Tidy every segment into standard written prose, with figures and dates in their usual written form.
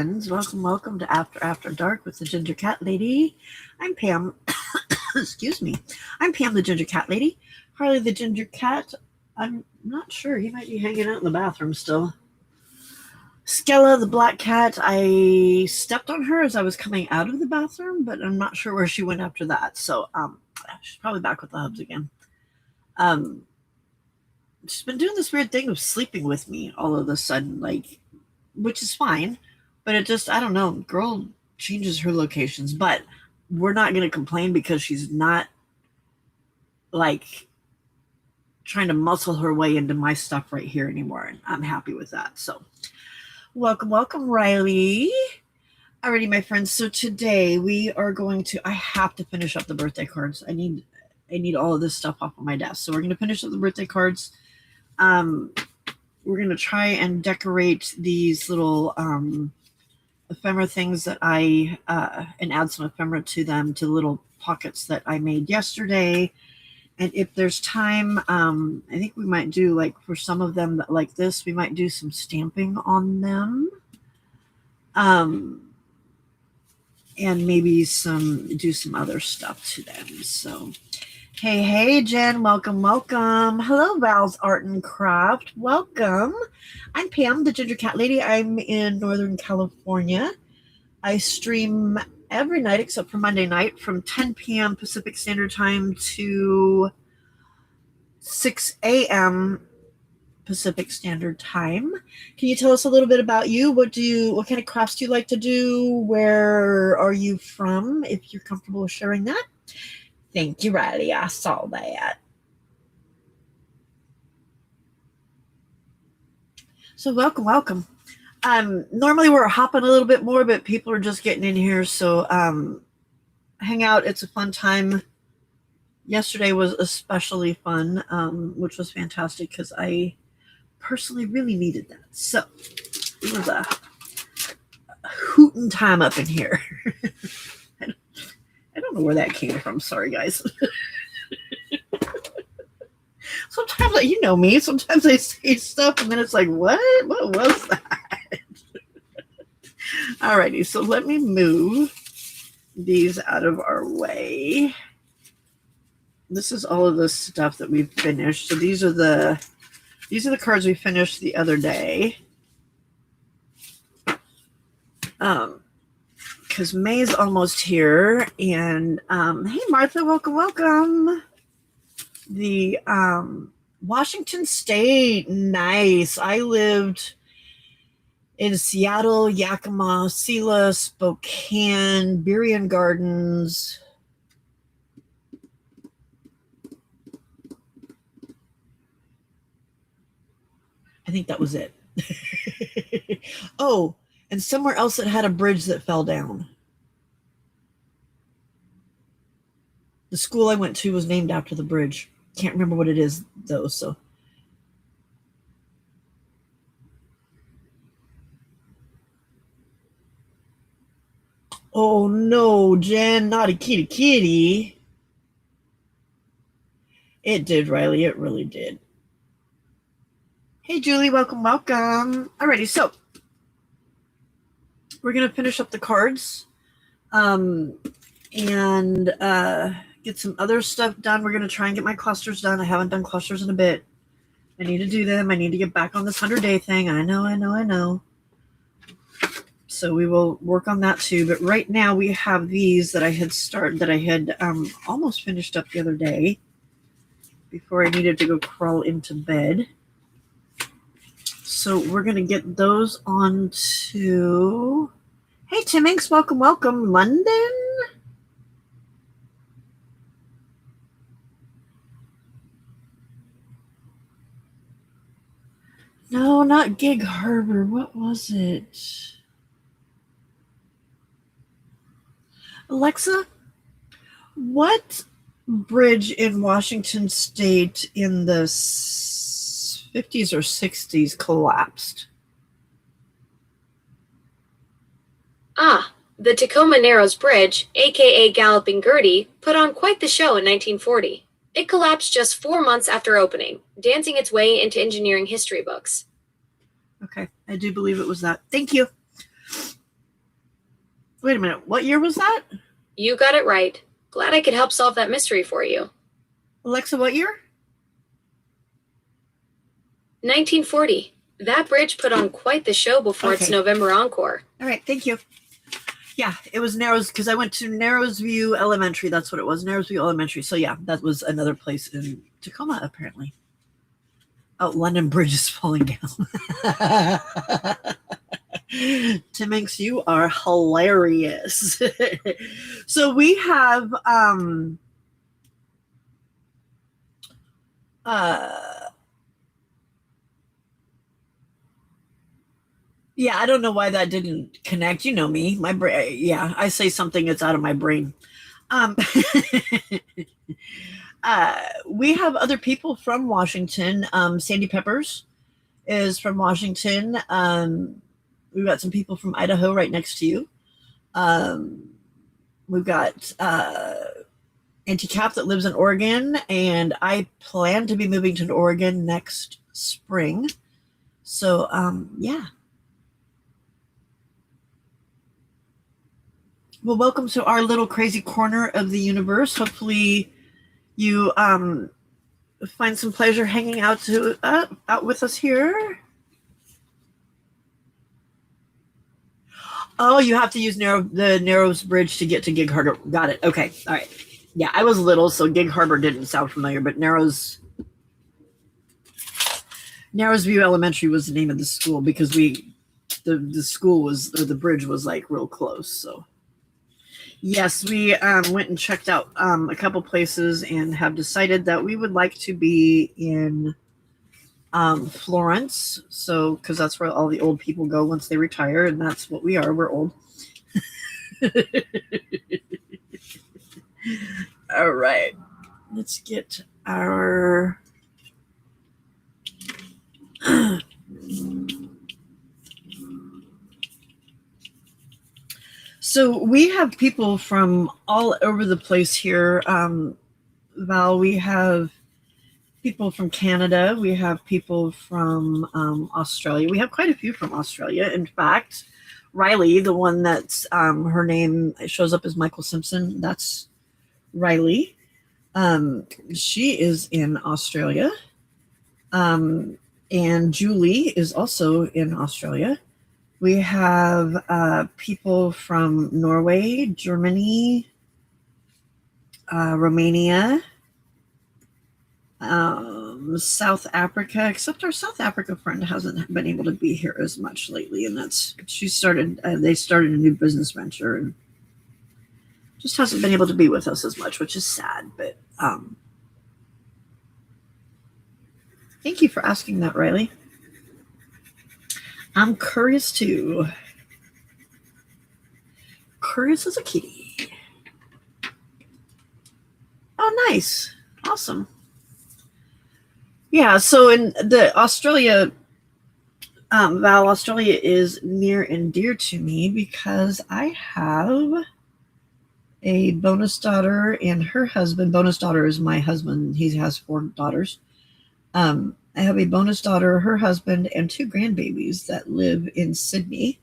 friends. Welcome to After Dark with the Ginger Cat Lady. I'm Pam. Excuse me. I'm Pam, the Ginger Cat Lady. Harley, the Ginger Cat. I'm not sure. He might be hanging out in the bathroom still. Skella, the black cat. I stepped on her as I was coming out of the bathroom, but I'm not sure where she went after that. So, she's probably back with the hubs again. She's been doing this weird thing of sleeping with me all of a sudden, which is fine, but it just, I don't know, girl changes her locations, but we're not going to complain because she's not trying to muscle her way into my stuff right here anymore, and I'm happy with that. So welcome, Riley. Alrighty, my friends. So today we are going to, I have to finish up the birthday cards. I need all of this stuff off of my desk. So we're going to finish up the birthday cards. We're going to try and decorate these little ephemera things that and add some ephemera to them, to little pockets that I made yesterday. And if there's time, I think we might do, for some of them that like this, we might do some stamping on them. And maybe do some other stuff to them. So hey, Jen, welcome. Hello, Val's Art and Craft. Welcome. I'm Pam, the Ginger Cat Lady. I'm in Northern California. I stream every night except for Monday night from 10 p.m. Pacific Standard Time to 6 a.m. Pacific Standard Time. Can you tell us a little bit about you? What kind of crafts do you like to do? Where are you from? If you're comfortable with sharing that. Thank you, Riley. I saw that. So welcome. Normally we're hopping a little bit more, but people are just getting in here. So hang out. It's a fun time. Yesterday was especially fun, which was fantastic because I personally really needed that. So it was a hootin' time up in here. I don't know where that came from. Sorry, guys. Sometimes, you know me, sometimes I say stuff and then it's like, what? What was that? Alrighty, so let me move these out of our way. This is all of the stuff that we've finished. So these are the cards we finished the other day. Because May's almost here. And hey, Martha, welcome. The Washington State, nice. I lived in Seattle, Yakima, Sela, Spokane, Berrien Gardens. I think that was it. Oh, and somewhere else that had a bridge that fell down. The school I went to was named after the bridge. Can't remember what it is, though, so. Oh, no, Jen, not a kitty. It did, Riley. It really did. Hey, Julie, welcome. Alrighty, so we're going to finish up the cards and get some other stuff done. We're going to try and get my clusters done. I haven't done clusters in a bit. I need to do them. I need to get back on this 100-day thing. I know. So we will work on that too. But right now we have these that I had almost finished up the other day before I needed to go crawl into bed. So we're going to get those onto... Hey, Tim Inks, welcome. London? No, not Gig Harbor. What was it? Alexa, what bridge in Washington State in the 50s or 60s collapsed? The Tacoma Narrows Bridge, aka Galloping Gertie, put on quite the show in 1940. It collapsed just 4 months after opening, dancing its way into engineering history books. Okay, I do believe it was that. Thank you. Wait a minute. What year was that? You got it right. Glad I could help solve that mystery for you. Alexa, what year? 1940. That bridge put on quite the show before its November encore. All right, thank you. Yeah, it was Narrows, because I went to Narrows View Elementary. That's what it was, Narrows View Elementary. So yeah, that was another place in Tacoma, apparently. Oh, London Bridge is falling down. Tim Hanks, you are hilarious. So we have yeah, I don't know why that didn't connect. You know me, my brain. Yeah, I say something, it's out of my brain. We have other people from Washington. Sandy Peppers is from Washington. We've got some people from Idaho right next to you. We've got Auntie Cap that lives in Oregon, and I plan to be moving to Oregon next spring. So, yeah. Well, welcome to our little crazy corner of the universe. Hopefully you find some pleasure hanging out with us here. Oh, you have to use the Narrows Bridge to get to Gig Harbor. Got it. Okay. All right. Yeah, I was little, so Gig Harbor didn't sound familiar, but Narrows View Elementary was the name of the school, because the school was, or the bridge was like real close. So yes, we went and checked out a couple places and have decided that we would like to be in Florence. So, because that's where all the old people go once they retire, and that's what we are. We're old. All right, let's get our so we have people from all over the place here. Val, we have people from Canada. We have people from Australia. We have quite a few from Australia. In fact, Riley, the one that's her name shows up as Michael Simpson, that's Riley. She is in Australia. And Julie is also in Australia. We have people from Norway, Germany, Romania, South Africa, except our South Africa friend hasn't been able to be here as much lately, and they started a new business venture and just hasn't been able to be with us as much, which is sad. But thank you for asking that, Riley. I'm curious too. Curious as a kitty. Oh, nice. Awesome. Yeah, so in the Australia, Val, Australia is near and dear to me because I have a bonus daughter and her husband. Bonus daughter is my husband. He has 4 daughters. I have a bonus daughter, her husband, and 2 grandbabies that live in Sydney.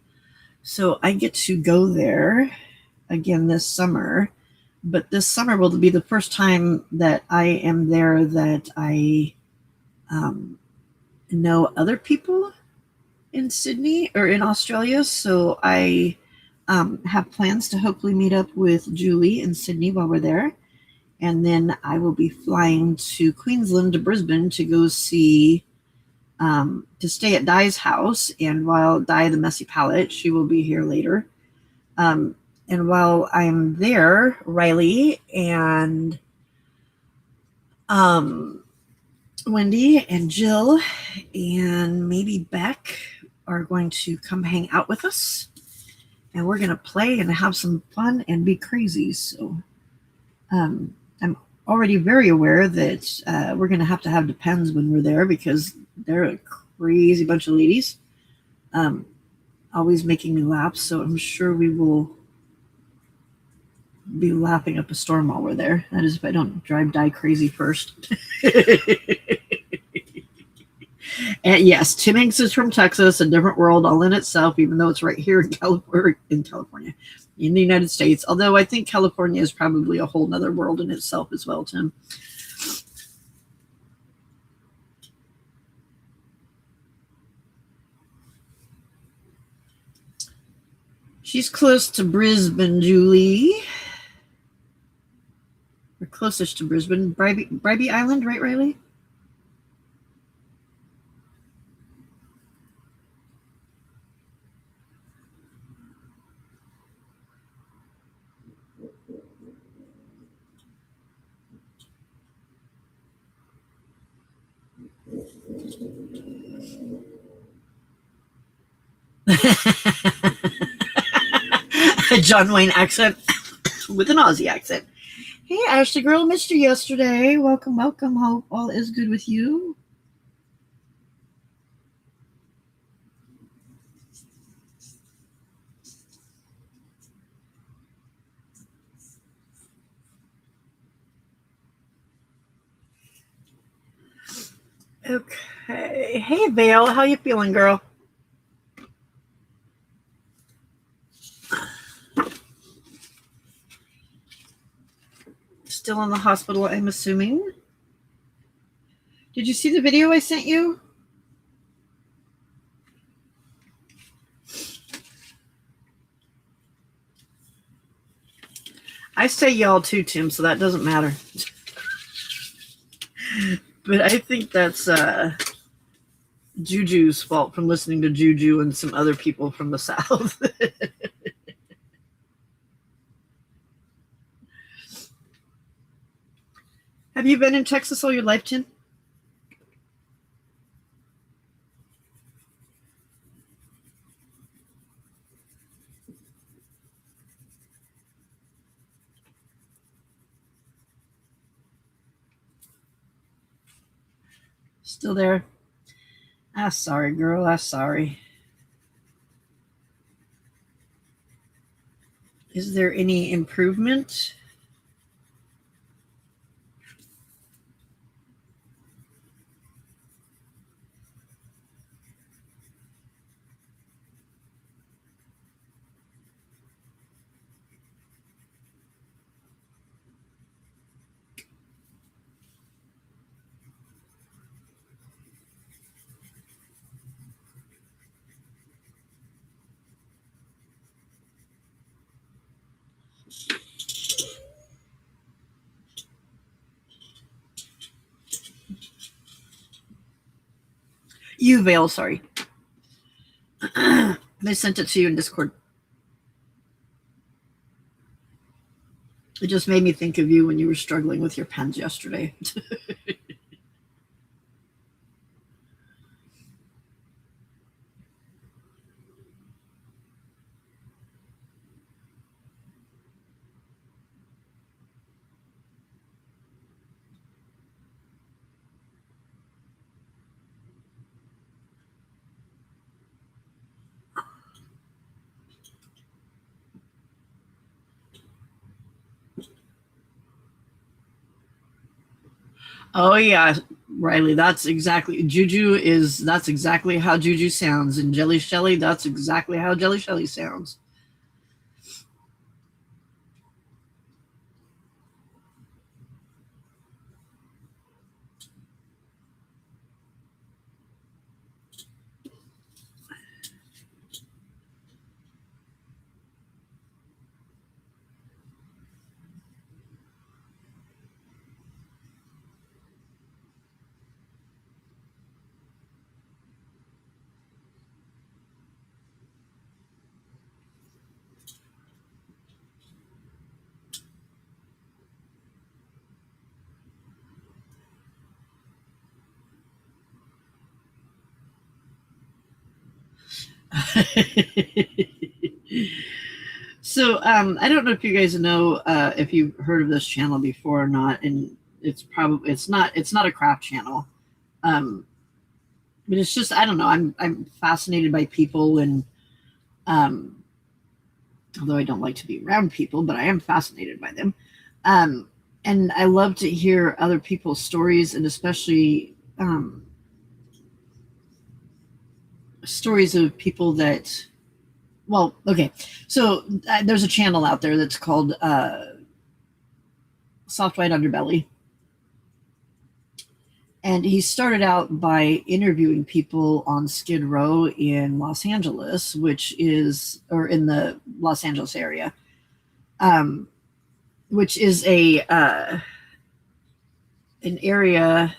So I get to go there again this summer. But this summer will be the first time that I am there that I know other people in Sydney or in Australia. So I have plans to hopefully meet up with Julie in Sydney while we're there. And then I will be flying to Queensland, to Brisbane, to go see, to stay at Di's house. And while Di, the messy palette, she will be here later. And while I'm there, Riley and Wendy and Jill and maybe Beck are going to come hang out with us. And we're going to play and have some fun and be crazy. So I'm already very aware that we're going to have Depends when we're there, because they're a crazy bunch of ladies, always making me laugh. So I'm sure we will be laughing up a storm while we're there. That is, if I don't drive Di crazy first. And yes, Tim Hanks is from Texas, a different world all in itself, even though it's right here in California, in the United States. Although I think California is probably a whole nother world in itself as well, Tim. She's close to Brisbane, Julie. We're closest to Brisbane. Bribey Island, right, Riley? A John Wayne accent with an Aussie accent. Hey, Ashley girl, missed you yesterday. Welcome, welcome. Hope all is good with you. Okay. Hey, Vale, how you feeling, girl? Still in the hospital, I'm assuming. Did you see the video I sent you? I say y'all too, Tim, so that doesn't matter. But I think that's Juju's fault from listening to Juju and some other people from the South. Have you been in Texas all your life, Tim? Still there? Ah, sorry, girl. Ah, sorry. Is there any improvement? You, Vale, sorry. They sent it to you in Discord. It just made me think of you when you were struggling with your pens yesterday. Oh yeah, Riley, that's exactly that's exactly how Juju sounds. And Jelly Shelly, that's exactly how Jelly Shelly sounds. So I don't know if you guys know if you've heard of this channel before or not, and it's not a craft channel, but it's just I don't know. I'm fascinated by people, and um, although I don't like to be around people, but I am fascinated by them, and I love to hear other people's stories, and especially stories of people that, well, okay. So there's a channel out there that's called Soft White Underbelly. And he started out by interviewing people on Skid Row in Los Angeles, or in the Los Angeles area, which is an area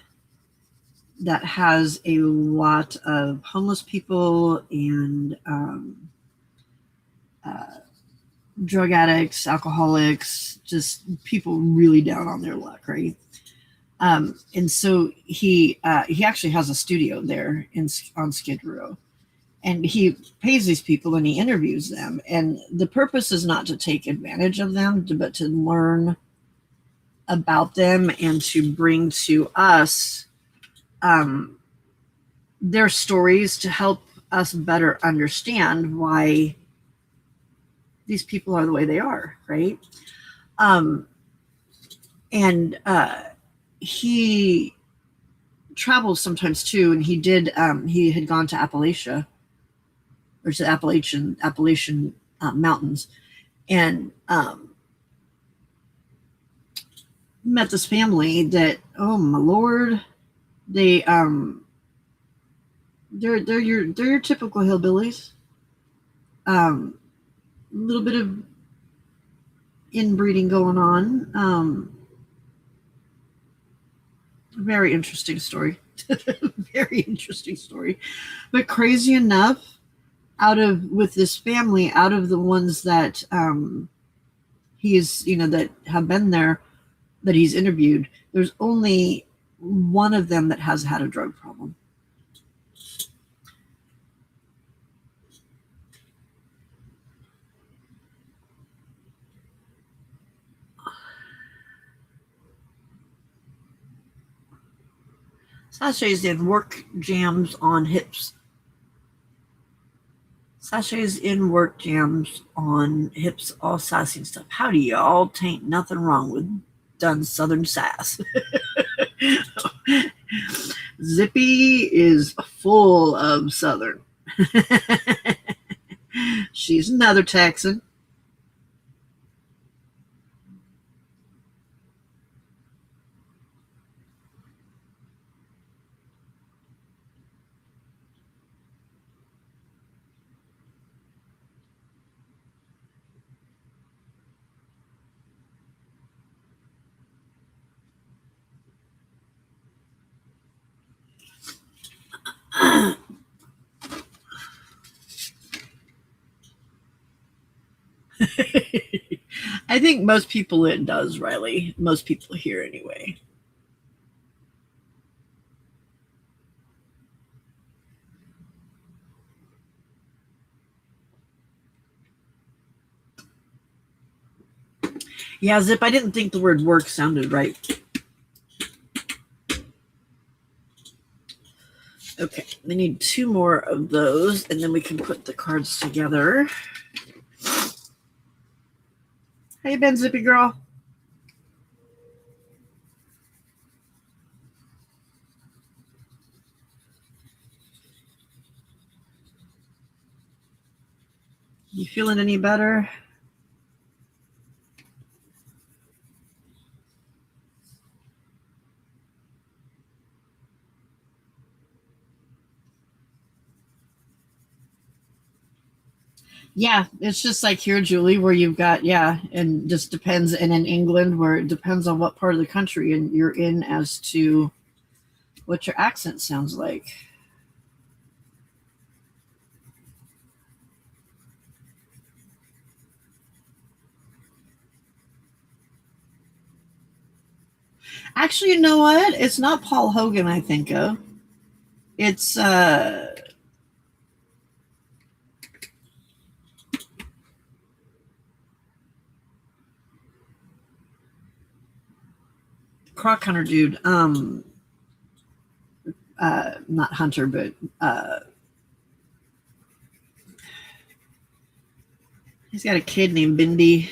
that has a lot of homeless people and drug addicts, alcoholics, just people really down on their luck, right? And so he actually has a studio there on Skid Row, and he pays these people and he interviews them. And the purpose is not to take advantage of them, but to learn about them and to bring to us their stories to help us better understand why these people are the way they are, right? And he travels sometimes too, and he had gone to Appalachia, or to Appalachian mountains, and met this family that, oh my lord, they're your typical hillbillies. A little bit of inbreeding going on. Very interesting story. Very interesting story. But crazy enough, with this family, out of the ones that that have been there, that he's interviewed, there's only one of them that has had a drug problem. Sachets in work jams on hips. Sachets in work jams on hips, all sassy and stuff. Howdy, y'all. Tain't nothing wrong with done Southern sass. Zippy is full of Southern. She's another Texan. I think most people it does, Riley. Most people here anyway. Yeah, Zip, I didn't think the word work sounded right. Okay, we need 2 more of those, and then we can put the cards together. How you been, Zippy girl? You feeling any better? Yeah, it's just like here, Julie, where you've got, and just depends, and in England, where it depends on what part of the country and you're in as to what your accent sounds like. Actually, you know what? It's not Paul Hogan I think of. It's Croc Hunter dude. Not Hunter, but he's got a kid named Bindi.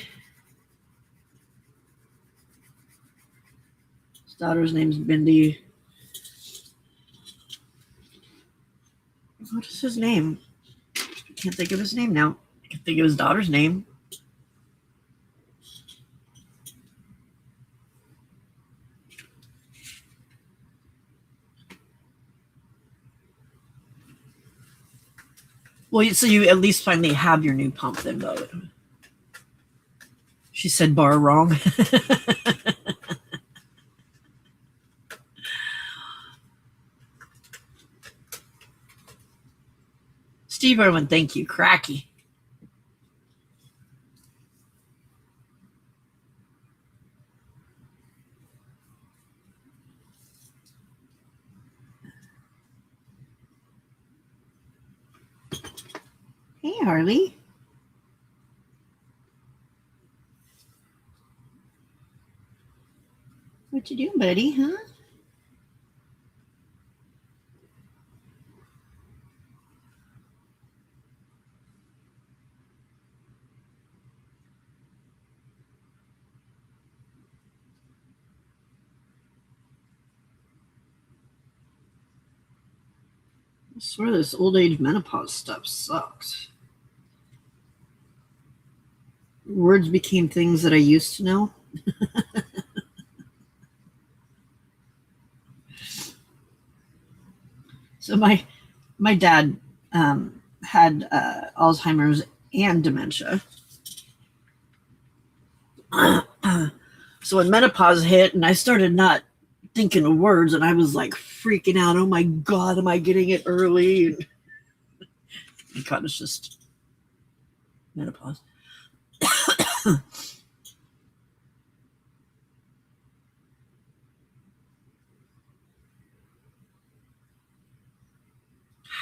His daughter's name's Bindi. What is his name? I can't think of his name now. I can think of his daughter's name. Well, so you at least finally have your new pump then, though. She said bar wrong. Steve Irwin, thank you. Cracky. Hey, Harley. What you doing, buddy, huh? I swear this old age menopause stuff sucks. Words became things that I used to know. So my dad had Alzheimer's and dementia. So when menopause hit and I started not thinking of words and I was like freaking out, oh my God, am I getting it early? And God, it's just menopause.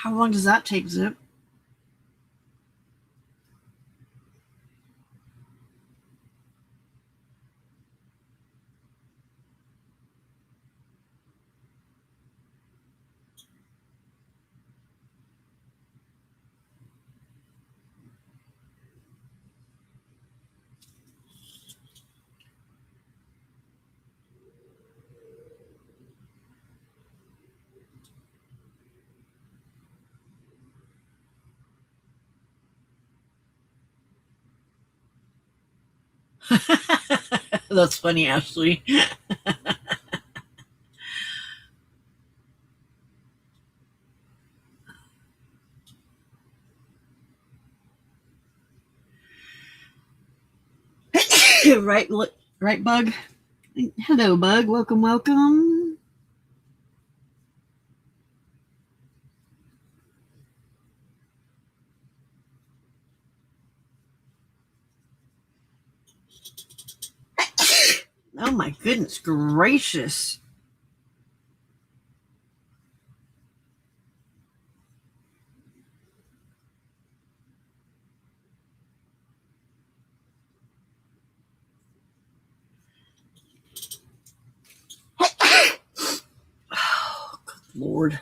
How long does that take, Zip? That's funny, Ashley. right, right, Bug. Hello, Bug. Welcome, welcome. Oh my goodness gracious. Oh, good Lord.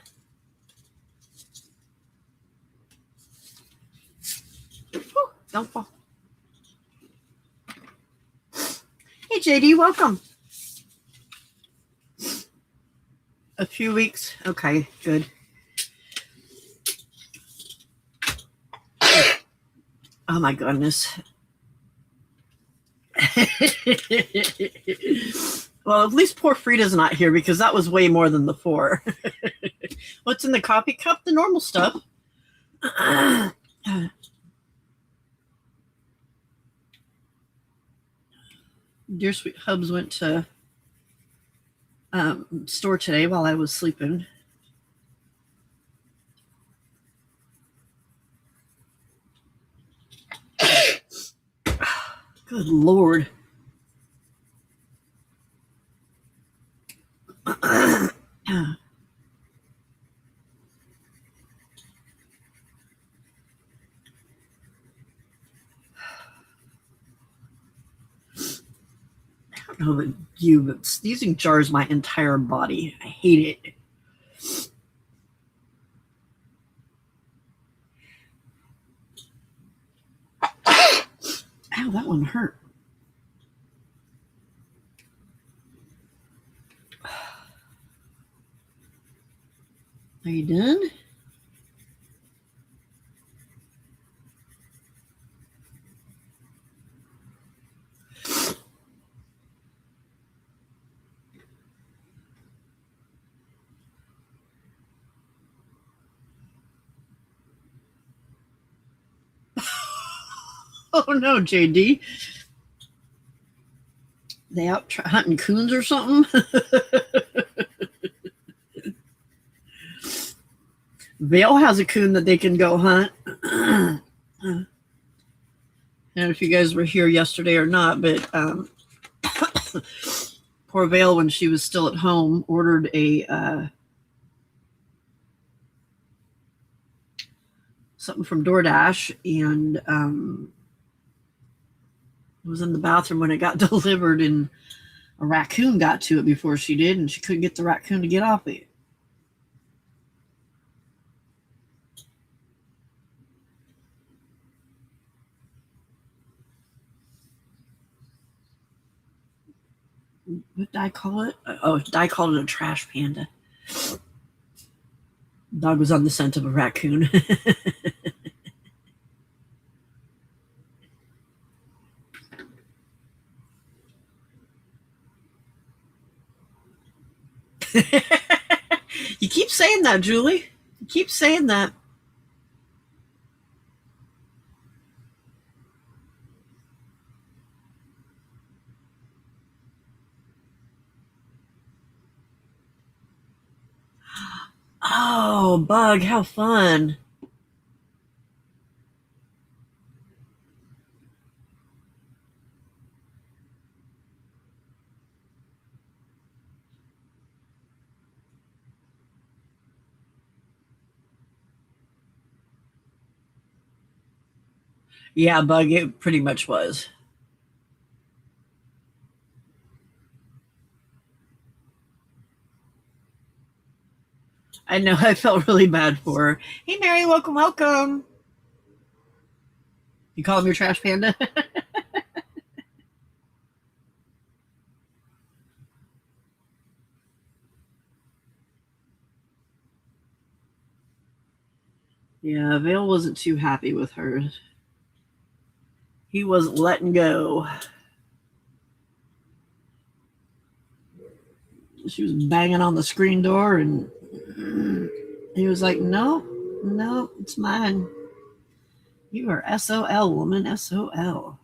Whew, don't fall. Hey, JD, welcome. A few weeks. Okay, good. Oh my goodness. Well, at least poor Frida's not here because that was way more than the 4. What's in the coffee cup? The normal stuff. Dear Sweet Hubs went to store today while I was sleeping. Good Lord. I don't know about you, but sneezing jars my entire body. I hate it. Ow, that one hurt. Are you done? Oh no, JD. They out hunting coons or something? Vale has a coon that they can go hunt. I don't know if you guys were here yesterday or not, but poor Vale, when she was still at home, ordered a something from DoorDash, and was in the bathroom when it got delivered, and a raccoon got to it before she did, and she couldn't get the raccoon to get off it. What did I call it? Oh, I called it a trash panda. Dog was on the scent of a raccoon. You keep saying that, Julie. You keep saying that. Oh, Bug, how fun. Yeah, Bug, it pretty much was. I know, I felt really bad for her. Hey, Mary, welcome, welcome. You call him your trash panda? Yeah, Vale wasn't too happy with her. He wasn't letting go. She was banging on the screen door, and he was like, no, no, it's mine. You are SOL, woman, SOL.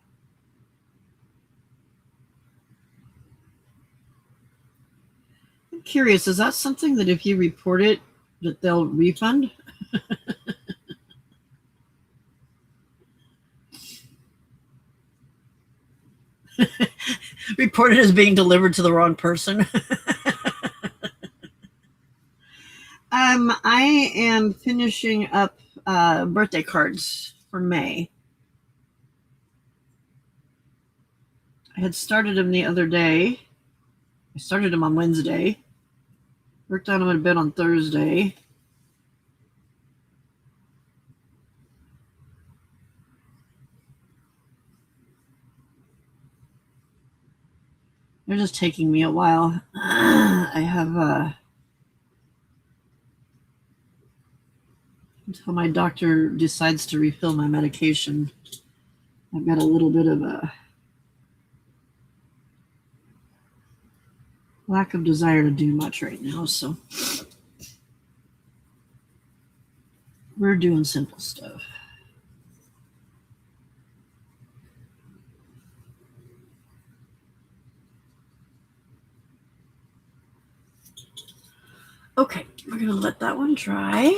I'm curious, is that something that if you report it, that they'll refund? Reported as being delivered to the wrong person. I am finishing up birthday cards for May. I had started them the other day. I started them on Wednesday. Worked on them a bit on Thursday. They're just taking me a while. I have until my doctor decides to refill my medication. I've got a little bit of a lack of desire to do much right now, so we're doing simple stuff. Okay, we're gonna let that one dry.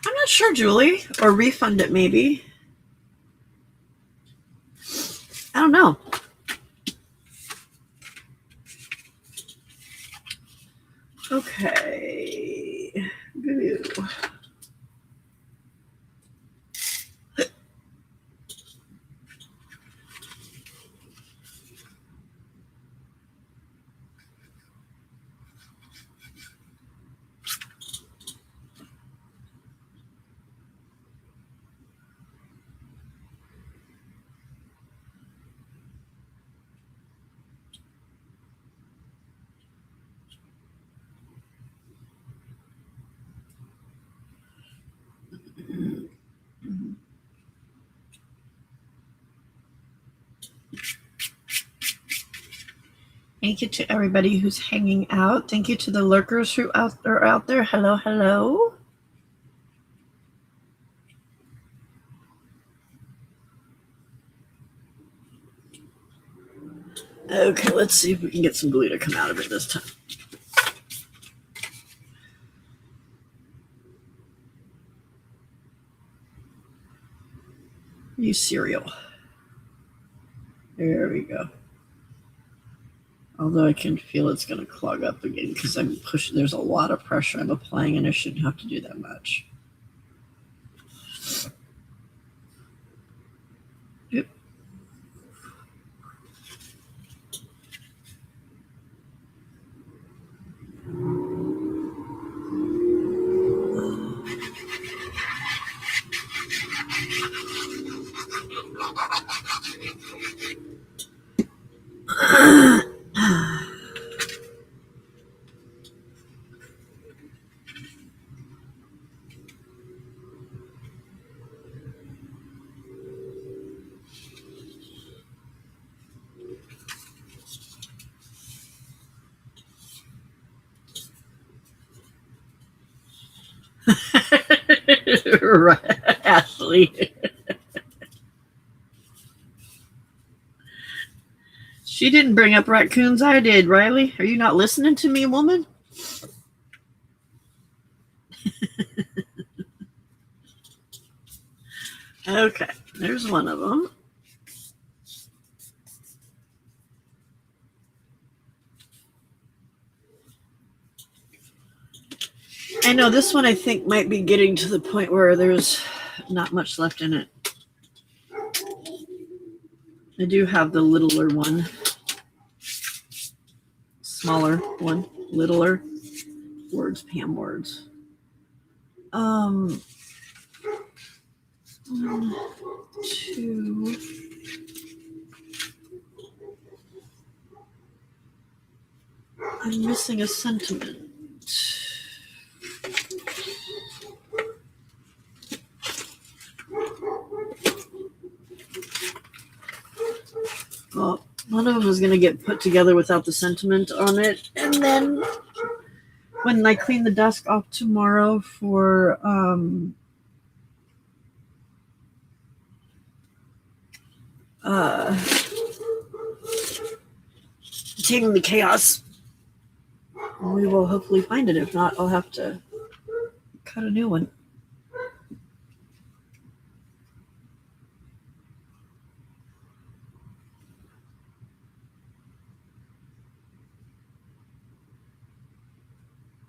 I'm not sure, Julie, or refund it maybe. I don't know. Okay. Ooh. Thank you to everybody who's hanging out. Thank you to the lurkers who are out there. Hello, hello. Okay, let's see if we can get some glue to come out of it this time. Use cereal. There we go. Although I can feel it's going to clog up again because I'm pushing. There's a lot of pressure I'm applying, and I shouldn't have to do that much. Yep. Right, Ashley. She didn't bring up raccoons. I did, Riley. Are you not listening to me, woman? Okay, there's one of them. I know this one I think might be getting to the point where there's not much left in it. I do have the littler one. Smaller one. Littler. Words, Pam, words. 1, 2. I'm missing a sentiment. Well, one of them is going to get put together without the sentiment on it. And then when I clean the desk off tomorrow for Taming the Chaos, we will hopefully find it. If not, I'll have to cut a new one.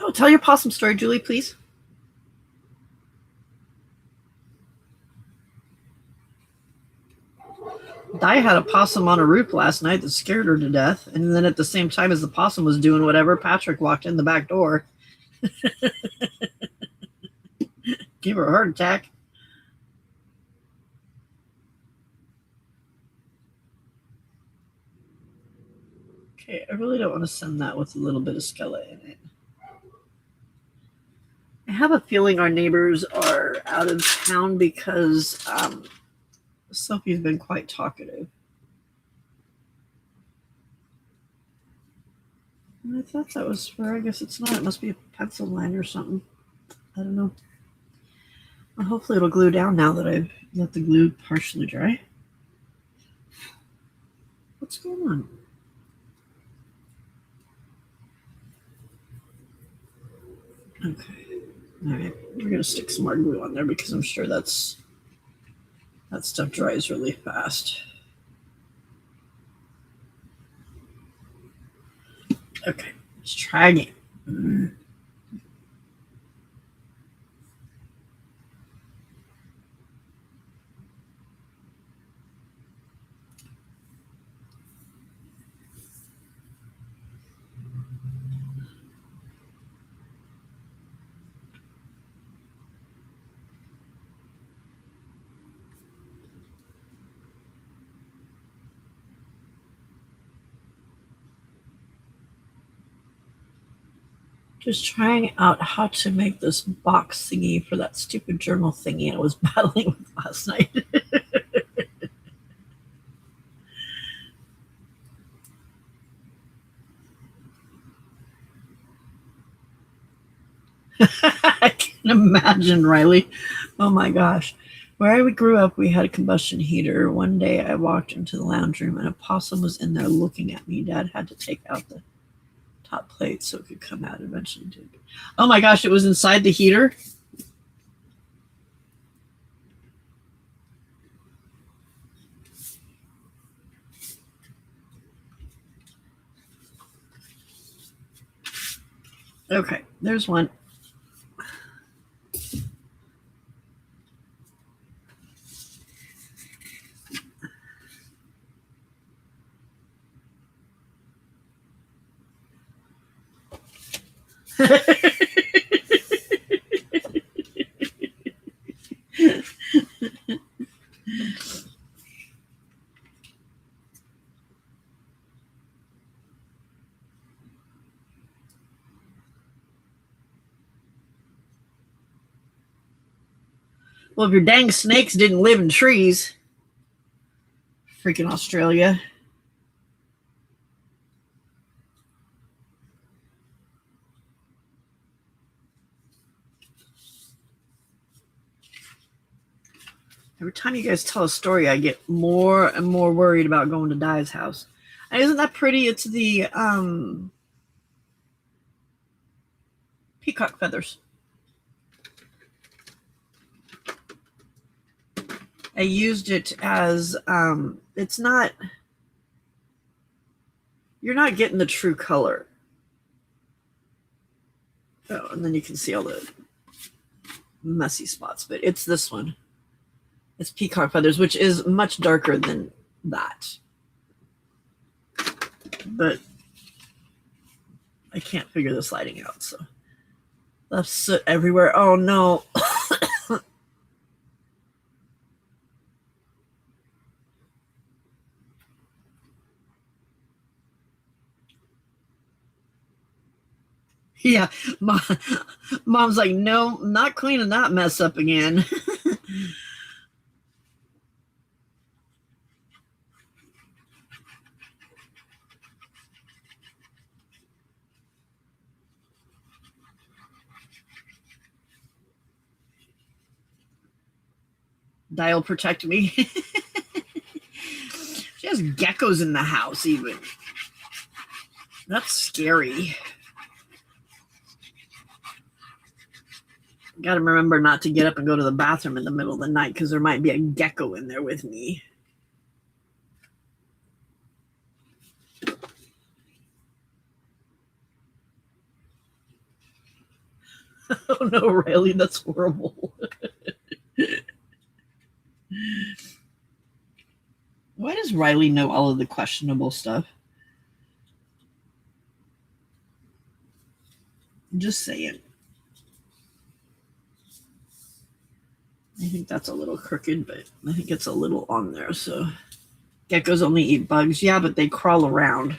Oh, tell your possum story, Julie, please. Di had a possum on a roof last night that scared her to death. And then at the same time as the possum was doing whatever, Patrick walked in the back door. Gave her a heart attack. Okay, I really don't want to send that with a little bit of skeleton in it. I have a feeling our neighbors are out of town because Sophie's been quite talkative. And I thought that was for, I guess it's not. It must be a pencil line or something. I don't know. Well, hopefully it'll glue down now that I've let the glue partially dry. What's going on? Okay. All right. We're going to stick some more glue on there because I'm sure that stuff dries really fast. Okay. Let's try again. Just trying out how to make this box thingy for that stupid journal thingy I was battling with last night. I can imagine, Riley. Oh my gosh. Where I grew up, we had a combustion heater. One day I walked into the lounge room and a possum was in there looking at me. Dad had to take out the top plate so it could come out eventually. Oh my gosh, it was inside the heater? Okay, there's one. Well, if your dang snakes didn't live in trees, freaking Australia. Every time you guys tell a story, I get more and more worried about going to Di's house. And isn't that pretty? It's the peacock feathers. I used it as it's not, you're not getting the true color. Oh, and then you can see all the messy spots, but it's this one. It's peacock feathers, which is much darker than that. But I can't figure this lighting out, so left soot everywhere. Oh no. Yeah, mom's like, no, not cleaning that mess up again. Di'll protect me. She has geckos in the house even. That's scary. Got to remember not to get up and go to the bathroom in the middle of the night because there might be a gecko in there with me. Oh no, Riley, that's horrible. Why does Riley know all of the questionable stuff? I'm just saying. I think that's a little crooked, but I think it's a little on there. So geckos only eat bugs. Yeah, but they crawl around.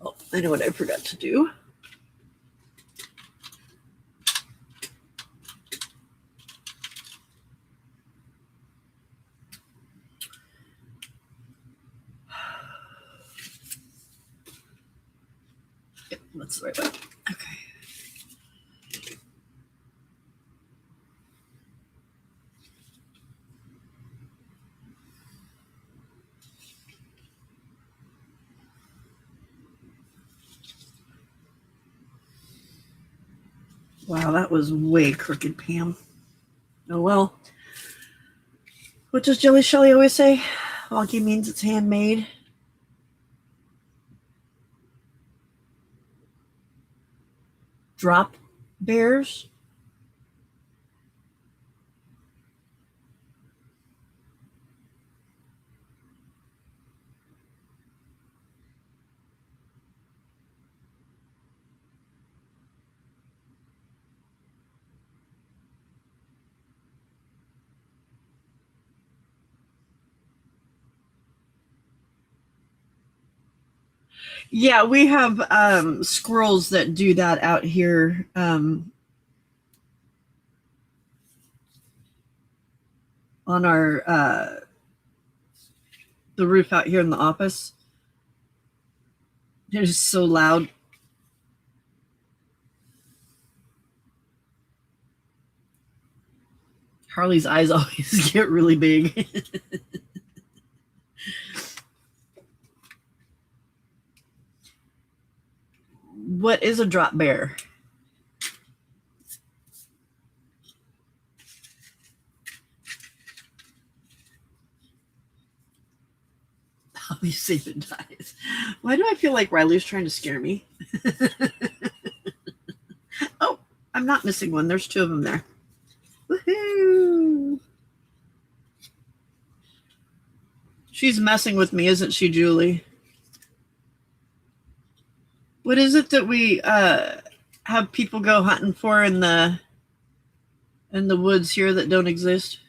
Oh, I know what I forgot to do. Yep, that's the right one. Okay. Wow, that was way crooked, Pam. Oh well. What does Jelly Shelly always say? Wonky means it's handmade. Drop bears. Yeah, we have squirrels that do that out here. on our the roof out here in the office. It is so loud. Harley's eyes always get really big. What is a drop bear? I'll be safe and dies. Why do I feel like Riley's trying to scare me? Oh, I'm not missing one. There's two of them there. Woohoo! She's messing with me, isn't she, Julie? What is it that we have people go hunting for in the woods here that don't exist?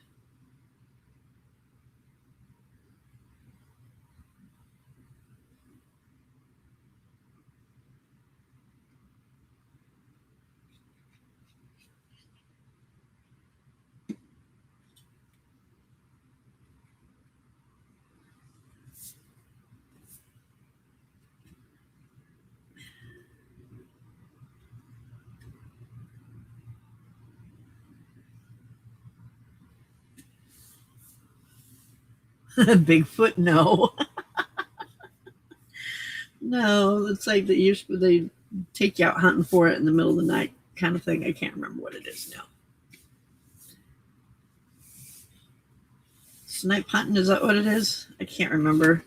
Bigfoot? No. No, it's like they take you out hunting for it in the middle of the night kind of thing. I can't remember what it is now. Snipe hunting, is that what it is? I can't remember.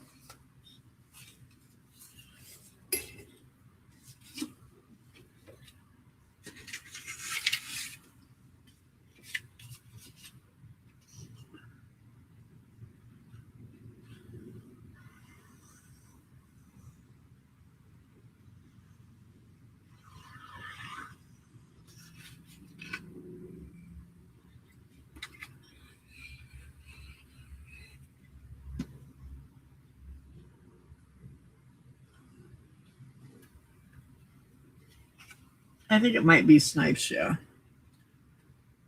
I think it might be snipes, yeah.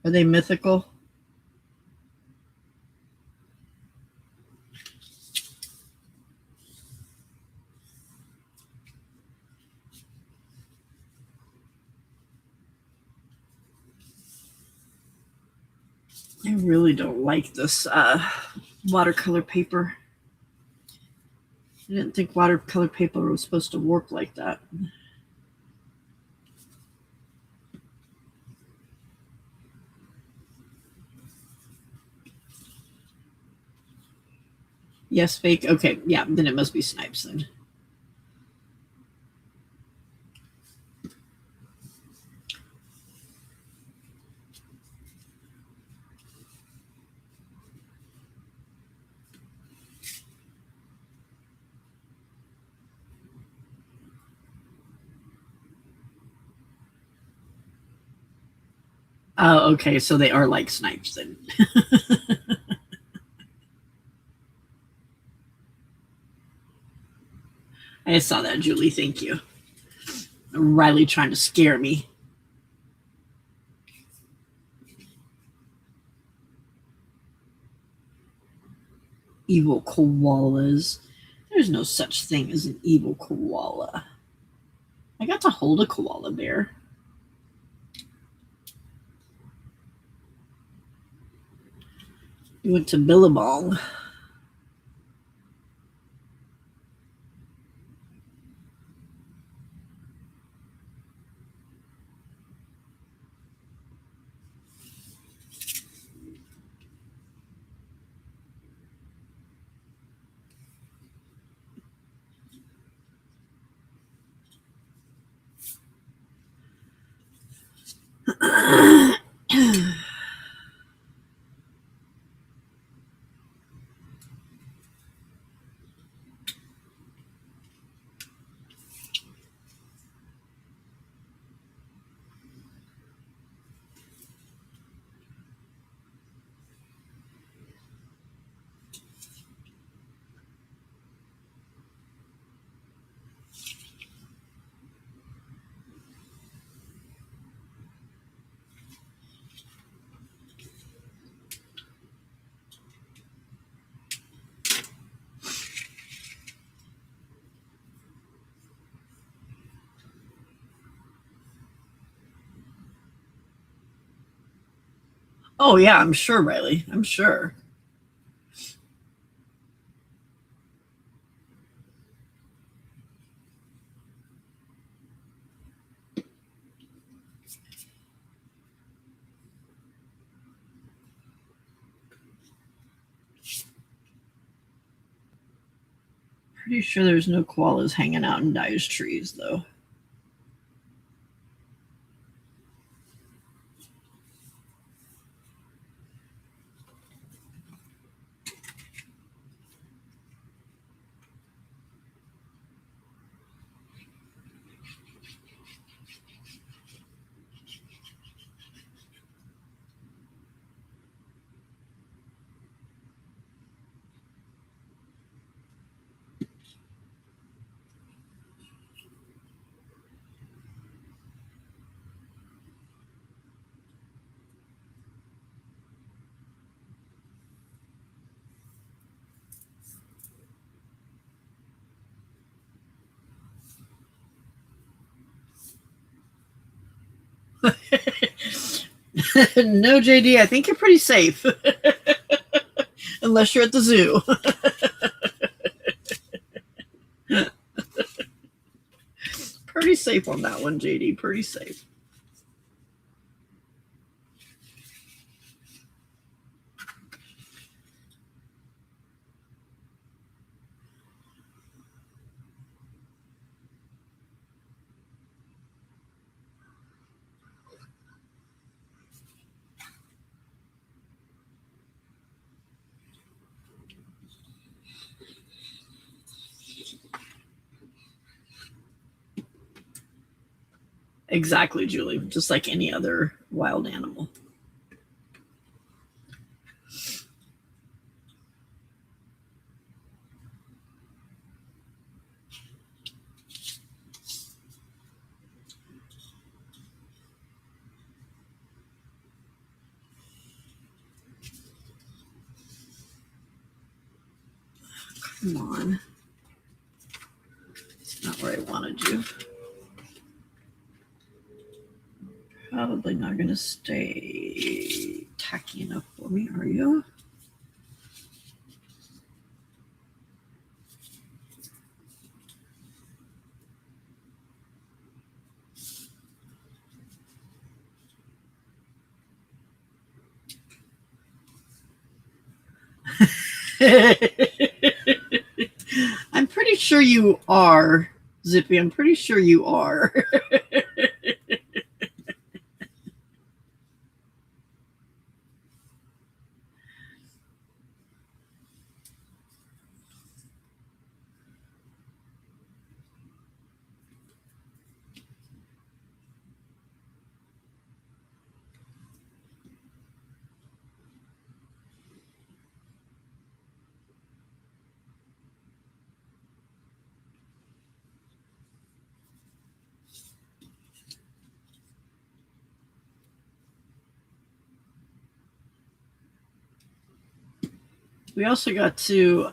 Are they mythical? I really don't like this watercolor paper. I didn't think watercolor paper was supposed to work like that. Yes, fake. Okay, yeah, then it must be snipes then. Oh, okay, so they are like snipes then. I saw that, Julie. Thank you. Riley trying to scare me. Evil koalas. There's no such thing as an evil koala. I got to hold a koala bear. We went to Billabong. Oh yeah, I'm sure, Riley. I'm sure. Pretty sure there's no koalas hanging out in Dyer's trees, though. No, JD, I think you're pretty safe. Unless you're at the zoo. Pretty safe on that one, JD. Pretty safe. Exactly, Julie. Just like any other wild animal. Come on. It's not where I wanted you. Probably not going to stay tacky enough for me, are you? I'm pretty sure you are, Zippy. I'm pretty sure you are. We also got to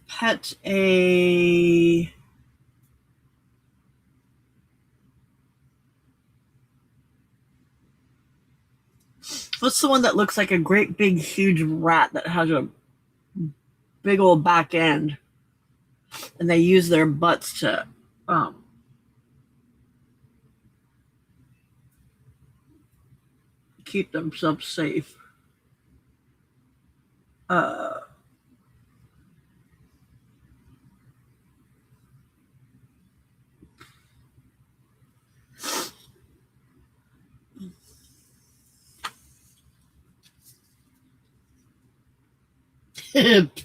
pet a what's the one that looks like a great big huge rat that has a big old back end and they use their butts to keep themselves safe. Uh,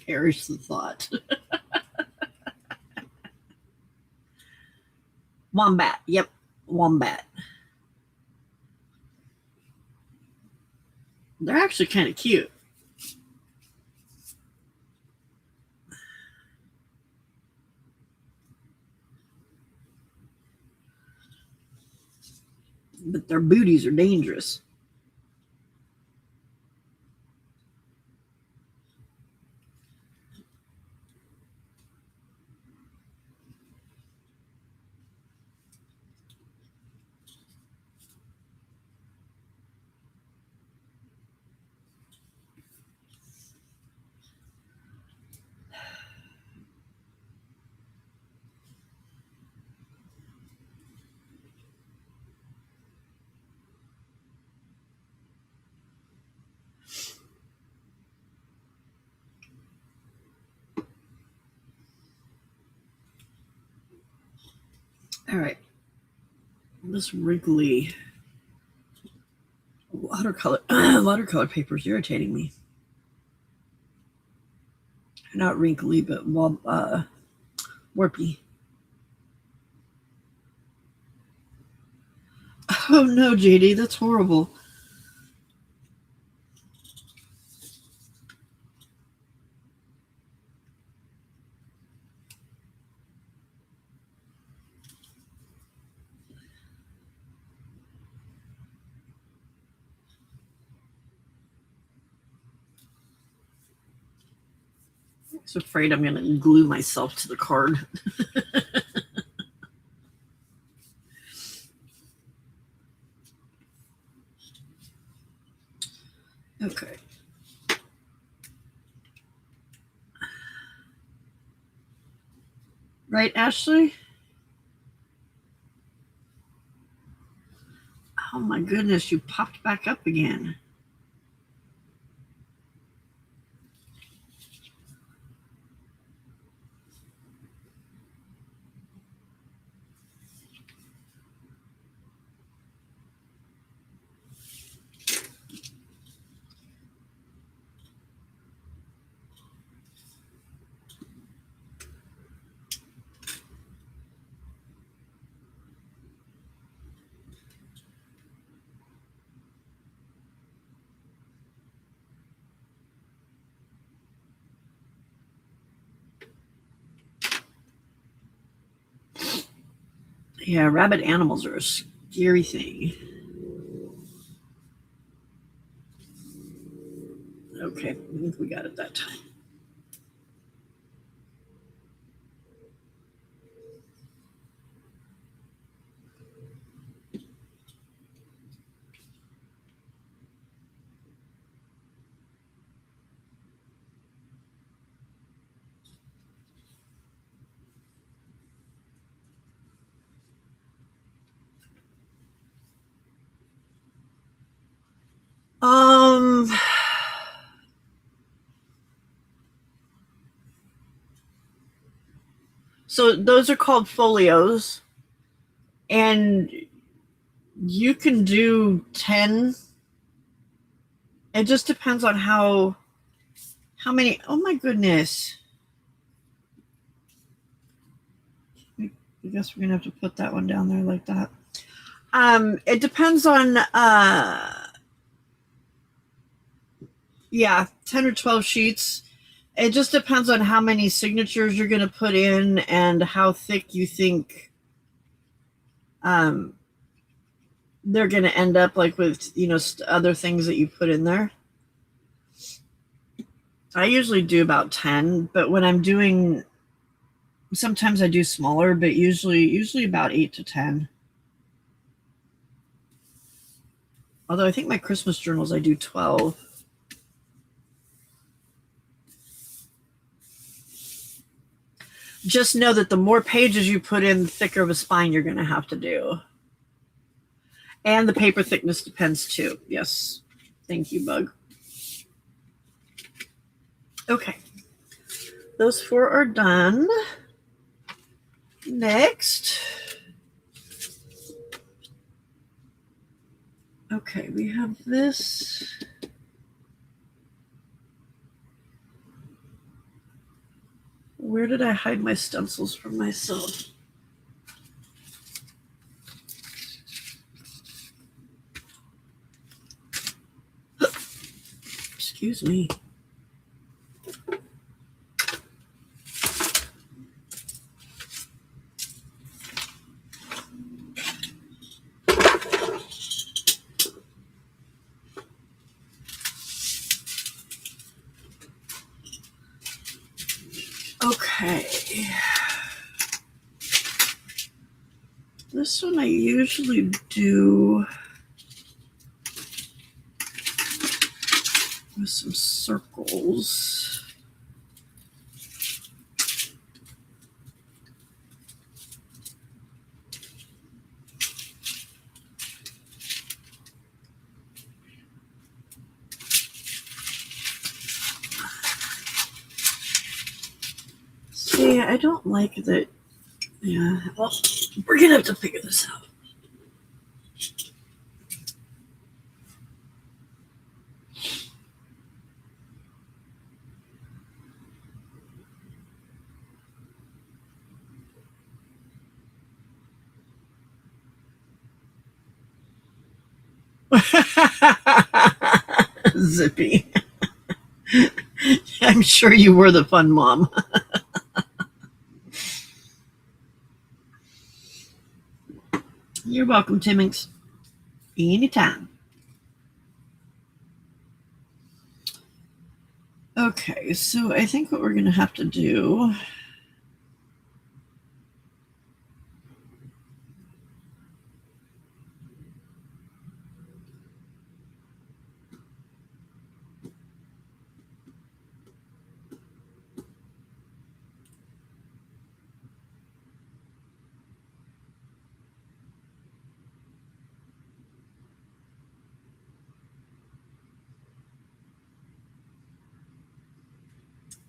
perish the thought. Wombat. Yep, wombat. They're actually kind of cute. But their booties are dangerous. All right. This wrinkly watercolor paper is irritating me. Not wrinkly, but warpy. Oh no, JD, that's horrible. I'm so afraid I'm going to glue myself to the card. Okay. Right, Ashley? Oh my goodness, you popped back up again. Yeah, rabid animals are a scary thing. Okay, I think we got it that time. So those are called folios, and you can do 10. It just depends on how many. Oh my goodness. I guess we're gonna have to put that one down there like that. It depends on 10 or 12 sheets. It just depends on how many signatures you're going to put in and how thick you think they're going to end up, like with, other things that you put in there. I usually do about 10, but when I'm doing, sometimes I do smaller, but usually about 8 to 10. Although I think my Christmas journals I do 12. Just know that the more pages you put in, the thicker of a spine you're going to have to do. And the paper thickness depends too. Yes. Thank you, Bug. Okay. Those 4 are done. Next. Okay, we have this. Where did I hide my stencils from myself? Excuse me. Okay. This one I usually do with some circles. See, I don't like that. Yeah, well, We're going to have to figure this out. Zippy. I'm sure you were the fun mom. You're welcome, Timmings. Anytime. Okay, so I think what we're going to have to do.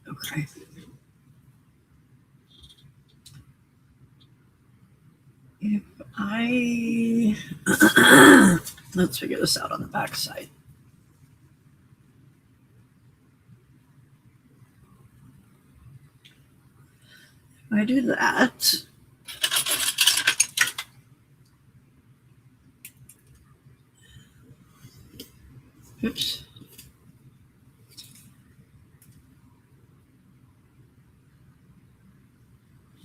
Okay. If I let's figure this out on the back side. If I do that, oops.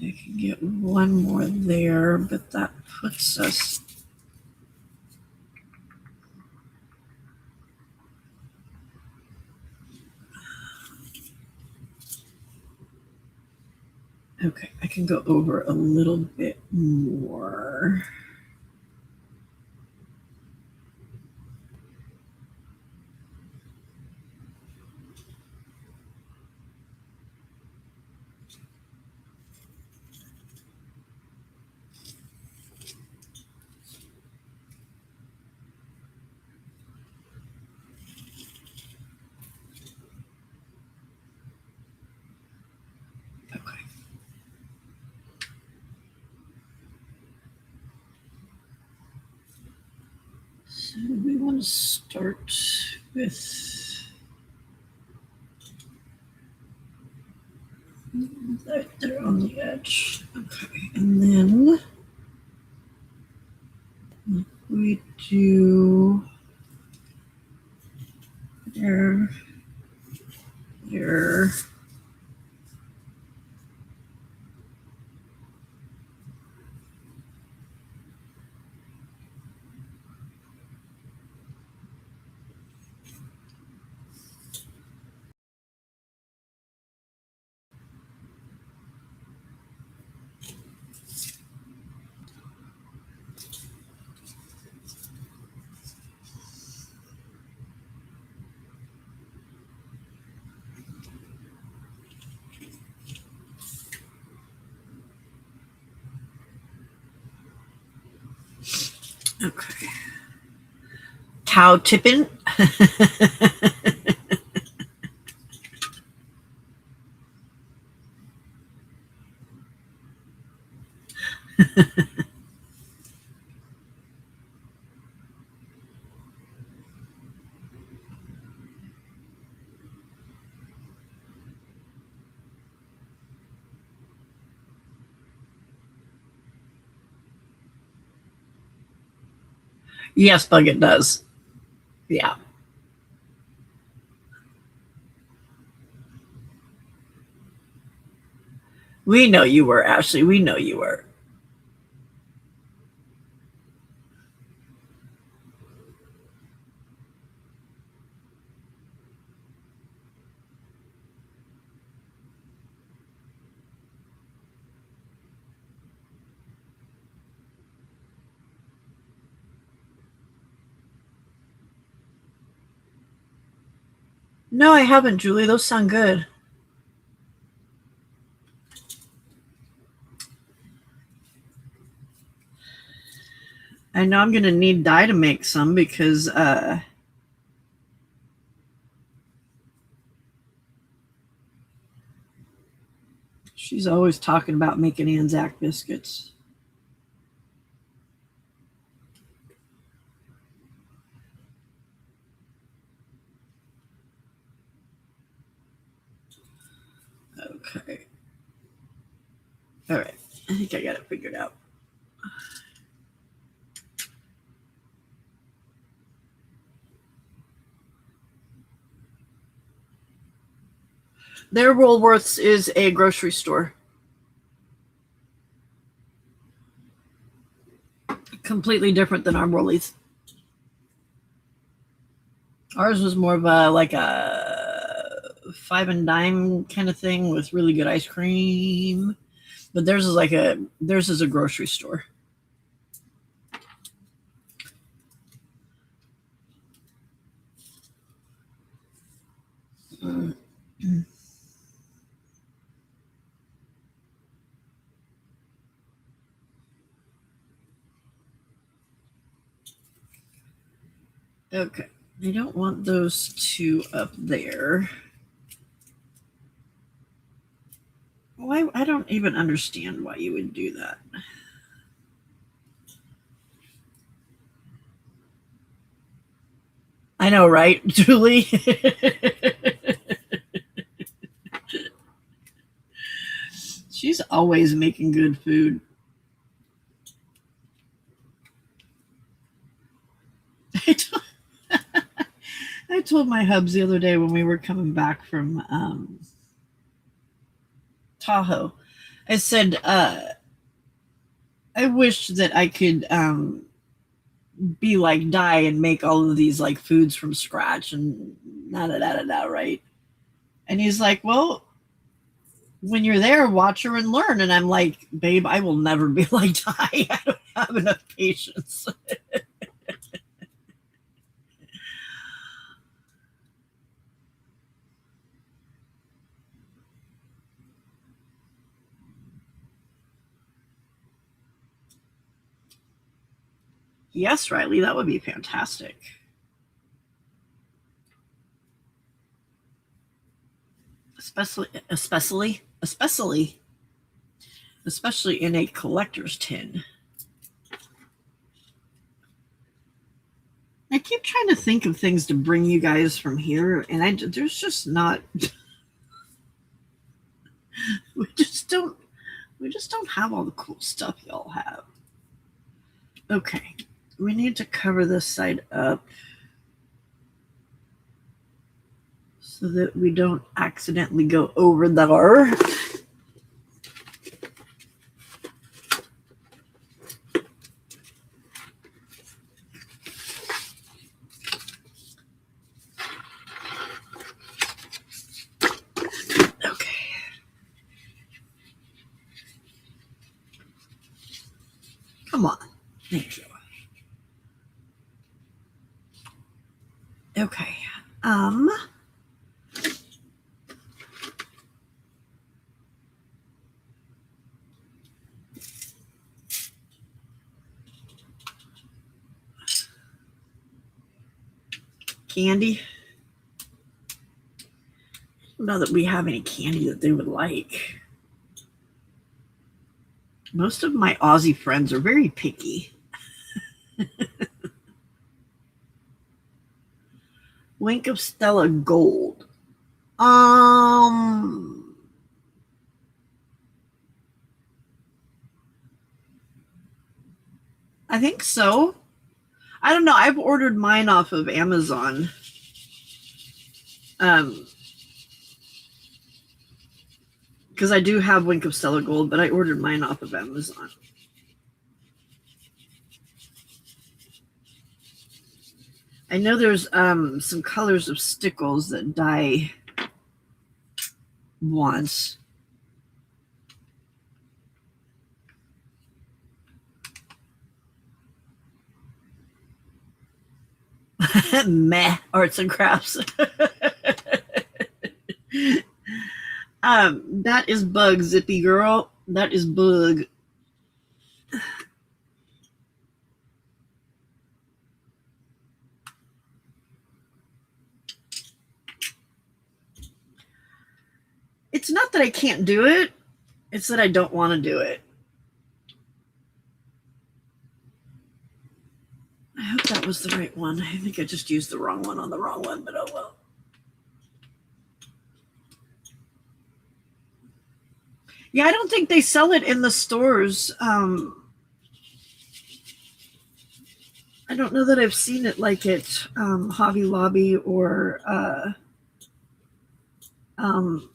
I can get one more there, but that puts us. Okay, I can go over a little bit more. Okay. So we want to start with right there on the edge. Okay, and then we do there, there. Okay. Cow tipping. Yes, Bug, it does. Yeah. We know you were, Ashley. We know you were. No, I haven't, Julie. Those sound good. I know I'm going to need dye to make some because she's always talking about making Anzac biscuits. Okay. All right. I think I got it figured out. Their Woolworths is a grocery store. Completely different than our Woolies. Ours was more of like a 5 and dime kind of thing with really good ice cream. But theirs is a grocery store. Okay. I don't want those two up there. Why? I don't even understand why you would do that. I know, right, Julie? She's always making good food. I told my hubs the other day when we were coming back from Tahoe, I said, I wish that I could be like Di and make all of these like foods from scratch and right? And he's like, well, when you're there, watch her and learn. And I'm like, babe, I will never be like Di. I don't have enough patience. Yes, Riley, that would be fantastic. Especially in a collector's tin. I keep trying to think of things to bring you guys from here, and there's just not. we just don't have all the cool stuff y'all have. Okay, we need to cover this side up so that we don't accidentally go over there. Come on. Thank you. Okay. Candy. I don't know that we have any candy that they would like. Most of my Aussie friends are very picky. Wink of Stella Gold. I think so. I don't know. I've ordered mine off of Amazon. Because I do have Wink of Stella Gold, but I ordered mine off of Amazon. I know there's some colors of Stickles that Di wants. Meh, arts and crafts. That is Bug, Zippy girl. That is Bug. It's not that I can't do it. It's that I don't want to do it. I hope that was the right one. I think I just used the wrong one on the wrong one, but oh well. Yeah, I don't think they sell it in the stores. I don't know that I've seen it like at Hobby Lobby or um,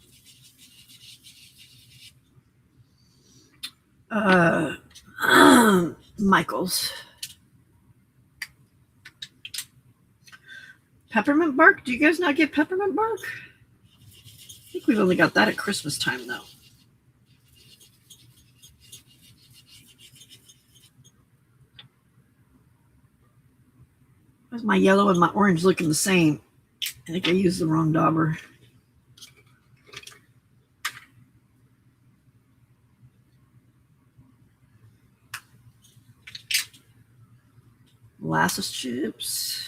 uh, Michael's. Peppermint bark? Do you guys not get peppermint bark? I think we've only got that at Christmas time, though. Why's my yellow and my orange looking the same? I think I used the wrong dauber. Molasses chips.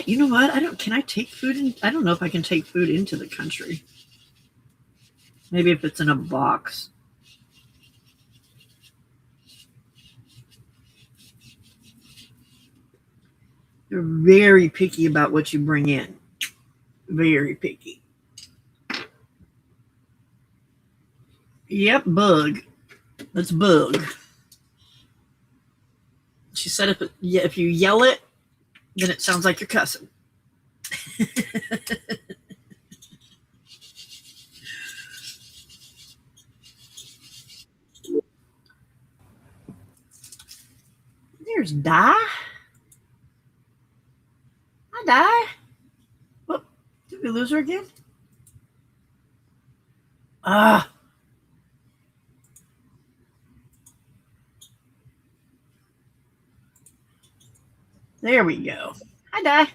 You know what? Can I take food in? I don't know if I can take food into the country. Maybe if it's in a box. They're very picky about what you bring in. Very picky. Yep, bug. That's bug. She said if you yell it, then it sounds like you're cussing. There's Di. Hi, Di. Oh, did we lose her again? Ah. There we go. Hi, Di.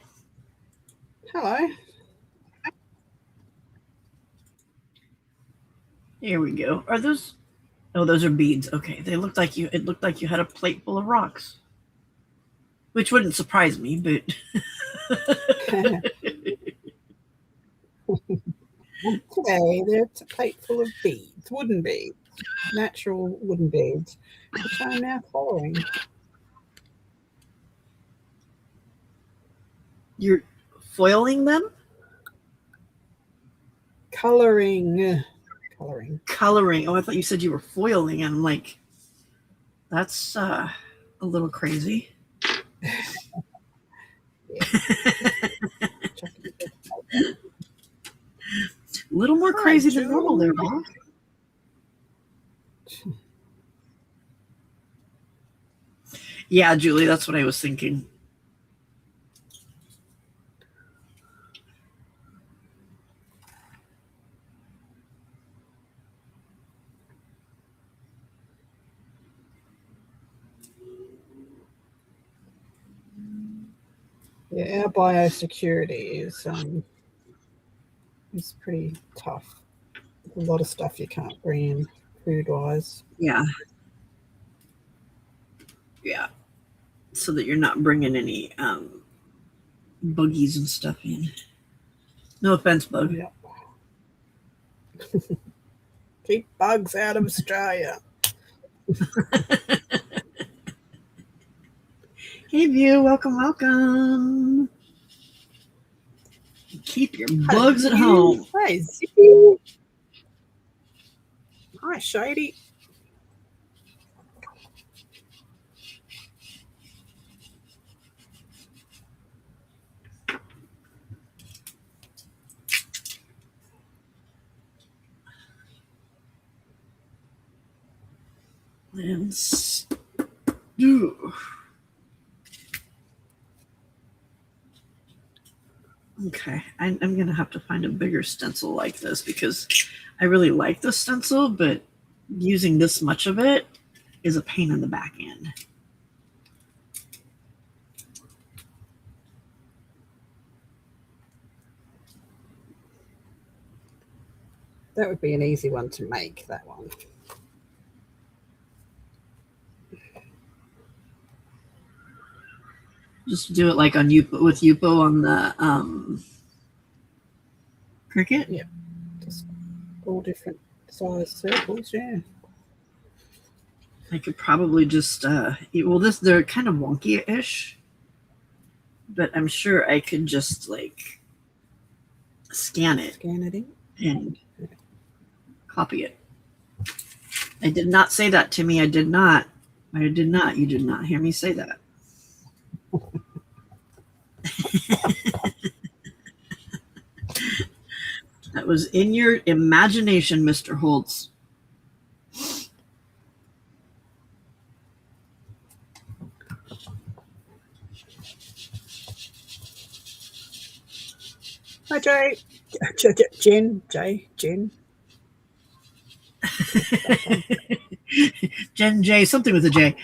Hello. Here we go. Are those? Oh, those are beads. Okay, they looked like you. It looked like you had a plate full of rocks, which wouldn't surprise me, but. Today, there's a plate full of beads, wooden beads, natural wooden beads, which I'm now colouring. You're foiling them? Colouring. Coloring. Oh, I thought you said you were foiling, and I'm like, that's a little crazy. A little more crazy than normal there, Bob. Yeah, Julie, that's what I was thinking. Yeah, our biosecurity is pretty tough. There's a lot of stuff you can't bring in food-wise. Yeah. Yeah. So that you're not bringing any boogies and stuff in. No offense, Bug. Yep. Keep bugs out of Australia. Hey, View, welcome. Keep your bugs at home. Hi, Zippy. Hi, Shady. Let's Okay, I'm going to have to find a bigger stencil like this because I really like the stencil, but using this much of it is a pain in the back end. That would be an easy one to make, that one. Just do it like on Yupo, with Yupo on the Cricut? Yeah, just all different size circles, yeah. I could probably just, they're kind of wonky-ish, but I'm sure I could just like scan it in. And Copy it. I did not say that, Timmy. I did not. I did not. You did not hear me say that. That was in your imagination, Mr. Holtz. Hi, Jay. Jen. Jen J, something with a J.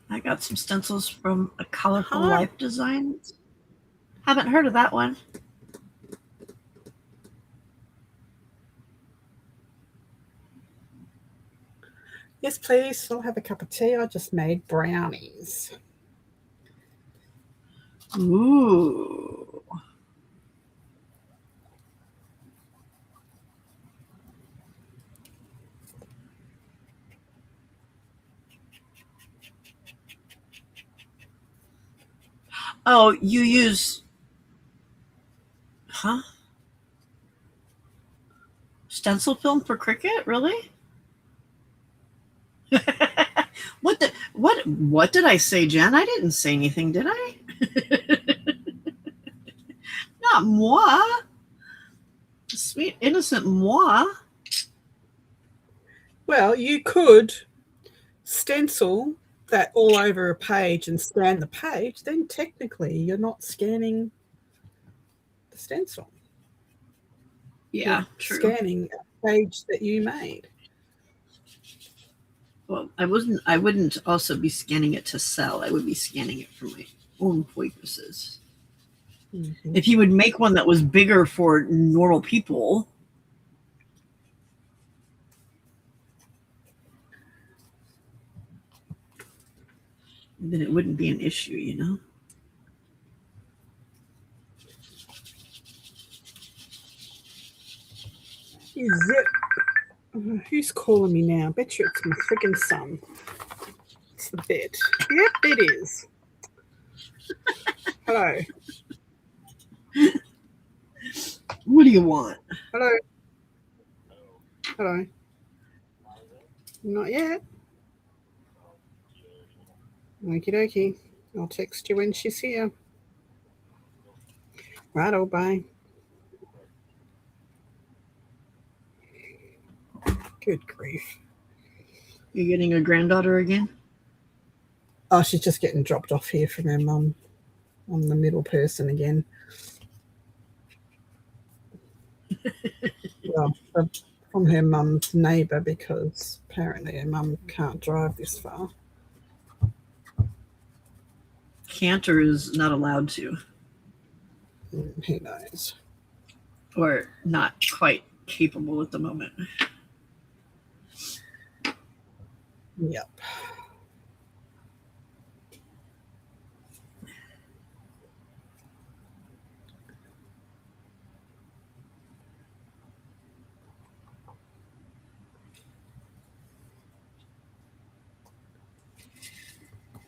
I got some stencils from A Colorful Life Designs. Haven't heard of that one. Yes, please. I'll have a cup of tea. I just made brownies. Ooh. Oh, you use... Huh? Stencil film for Cricut? Really? What did I say, Jen? I didn't say anything, did I? Not moi. Sweet, innocent moi. Well, you could stencil that all over a page and scan the page. Then technically you're not scanning the stencil. Yeah, You're true. scanning a page that you made. Well, I wouldn't also be scanning it to sell. I would be scanning it for my own purposes. Mm-hmm. If you would make one that was bigger for normal people, then it wouldn't be an issue, you know? Is it? Who's calling me now? Bet you it's my freaking son. It's the bed. Yep, it is. Hello. What do you want? Hello. Hello. Not yet. Okie dokie. I'll text you when she's here. Righto, bye. Good grief. You getting a granddaughter again? Oh, she's just getting dropped off here from her mum. I'm the middle person again. Well, from her mum's neighbour, because apparently her mum can't drive this far. Can't or is not allowed to? Who knows? Or not quite capable at the moment. Yep.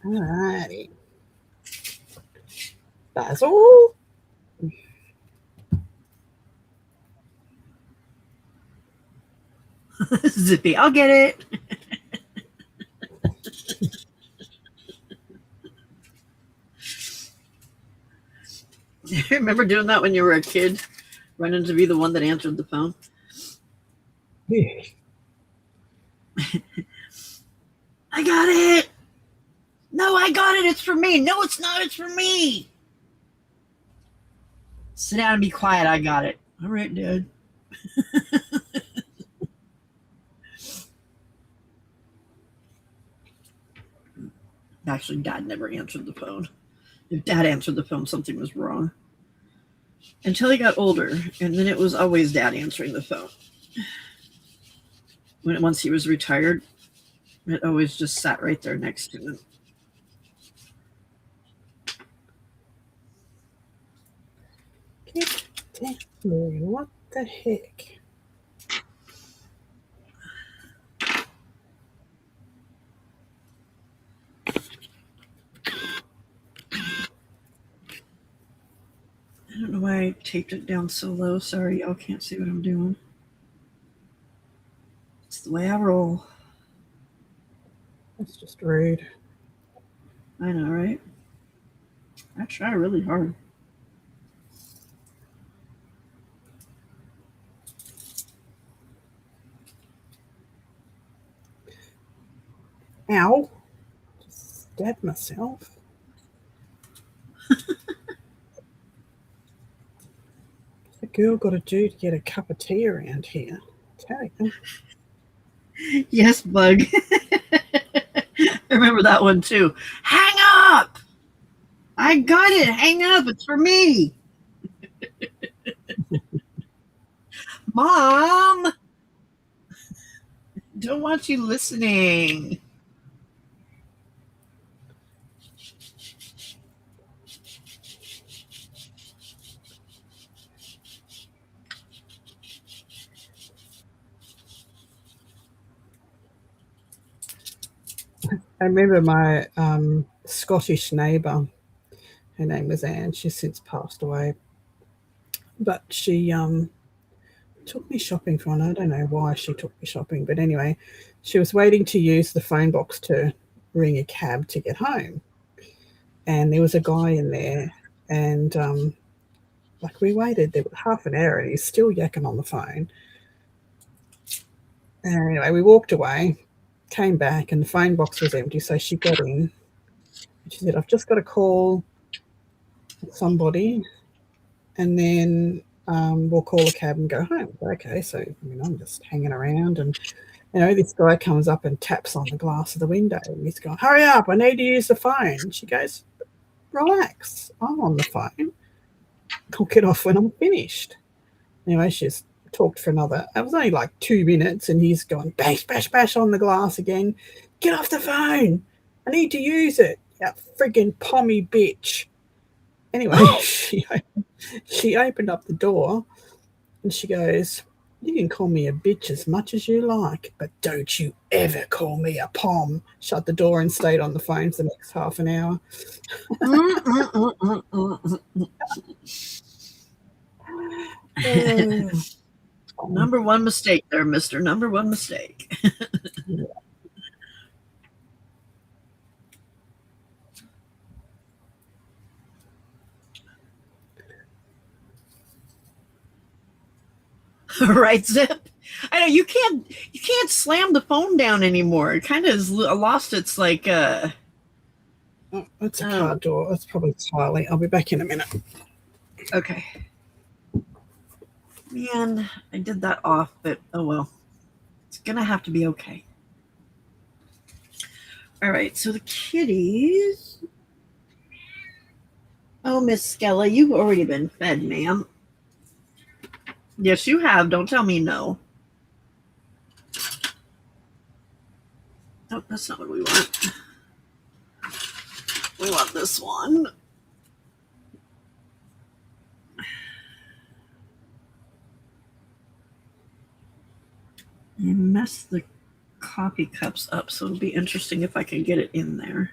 Alrighty. Basil. Zippy, I'll get it. Remember doing that when you were a kid? Running to be the one that answered the phone? Yeah. I got it. No, I got it. It's for me. No, it's not. It's for me. Sit down and be quiet. I got it. All right, Dad. Actually, Dad never answered the phone. If Dad answered the phone, something was wrong. Until he got older, and then it was always Dad answering the phone. Once he was retired, it always just sat right there next to him. What the heck? I don't know why I taped it down so low. Sorry, y'all can't see what I'm doing. It's the way I roll. That's just rude. I know, right? I try really hard. Ow. Just stabbed myself. What's a girl got to do to get a cup of tea around here? Tell you. Yes, Bug. I remember that one too. Hang up! I got it. Hang up. It's for me. Mom! Don't want you listening. I remember my Scottish neighbour. Her name was Anne. She's since passed away. But she took me shopping for one. I don't know why she took me shopping. But anyway, she was waiting to use the phone box to ring a cab to get home. And there was a guy in there. And like we waited there half an hour and he's still yakking on the phone. And anyway, we walked away, came back, and the phone box was empty. So she got in. And she said, I've just got to call somebody and then we'll call a cab and go home. Okay, so I'm just hanging around, and this guy comes up and taps on the glass of the window, and he's going, "Hurry up! I need to use the phone." And she goes, "Relax, I'm on the phone. I'll get off when I'm finished." Anyway, she's talked for another. It was only like 2 minutes, and he's going bash, bash, bash on the glass again. "Get off the phone! I need to use it. You friggin' pommy bitch." Anyway, she opened up the door and she goes, "You can call me a bitch as much as you like, but don't you ever call me a pom." Shut the door and stayed on the phone for the next half an hour. Number one mistake there, mister. Number one mistake. Yeah. Right, Zip? I know you can't slam the phone down anymore. It kind of has lost its like Oh, that's a car door. That's probably Charlie. I'll be back in a minute. Okay. Man, I did that off, but oh well. It's gonna have to be okay. All right, so the kitties. Oh, Miss Skella, you've already been fed, ma'am. Yes, you have. Don't tell me no. Oh, that's not what we want. We want this one. I messed the coffee cups up, so it'll be interesting if I can get it in there.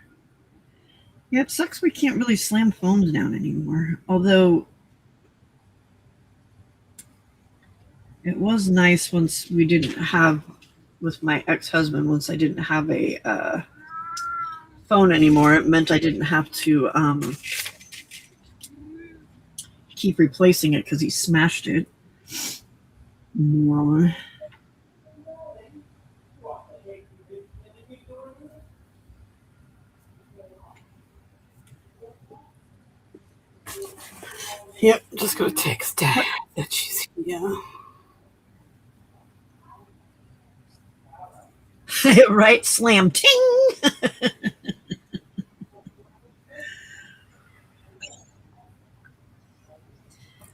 Yeah, it sucks we can't really slam phones down anymore. Although it was nice once we didn't have, with my ex-husband, once I didn't have a phone anymore. It meant I didn't have to keep replacing it because he smashed it. Moron. Yep, just got a text that she's here. Right? Slam ting!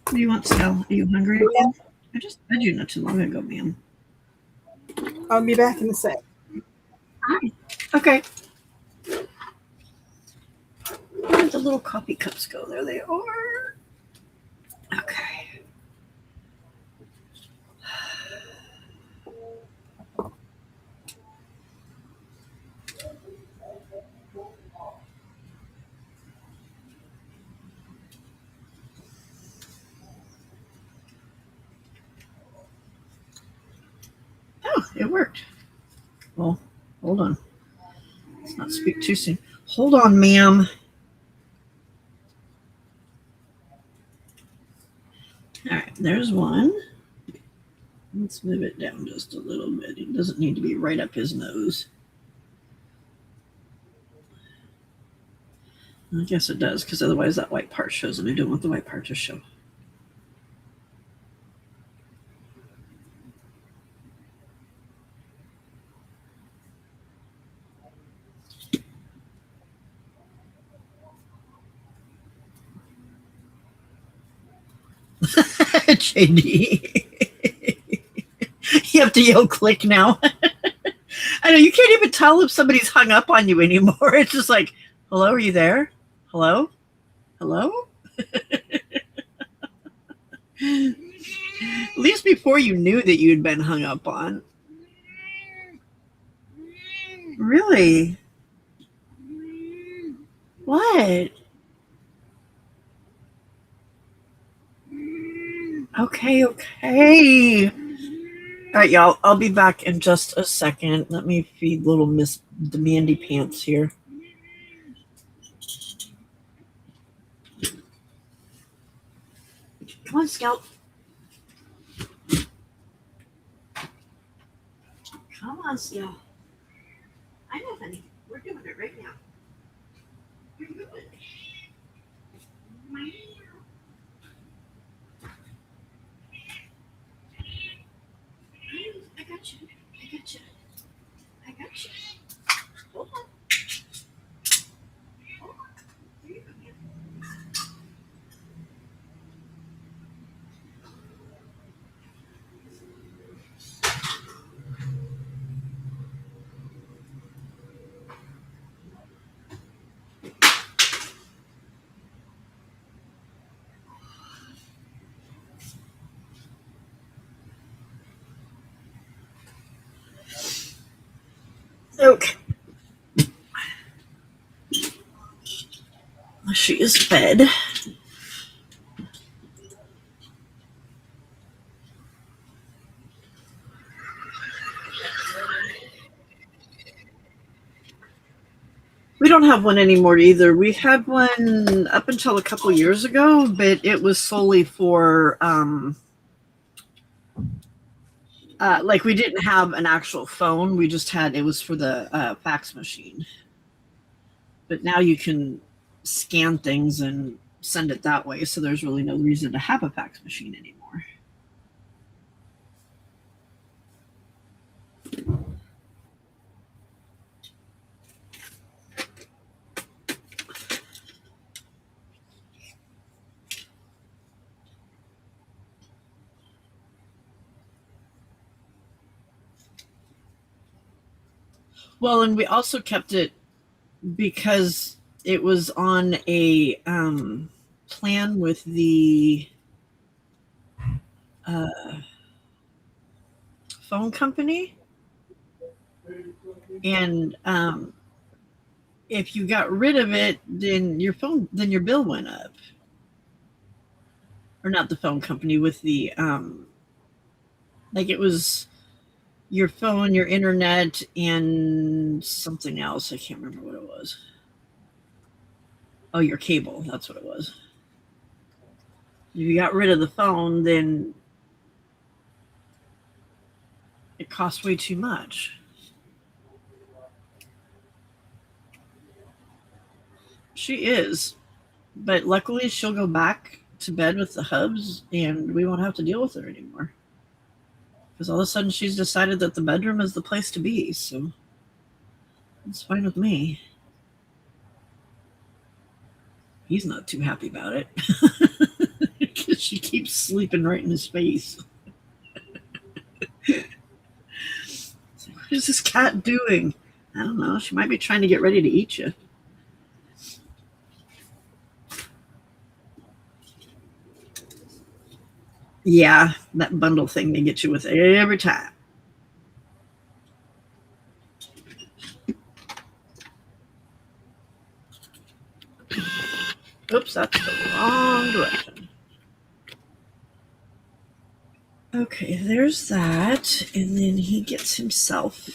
What do you want, Sal? Are you hungry again? I just fed you not too long ago, ma'am. I'll be back in a sec. Hi. Okay. Where did the little coffee cups go? There they are. Okay. it worked. Well, hold on. Let's not speak too soon. Hold on, ma'am. All right, there's one. Let's move it down just a little bit. It doesn't need to be right up his nose. I guess it does, because otherwise that white part shows, and I don't want the white part to show. JD. You have to yell click now. I know, you can't even tell if somebody's hung up on you anymore. It's just like, hello, are you there? Hello? Hello? At least before you knew that you'd been hung up on. Really? What? Okay, okay. All right, y'all. I'll be back in just a second. Let me feed little Miss Demandy Pants here. Come on, Scout. Come on, Scout. I know, honey. We're doing it right now. We're doing it. I got you. I got you. I got you. Hold on. Hold on. Here you go, man. Okay. She is fed. We don't have one anymore either. We had one up until a couple years ago, but it was solely for like we didn't have an actual phone. We just had, it was for the fax machine. But now you can scan things and send it that way, so there's really no reason to have a fax machine anymore. Well, and we also kept it because it was on a plan with the phone company, and if you got rid of it, then your bill went up. Or not the phone company, with the like it was your phone, your internet, and something else. I can't remember what it was. Oh, your cable. That's what it was. If you got rid of the phone, then it cost way too much. She is. But luckily she'll go back to bed with the hubs and we won't have to deal with her anymore. Because all of a sudden she's decided that the bedroom is the place to be, so it's fine with me. He's not too happy about it. Because she keeps sleeping right in his face. What is this cat doing? I don't know. She might be trying to get ready to eat you. Yeah, that bundle thing they get you with every time. Oops, that's the wrong direction. Okay, there's that. And then he gets himself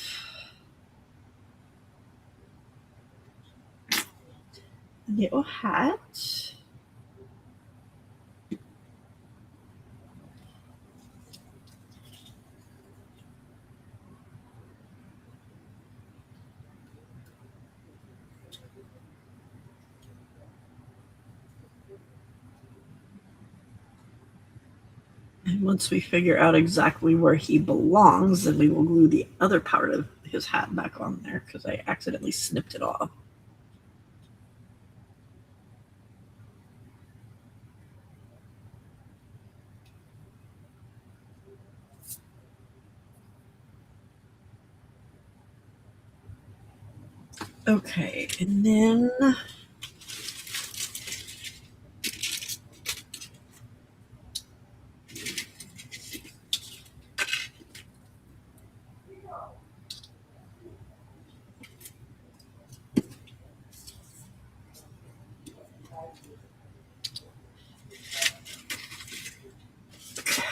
a little hat. And once we figure out exactly where he belongs, then we will glue the other part of his hat back on there because I accidentally snipped it off. Okay, and then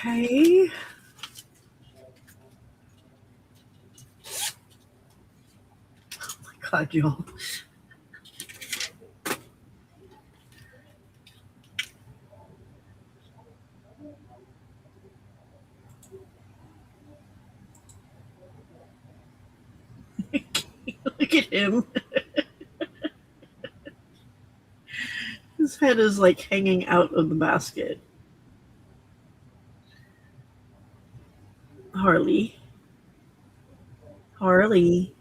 okay. Oh my God, y'all. Look at him. His head is like hanging out of the basket. Harley. Harley.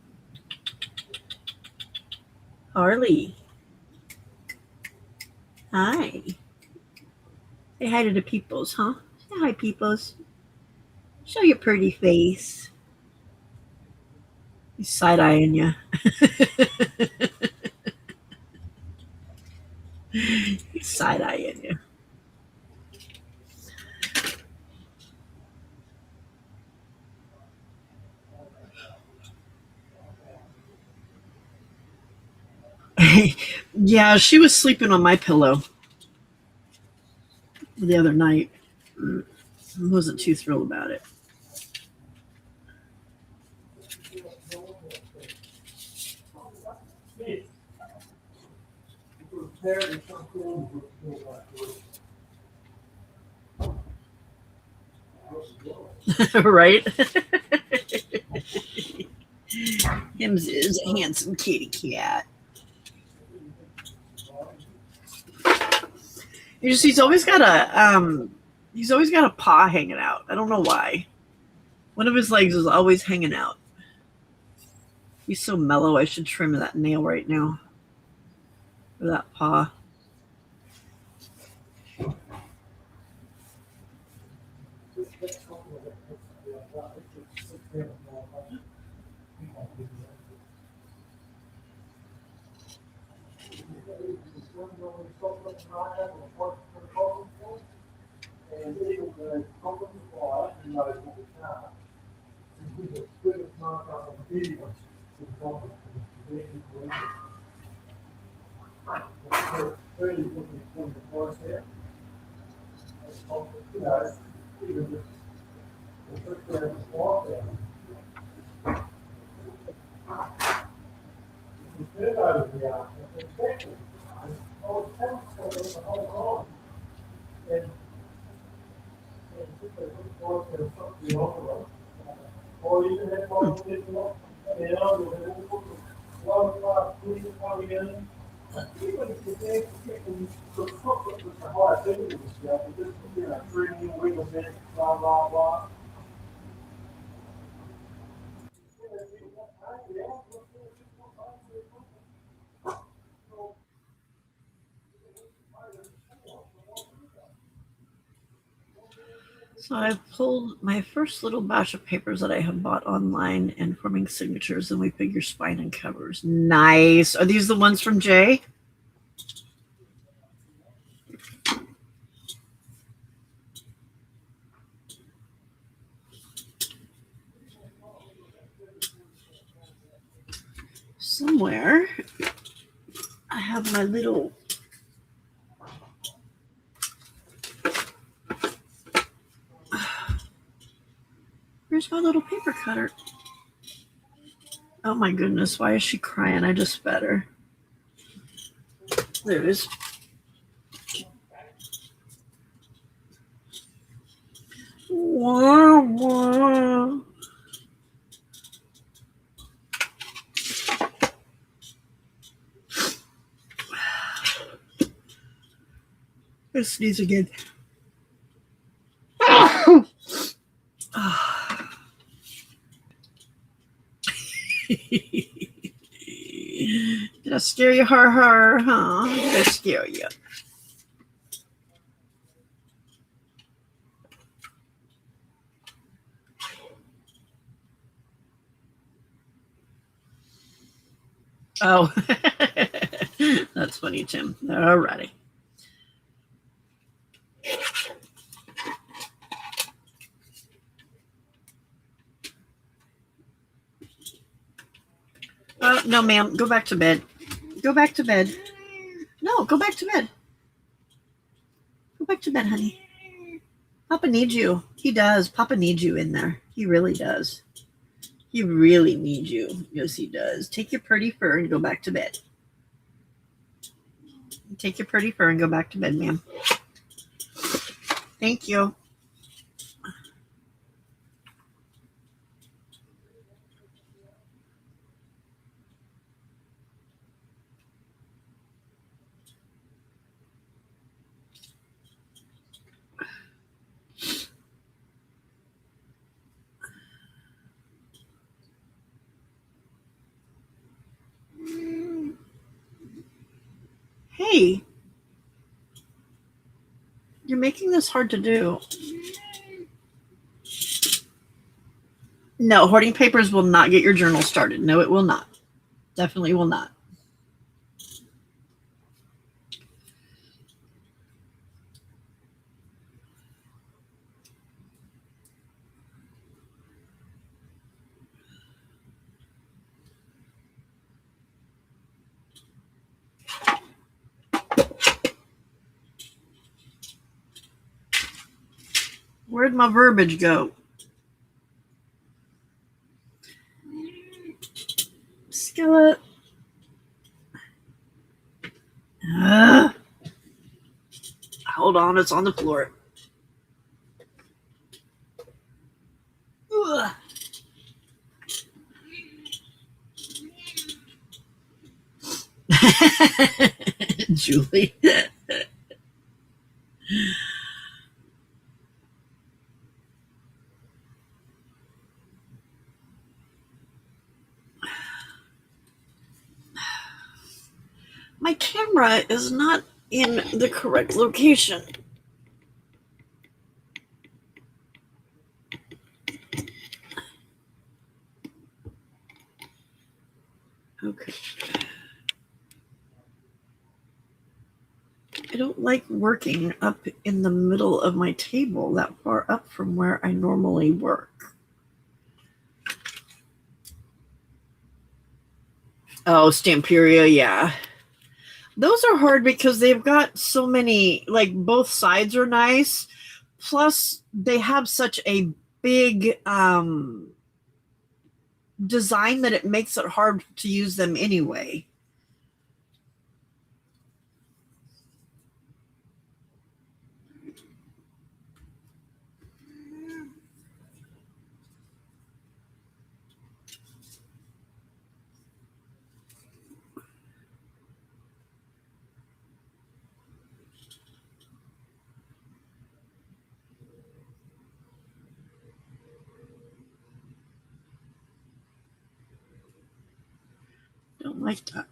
Harley. Hi. Say hi to the peoples, huh? Say hi, peoples. Show your pretty face. He's side-eyeing you. He's side-eyeing you. Yeah, she was sleeping on my pillow the other night. Wasn't too thrilled about it. Right? Him's is a handsome kitty cat. He's always got a paw hanging out. I don't know why. One of his legs is always hanging out. He's so mellow. I should trim that nail right now. Or that paw. So I've pulled my first little batch of papers that I have bought online and forming signatures, and we figure spine and covers. Nice. Are these the ones from Jay? Somewhere I have my little Where's my little paper cutter? Oh my goodness, why is she crying? I just fed her. There it is. Wah, wah. Let's sneeze again. Did I scare you, her, huh? Did I scare you? Oh, that's funny, Tim. Alrighty. No, ma'am. Go back to bed. Go back to bed. No, go back to bed. Go back to bed, honey. Papa needs you. He does. Papa needs you in there. He really does. He really needs you. Yes, he does. Take your pretty fur and go back to bed. Take your pretty fur and go back to bed, ma'am. Thank you. Hey, you're making this hard to do. No, hoarding papers will not get your journal started. No, it will not. Definitely will not. Where'd my verbiage go? Skillet. Hold on, it's on the floor. Ugh. Julie. My camera is not in the correct location. Okay. I don't like working up in the middle of my table that far up from where I normally work. Oh, Stamperia, yeah. Those are hard because they've got so many, like both sides are nice. Plus, they have such a big design that it makes it hard to use them anyway. Don't like that.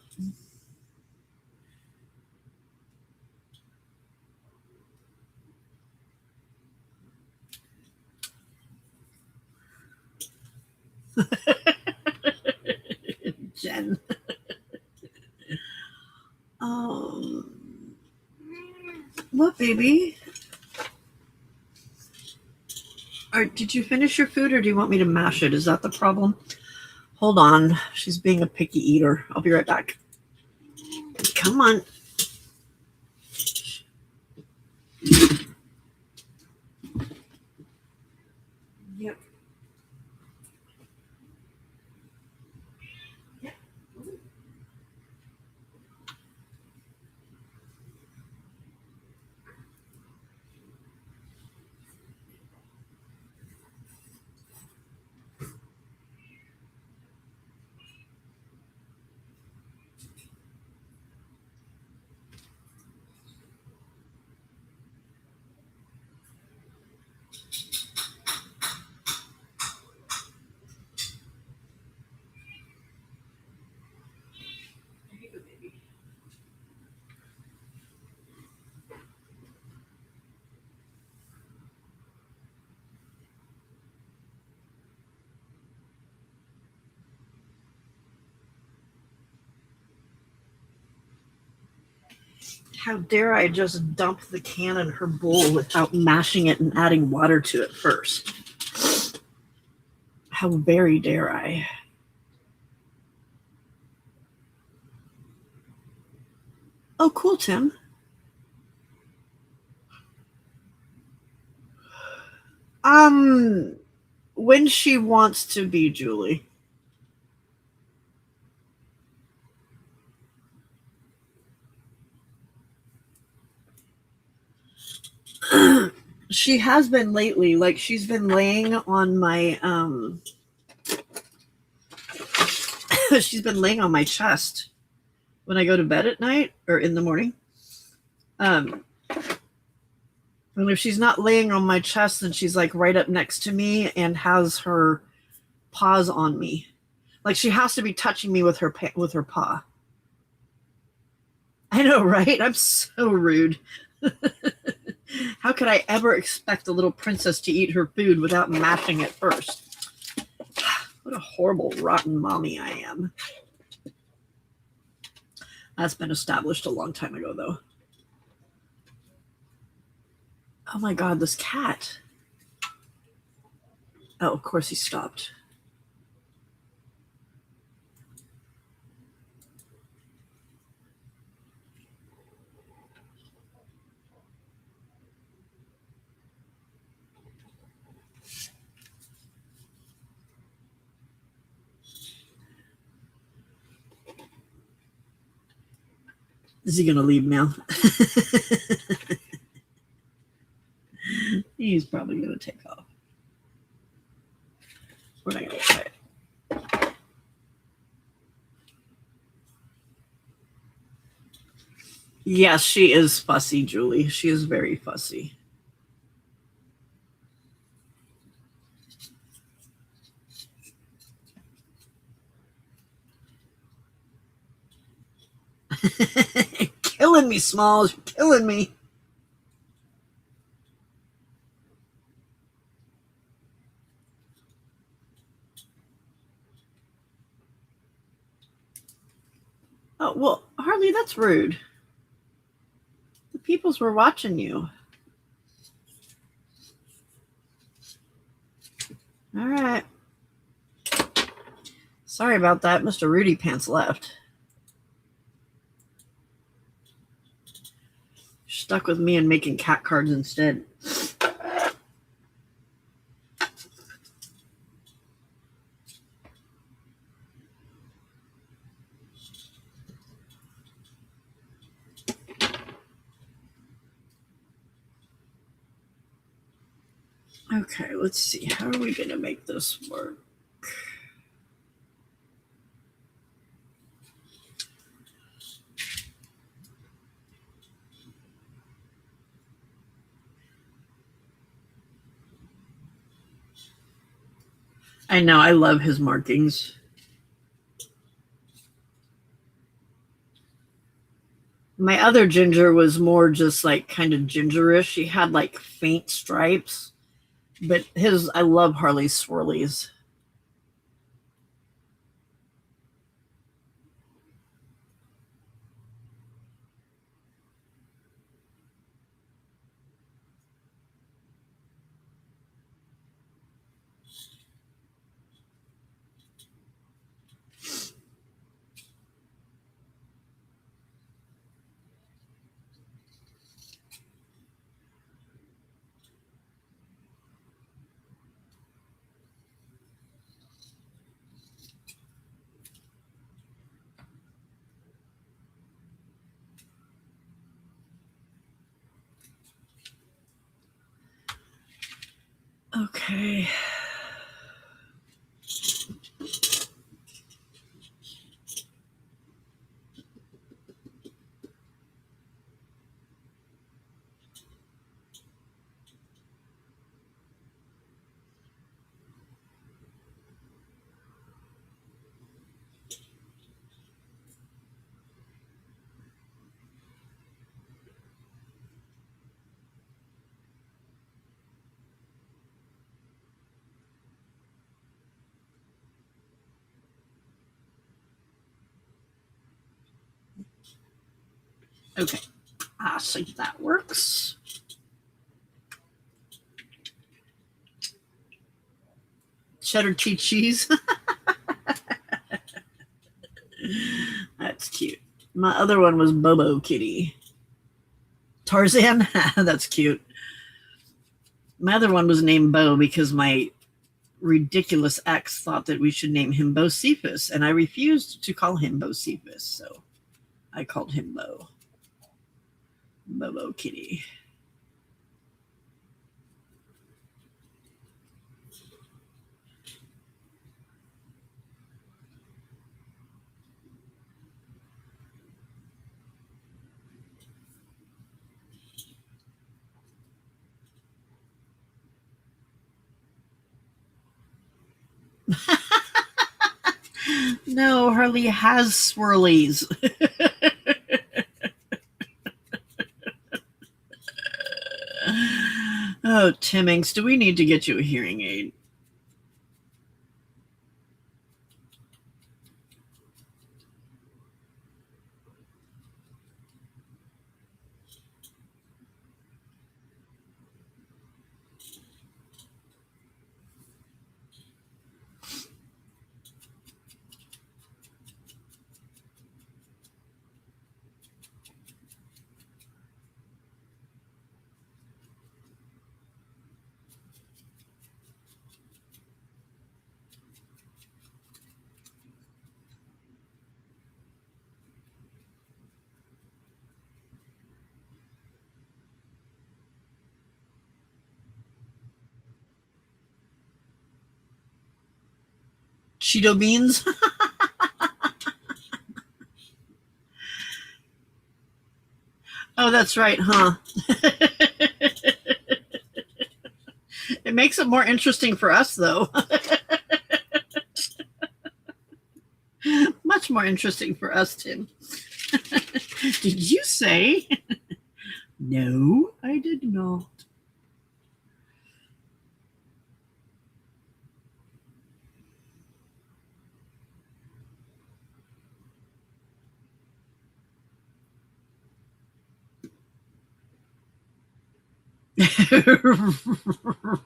Jen. What, baby? Did you finish your food or do you want me to mash it? Is that the problem? Hold on. She's being a picky eater. I'll be right back. Come on. Yep. How dare I just dump the can in her bowl without mashing it and adding water to it first? How very dare I? Oh, cool, Tim. When she wants to be, Julie. She has been lately. Like, she's been laying on my she's been laying on my chest when I go to bed at night or in the morning. And if she's not laying on my chest, then she's like right up next to me and has her paws on me. Like, she has to be touching me with her paw. I know, right? I'm so rude. How could I ever expect a little princess to eat her food without mashing it first? What a horrible, rotten mommy I am. That's been established a long time ago, though. Oh my God, this cat. Oh, of course he stopped. Is he going to leave now? He's probably going to take off. We're not going to try it. Yes, she is fussy, Julie. She is very fussy. Killing me, Smalls. You're killing me. Oh, well, Harley, that's rude. The peoples were watching you. All right. Sorry about that. Mr. Rudy Pants left. Stuck with me and making cat cards instead. Okay, let's see. How are we going to make this work? I know, I love his markings. My other ginger was more just like kind of gingerish. He had like faint stripes, but I love Harley's swirlies. Okay. Okay. So that works. Cheddar cheese. That's cute. My other one was Bobo Kitty. Tarzan? That's cute. My other one was named Bo because my ridiculous ex thought that we should name him Bocephus, and I refused to call him Bocephus, so I called him Bo. Bobo Kitty. No, Harley has swirlies. Oh, Timmings, do we need to get you a hearing aid? Cheeto beans? Oh, that's right, huh? It makes it more interesting for us, though. Much more interesting for us, Tim. Did you say? No, I did not.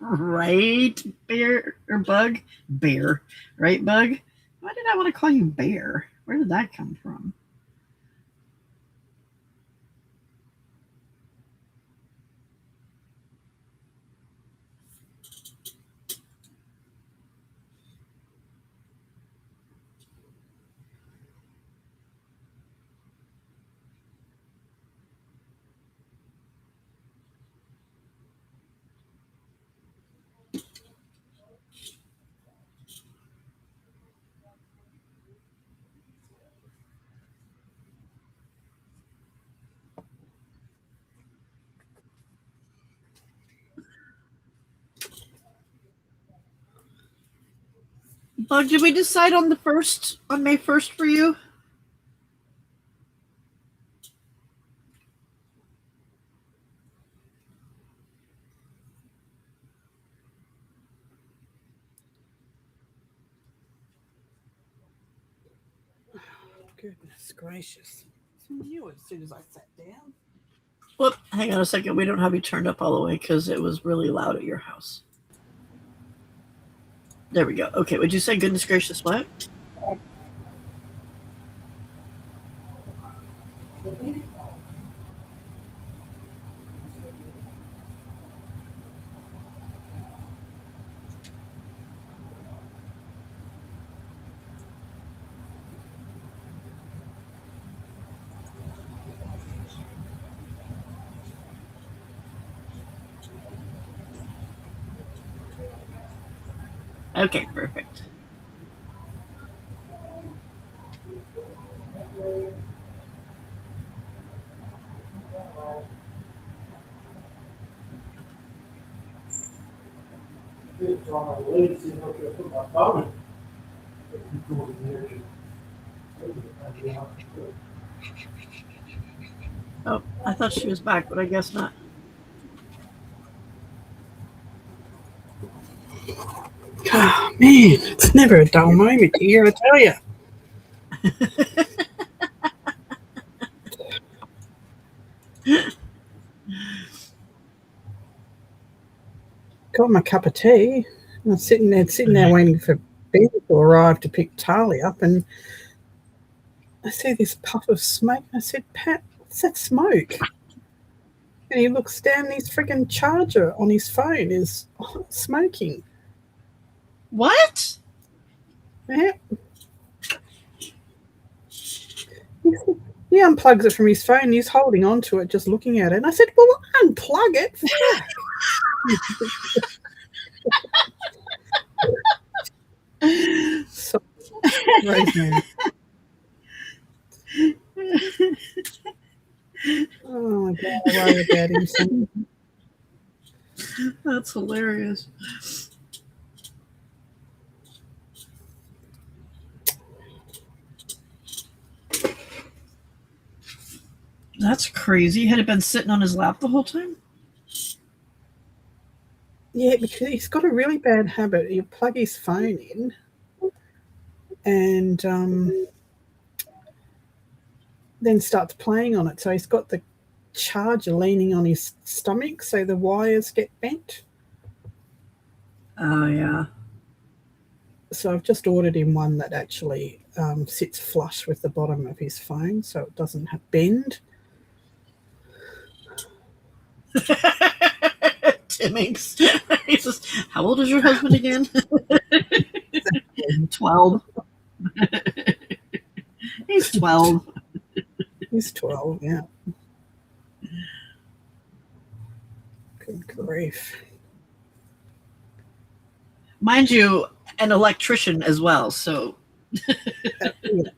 Right, bear or bug? Bear. Right, bug? Why did I want to call you bear? Where did that come from? Bug, did we decide on the first, on May 1st for you? Goodness gracious. I knew it as soon as I sat down. Whoop, hang on a second. We don't have you turned up all the way because it was really loud at your house. There we go. Okay, would you say goodness gracious what? Okay, perfect. Oh, I thought she was back, but I guess not. Oh, man, it's never a dull moment here, I tell you. got my cup of tea. I was sitting there waiting for Ben to arrive to pick Charlie up, and I see this puff of smoke. I said, Pat, what's that smoke? And he looks down, and his friggin' charger on his phone is smoking. What? Yeah. He unplugs it from his phone, and he's holding on to it, just looking at it. And I said, well, unplug it. So, Rosemary. Oh my God, I worry about him. So That's hilarious. That's crazy. Had it been sitting on his lap the whole time? yeah, because he's got a really bad habit. You plug his phone in, and then starts playing on it. So he's got the charger leaning on his stomach, so the wires get bent. Oh, yeah. So I've just ordered him one that actually sits flush with the bottom of his phone, so it doesn't bend. Timmings. He says, how old is your husband again? 12. He's 12. He's 12, yeah. Good grief. Mind you, an electrician as well, so. Yeah.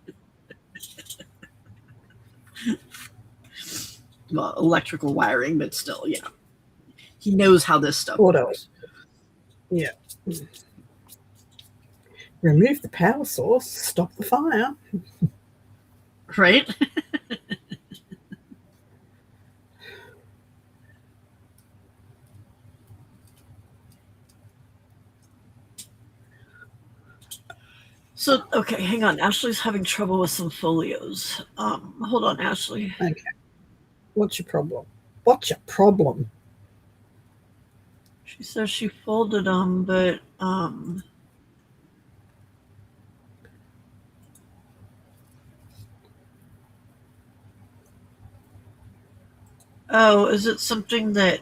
Well, electrical wiring, but still, yeah. He knows how this stuff What works. else? Yeah. Remove the power source, stop the fire. Right? So, okay, hang on. Ashley's having trouble with some folios. Hold on, Ashley. Okay. What's your problem? What's your problem? She says she folded them, but oh, is it something that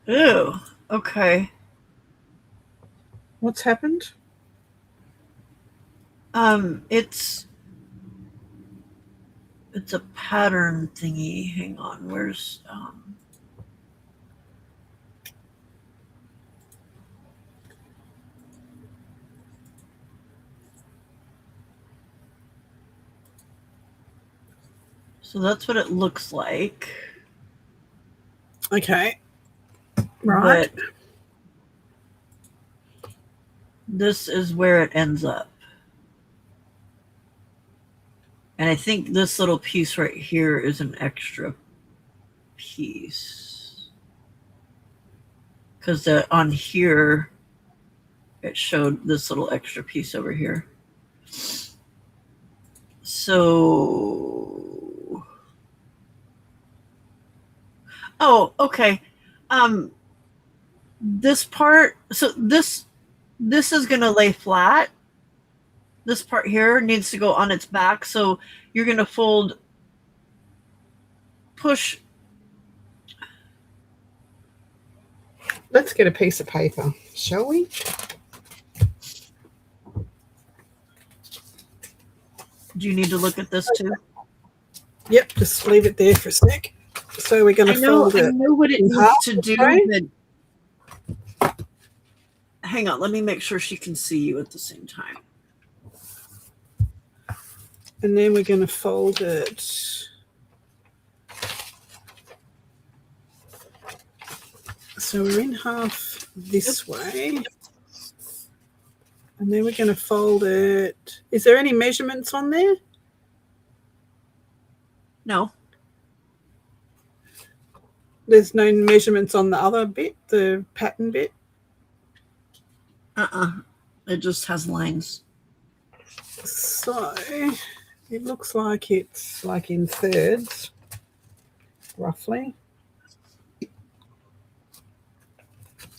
ew, okay. What's happened? It's a pattern thingy. Hang on, where's so that's what it looks like. Okay. Right. But this is where it ends up. And I think this little piece right here is an extra piece. Because on here, it showed this little extra piece over here. So, oh, okay. This part, so this is going to lay flat. This part here needs to go on its back. So you're going to push. Let's get a piece of paper, shall we? Do you need to look at this too? Yep, just leave it there for a sec. So we're going to fold it. I know what it needs to do. Okay. But hang on, let me make sure she can see you at the same time. And then we're going to fold it. So we're in half this way. And then we're going to fold it. Is there any measurements on there? No. There's no measurements on the other bit, the pattern bit? It just has lines. So it looks like it's like in thirds, roughly.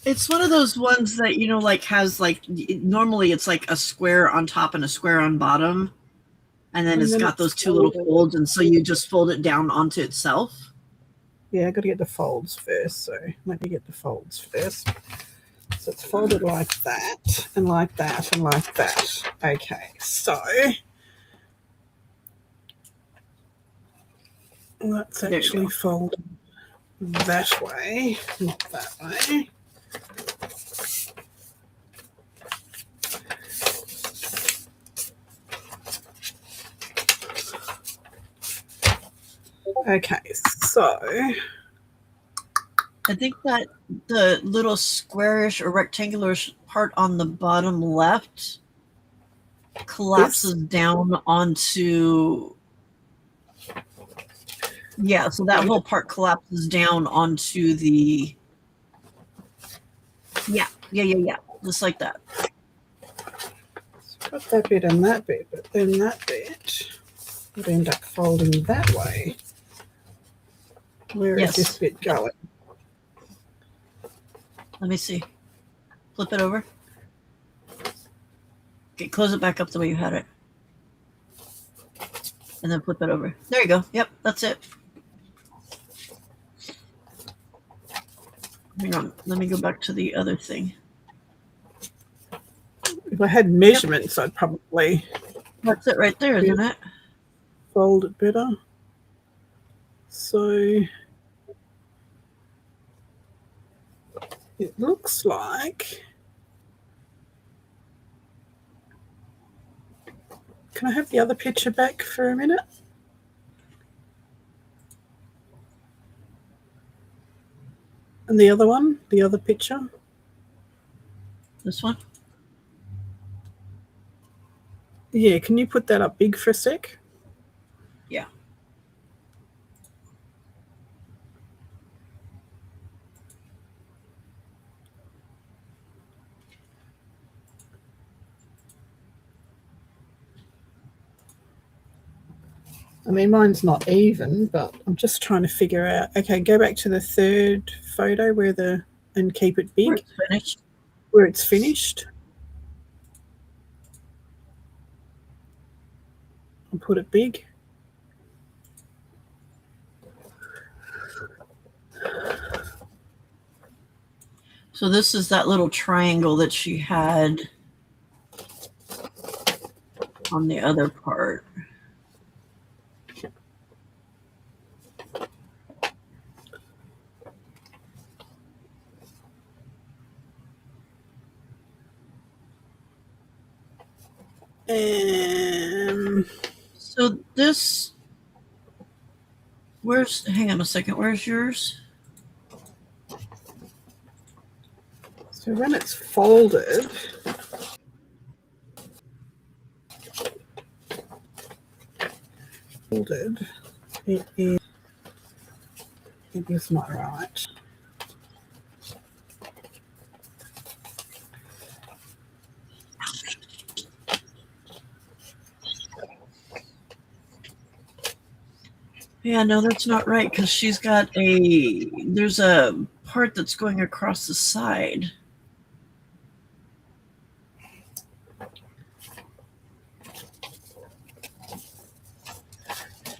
It's one of those ones that, you know, like has like, normally it's like a square on top and a square on bottom. And then it's got those two little folds. And so you just fold it down onto itself. Yeah, I got to get the folds first. So let me get the folds first. So it's folded like that and like that and like that. Okay, so that's actually folded that way, not that way. Okay, so I think that the little squarish or rectangular part on the bottom left collapses down onto, yeah, so that whole part collapses down onto the, yeah, just like that. Got that bit and that bit, but then that bit would end up folding that way. Where is this bit going? Let me see. Flip it over. Okay, close it back up the way you had it. And then flip it over. There you go. Yep, that's it. Hang on. Let me go back to the other thing. If I had measurements, I'd probably... That's it right there, isn't it? Fold it better. So it looks like... Can I have the other picture back for a minute? And the other one, the other picture. This one? Yeah, can you put that up big for a sec? Yeah. I mean, mine's not even, but I'm just trying to figure out. Okay, go back to the third photo and keep it big. Where it's finished. Where it's finished. And put it big. So this is that little triangle that she had on the other part. So this, hang on a second, where's yours? So when it's folded, it is not right. Yeah, no, that's not right, because she's got there's a part that's going across the side.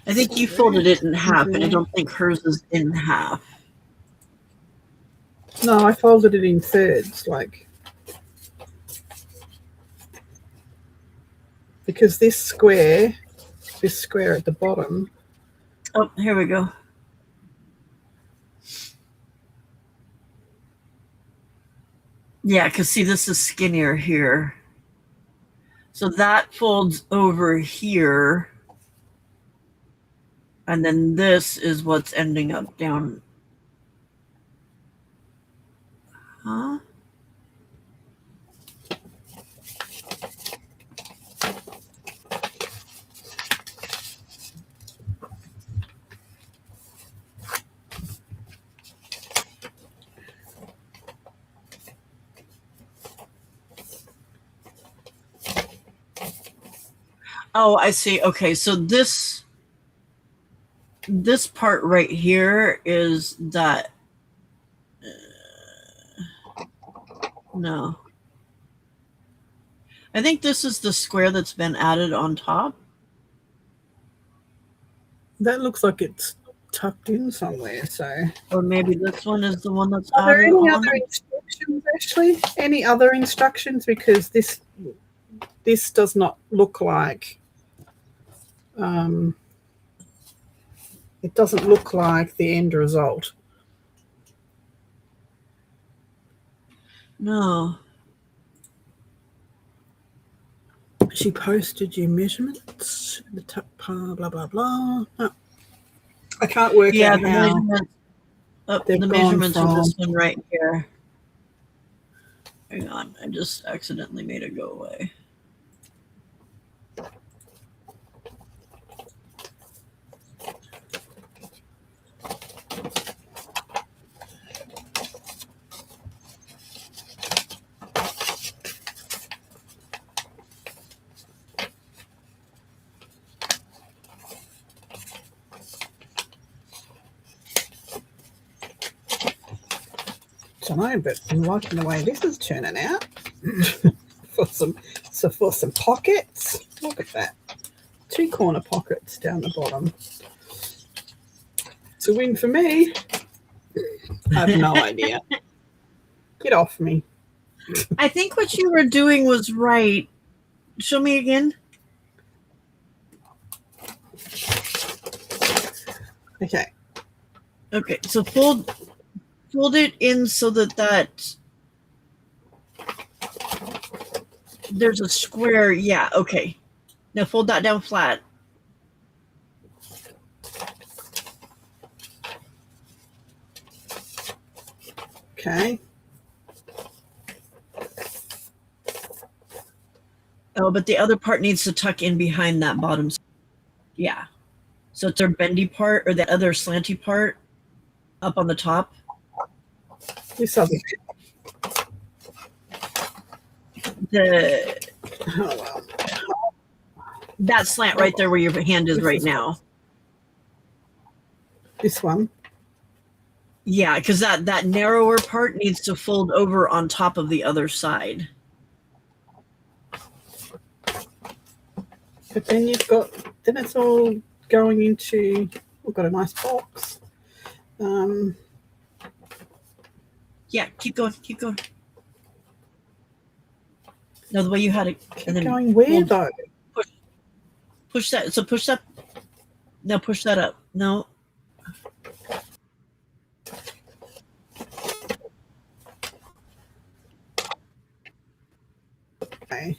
I think you folded it in half, and I don't think hers is in half. No, I folded it in thirds, because this square at the bottom. Oh, here we go. Yeah, because see, this is skinnier here. So that folds over here. And then this is what's ending up down. Huh? Oh, I see. Okay, so this part right here is that. No. I think this is the square that's been added on top. That looks like it's tucked in somewhere, so. Or maybe this one is the one that's Are there added any on. other instructions, Ashley? Any other instructions? Because this does not look like, it doesn't look like the end result. No. She posted your measurements, the top part, blah, blah, blah. Oh, I can't work out the how measurements. they've The gone measurements from. are this one right here. Hang on, I just accidentally made it go away. I don't know, but I'm liking the way this is turning out. for some pockets. Look at that. 2 corner pockets down the bottom. It's a win for me. I have no idea. Get off me. I think what you were doing was right. Show me again. Okay. Okay, so fold it in so that there's a square. Yeah, okay. Now fold that down flat. Okay. Oh, but the other part needs to tuck in behind that bottom. Yeah. So it's our bendy part or the other slanty part up on the top. This other The oh well. that slant right there where your hand is right now. This one. Yeah, because that narrower part needs to fold over on top of the other side. But then then it's all going into, we've got a nice box. Yeah, keep going. No, the way you had it. Keep going where though? Push that. So push that. Now push that up. No. Okay.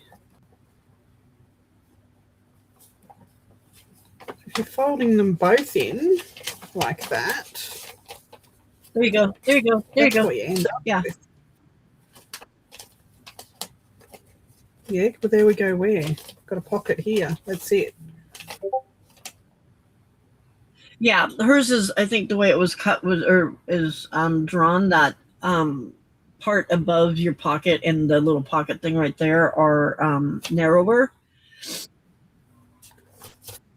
If you're folding them both in like that. There you go. There you go. What you end up Yeah. with. Yeah, but there we go. Where? Got a pocket here. Let's see it. Yeah, hers is. I think the way it was cut is drawn. That part above your pocket and the little pocket thing right there are narrower.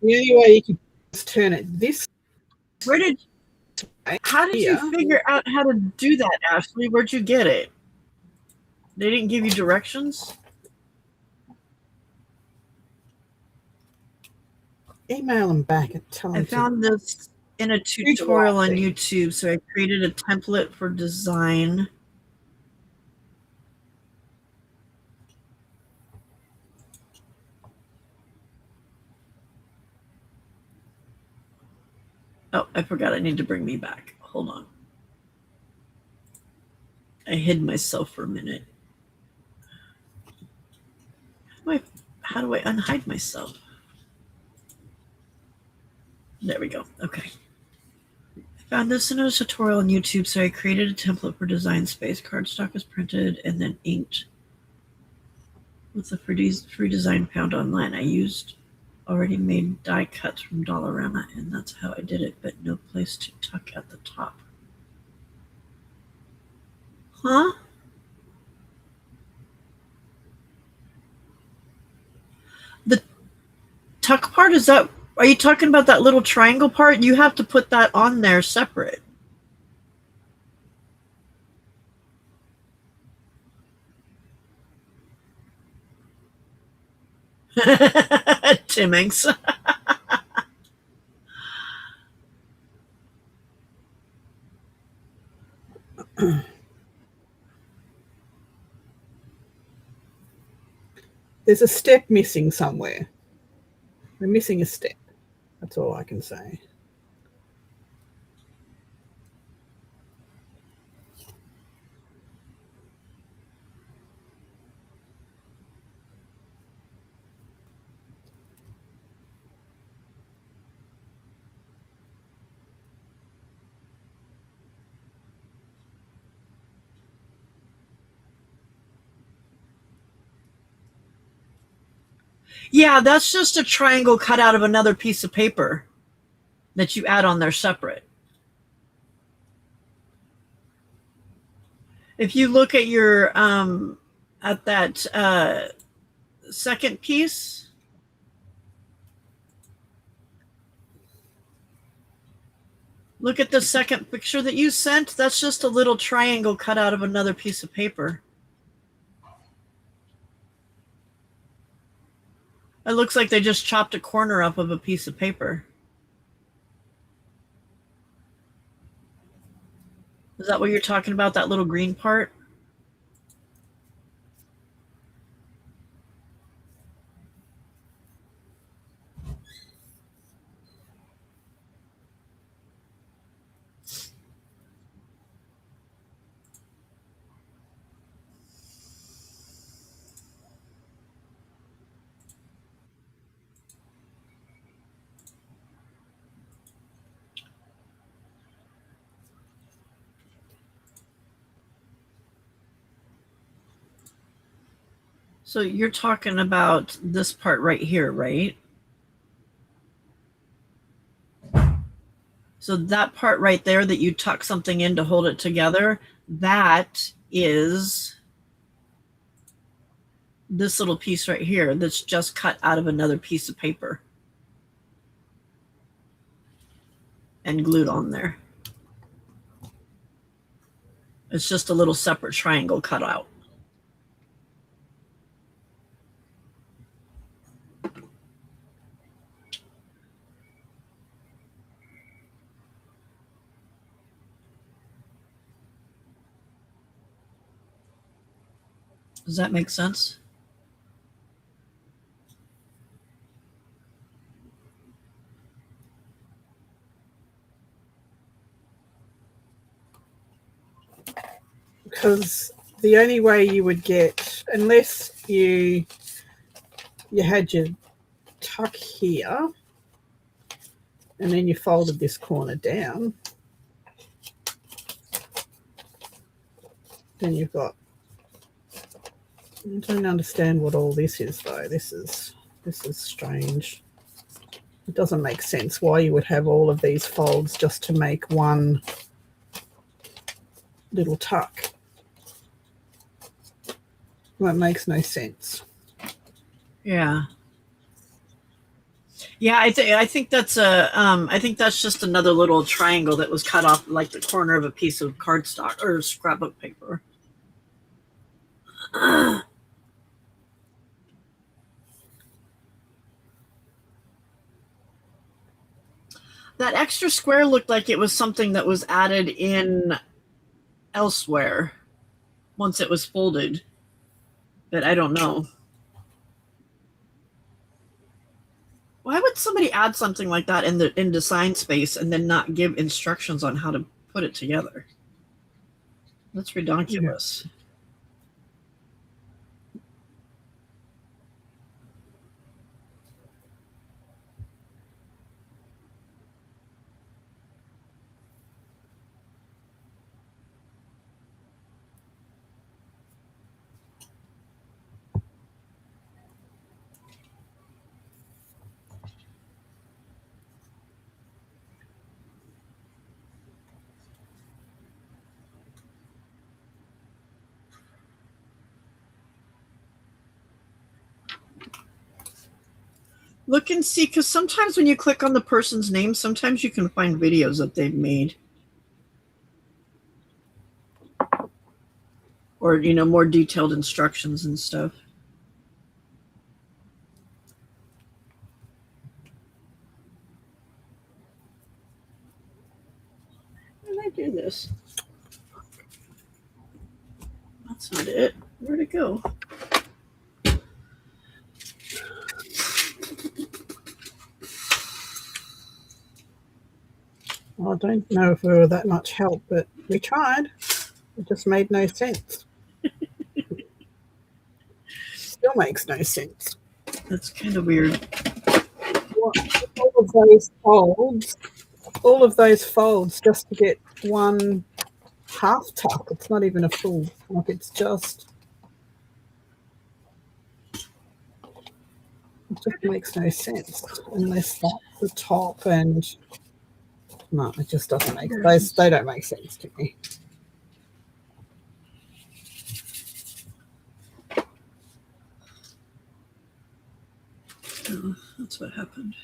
The only way you can just turn it this. How did you figure out how to do that, Ashley? Where'd you get it? They didn't give you directions? Email them back and tell them. I found this in a tutorial on YouTube, so I created a template for design. Oh, I forgot I need to bring me back. Hold on. I hid myself for a minute. How do I unhide myself? There we go. Okay. I found this in a tutorial on YouTube, so I created a template for design space. Cardstock is printed and then inked with the free design found online. I used already made die cuts from Dollarama, and that's how I did it, but no place to tuck at the top. Huh? tuck part, are you talking about that little triangle part? You have to put that on there separate. Timmings. There's a step missing somewhere. We're missing a step. That's all I can say. Yeah, that's just a triangle cut out of another piece of paper that you add on there separate. If you look at your at that second piece, look at the second picture that you sent. That's just a little triangle cut out of another piece of paper. It looks like they just chopped a corner up of a piece of paper. Is that what you're talking about, that little green part? So you're talking about this part right here, right? So that part right there that you tuck something in to hold it together, that is this little piece right here that's just cut out of another piece of paper and glued on there. It's just a little separate triangle cut out. Does that make sense? Because the only way you would get, unless you had your tuck here and then you folded this corner down, then you've got, I don't understand what all this is though. This is strange. It doesn't make sense why you would have all of these folds just to make one little tuck. That makes no sense. Yeah. Yeah, I think that's I think that's just another little triangle that was cut off like the corner of a piece of cardstock or scrapbook paper. That extra square looked like it was something that was added in elsewhere once it was folded, but I don't know. Why would somebody add something like that in design space and then not give instructions on how to put it together? That's ridiculous. Yeah. Look and see, because sometimes when you click on the person's name, sometimes you can find videos that they've made. Or, more detailed instructions and stuff. How did I do this? That's not it. Where'd it go? I don't know if we were that much help, but we tried. It just made no sense. Still makes no sense. That's kind of weird. All of those folds just to get one half tuck. It's not even a full tuck. It just makes no sense unless that's the top, and no, it just doesn't make those. They don't make sense to me. Oh, that's what happened.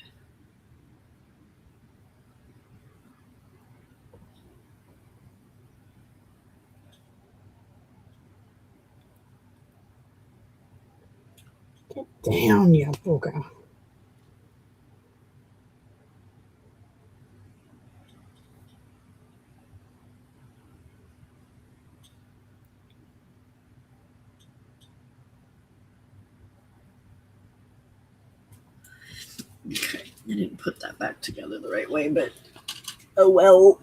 Get down, you booger. Okay, I didn't put that back together the right way, but oh well.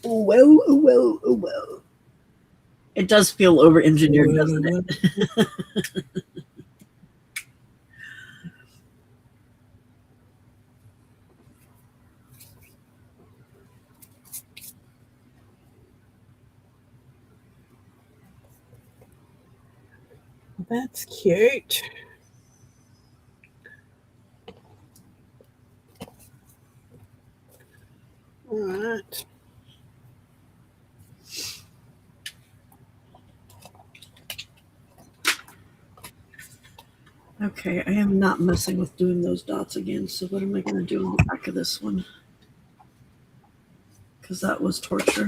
Oh well, oh well, oh well. It does feel over-engineered, doesn't it? That's cute. All right. Okay, I am not messing with doing those dots again, so what am I going to do on the back of this one? Because that was torture.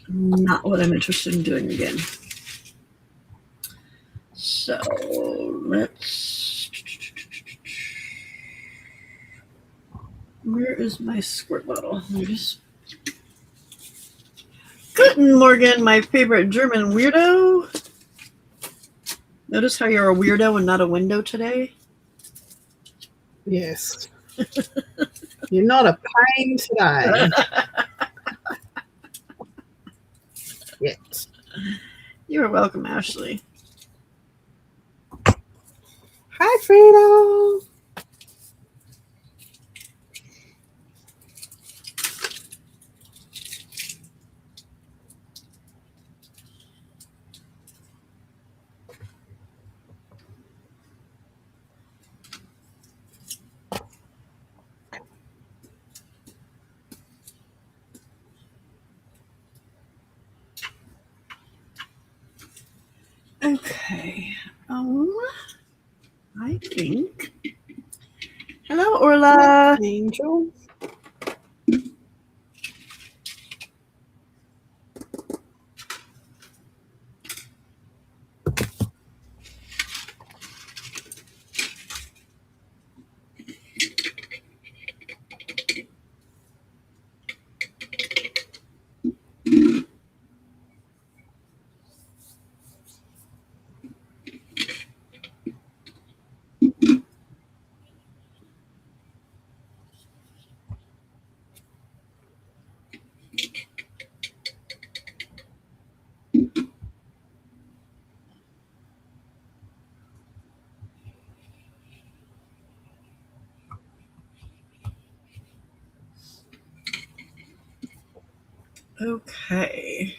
Not what I'm interested in doing again. So let's. Where is my squirt bottle? There it is. Guten Morgen, my favorite German weirdo. Notice how you're a weirdo and not a window today? Yes. You're not a pain today. Yes. You're welcome, Ashley. Hi, Frida. Okay. I think. Hello, Orla. Angel. Okay.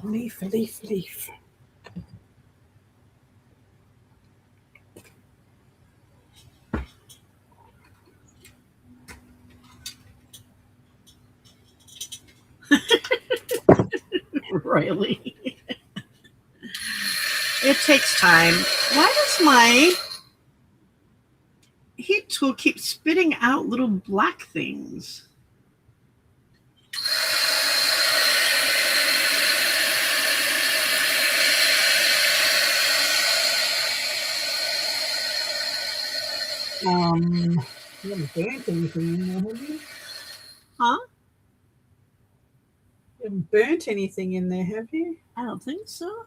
Leaf, leaf, leaf. Really? It takes time. Why does my heat tool keep spitting out little black things? You haven't burnt anything in there, have you? Huh? You haven't burnt anything in there, have you? I don't think so.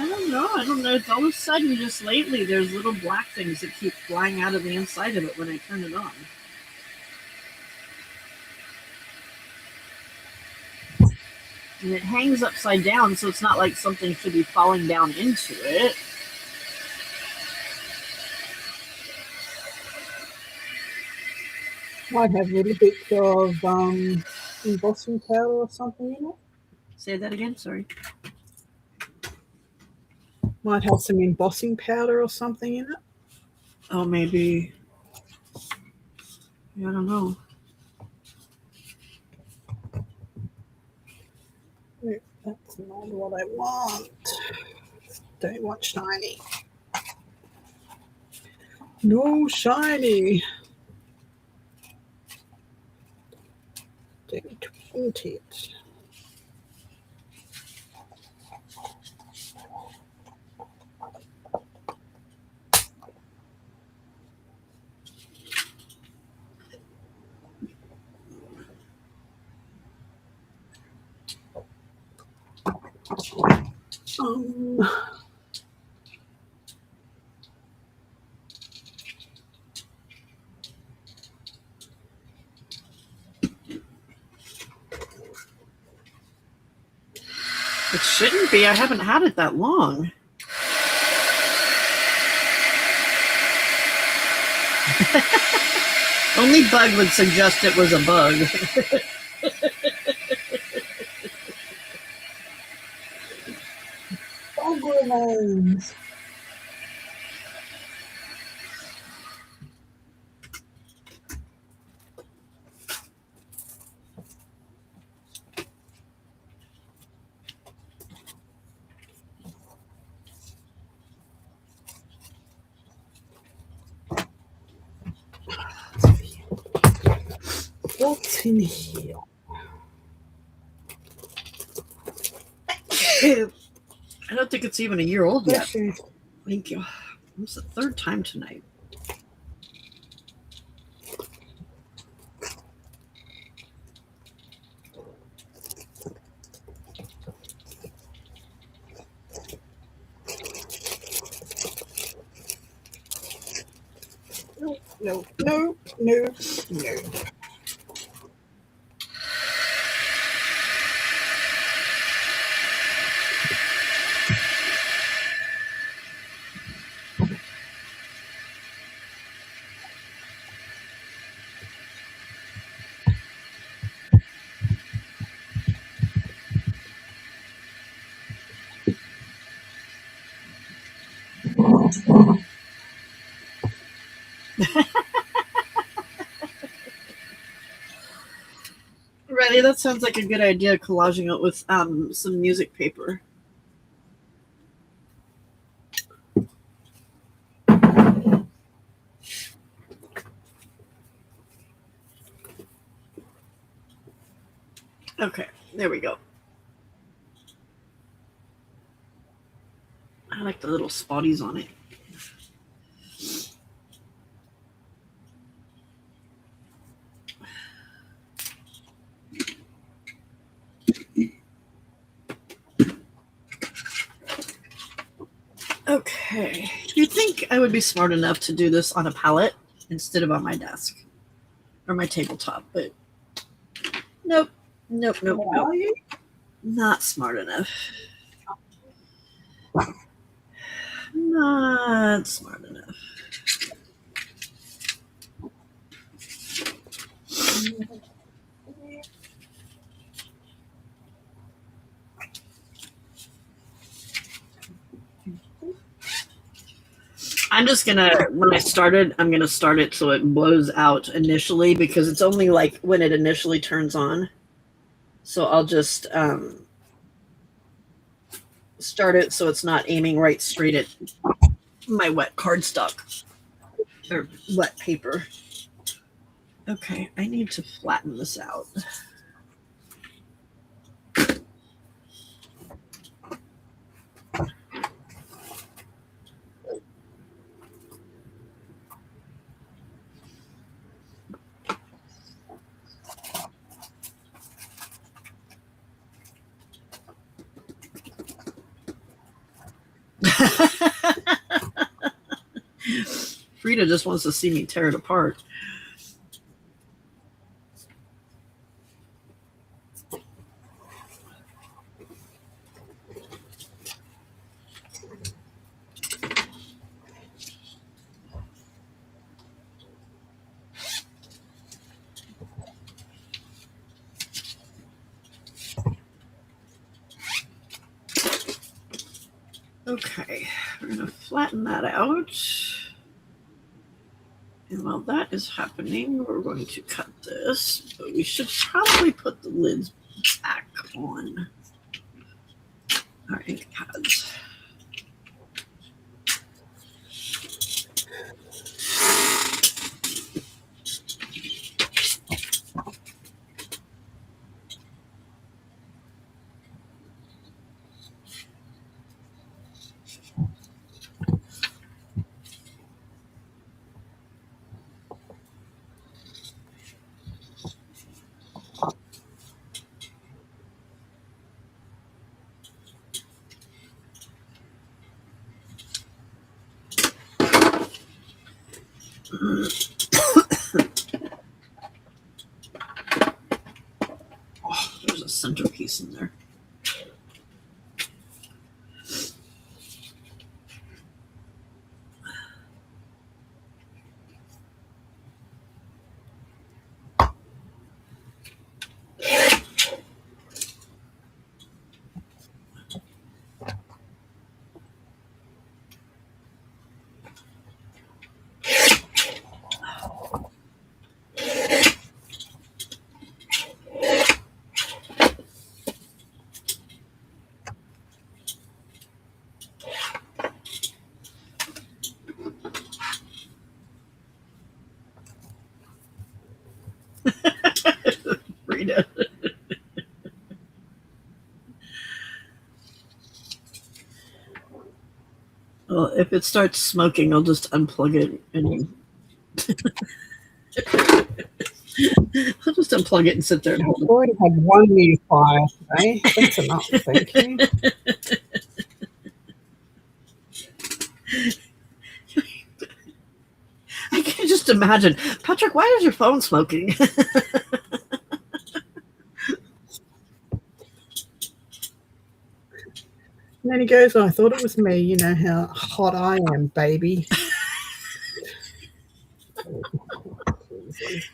I don't know. I don't know. It's all of a sudden, just lately, there's little black things that keep flying out of the inside of it when I turn it on. And it hangs upside down, so it's not like something should be falling down into it. Might have little bits of embossing powder or something in it. Say that again, sorry. Might have some embossing powder or something in it. Oh, maybe. I don't know. That's not what I want. Don't want shiny. No shiny. Don't want it. It shouldn't be. I haven't had it that long. Only Bug would suggest it was a bug. Bug remains. What's in here? I don't think it's even a year old yet. Bless you. Thank you. It's the third time tonight. No, no, no, no. Riley, that sounds like a good idea, collaging it with some music paper. Okay, there we go. I like the little spotties on it. Okay, you'd think I would be smart enough to do this on a palette instead of on my desk or my tabletop, but nope, nope, nope, nope. Not smart enough. Not smart enough. I'm just gonna, when I started, I'm gonna start it so it blows out initially because it's only like when it initially turns on. So I'll just start it so it's not aiming right straight at my wet cardstock or wet paper. Okay, I need to flatten this out. Frida just wants to see me tear it apart. Okay, we're going to flatten that out. And while that is happening, we're going to cut this, but we should probably put the lids back on our ink pads. Oh, there's a centerpiece in there. Frida. Well, if it starts smoking, I'll just unplug it and I'll just unplug it and sit there and hold I've already had one new fire today. That's enough, thank you. I can just imagine. Patrick, why is your phone smoking? And then he goes, oh, I thought it was me. You know how hot I am, baby.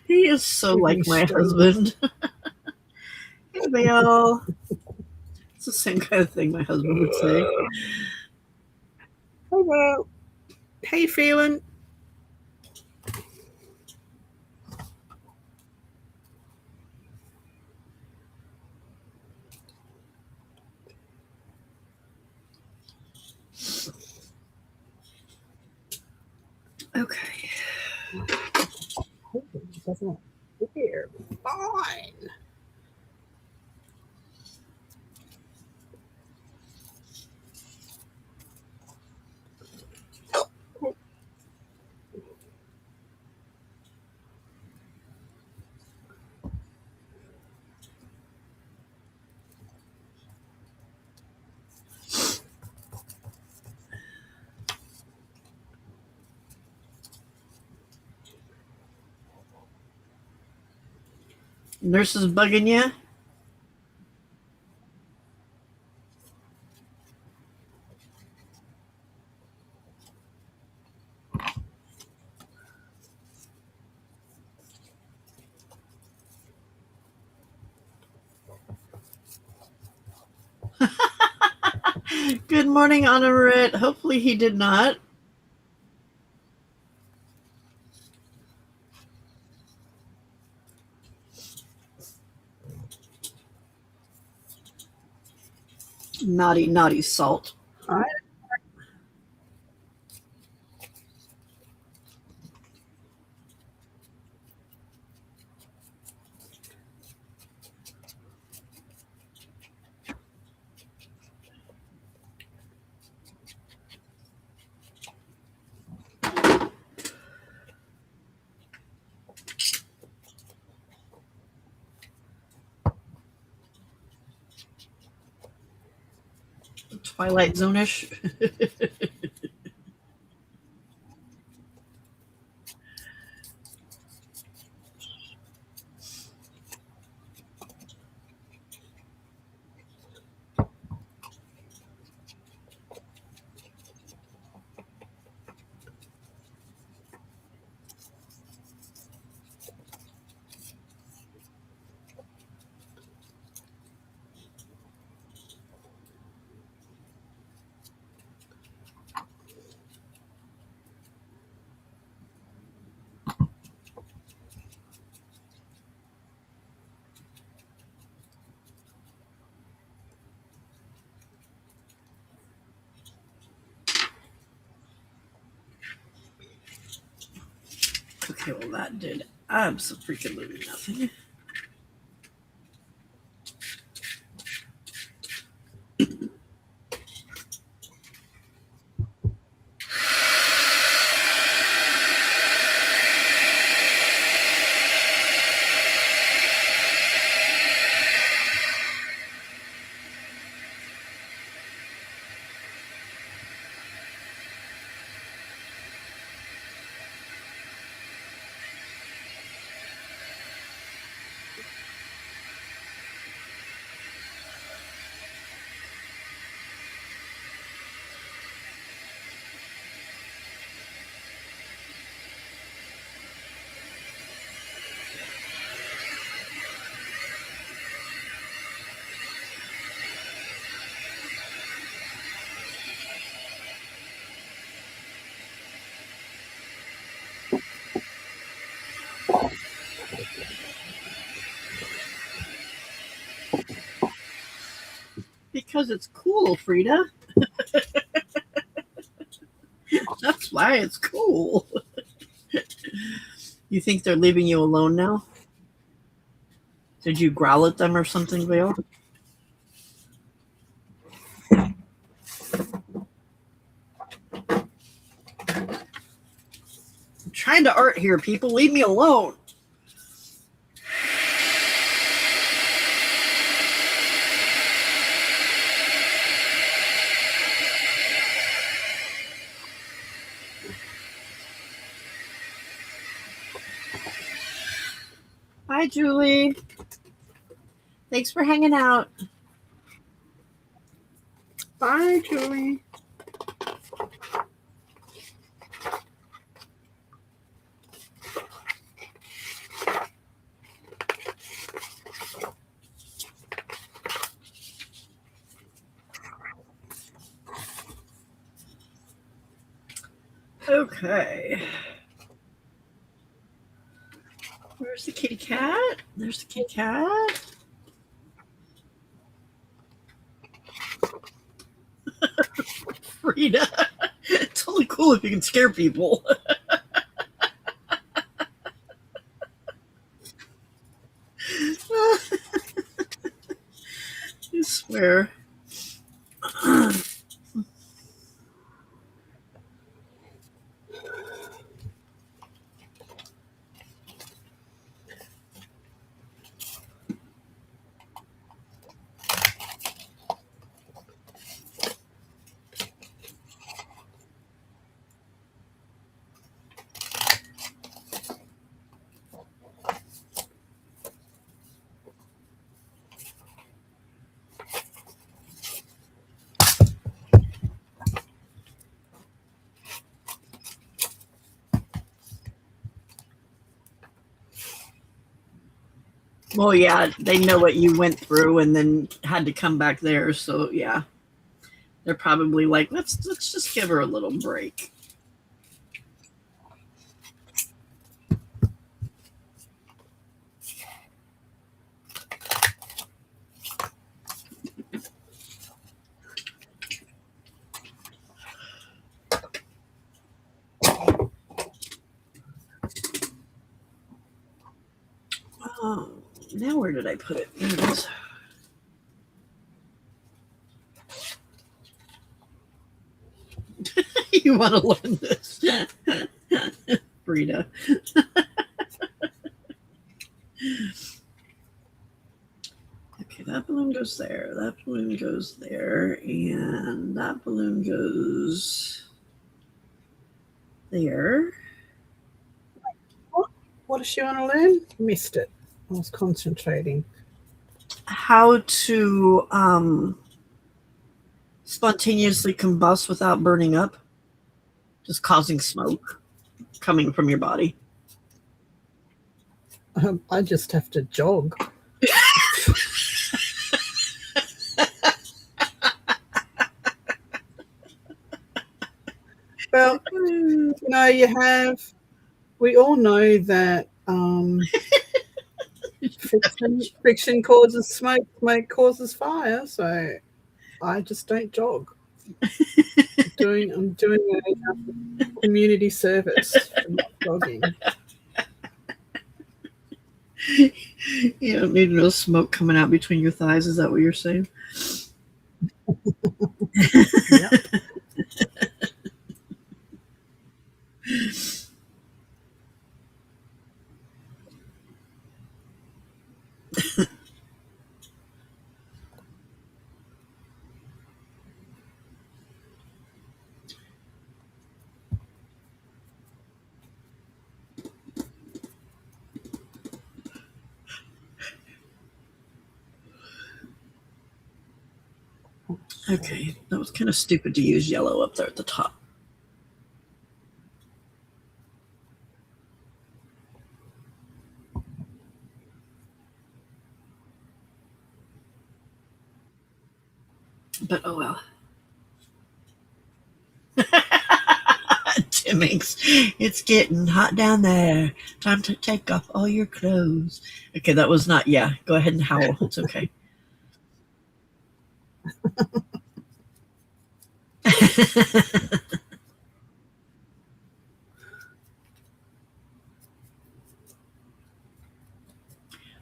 He is so like my husband. Hey, Bill. It's the same kind of thing my husband would say. Hello. How you feeling? Okay. It doesn't appear. Fine. Nurse is bugging you? Good morning, Honorit. Hopefully he did not. Naughty, naughty salt. All right. Twilight Zone-ish. Okay, well that did absolutely nothing. Because it's cool, Frida. That's why it's cool. You think they're leaving you alone now? Did you growl at them or something, Vale? I'm trying to art here, people. Leave me alone. Hi, Julie. Thanks for hanging out. Bye, Julie. Okay. Where's the kitty cat? There's the kitty cat. Frida. It's only cool if you can scare people. Where? Well, yeah, they know what you went through and then had to come back there. So yeah, they're probably like, let's just give her a little break. Oh, now where did I put it? There it is. You want to learn this, Frida? Okay, that balloon goes there. That balloon goes there, and that balloon goes there. What does she want to learn? Missed it. I was concentrating. How to spontaneously combust without burning up, just causing smoke coming from your body. I just have to jog. Well, we all know that friction causes smoke, smoke causes fire, so I just don't jog. I'm doing a community service for not jogging. You don't need no smoke coming out between your thighs. Is that what you're saying? Yep. Okay, that was kind of stupid to use yellow up there at the top. But oh well. Timmings, it's getting hot down there. Time to take off all your clothes. Okay, that was not, yeah, go ahead and howl. It's okay.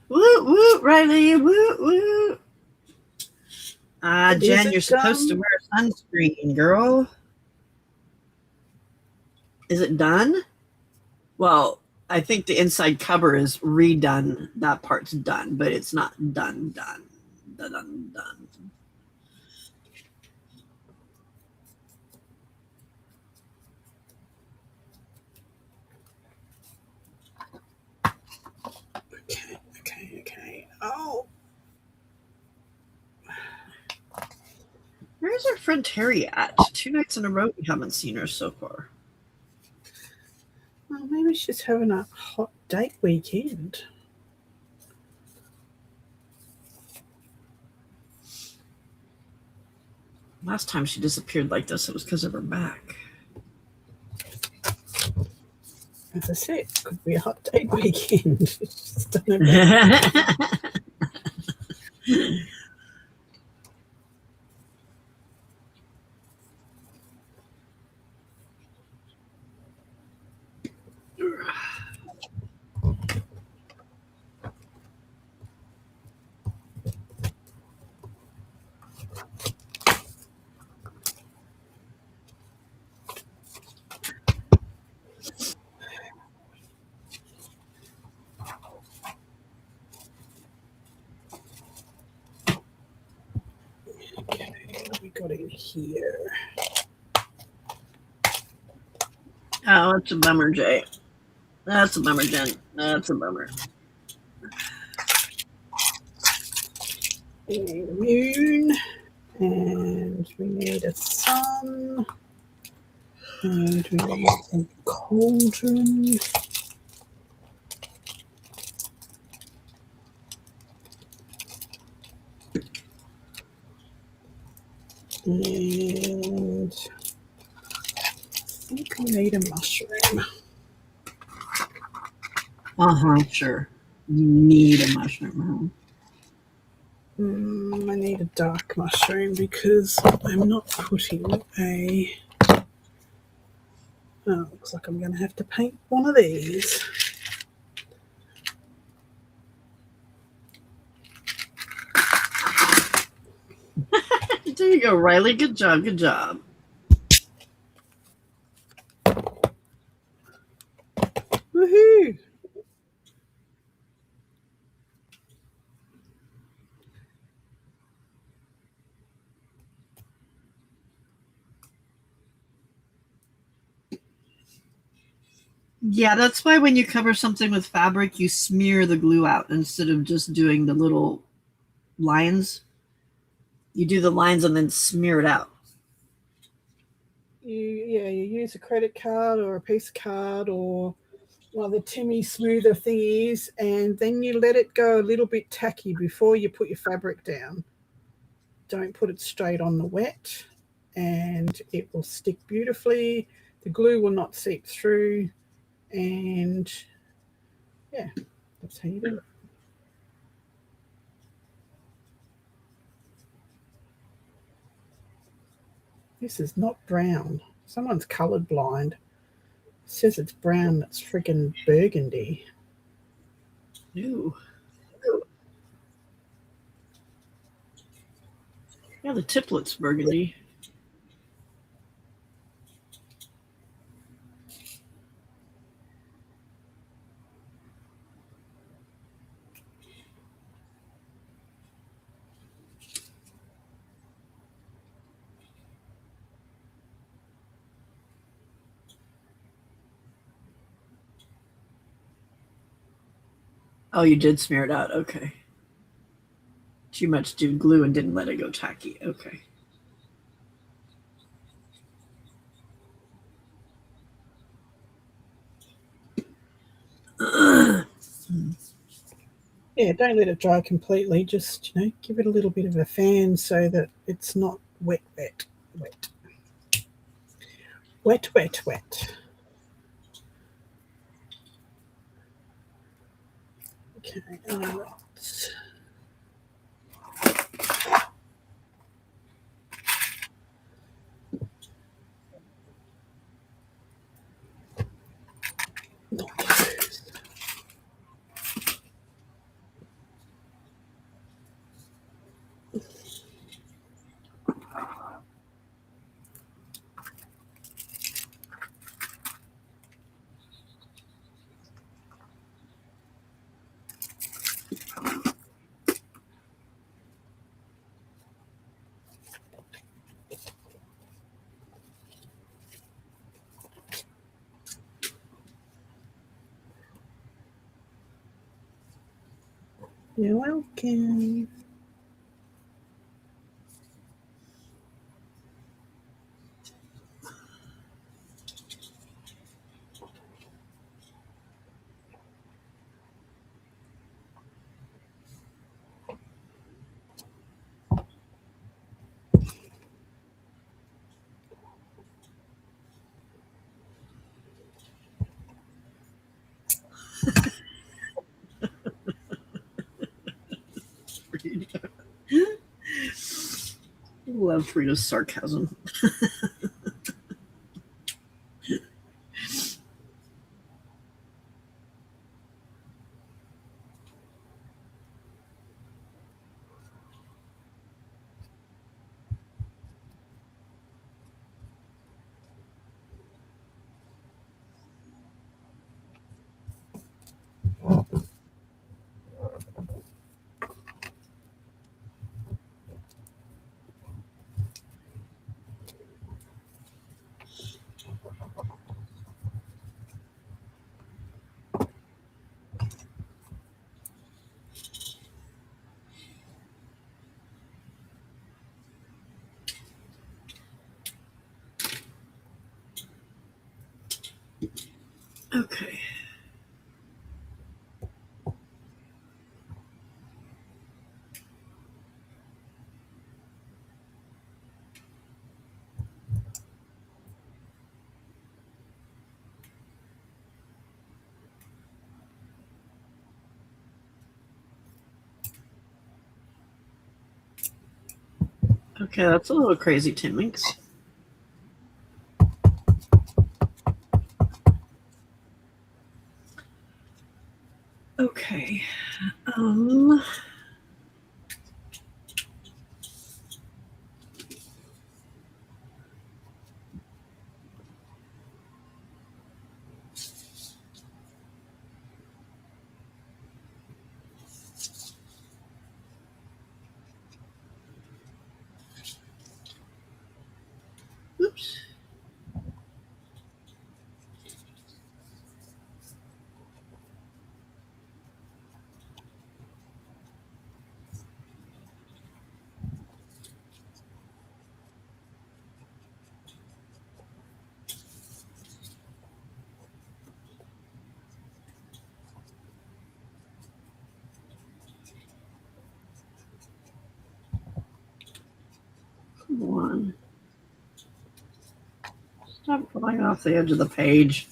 Woo, woo, Riley, woo, woo. Jen, you're supposed to wear sunscreen, girl. Is it done? Well, I think the inside cover is redone. That part's done, but it's not done. Okay. Oh. Where's our friend Terry at? 2 nights in a row we haven't seen her so far. Well, maybe she's having a hot date weekend. Last time she disappeared like this, it was because of her back. As I said, it could be a hot date weekend. here. Oh, that's a bummer, Jay. That's a bummer, Jen. That's a bummer. We need a moon, and we need a sun, and we need a cauldron. And I think I need a mushroom. Sure. You need a mushroom. I need a dark mushroom because I'm not putting a... Oh, looks like I'm going to have to paint one of these. There you go, Riley. Good job. Good job. Woohoo! Yeah, that's why when you cover something with fabric, you smear the glue out instead of just doing the little lines. You do the lines and then smear it out. You use a credit card or a piece of card or one of the Timmy smoother thingies, and then you let it go a little bit tacky before you put your fabric down. Don't put it straight on the wet, and it will stick beautifully. The glue will not seep through, and yeah, that's how you do it. This is not brown. Someone's colored blind. It says it's brown. That's freaking burgundy. Ew. Yeah, the tiplet's burgundy. Oh, you did smear it out. Okay. Too much glue and didn't let it go tacky. Okay. Yeah, don't let it dry completely. Just, give it a little bit of a fan so that it's not wet. Wet. Okay, all right. You're welcome. Love Frita's sarcasm. Okay. Okay, that's a little crazy, Tim Minx. Okay. Oops. Come on. Stop flying off the edge of the page.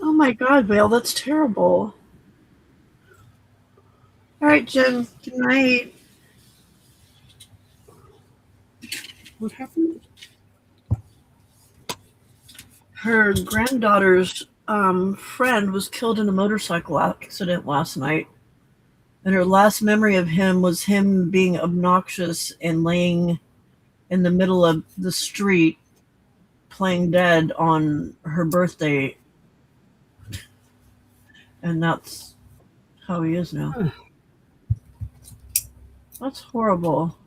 Oh my God, Vale, that's terrible. All right, Jen, good night. What happened? Her granddaughter's friend was killed in a motorcycle accident last night. And her last memory of him was him being obnoxious and laying in the middle of the street playing dead on her birthday. And that's how he is now. That's horrible.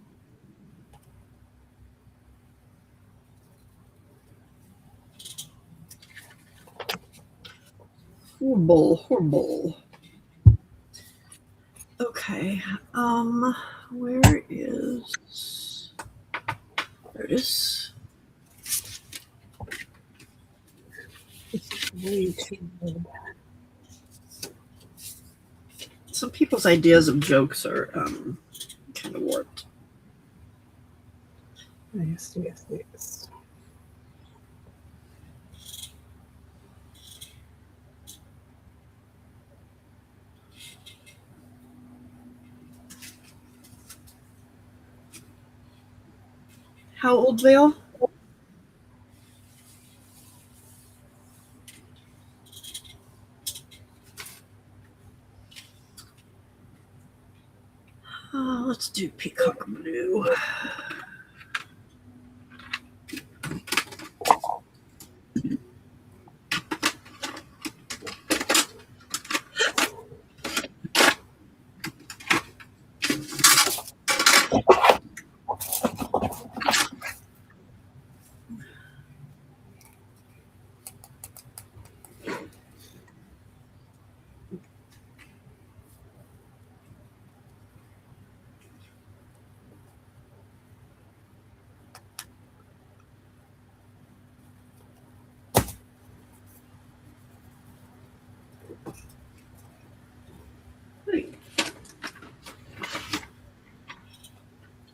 Horrible. Okay. Where is... There it is. It's way too low. Some people's ideas of jokes are kind of warped. Yes. How old, Vale? Let's do peacock blue. Wait.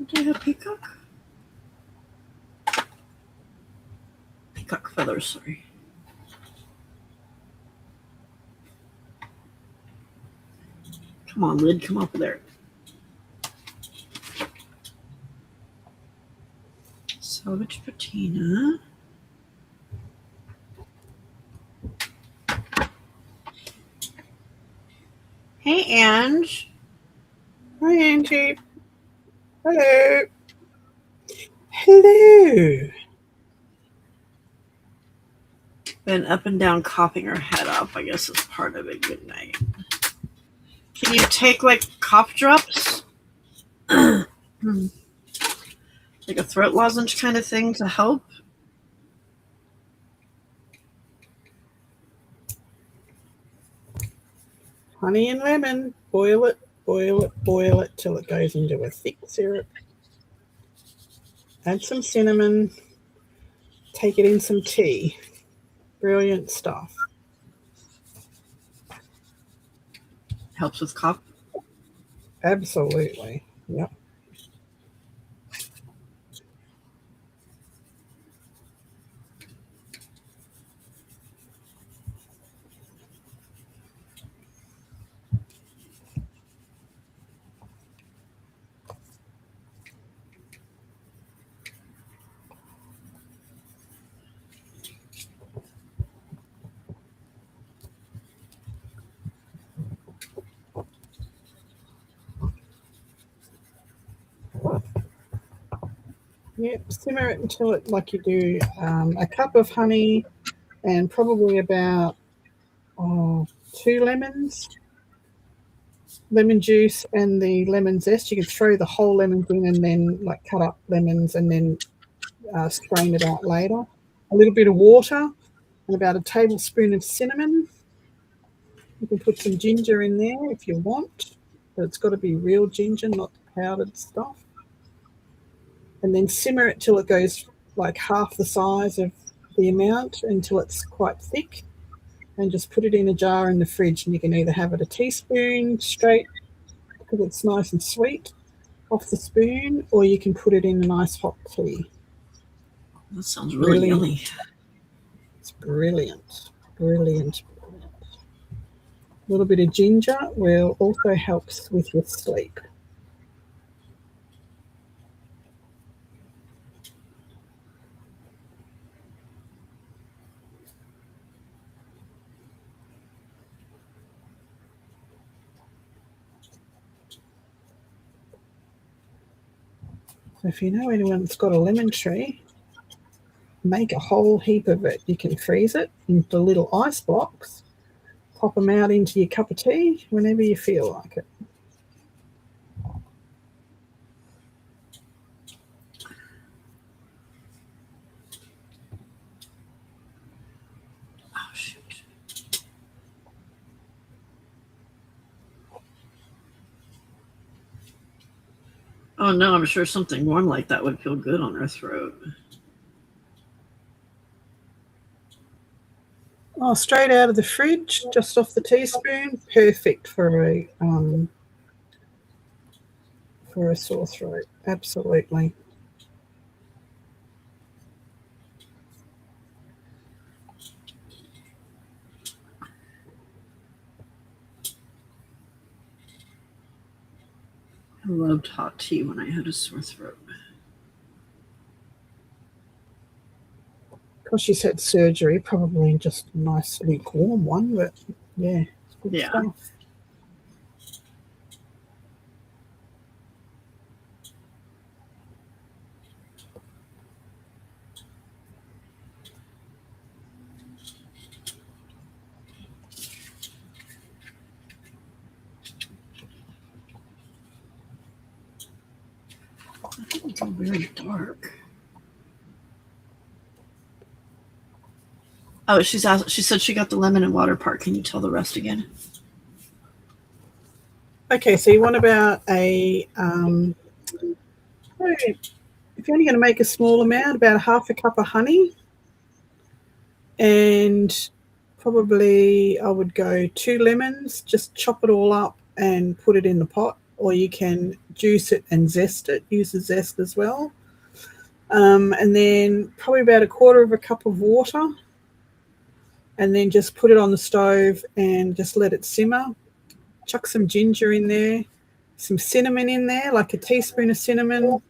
Did I have peacock? peacock feathers, sorry. Come on, lid, come up there. Salvage patina. Hey, Ange. Hi, Angie. Hello. Hello. Been up and down coughing her head up. I guess it's part of it. Good night. Can you take like cough drops? Like a throat lozenge kind of thing to help? Honey and lemon. Boil it, boil it, boil it till it goes into a thick syrup. Add some cinnamon. Take it in some tea. Brilliant stuff. Helps with cough. Absolutely. Yep. Yep, simmer it until it, like you do, a cup of honey and probably about 2 lemons, lemon juice and the lemon zest. You can throw the whole lemons in and then like cut up lemons and then strain it out later. A little bit of water and about a tablespoon of cinnamon. You can put some ginger in there if you want, but it's got to be real ginger, not the powdered stuff. And then simmer it till it goes like half the size of the amount until it's quite thick, and just put it in a jar in the fridge. And you can either have it a teaspoon straight because it's nice and sweet off the spoon, or you can put it in a nice hot tea. That sounds really yummy. It's brilliant, brilliant, brilliant. A little bit of ginger will also helps with your sleep. So if you know anyone that's got a lemon tree, make a whole heap of it. You can freeze it into a little ice box, pop them out into your cup of tea whenever you feel like it. Oh, shoot. Oh, no, I'm sure something warm like that would feel good on her throat. Oh, straight out of the fridge, just off the teaspoon, perfect for a sore throat. Absolutely. I loved hot tea when I had a sore throat. Because she's had surgery, probably just a nice lukewarm one, but yeah, it's good stuff. I think it's all very dark. Oh, she said she got the lemon and water part. Can you tell the rest again? Okay, so you want about if you're only going to make a small amount, about a half a cup of honey, and probably I would go 2 lemons, just chop it all up and put it in the pot, or you can juice it and zest it, use the zest as well. And then probably about 1/4 cup of water, and then just put it on the stove and just let it simmer. Chuck some ginger in there, some cinnamon in there, like a teaspoon of cinnamon,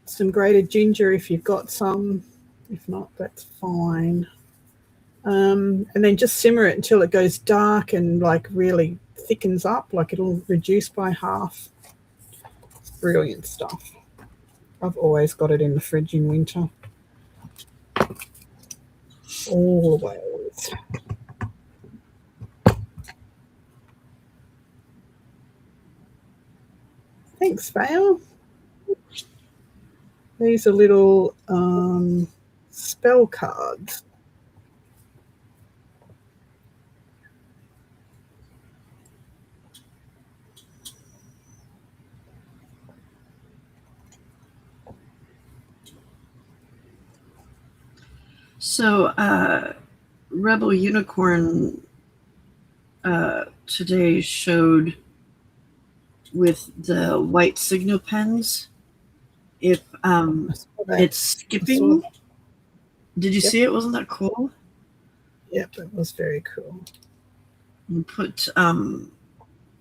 some grated ginger if you've got some. If not, that's fine. And then just simmer it until it goes dark and like really thickens up, like it'll reduce by half. It's brilliant stuff. I've always got it in the fridge in winter. All the way always. Thanks, Vale. These are little spell cards. So, Rebel Unicorn today showed with the white signal pens if it's skipping. Did you see it? Wasn't that cool? Yep, it was very cool. And put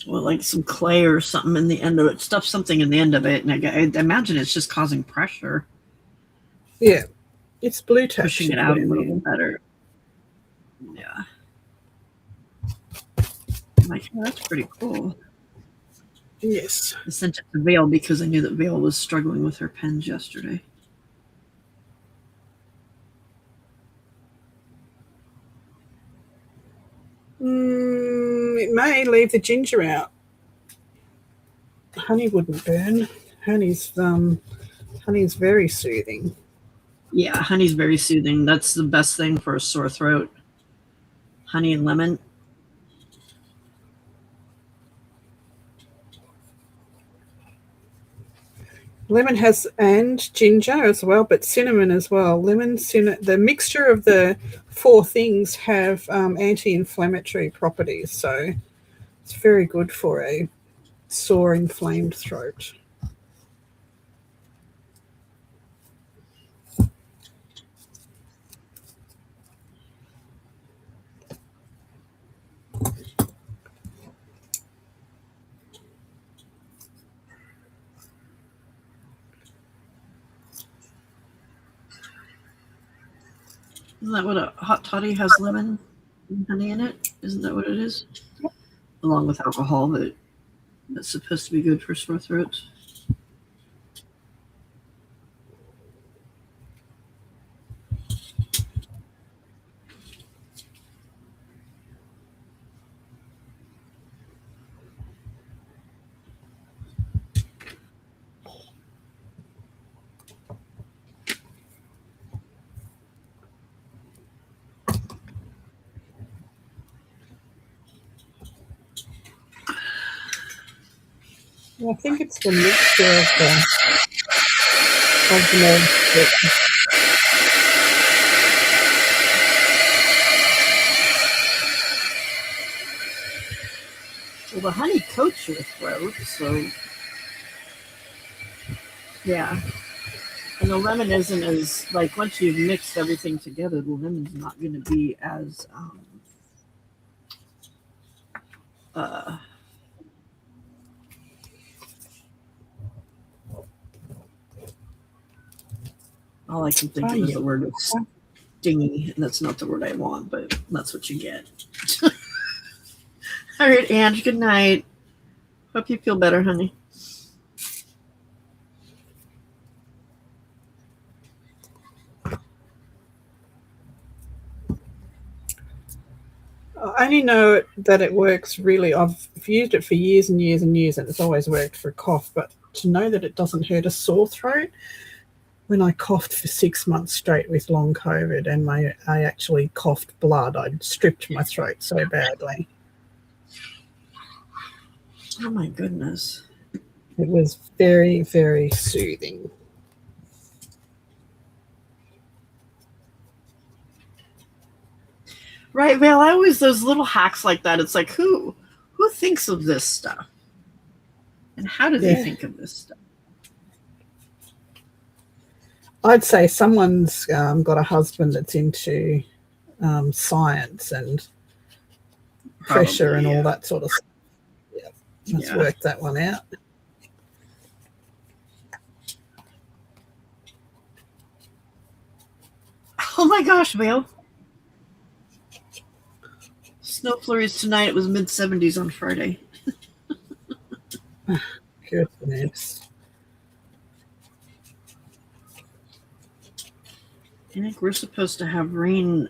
like some clay or something in the end of it, stuff something in the end of it, and I imagine it's just causing pressure. Yeah, it's blue tack. Pushing it out a little better. Yeah. I'm like, oh, that's pretty cool. Yes. I sent it to Vale because I knew that Vale was struggling with her pens yesterday. It may leave the ginger out. Honey wouldn't burn. Honey's very soothing. Yeah, honey's very soothing. That's the best thing for a sore throat. Honey and lemon. Lemon has, and ginger as well, but cinnamon as well. Lemon, cinnamon, the mixture of the 4 things have anti-inflammatory properties, so it's very good for a sore, inflamed throat. Isn't that what a hot toddy has? Lemon and honey in it? Isn't that what it is? Yep. Along with alcohol, that's supposed to be good for sore throats. I think it's the mixture of the Well, the honey coats your throat, so yeah. And the lemon isn't as, like, once you've mixed everything together, the lemon's not going to be as all I can think of is the word stingy, and that's not the word I want, but that's what you get. All right, Ange, good night. Hope you feel better, honey. I only know that it works really. I've used it for years and years and years, and it's always worked for a cough, but to know that it doesn't hurt a sore throat, when I coughed for 6 months straight with long COVID and I actually coughed blood, I'd stripped my throat so badly. Oh my goodness. It was very, very soothing. Right, Vale, I always, those little hacks like that, it's like, who thinks of this stuff? And how do they think of this stuff? I'd say someone's got a husband that's into science and pressure Probably, and all yeah. that sort of stuff. Yeah, let's Yeah. work that one out. Oh my gosh, Vale. Snow flurries tonight. It was mid-70s on Friday. Goodness. I think we're supposed to have rain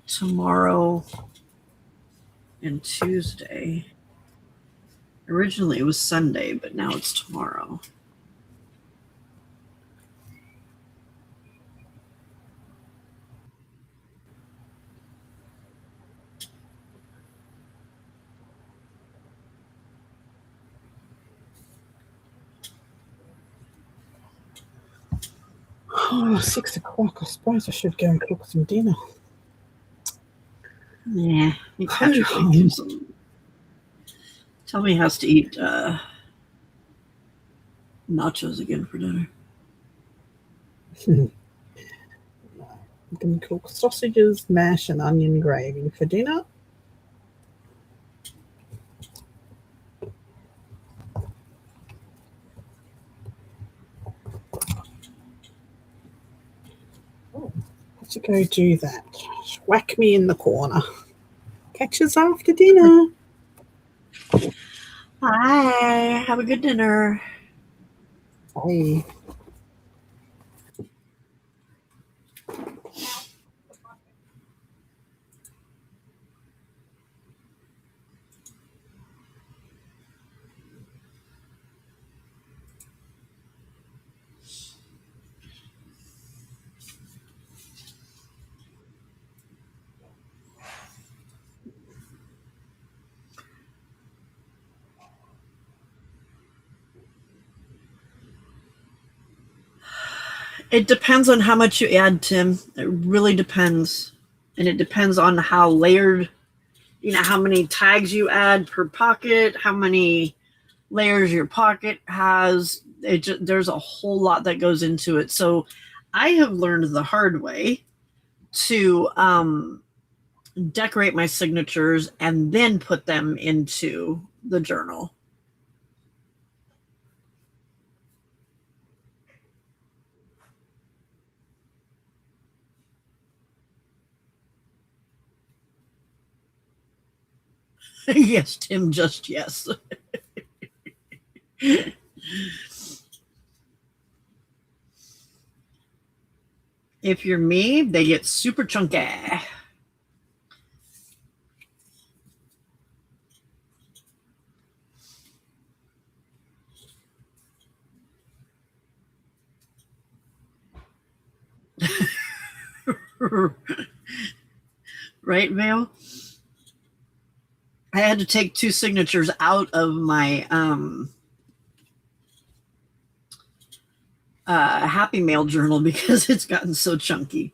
tomorrow and Tuesday. Originally it was Sunday, but now it's tomorrow. Oh, 6 o'clock. I suppose I should go and cook some dinner. Yeah, Patrick tell me he has to eat nachos again for dinner. I'm going to cook sausages, mash, and onion gravy for dinner. Let's go do that. Whack me in the corner. Catch us after dinner. Bye. Have a good dinner. Bye. It depends on how much you add, Tim. It really depends. And it depends on how layered, how many tags you add per pocket, how many layers your pocket has. There's a whole lot that goes into it. So I have learned the hard way to decorate my signatures and then put them into the journal. Yes, Tim, just yes. If you're me, they get super chunky. Right, Vale? I had to take 2 signatures out of my Happy Mail journal because it's gotten so chunky.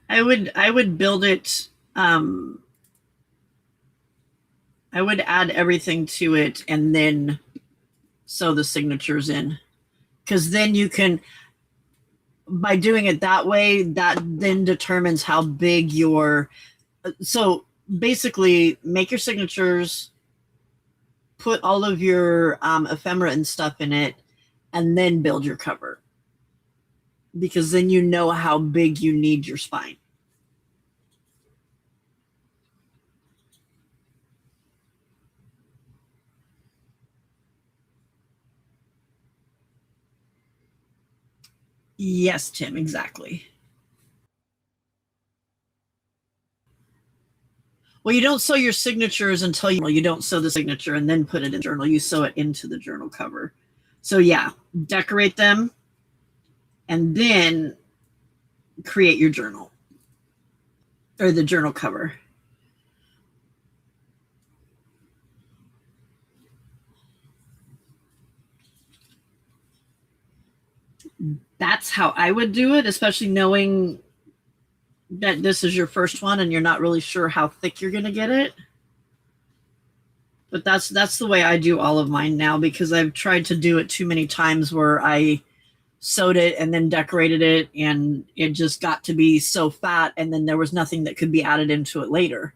I would build it. I would add everything to it and then sew the signatures in, because then you can, by doing it that way, that then determines how big your. So basically, make your signatures, put all of your ephemera and stuff in it, and then build your cover, because then you know how big you need your spine. Yes, Tim, exactly. Well, you don't sew your signatures until you don't sew the signature and then put it in the journal. You sew it into the journal cover. So yeah, decorate them and then create your journal or the journal cover. That's how I would do it, especially knowing that this is your first one and you're not really sure how thick you're going to get it. But that's the way I do all of mine now, because I've tried to do it too many times where I sewed it and then decorated it and it just got to be so fat and then there was nothing that could be added into it later.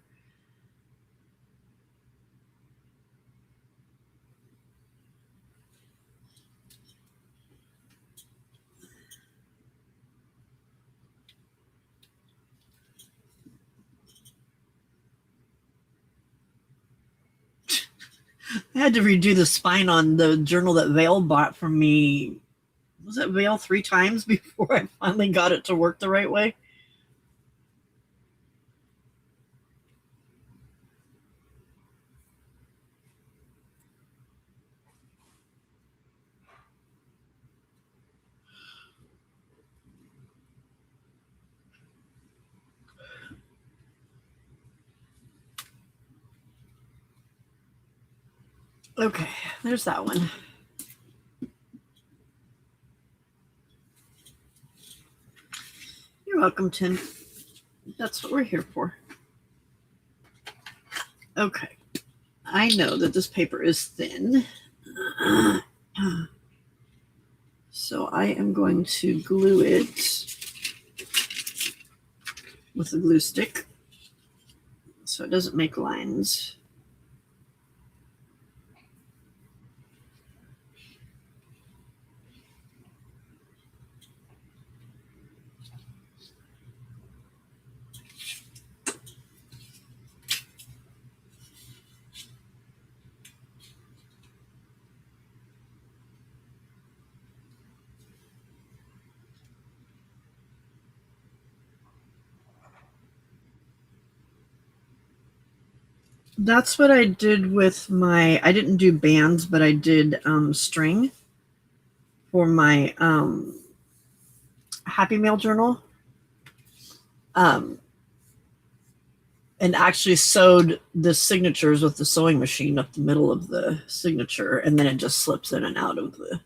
I had to redo the spine on the journal that Vale bought from me. Was it Vale 3 times before I finally got it to work the right way? Okay, there's that one. You're welcome, Tim. That's what we're here for. Okay. I know that this paper is thin. So I am going to glue it with a glue stick so it doesn't make lines. That's what I did with my, I didn't do bands, but I did string for my Happy Mail journal. And actually sewed the signatures with the sewing machine up the middle of the signature, and then it just slips in and out of the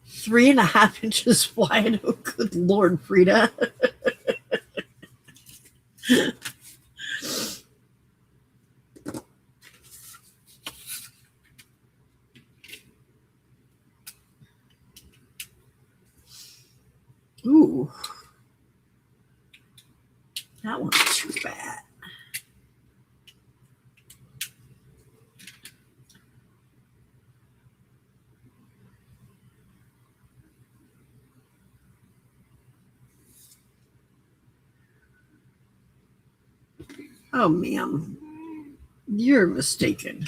3.5 inches wide. Oh, good Lord, Frida. Ooh. That one's too bad. Oh, ma'am. You're mistaken.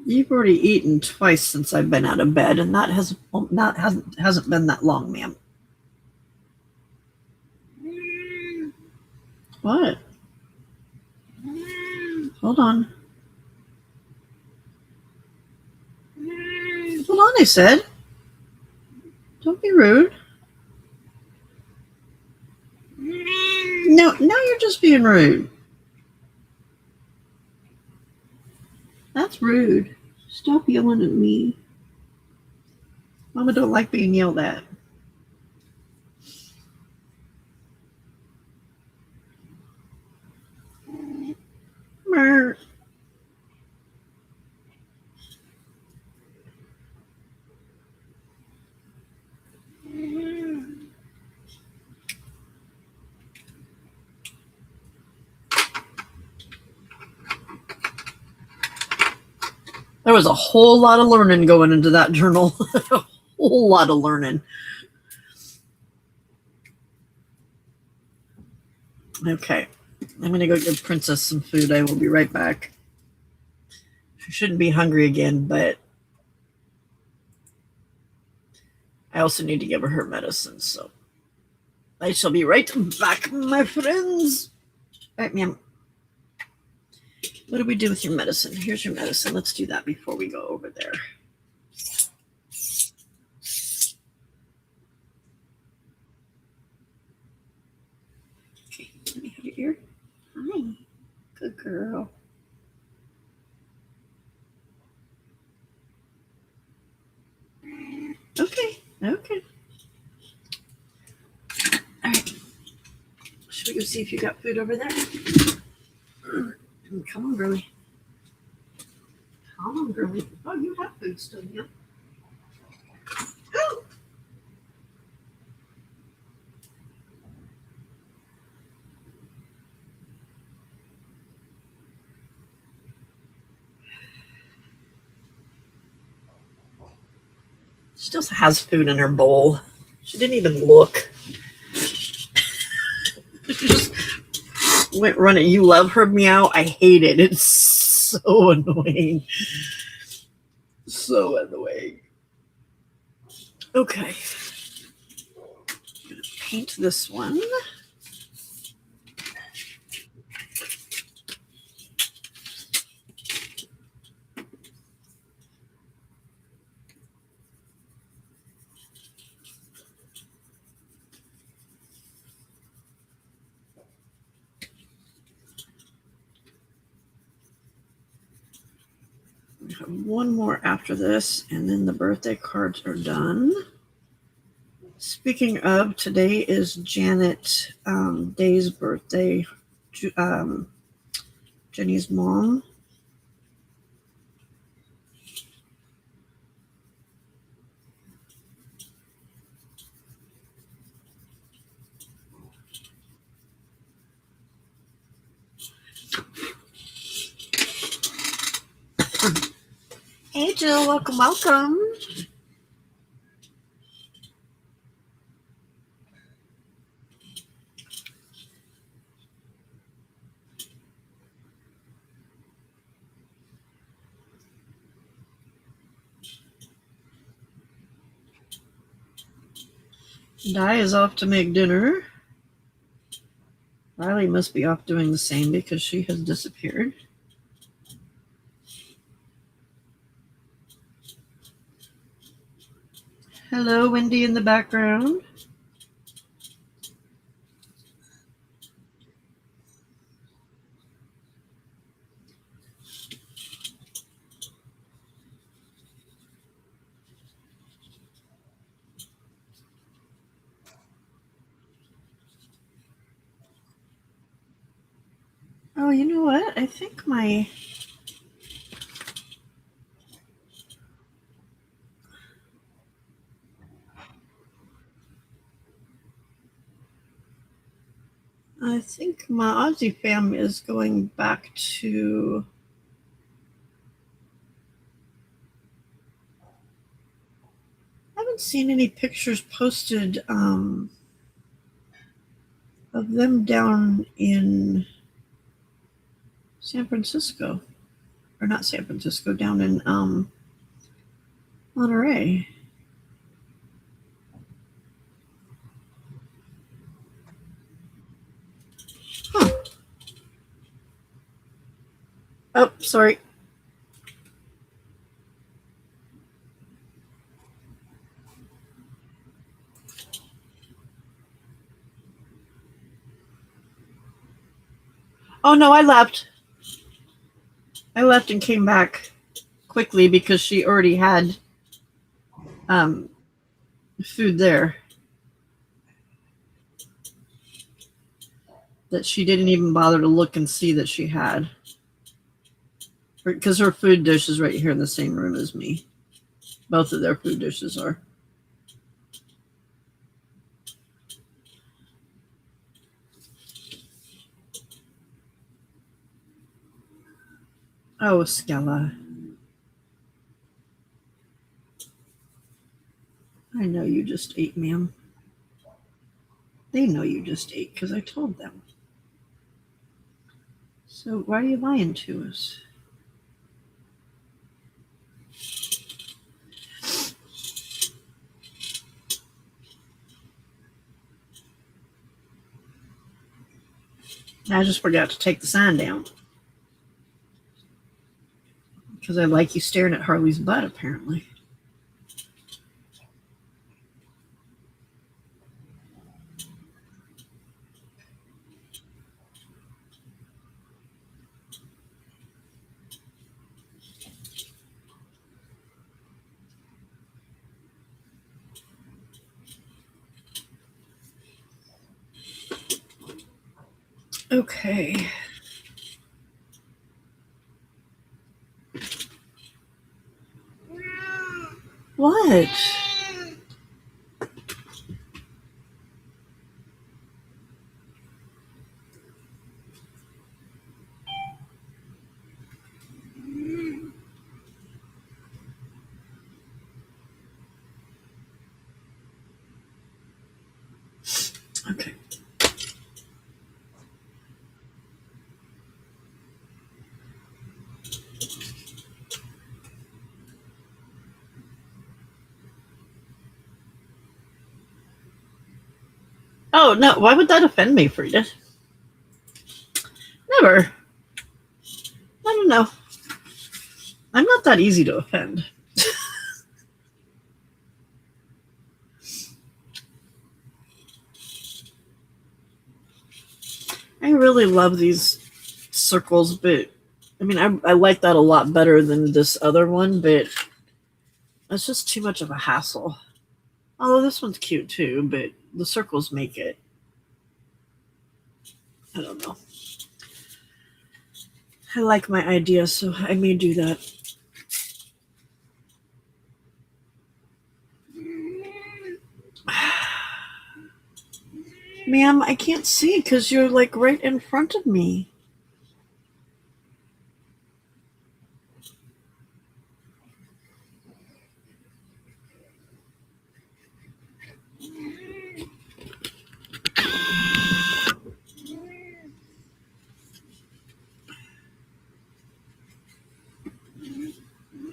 You've already eaten twice since I've been out of bed, and that hasn't been that long, ma'am. What? Hold on. Hold on, I said. Don't be rude. No, now you're just being rude. That's rude. Stop yelling at me. Mama don't like being yelled at. Mer. There was a whole lot of learning going into that journal. A whole lot of learning. Okay. I'm going to go give Princess some food. I will be right back. She shouldn't be hungry again, but I also need to give her medicine. So I shall be right back, my friends. All right, ma'am. What do we do with your medicine? Here's your medicine. Let's do that before we go over there. Okay, let me have your ear. Hi. Good girl. Okay. Okay. All right. Should we go see if you got food over there? Come on, girlie. Come on, girlie. Oh, you have food still, yeah? Oh. She still has food in her bowl. She didn't even look. She just went running. You love her meow? I hate it. It's so annoying. So annoying. Okay. I'm going to paint this one. We have one more after this, and then the birthday cards are done. Speaking of, today is Janet Day's birthday, Jenny's mom. Hey, Jill, welcome, welcome. Di is off to make dinner. Riley must be off doing the same because she has disappeared. Hello, Wendy in the background. Oh, you know what? I think my Aussie fam is going back to I haven't seen any pictures posted of them down in San Francisco. Or not San Francisco, down in Monterey. Huh. Oh, sorry. Oh no, I left. I left and came back quickly because she already had food there that she didn't even bother to look and see that she had. Because her food dish is right here in the same room as me. Both of their food dishes are. Oh, Skella. I know you just ate, ma'am. They know you just ate because I told them. So why are you lying to us? I just forgot to take the sign down. Because I like you staring at Harley's butt, apparently. Okay. What? Okay. Oh, no. Why would that offend me, Frida? Never. I don't know. I'm not that easy to offend. I really love these circles, but I mean, I like that a lot better than this other one, but it's just too much of a hassle. Although this one's cute too, but the circles make it. I don't know. I like my idea, so I may do that. Ma'am, I can't see because you're like right in front of me.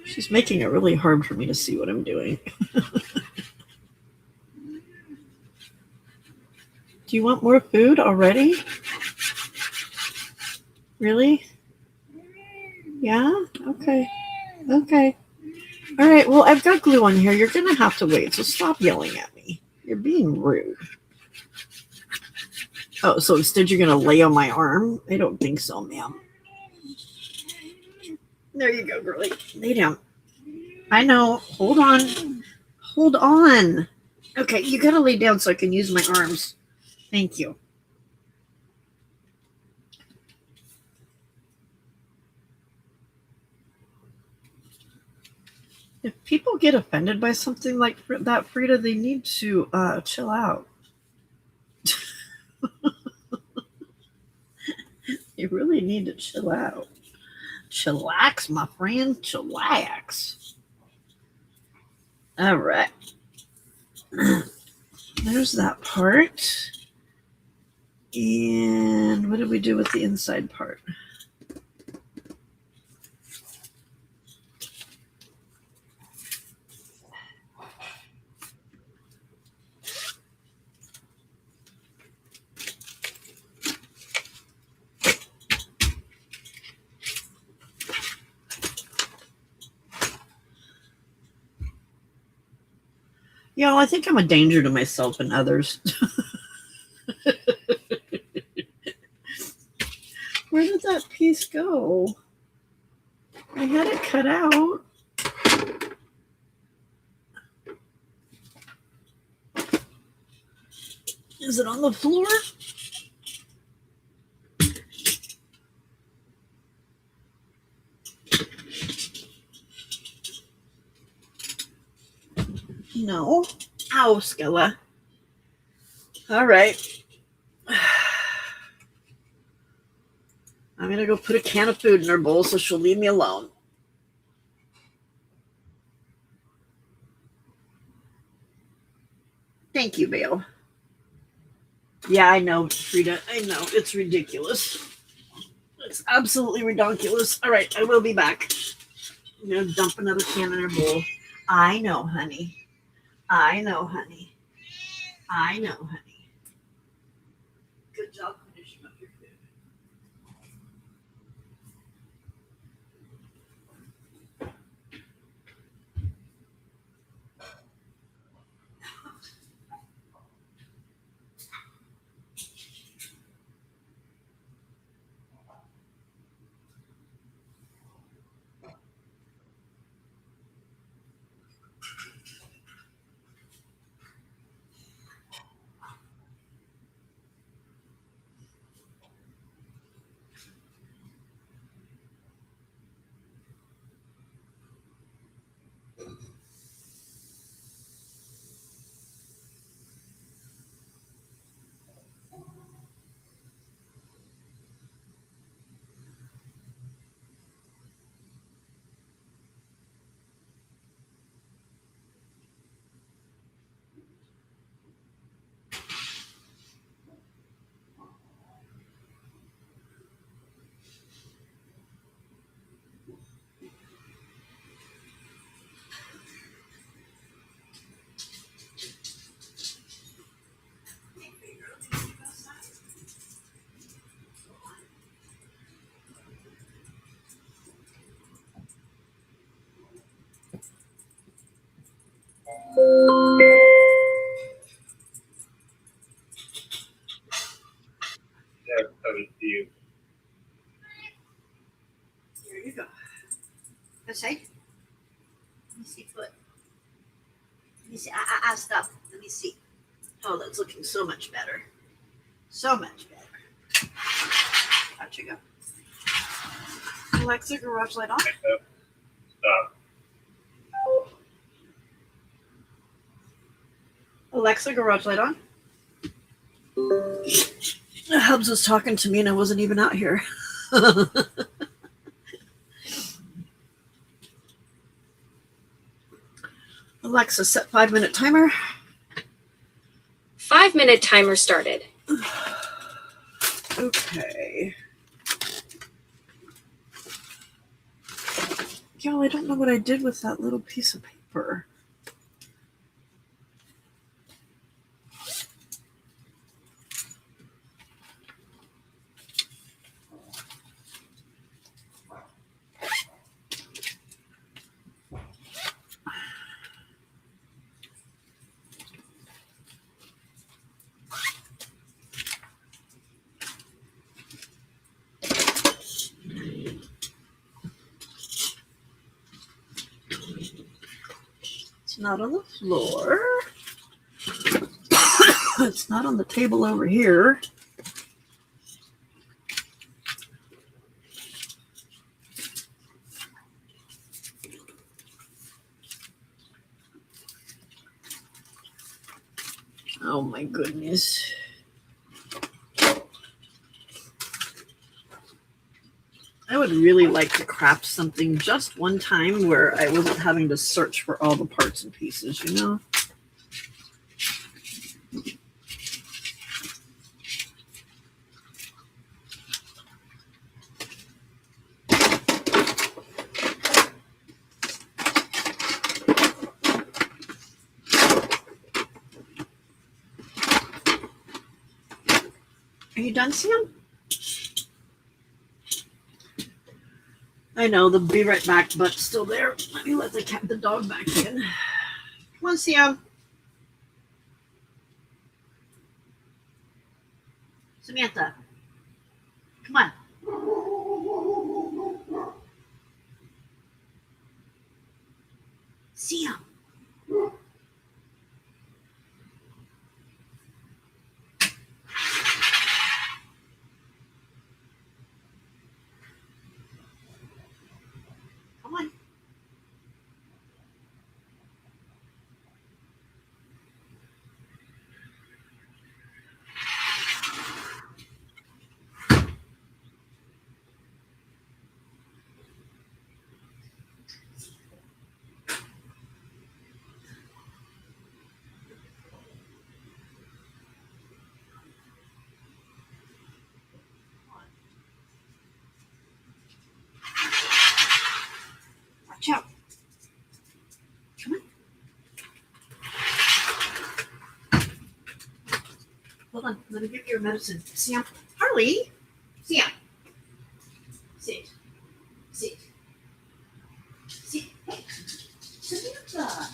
She's making it really hard for me to see what I'm doing. Do you want more food already? Really? Yeah? Okay. Okay. All right. Well, I've got glue on here. You're going to have to wait, so stop yelling at me. You're being rude. Oh, so instead you're going to lay on my arm? I don't think so, ma'am. There you go, girlie. Lay down. I know. Hold on. Hold on. Okay, you got to lay down so I can use my arms. Thank you. If people get offended by something like that, Frida, they need to chill out. You really need to chill out. Chillax, my friend. Chillax. All right. There's that part. And what did we do with the inside part? Yeah, I think I'm a danger to myself and others. Where did that piece go? I had it cut out. Is it on the floor? No. Ow, Skella. All right. I'm going to go put a can of food in her bowl so she'll leave me alone. Thank you, Bale. Yeah, I know, Frida. I know. It's ridiculous. It's absolutely ridiculous. All right, I will be back. I'm going to dump another can in her bowl. I know, honey. I know, honey. I know, honey. Good job finishing up your food. But let me see. Stop. Let me see. Oh, that's looking so much better. So much better. Out you go. Alexa, garage light on. Stop. Alexa, garage light on. Hubs was talking to me and I wasn't even out here. Alexa, set 5-minute timer. 5-minute timer started. Okay. Y'all, I don't know what I did with that little piece of paper. It's not on the floor. It's not on the table over here. Oh my goodness. I would really like to craft something just one time where I wasn't having to search for all the parts and pieces, you know? Are you done, Sam? I know, the be right back button's still there. Let me let the dog back in. Come on, Sam. Samantha. Come on. Sam. Come on. Watch out. Come on. Hold on. Let me give you your medicine. Sam. Harley. Sam. Sit. Sit. Sit. Hey. Samantha.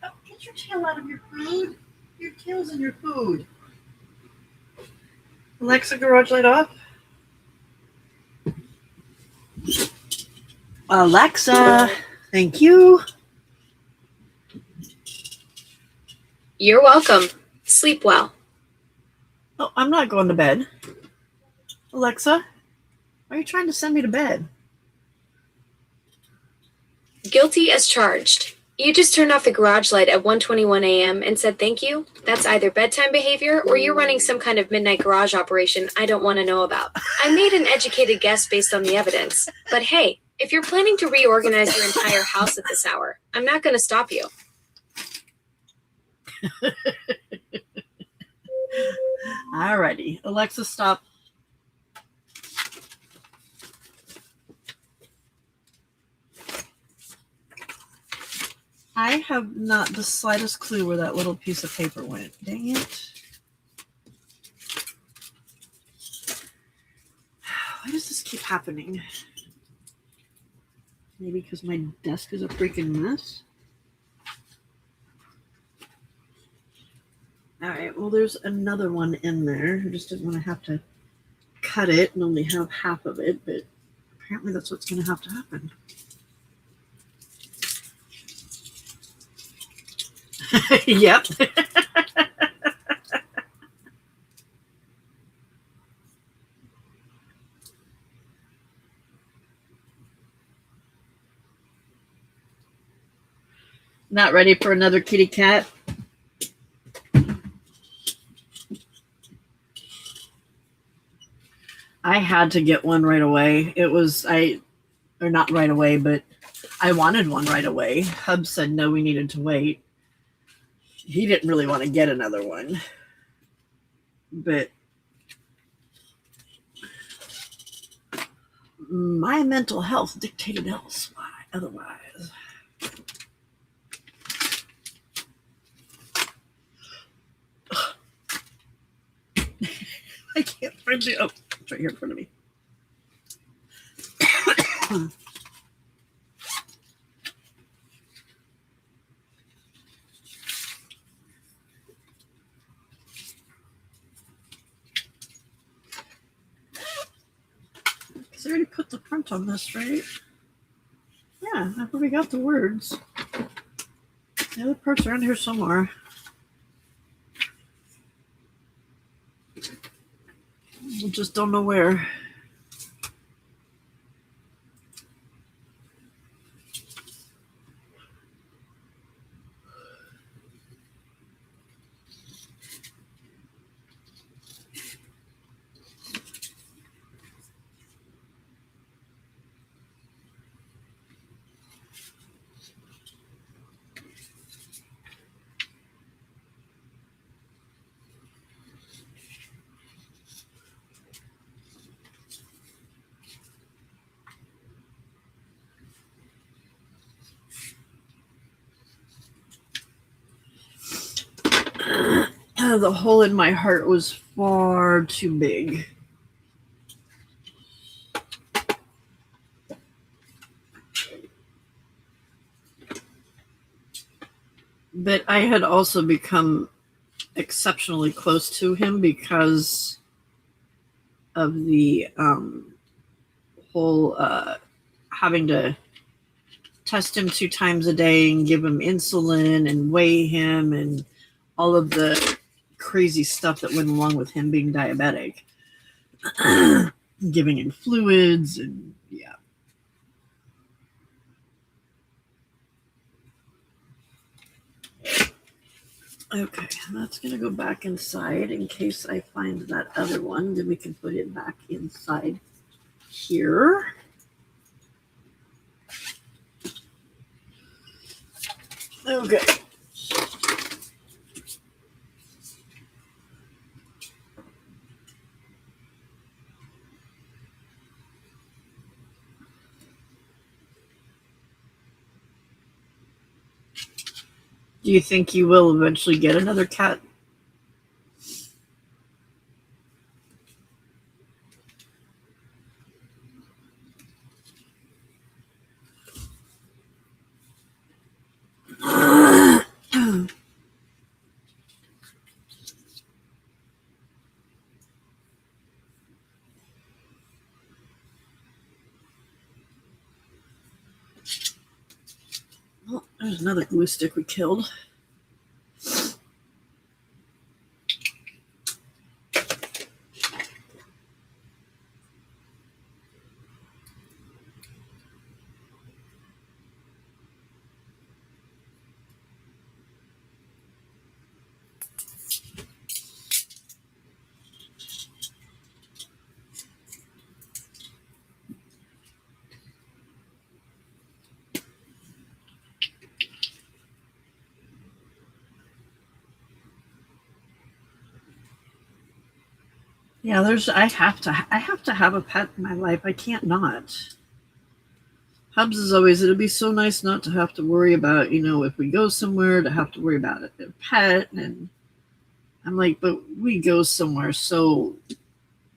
Oh, get your tail out of your food. Your tail's in your food. Alexa, garage light off. Alexa, thank you. You're welcome. Sleep well. Oh, I'm not going to bed. Alexa, why are you trying to send me to bed? Guilty as charged. You just turned off the garage light at 1:21 a.m. and said thank you? That's either bedtime behavior or you're running some kind of midnight garage operation I don't want to know about. I made an educated guess based on the evidence. But hey, if you're planning to reorganize your entire house at this hour, I'm not going to stop you. Alrighty. Alexa, stop. I have not the slightest clue where that little piece of paper went. Dang it. Why does this keep happening? Maybe because my desk is a freaking mess? Alright, well, there's another one in there. I just didn't want to have to cut it and only have half of it, but apparently that's what's going to have to happen. Yep. Not ready for another kitty cat? I had to get one right away. Or not right away, but I wanted one right away. Hub said no, we needed to wait. He didn't really want to get another one. But my mental health dictated otherwise. I can't find it. Oh, it's right here in front of me. Because I already put the print on this, right? Yeah, I've already got the words. The other parts are in here somewhere. I just don't know where. The hole in my heart was far too big. But I had also become exceptionally close to him because of the whole having to test him 2 times a day and give him insulin and weigh him and all of the crazy stuff that went along with him being diabetic. Giving him fluids and yeah. Okay, that's going to go back inside in case I find that other one. Then we can put it back inside here. Okay. Do you think you will eventually get another cat? Oh, there's another glue stick we killed. Yeah, I have to have a pet in my life. I can't not. Hubs is always, it'd be so nice not to have to worry about, if we go somewhere to have to worry about a pet. And I'm like, but we go somewhere so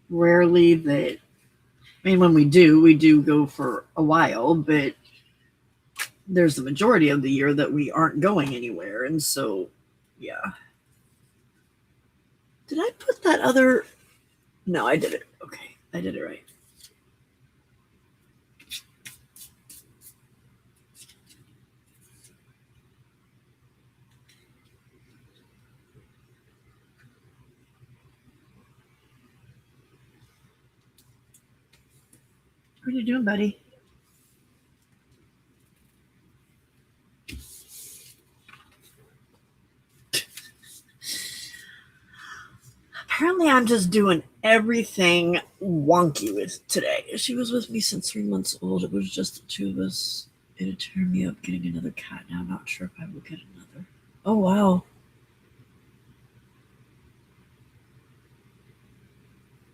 rarely that, I mean, when we do go for a while, but there's the majority of the year that we aren't going anywhere. And so, yeah. Did I put that other? No, I did it. Okay, I did it right. What are you doing, buddy? Apparently, I'm just doing everything wonky with today. She was with me since 3 months old. It was just the two of us. It'd tear me up getting another cat. Now I'm not sure if I will get another. Oh, wow.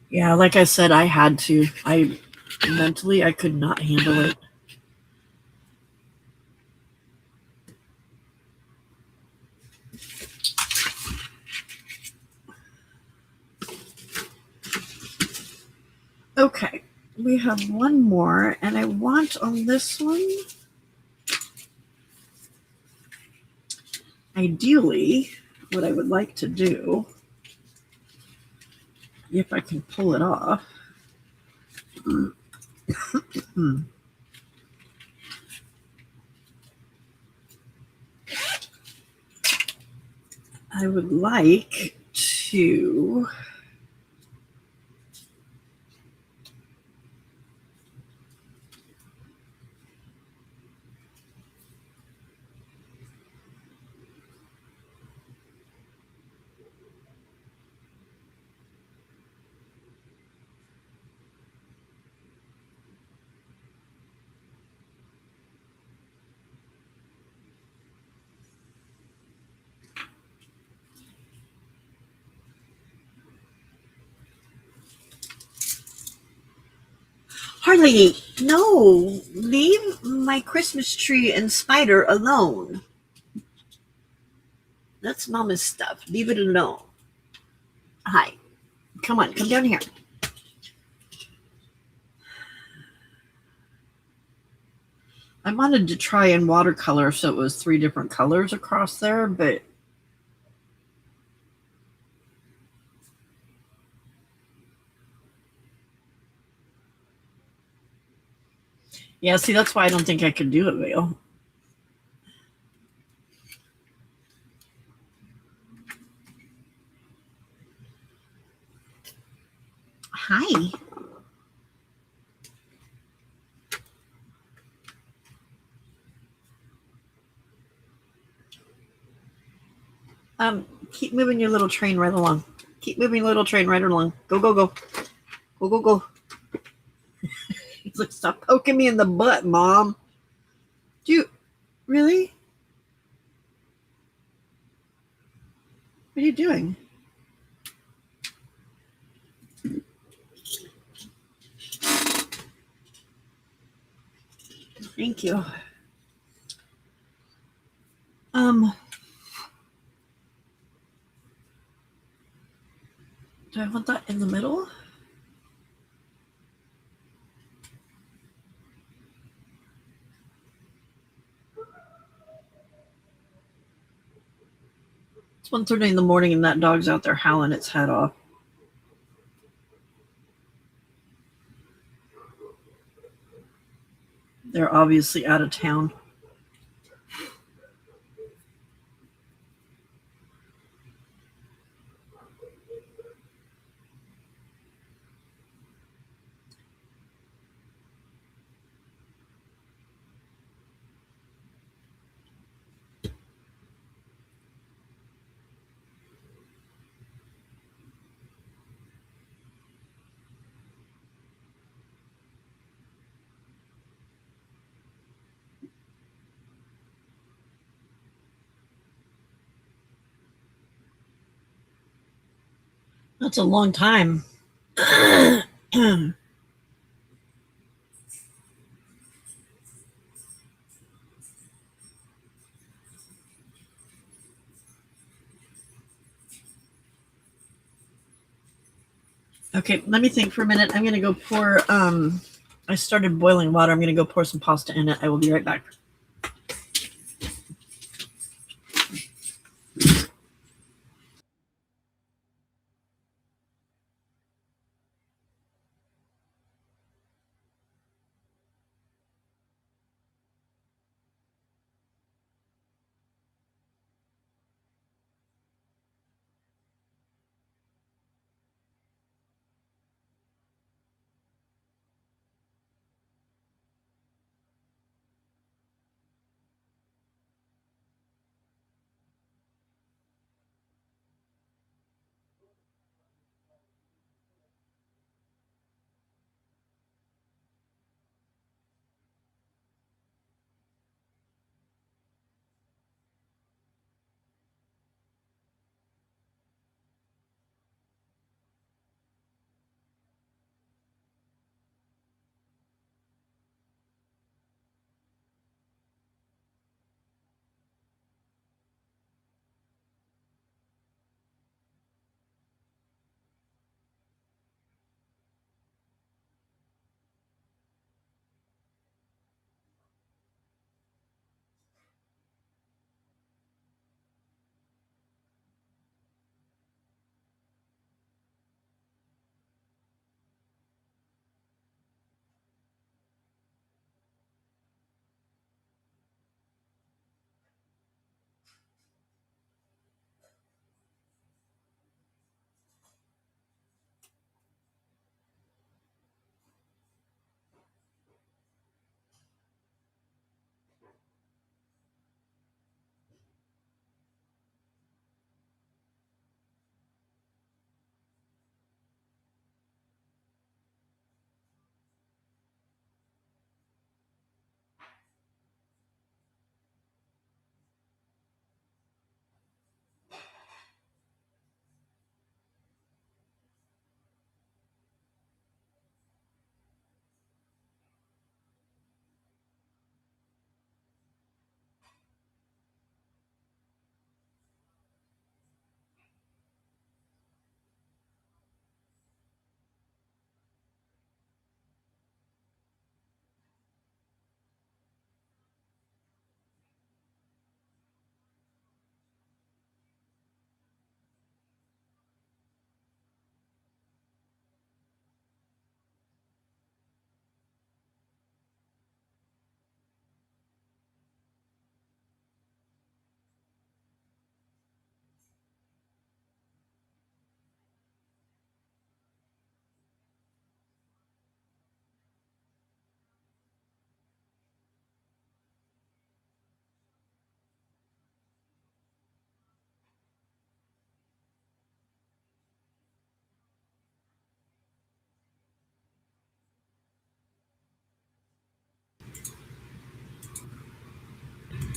Yeah, like I said, I had to. Mentally, I could not handle it. Okay, we have one more, and I want on this one, ideally, what I would like to do, if I can pull it off, I would like to Harley, no, leave my Christmas tree and spider alone. That's Mama's stuff. Leave it alone. Hi, come on, come down here. I wanted to try in watercolor so it was 3 different colors across there, but yeah, see, that's why I don't think I could do it, Vale. Hi. Keep moving your little train right along. Keep moving your little train right along. Go, go, go. Go, go, go. He's like, stop poking me in the butt, Mom. Do you really? What are you doing? Thank you. Do I want that in the middle? It's 1:30 in the morning and that dog's out there howling its head off. They're obviously out of town. That's a long time. Okay, let me think for a minute. I'm going to go pour, I started boiling water. I'm going to go pour some pasta in it. I will be right back.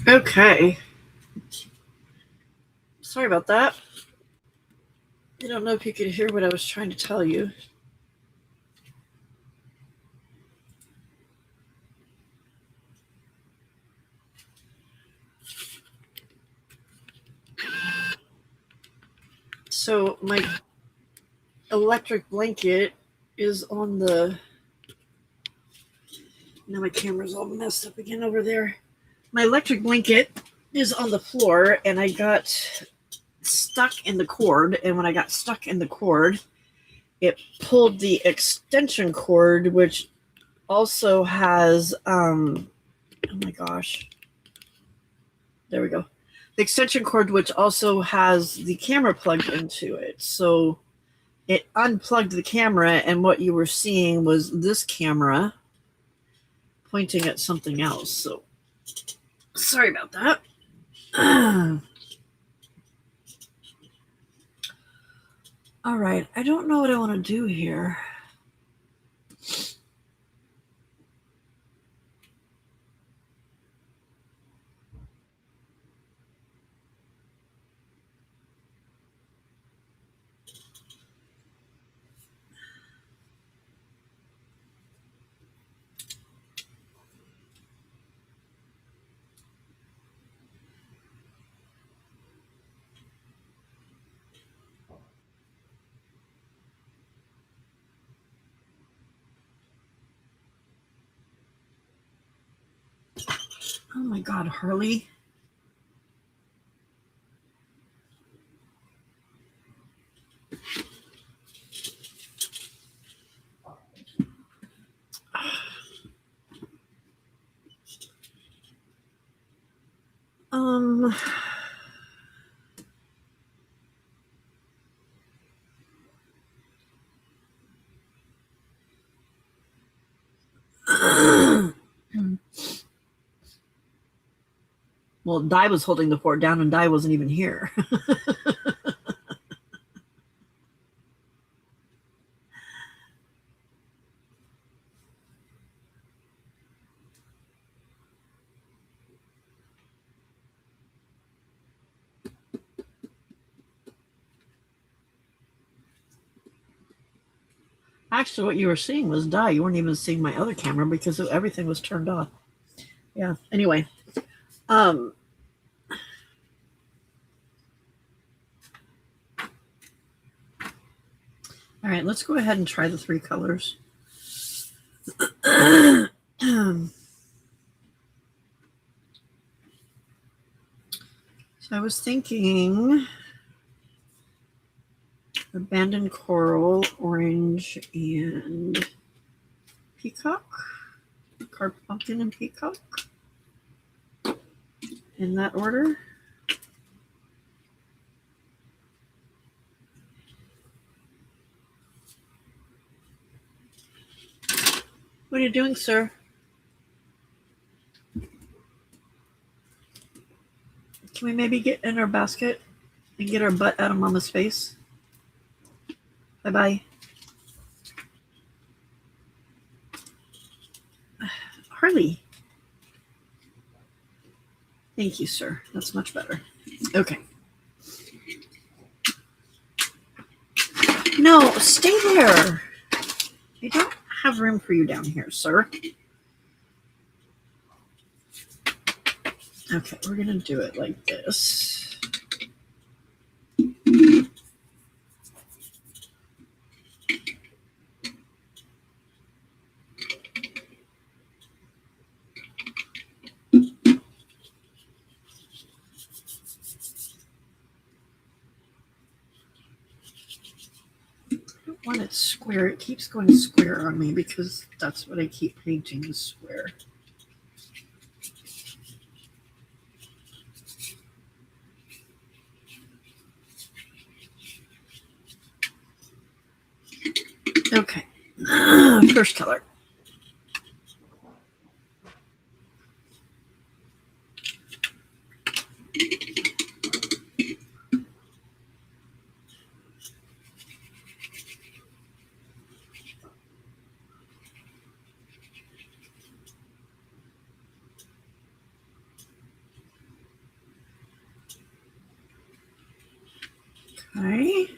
Okay. Sorry about that. I don't know if you could hear what I was trying to tell you. So my electric blanket is on the. Now my camera's all messed up again over there. My electric blanket is on the floor, and I got stuck in the cord. And when I got stuck in the cord, it pulled the extension cord, which also has. Oh my gosh. There we go. The extension cord, which also has the camera plugged into it. So it unplugged the camera, and what you were seeing was this camera pointing at something else. So sorry about that. All right. I don't know what I want to do here. Oh my God, Harley. Um, well, Di was holding the fort down and Di wasn't even here. Actually, what you were seeing was Di. You weren't even seeing my other camera because everything was turned off. Yeah. Anyway, all right, let's go ahead and try the 3 colors. So I was thinking abandoned coral, orange, and peacock. Carved pumpkin and peacock. In that order. What are you doing, sir? Can we maybe get in our basket and get our butt out of Mama's face? Bye-bye. Harley. Thank you, sir. That's much better. Okay. No, stay there. I don't have room for you down here, sir. Okay, we're going to do it like this. I don't want it square. It keeps going square on me because that's what I keep painting is square. Okay. First color. Okay.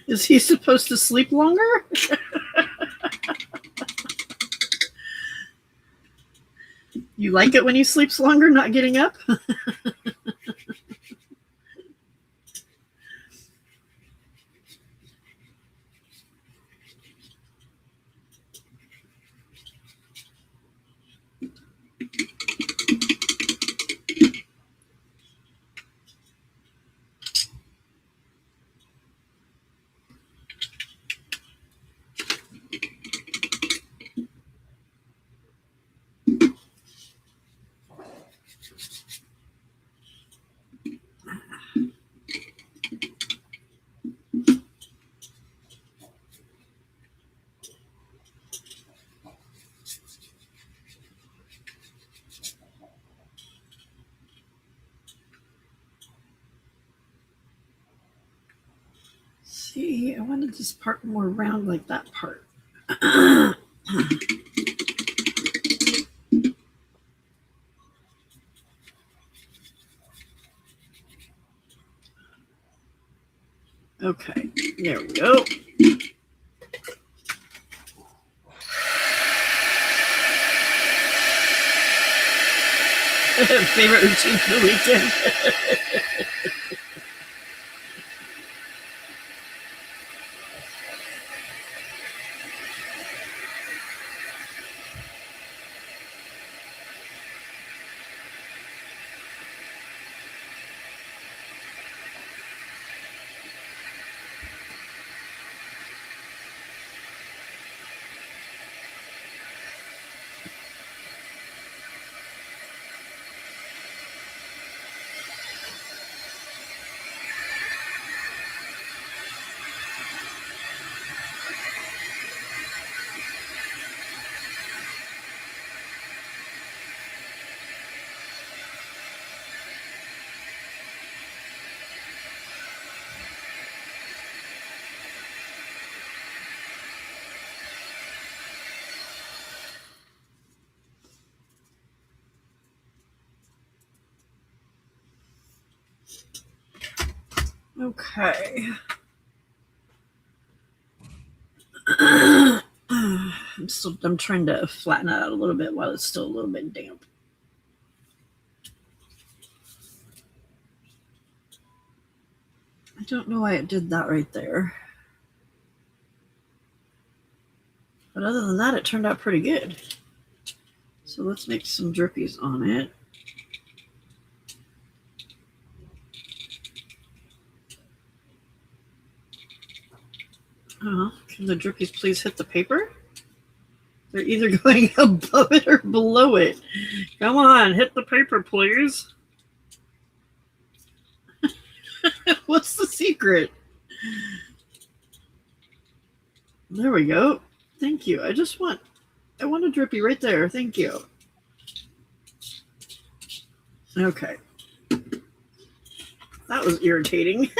Is he supposed to sleep longer? You like it when he sleeps longer, not getting up? See, I wanted this part more round like that part. Okay, there we go. Favorite routine for the weekend. Okay. I'm trying to flatten it out a little bit while it's still a little bit damp. I don't know why it did that right there. But other than that, it turned out pretty good. So let's make some drippies on it. Can the drippies please hit the paper? They're either going above it or below it. Come on, hit the paper, please. What's the secret? There we go. Thank you. I want a drippy right there. Thank you. Okay. That was irritating.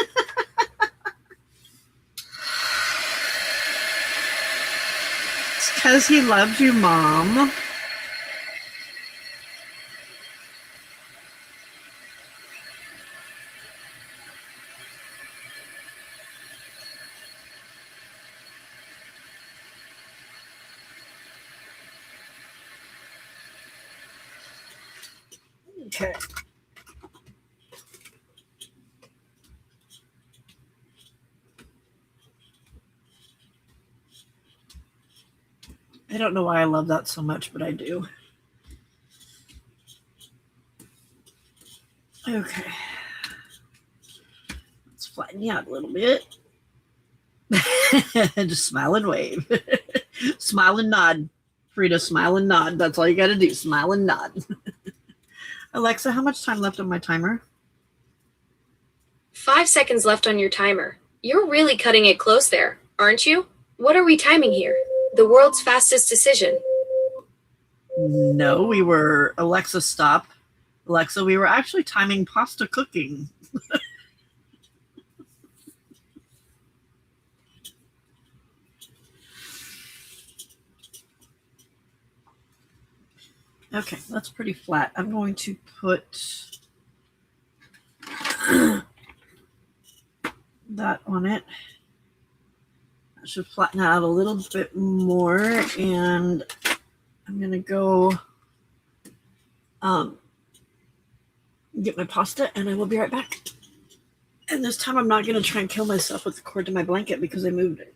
It's because he loves you, Mom. Okay. I don't know why I love that so much, but I do. Okay. Let's flatten you out a little bit. Just smile and wave. Smile and nod. Frida, smile and nod. That's all you got to do. Smile and nod. Alexa, how much time left on my timer? 5 seconds left on your timer. You're really cutting it close there, aren't you? What are we timing here? The world's fastest decision. No, we were Alexa, stop. Alexa, we were actually timing pasta cooking. Okay, that's pretty flat. I'm going to put that on it. I should flatten out a little bit more, and I'm going to go get my pasta, and I will be right back. And this time I'm not going to try and kill myself with the cord to my blanket because I moved it.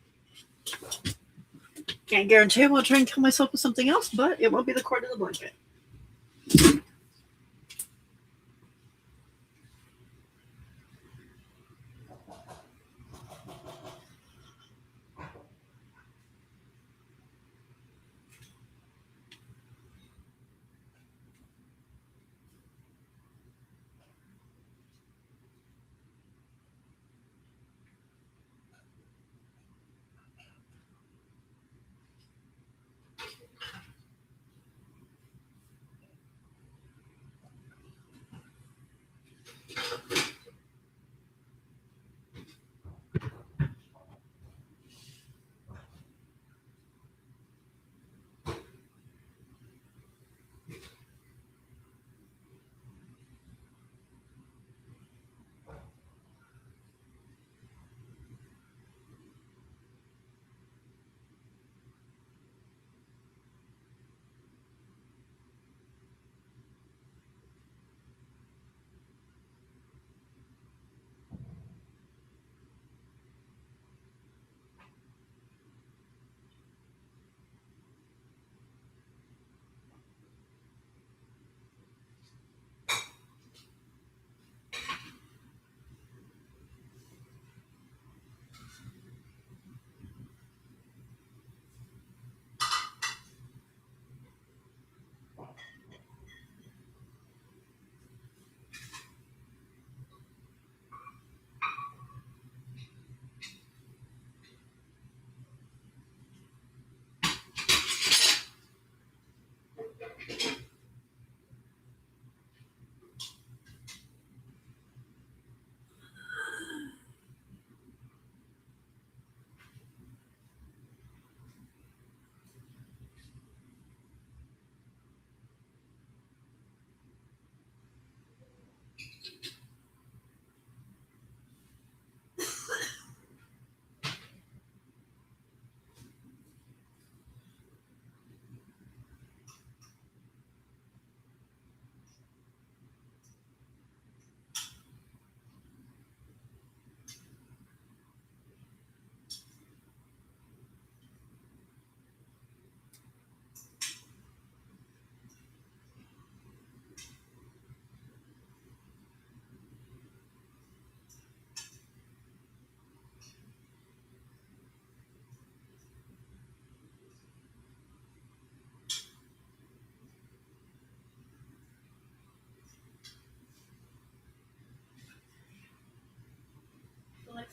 Can't guarantee I won't try and kill myself with something else, but it won't be the cord to the blanket.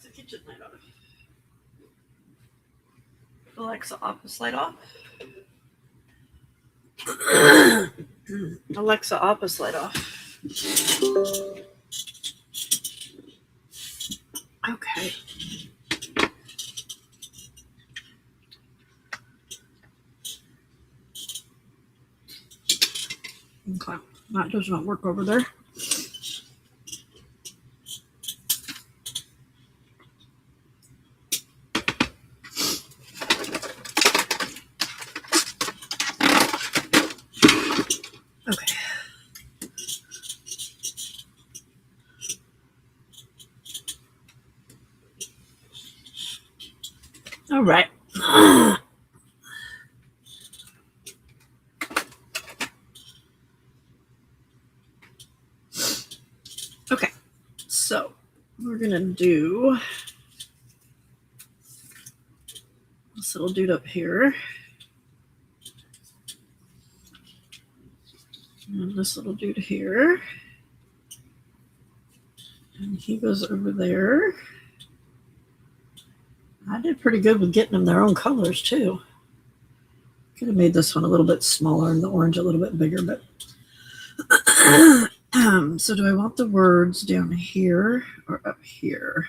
the kitchen light off. Alexa, off the light off. Alexa, office light off. Okay. Okay. That does not work over there. Okay. All right. Okay. So we're going to do this little dude up here. And this little dude here. And he goes over there. I did pretty good with getting them their own colors too. Could have made this one a little bit smaller and the orange a little bit bigger, but so do I want the words down here or up here?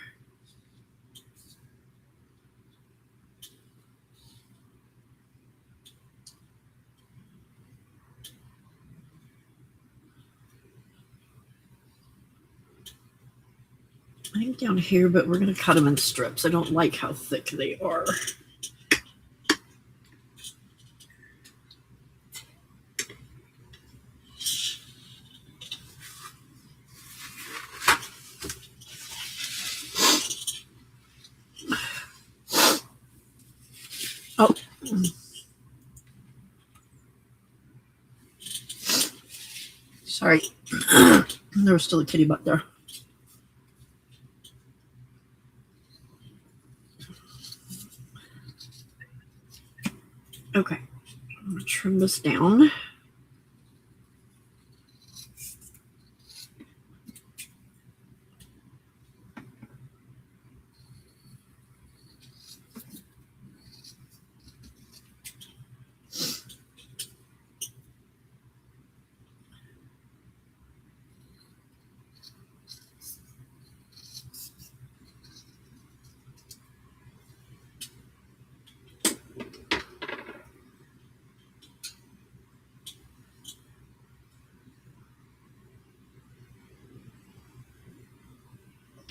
I think down here, but we're going to cut them in strips. I don't like how thick they are. Oh. Sorry. There was still a kitty butt there. Okay. I'm going to trim this down.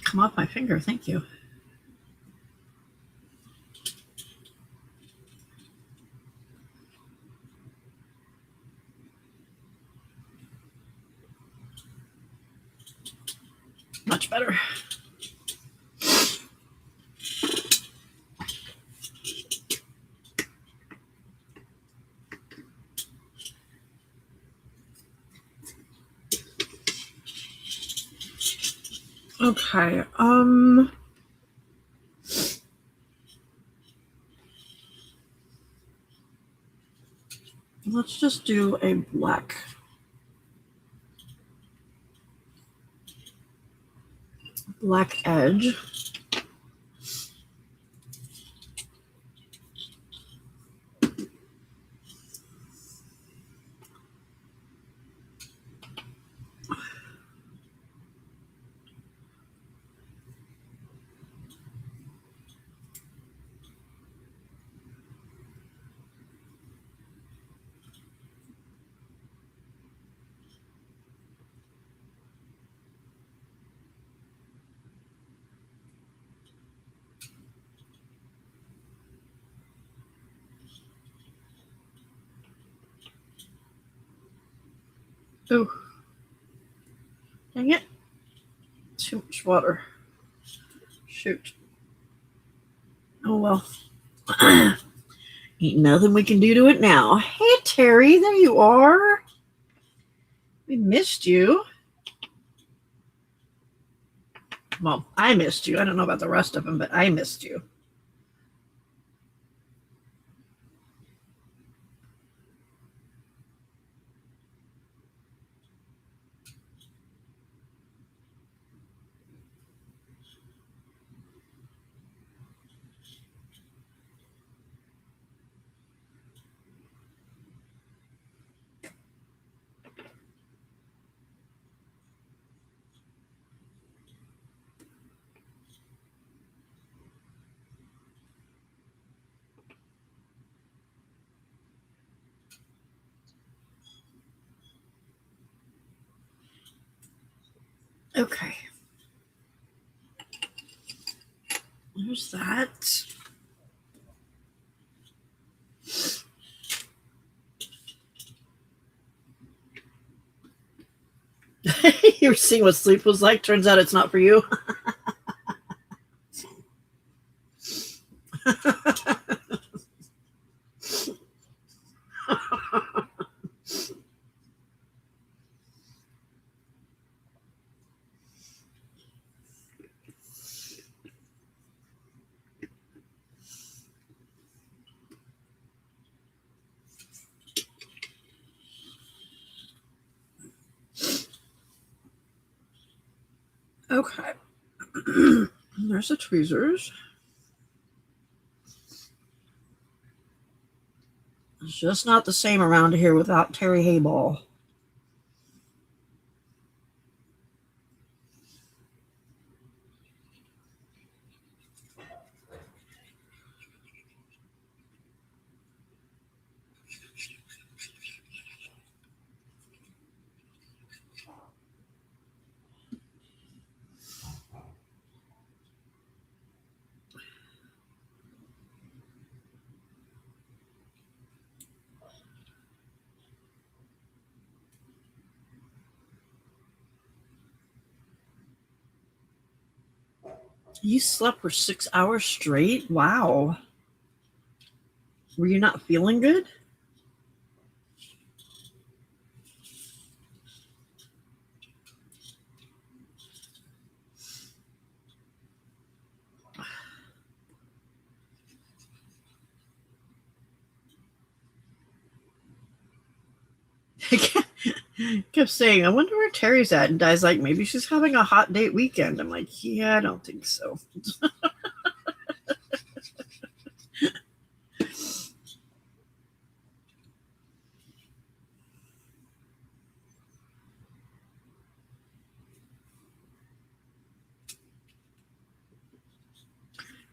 Come off my finger, thank you. Much better. Okay, let's just do a black edge. Oh, dang it. Too much water. Shoot. Oh well. Ain't nothing we can do to it now. Hey, Terry, there you are. We missed you. Well, I missed you. I don't know about the rest of them, but I missed you. Okay. There's that. You're seeing what sleep was like. Turns out it's not for you. Okay. There's the tweezers. It's just not the same around here without Terry Hayball. You slept for 6 hours straight? Wow. Were you not feeling good? Kept saying, I wonder where Terry's at. And Di's like, maybe she's having a hot date weekend. I'm like, yeah, I don't think so.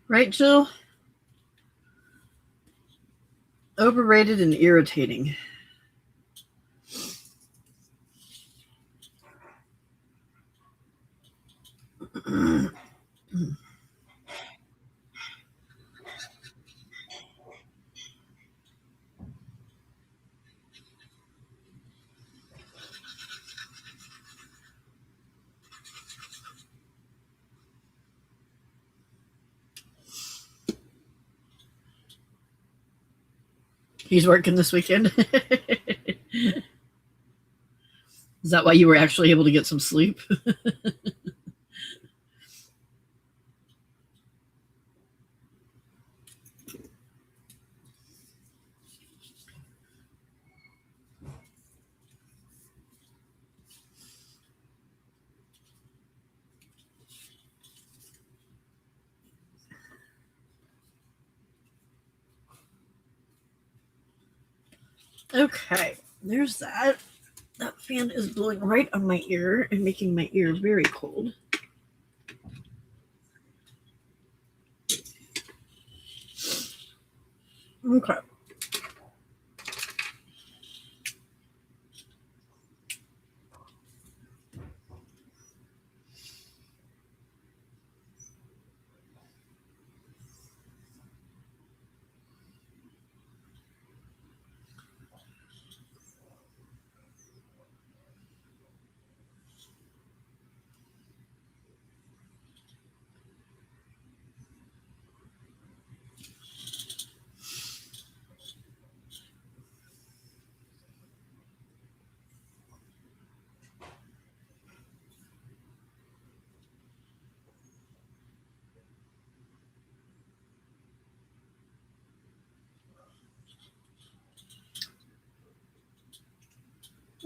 Right, Jill? Overrated and irritating. He's working this weekend. Is that why you were actually able to get some sleep? Okay, there's that. That fan is blowing right on my ear and making my ear very cold. Okay.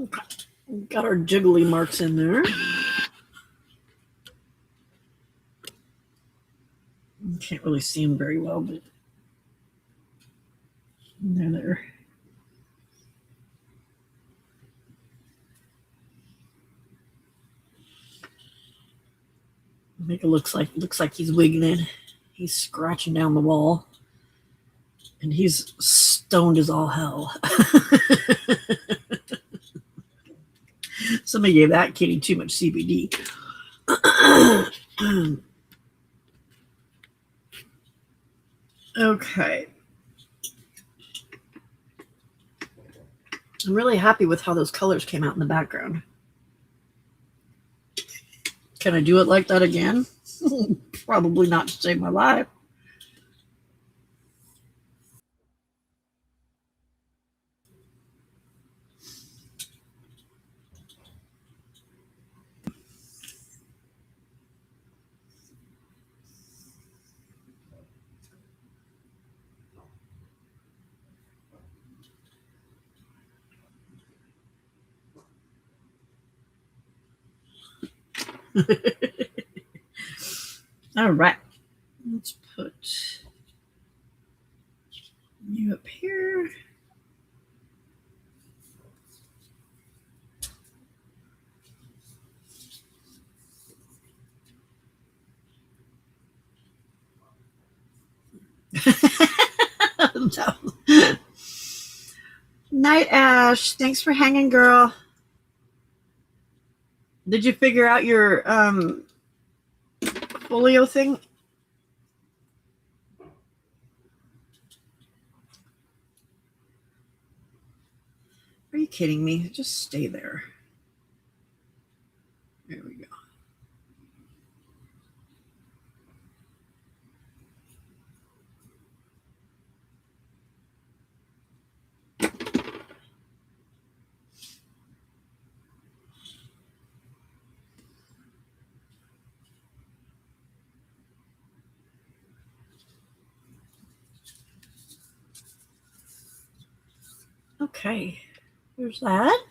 Okay. Got our jiggly marks in there. Can't really see them very well, but they're there. Make it looks like he's wiggling. He's scratching down the wall, and he's stoned as all hell. Somebody gave that kitty too much CBD. Okay. I'm really happy with how those colors came out in the background. Can I do it like that again? Probably not to save my life. All right. Let's put you up here. No. Night Ash, thanks for hanging, girl. Did you figure out your folio thing? Are you kidding me? Just stay there. There we go. Okay, there's that.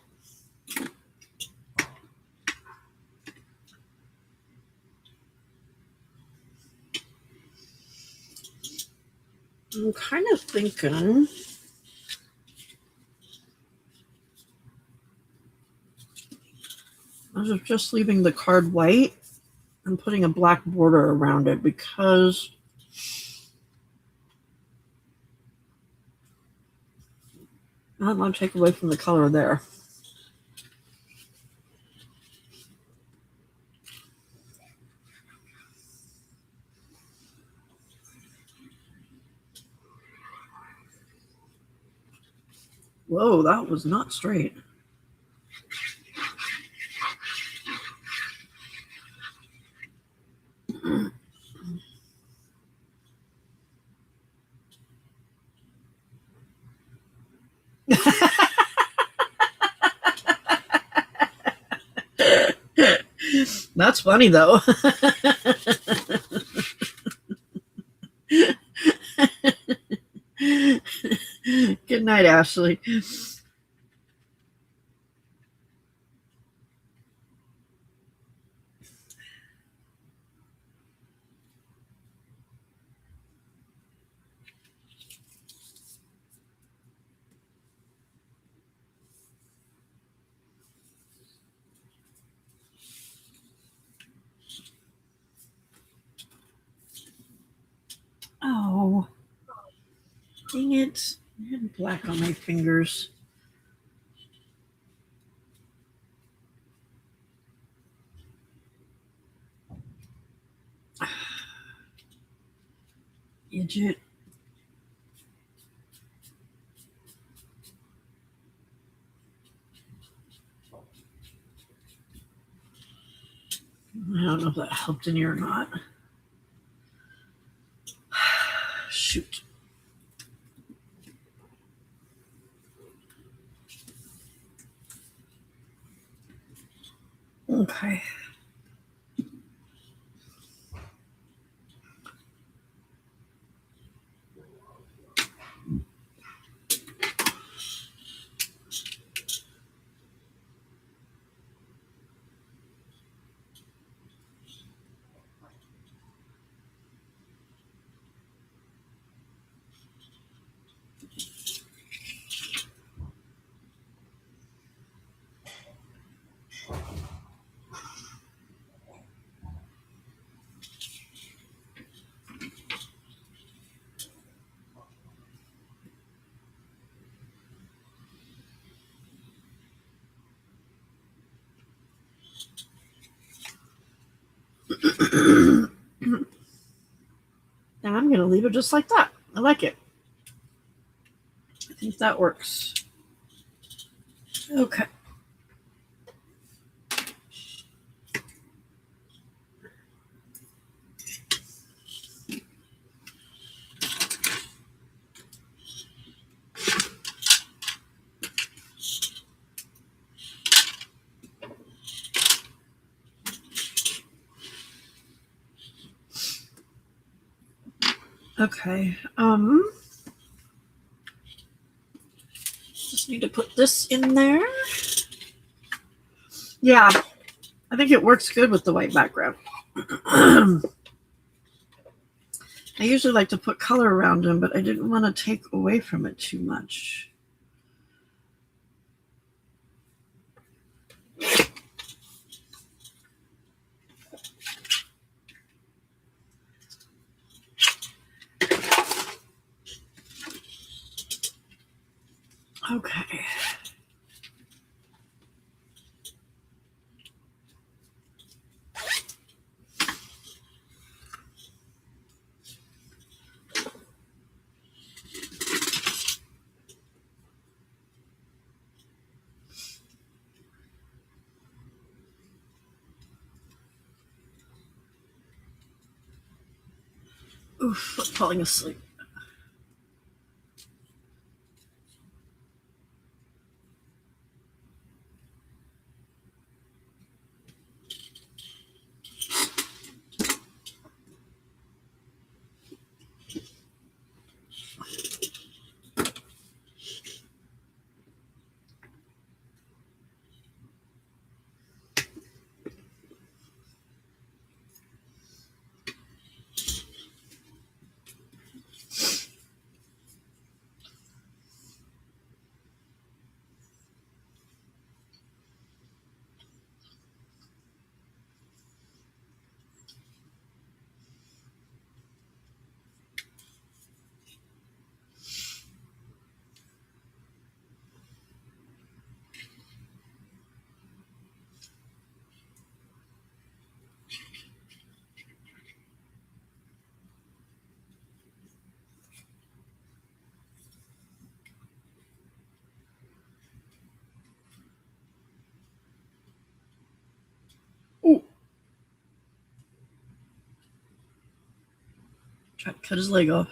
I'm kind of thinking I was just leaving the card white and putting a black border around it because I don't want to take away from the color there. Whoa, that was not straight. That's funny though. Good night, Ashley. Oh, dang it. I had black on my fingers. Idiot. I don't know if that helped any or not. Shoot. Okay. And I'm going to leave it just like that. I like it. I think that works. Okay. Okay. Just need to put this in there. Yeah, I think it works good with the white background. I usually like to put color around them, but I didn't want to take away from it too much. Okay. Oof, I'm falling asleep. Ooh. Try to cut his leg off.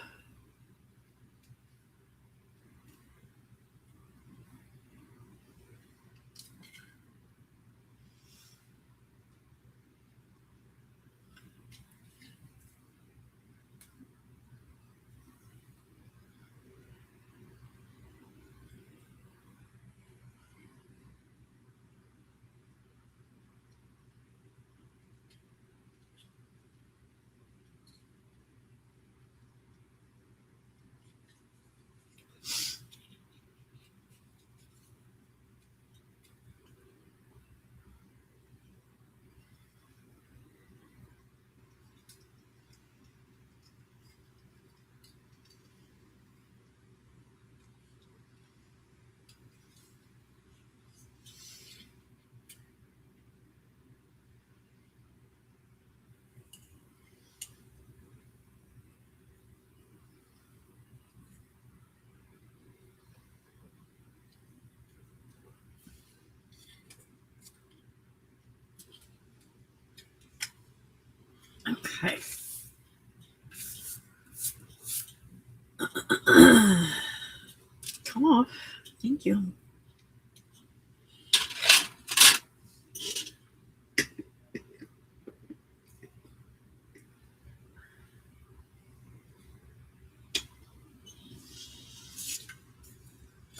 Okay. Come off. Thank you.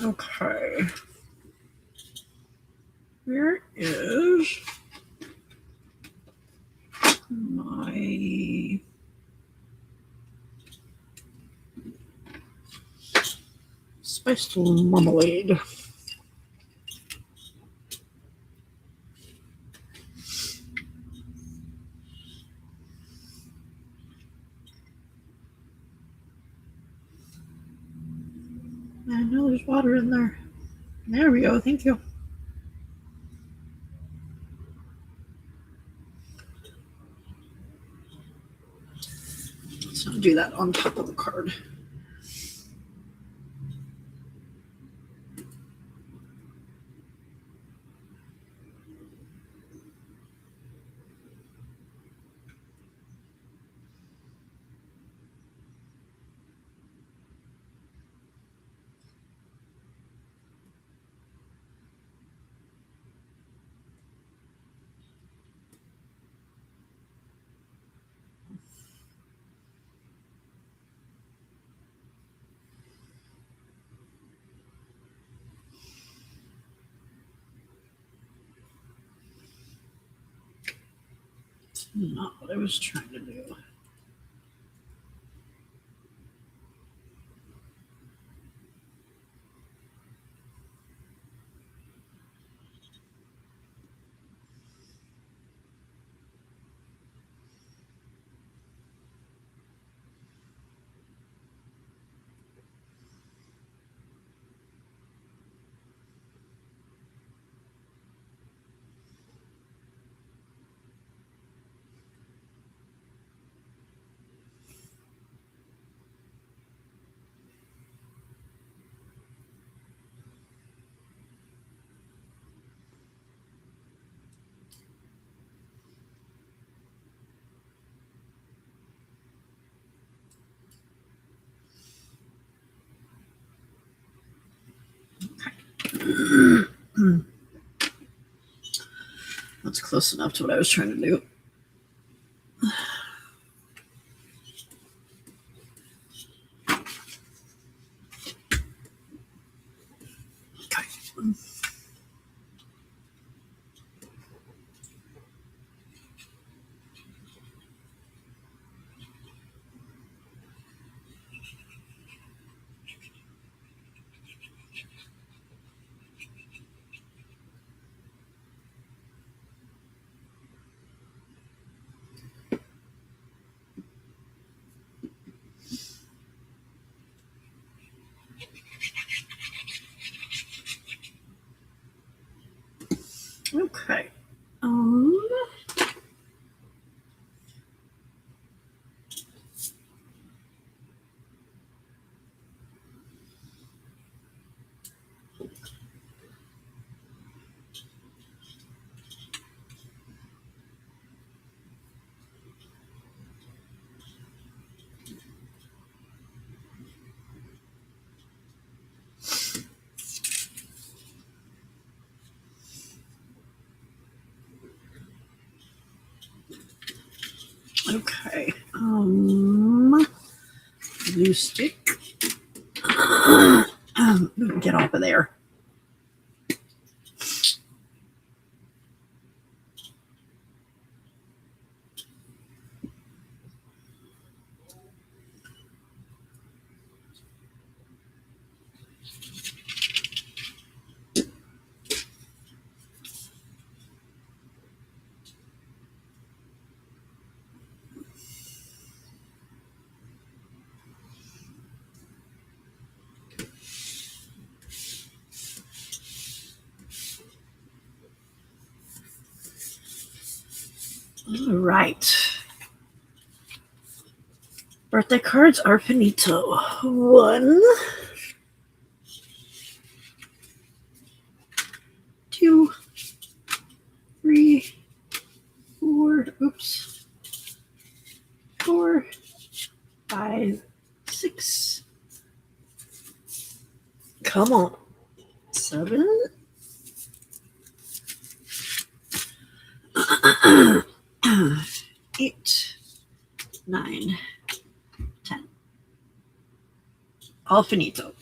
Okay. Where is my spiced marmalade? I know there's water in there. There we go. Thank you. So I'll do that on top of the card. It's not what I was trying to do. That's close enough to what I was trying to do. Okay. Okay. Okay. Glue stick. Get off of there. All right. Birthday cards are finito. 1, 2, 3, 4. Oops. 4, 5, 6. Come on. 7. 8, 9, 10. All finito.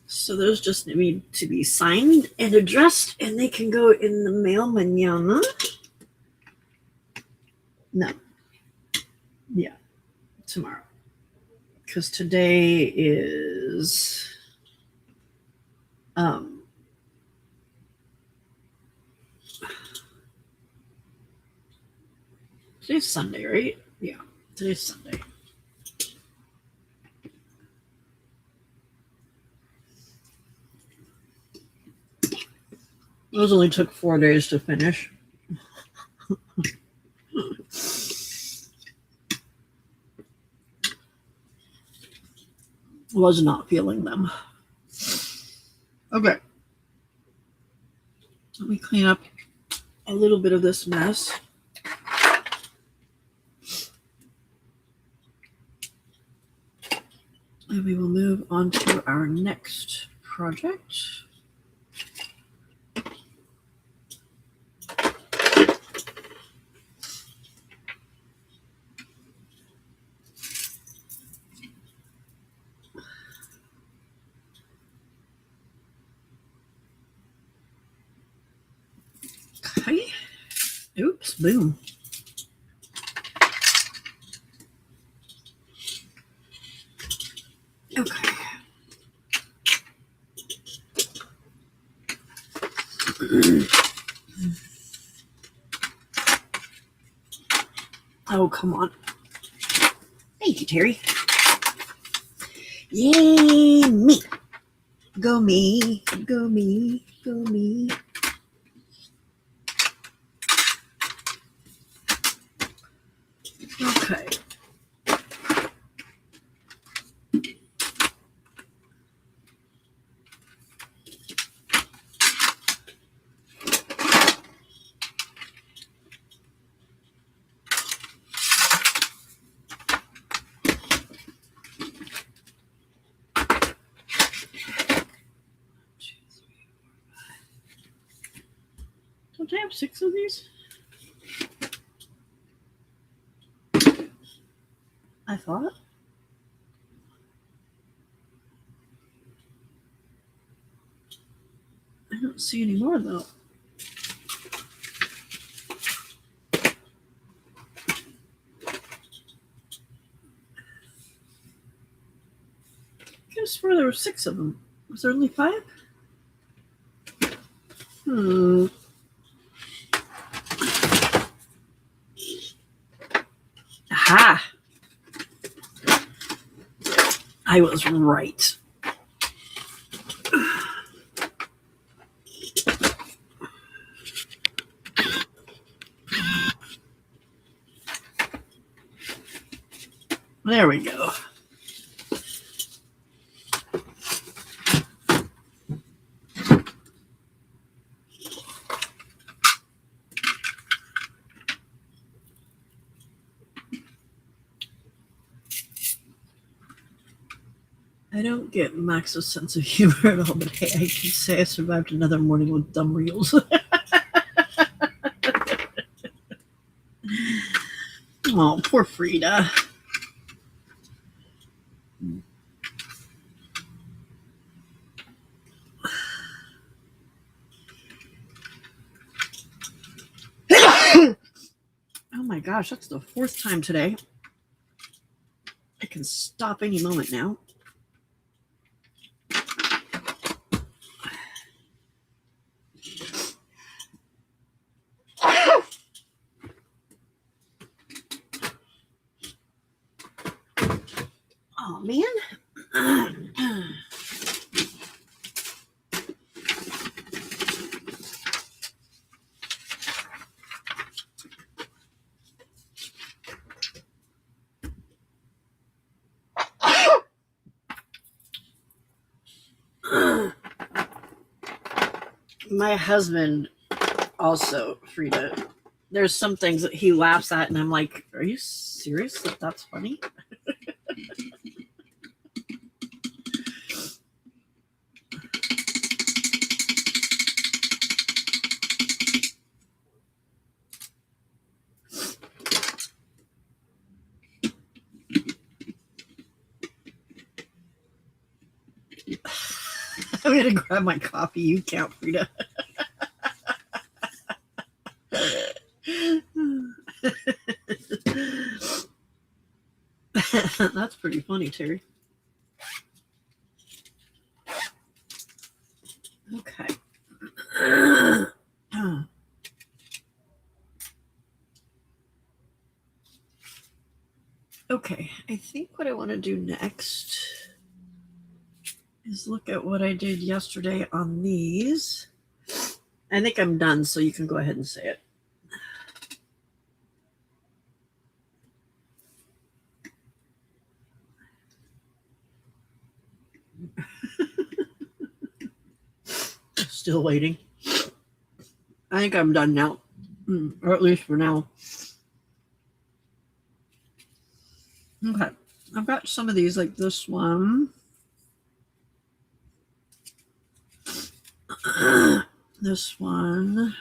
So those just need to be signed and addressed, and they can go in the mail mañana. No. Yeah, tomorrow. Because today is today's Sunday, right? Yeah, today's Sunday. Those only took 4 days to finish. Was not feeling them. Okay. Let me clean up a little bit of this mess. And we will move on to our next project. Okay. Oops, boom. Okay. Oh, come on. Thank you, Terry. Yay, me. Go me, go me, go me. Okay. Don't I have 6 of these? I thought. I don't see any more though. I could have sworn there were 6 of them. Was there only 5? Aha! I was right. There we go. I don't get Max's sense of humor at all, but hey, I can say I survived another morning with dumb reels. Oh, poor Frida. Oh my gosh, that's the 4th time today. I can stop any moment now. Oh man. My husband also, Frida, there's some things that he laughs at and I'm like, are you serious that that's funny? I'm gonna grab my coffee. You count, Frida. That's pretty funny, Terry. Okay. Okay, I think what I want to do next is look at what I did yesterday on these I think I'm done, so you can go ahead and say it. Still waiting. I think I'm done now, or at least for now. Okay, I've got some of these, like this one. This one.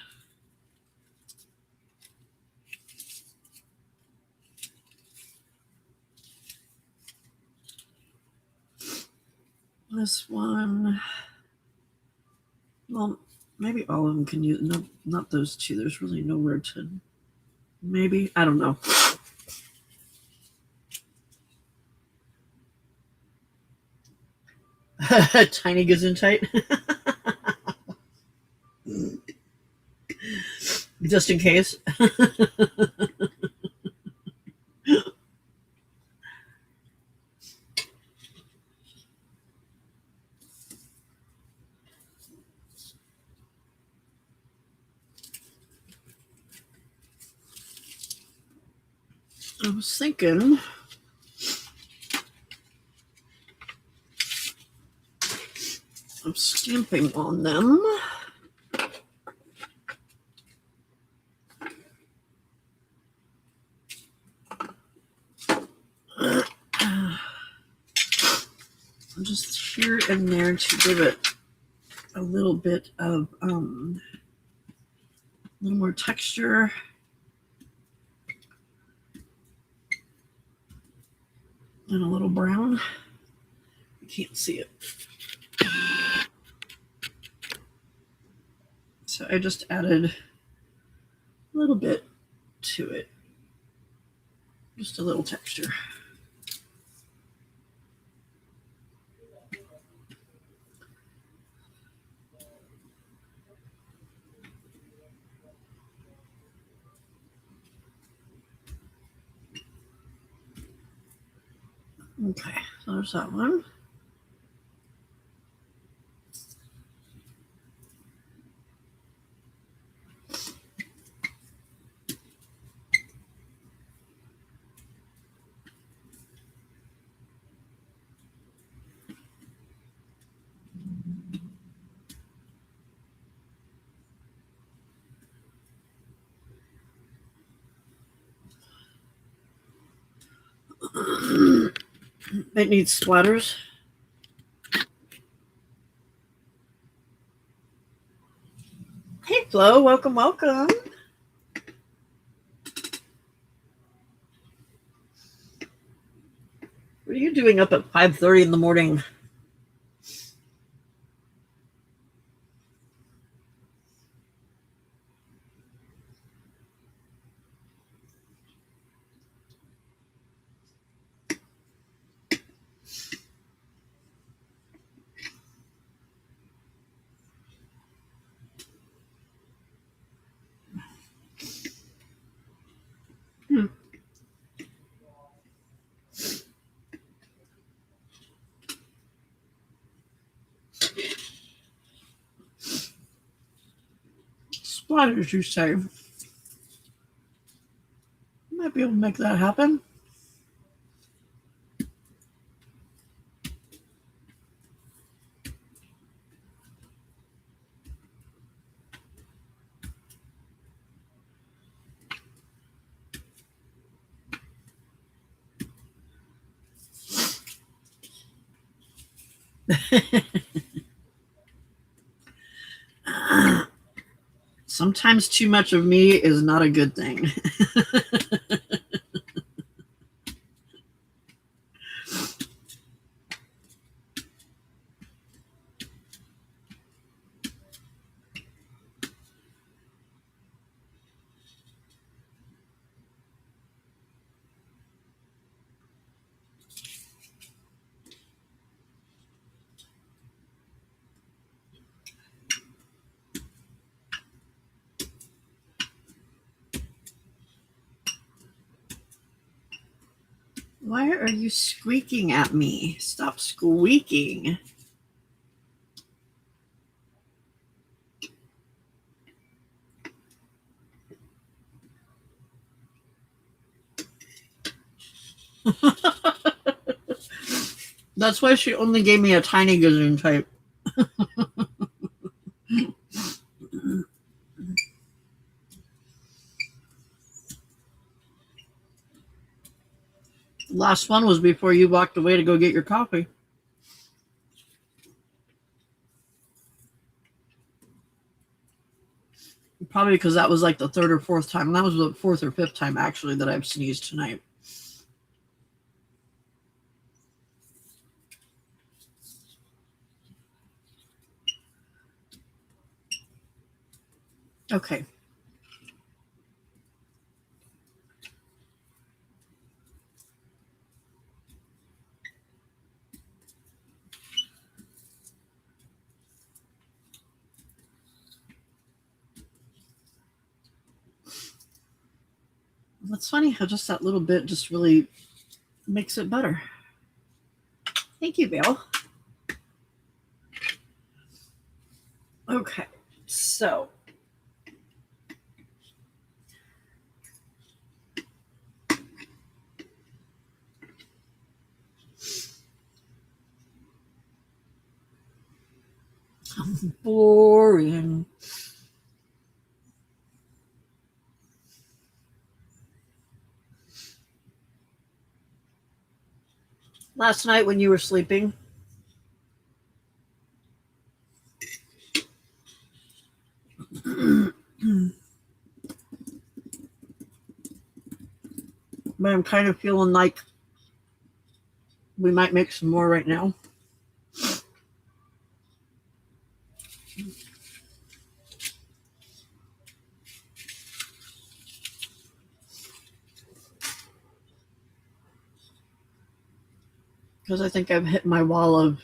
This one. Well, maybe all of them can use. No, not those two. There's really nowhere to. Maybe, I don't know. Tiny Gesundheit. Just in case. I was thinking of stamping on them. Just here and there to give it a little bit of a little more texture. And a little brown. You can't see it. So I just added a little bit to it. Just a little texture. Okay, so there's that one. It needs splatters. Hey Flo, welcome, welcome. What are you doing up at 5:30 in the morning? Splatters, you say? Might be able to make that happen. Sometimes too much of me is not a good thing. Why are you squeaking at me? Stop squeaking. That's why she only gave me a tiny giggling type. Last one was before you walked away to go get your coffee. Probably because that was like the third or fourth time. That was the fourth or fifth time, actually, that I've sneezed tonight. Okay. It's funny how just that little bit just really makes it better. Thank you, Bill. Okay, so boring. Last night when you were sleeping, but I'm kind of feeling like we might make some more right now. Because I think I've hit my wall of,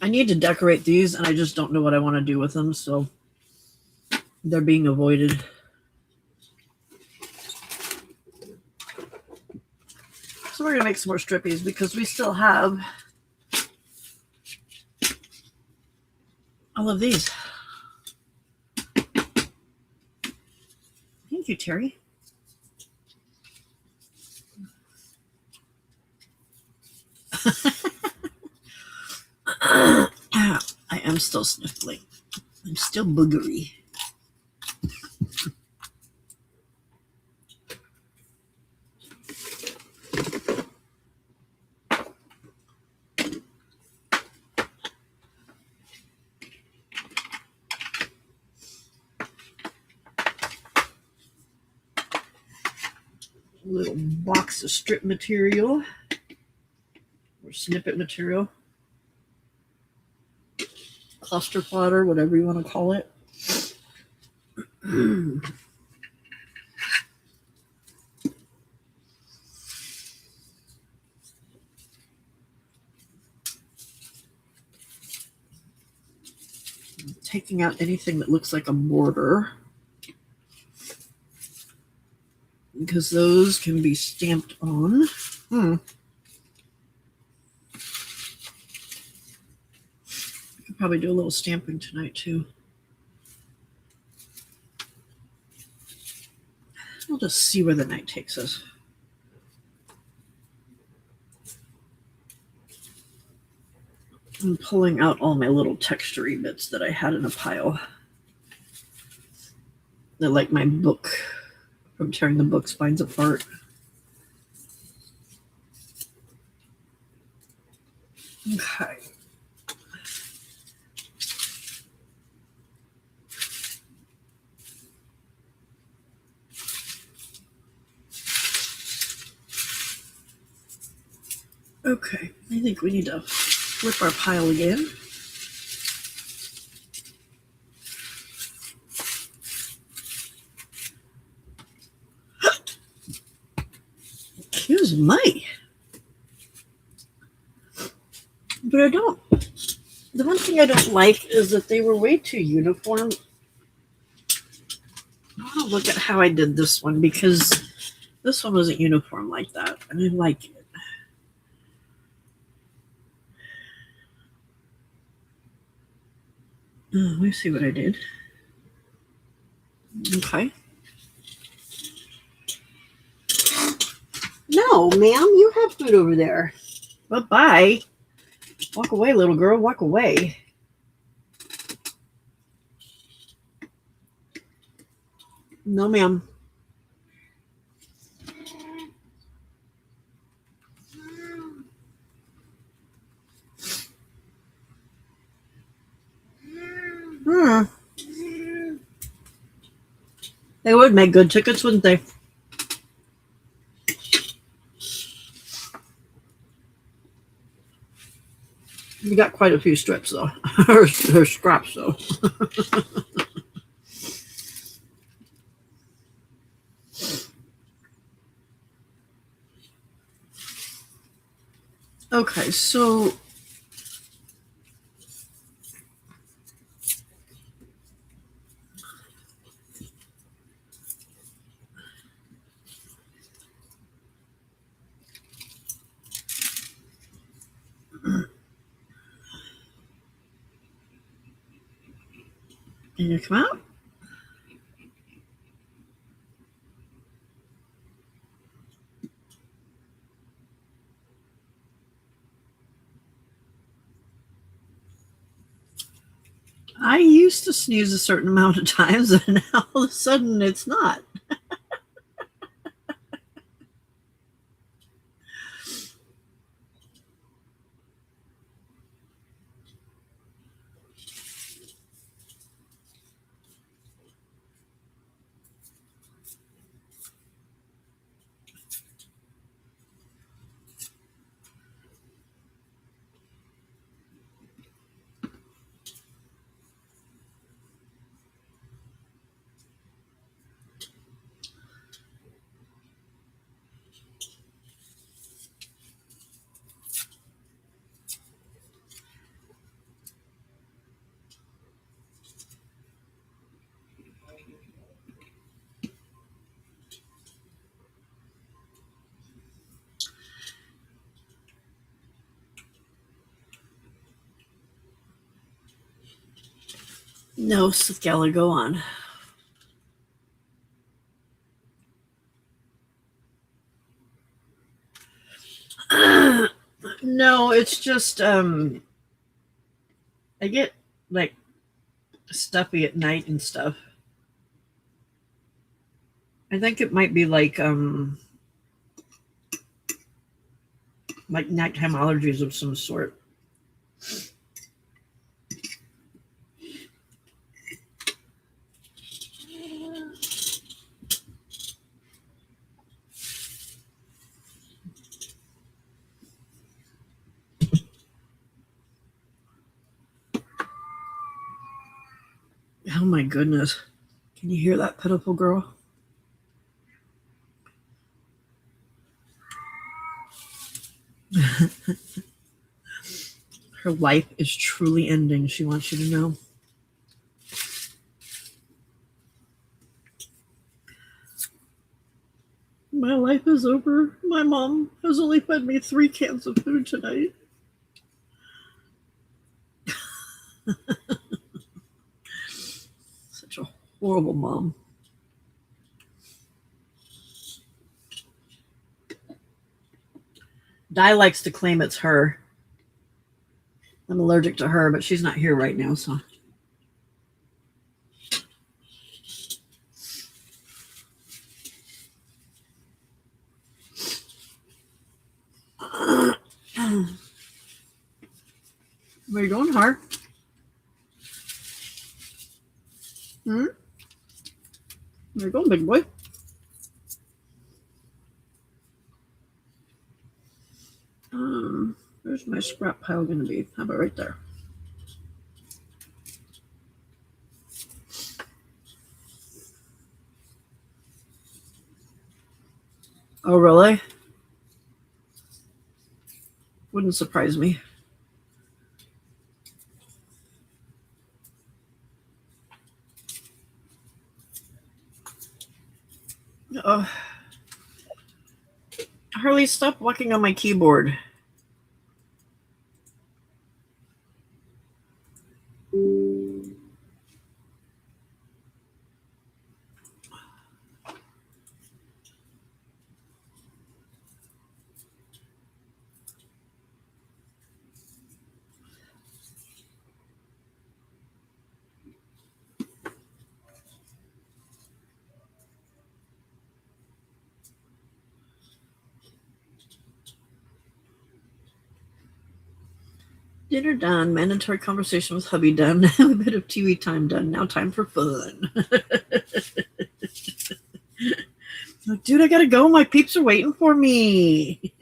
I need to decorate these and I just don't know what I want to do with them, so they're being avoided. So we're going to make some more strippies because we still have all of these. Thank you, Terry. I am still sniffling. I'm still boogery. Little box of strip material or snippet material, cluster plotter, whatever you want to call it. Taking out anything that looks like a border because those can be stamped on. I could probably do a little stamping tonight too. We'll just see where the night takes us. I'm pulling out all my little textury bits that I had in a pile. They're like my book from tearing the book spines apart. Okay. Okay, I think we need to flip our pile again. Excuse me. But I don't. The one thing I don't like is that they were way too uniform. I want to look at how I did this one because this one wasn't uniform like that, and I like it. Let me see what I did. Okay. No, ma'am, you have food over there. Bye-bye. Walk away, little girl. Walk away. No, ma'am. Hmm. They would make good tickets, wouldn't they? You got quite a few strips, though. or scraps, though. Okay, so can you come out? I used to sneeze a certain amount of times, and now all of a sudden it's not. No, Scala, go on. No, it's just I get like stuffy at night and stuff. I think it might be like nighttime allergies of some sort. Oh my goodness. Can you hear that pitiful girl? Her life is truly ending, she wants you to know. My life is over. My mom has only fed me 3 cans of food tonight. Such a horrible mom. Di likes to claim it's her. I'm allergic to her, but she's not here right now, so. Where you going, Har? Where you going, big boy? Where's my scrap pile going to be? How about right there? Oh, really? Wouldn't surprise me. Harley, stop walking on my keyboard. Dinner done. Mandatory conversation with hubby done. A bit of TV time done. Now time for fun. Like, dude, I gotta go. My peeps are waiting for me.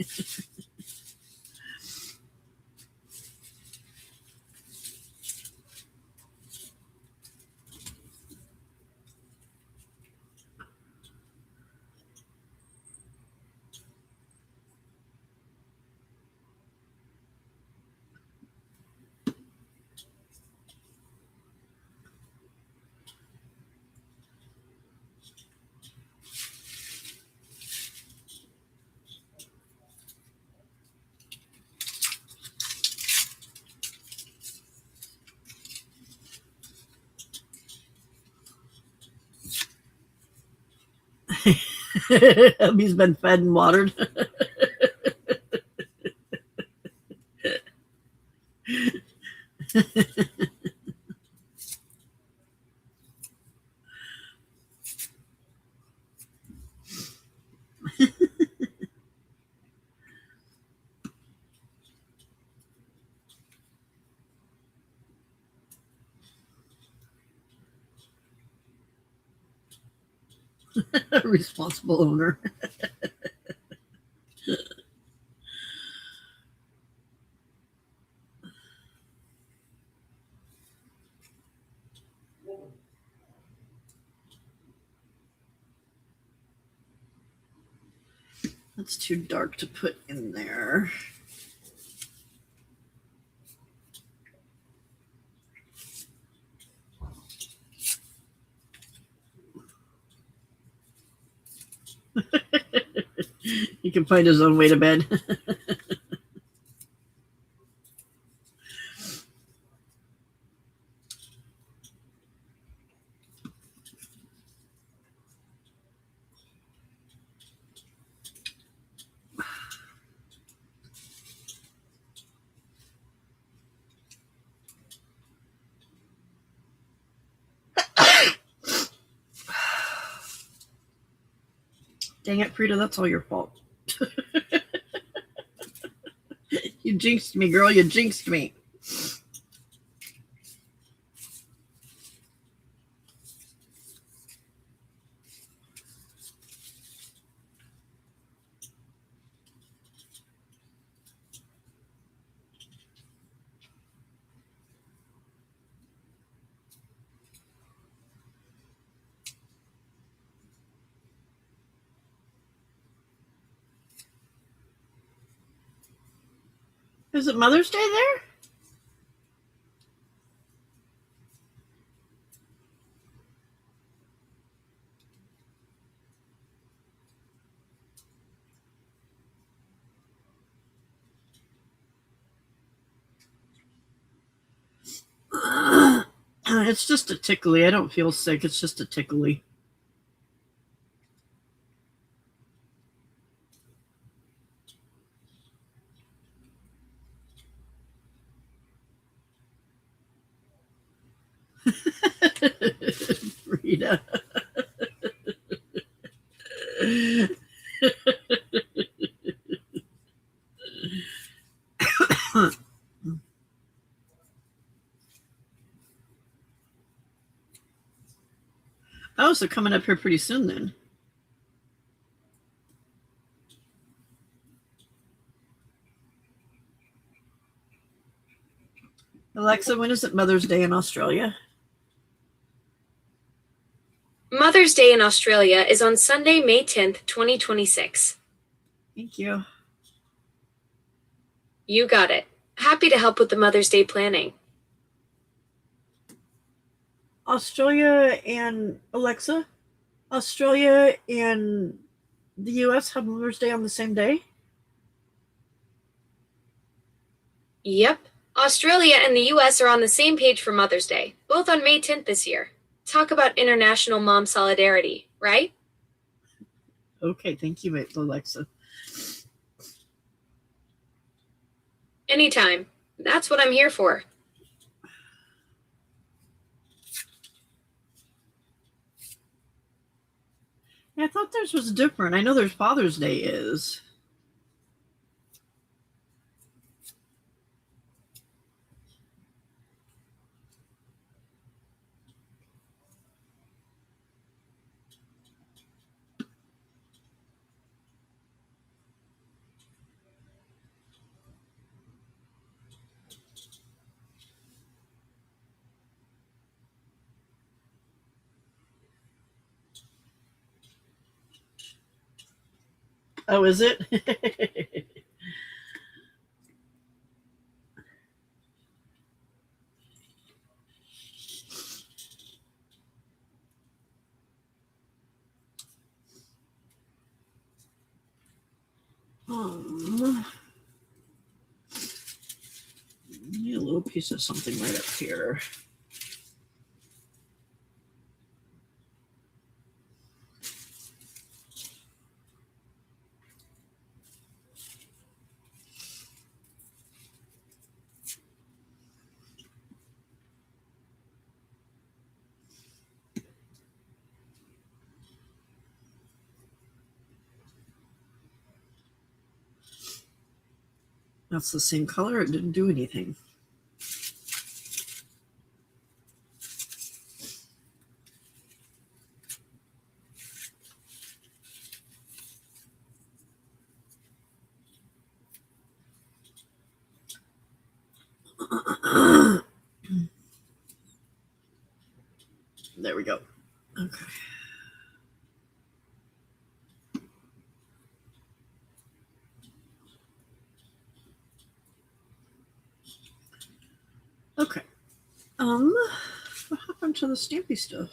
Hubby's been fed and watered. Responsible owner. That's too dark to put in there. He can find his own way to bed. Dang it, Frida, that's all your fault. You jinxed me, girl. You jinxed me. Is it Mother's Day there? It's just a tickly. I don't feel sick. It's just a tickly. Frida. Oh, so coming up here pretty soon then. Alexa, when is it Mother's Day in Australia? Mother's Day in Australia is on Sunday, May 10th, 2026. Thank you. You got it. Happy to help with the Mother's Day planning. Australia and Alexa, Australia and the US have Mother's Day on the same day? Yep. Australia and the US are on the same page for Mother's Day, both on May 10th this year. Talk about international mom solidarity, right? Okay, thank you, Alexa. Anytime. That's what I'm here for. Yeah, I thought theirs was different. I know there's Father's Day is. Oh, is it? Need a little piece of something right up here. That's the same color. It didn't do anything. There we go. Okay. Okay. What happened to the stampy stuff?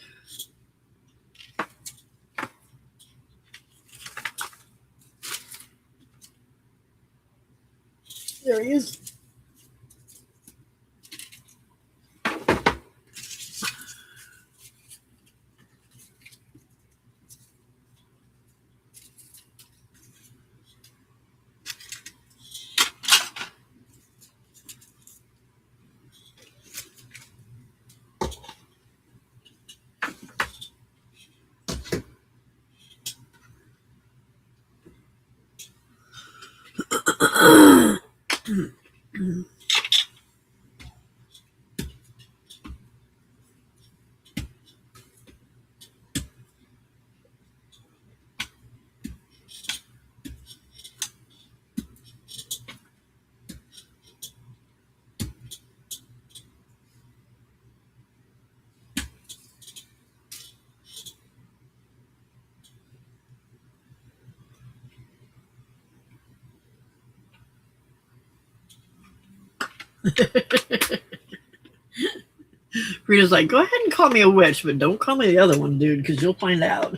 There he is. Rita's like, go ahead and call me a witch, but don't call me the other one, dude, because you'll find out.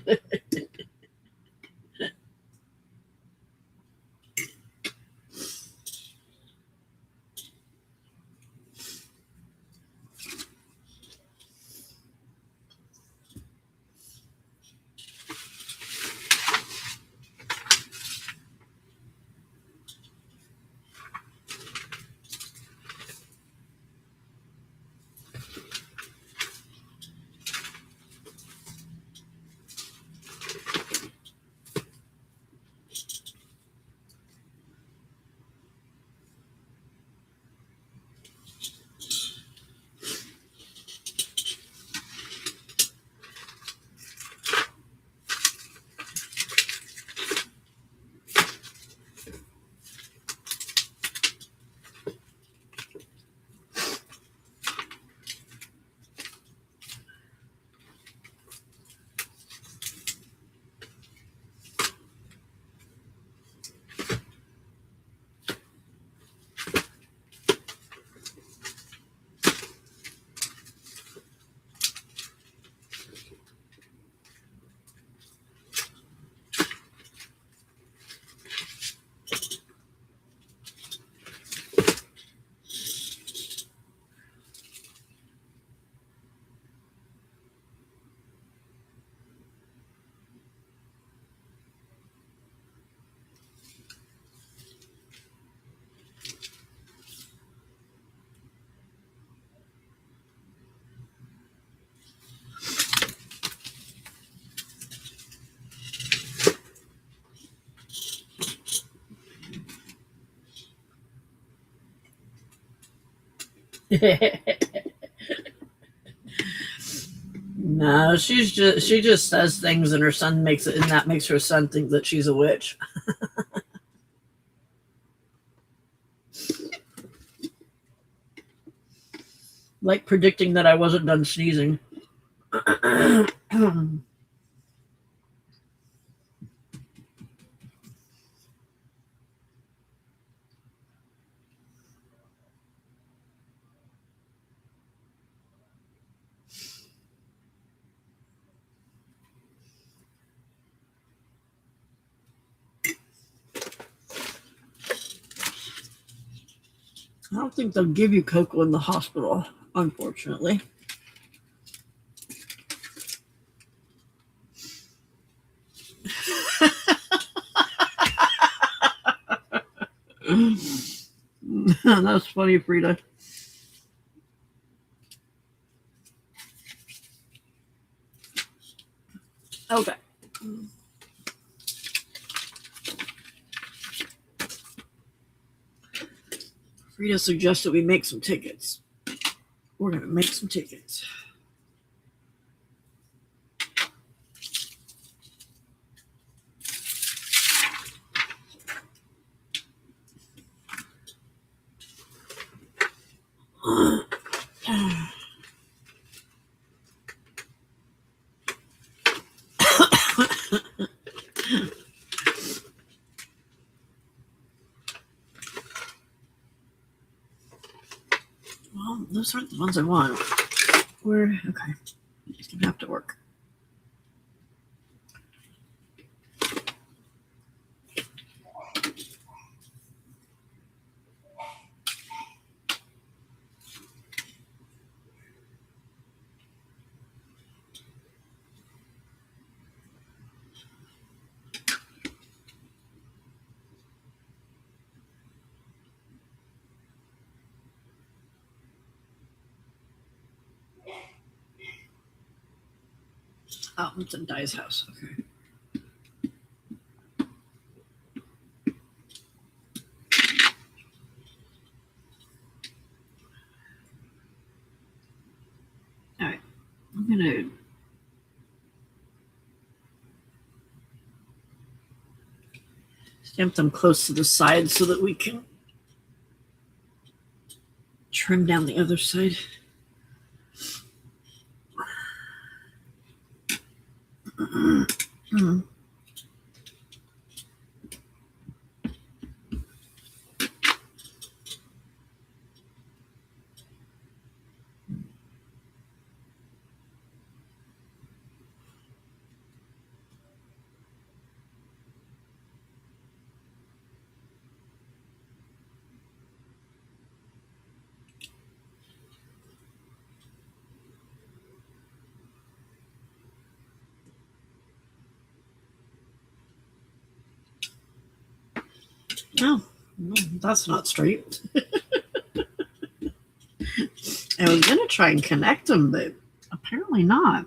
No, she just says things, and her son makes it, and that makes her son think that she's a witch. Like predicting that I wasn't done sneezing. I don't think they'll give you cocoa in the hospital, unfortunately. That's funny, Frida. Okay. Frida suggested we make some tickets. We're going to make some tickets. Well, those aren't the ones I want. Okay. It's going to have to work. Oh, it's in Di's house. Okay. All right. I'm going to stamp them close to the side so that we can trim down the other side. Oh, no, that's not straight. I was going to try and connect them, but apparently not.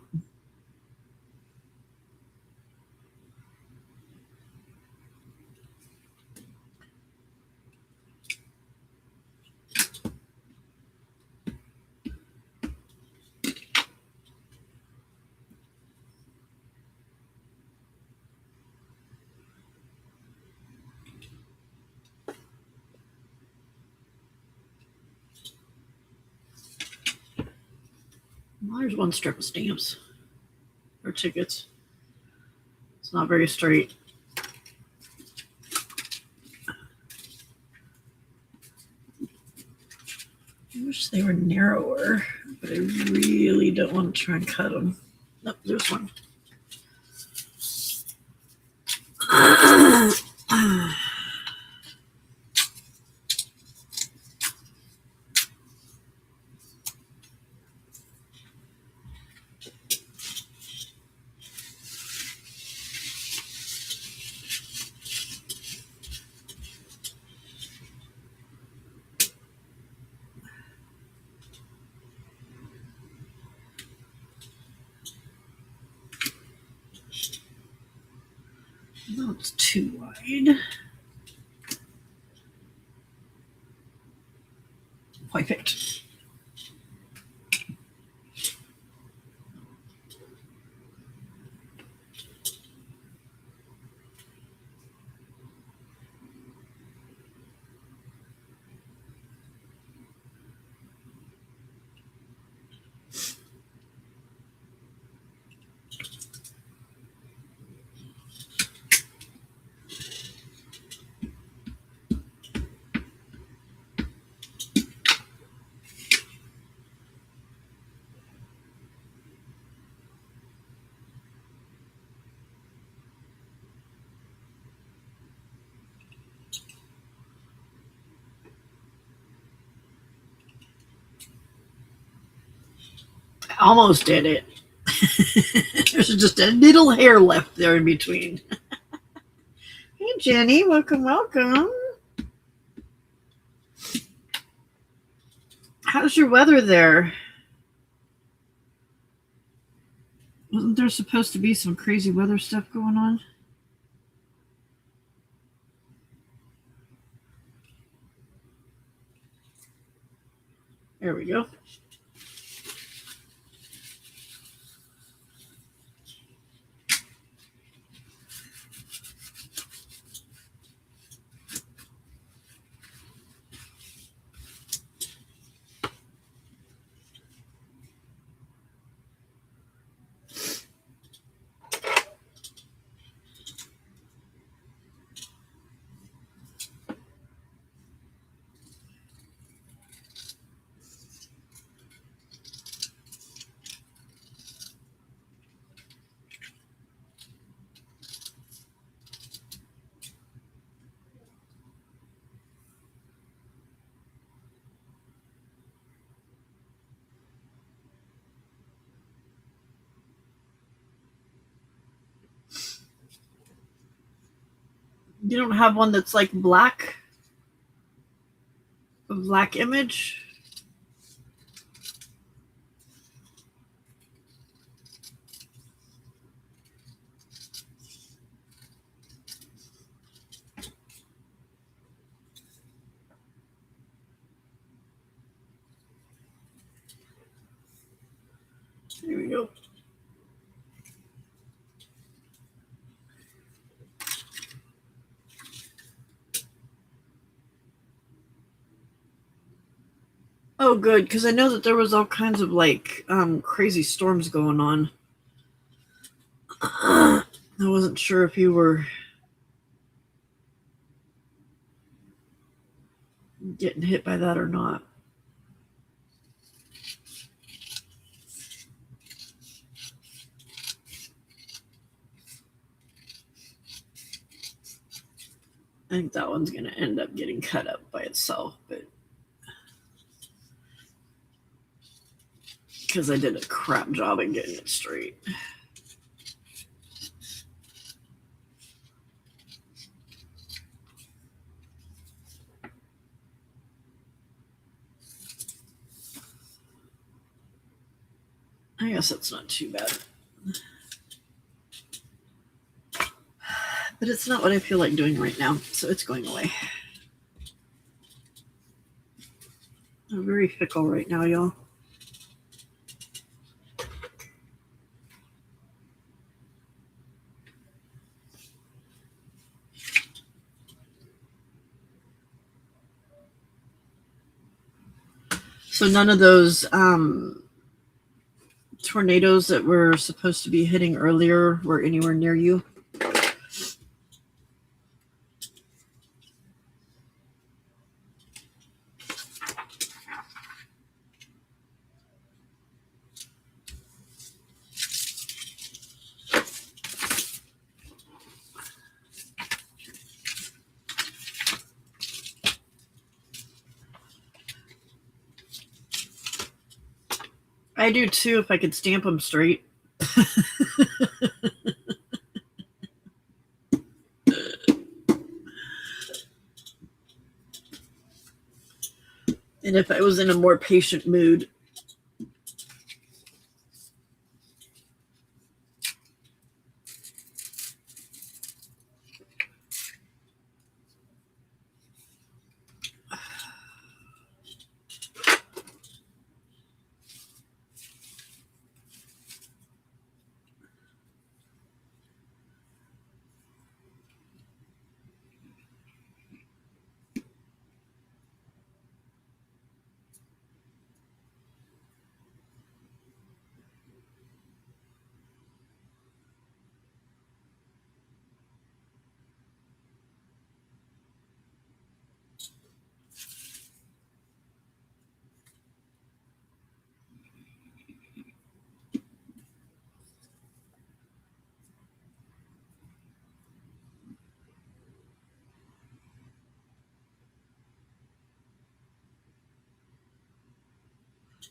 Well, there's one strip of stamps or tickets. It's not very straight. I wish they were narrower, but I really don't want to try and cut them. Nope, there's one. No, it's too wide. Perfect. almost did it. There's just a little hair left there in between. Hey, Jenny, welcome, welcome. How's your weather there? Wasn't there supposed to be some crazy weather stuff going on? There we go. You don't have one that's like black? A black image? There we go. Oh, good, because I know that there was all kinds of like crazy storms going on. I wasn't sure if you were getting hit by that or not. I think that one's going to end up getting cut up by itself, but because I did a crap job in getting it straight. I guess that's not too bad. But it's not what I feel like doing right now, so it's going away. I'm very fickle right now, y'all. So none of those tornadoes that were supposed to be hitting earlier were anywhere near you? I do too, if I could stamp them straight. And if I was in a more patient mood.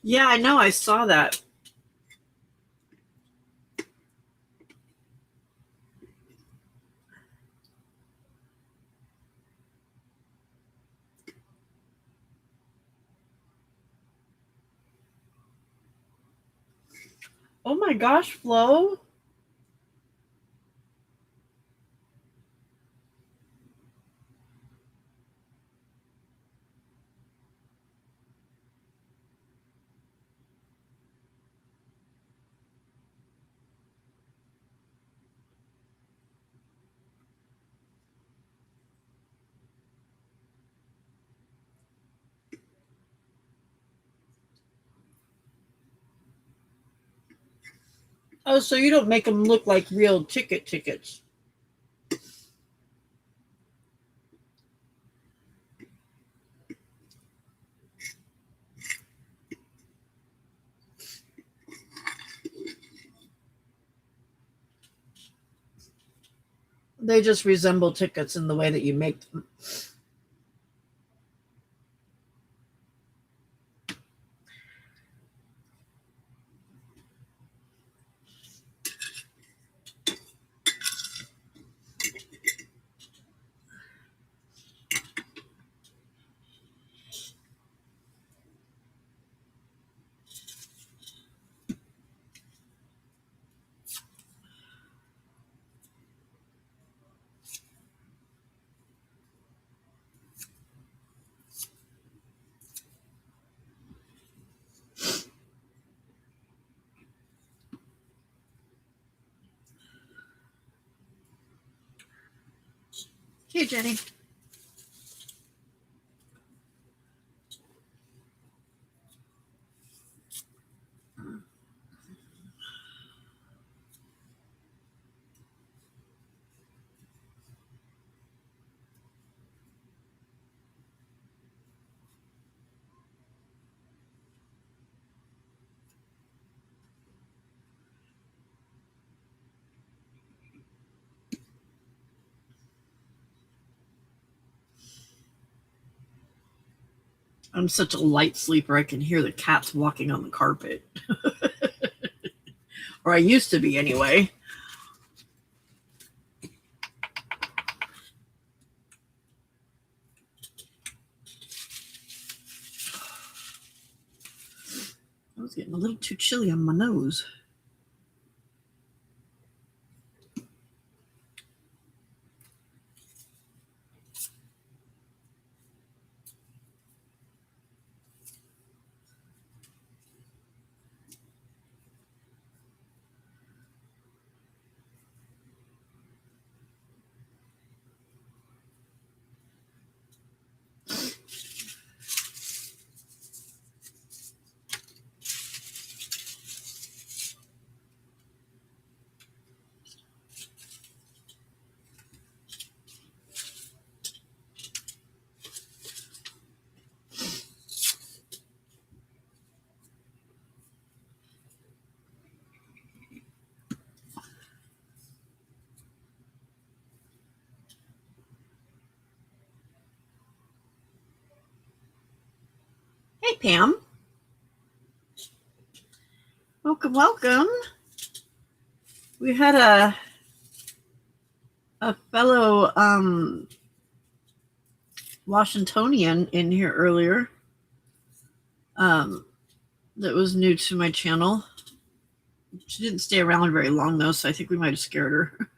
Yeah, I know. I saw that. Oh my gosh, Flo. Oh, so you don't make them look like real tickets. They just resemble tickets in the way that you make them. Hey, Jenny. I'm such a light sleeper, I can hear the cats walking on the carpet. Or I used to be anyway. I was getting a little too chilly on my nose. Hey, Pam. Welcome. We had a fellow Washingtonian in here earlier that was new to my channel. She didn't stay around very long, though, so I think we might have scared her.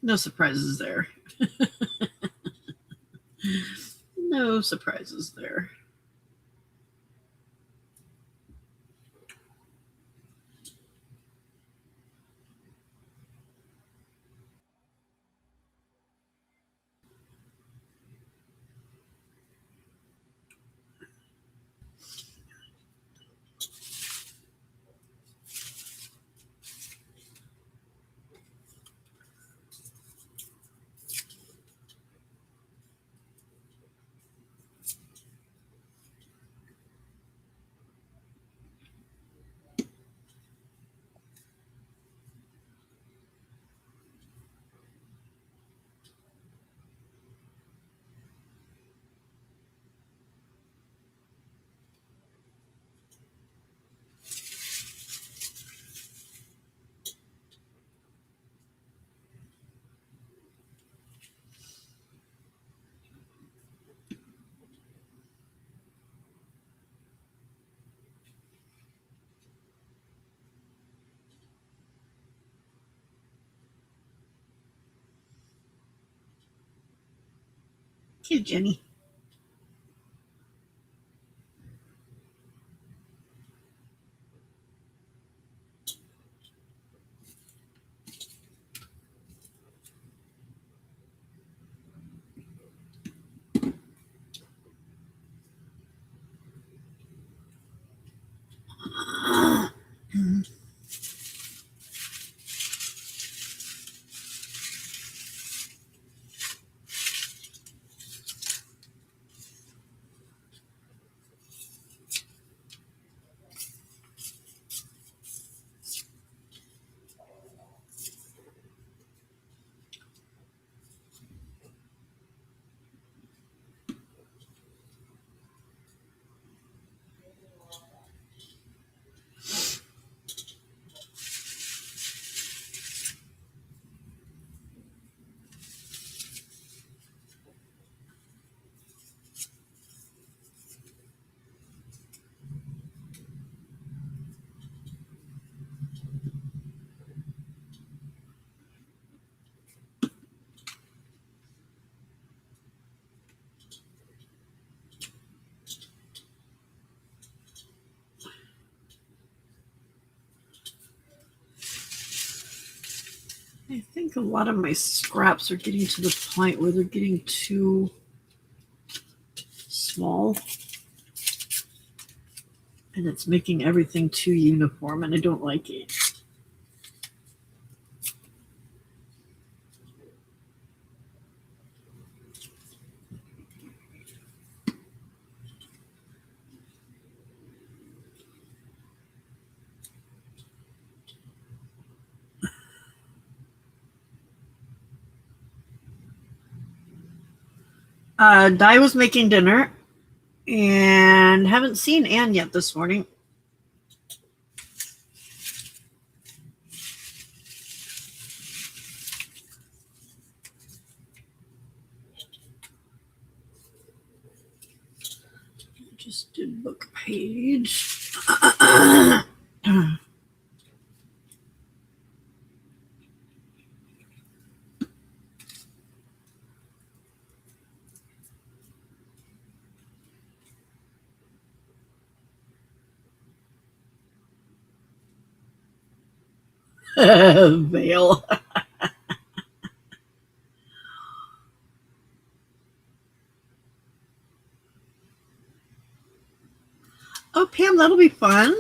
No surprises there. No surprises there. Thank you, Jenny. I think a lot of my scraps are getting to the point where they're getting too small. And it's making everything too uniform, and I don't like it. Di was making dinner, and haven't seen Anne yet this morning. Just did book page. Veil. Oh, Pam, that'll be fun.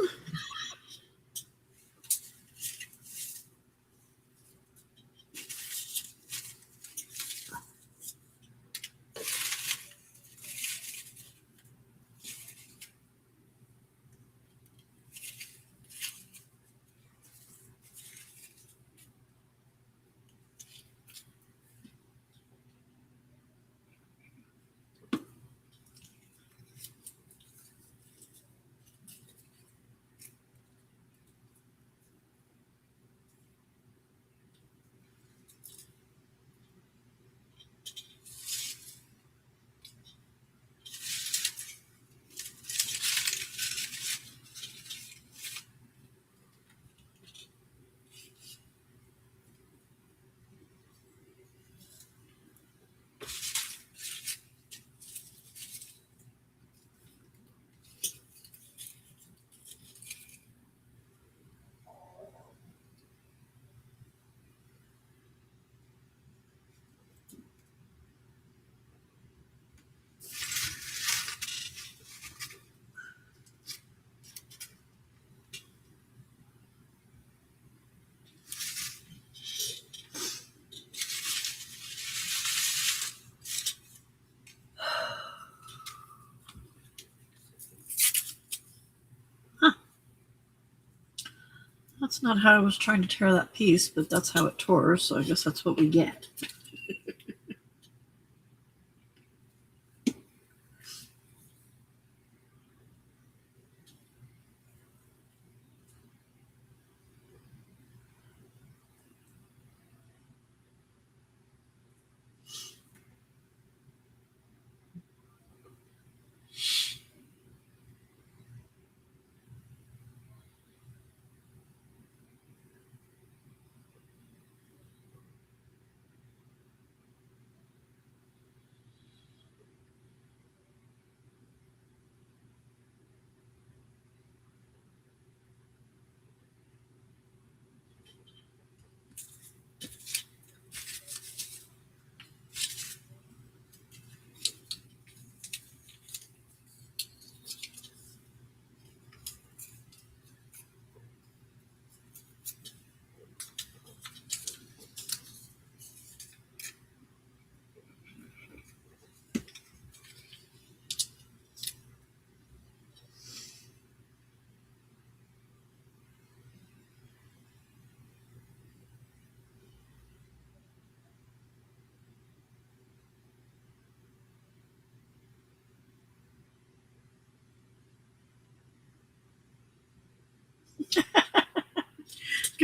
That's not how I was trying to tear that piece, but that's how it tore, so I guess that's what we get.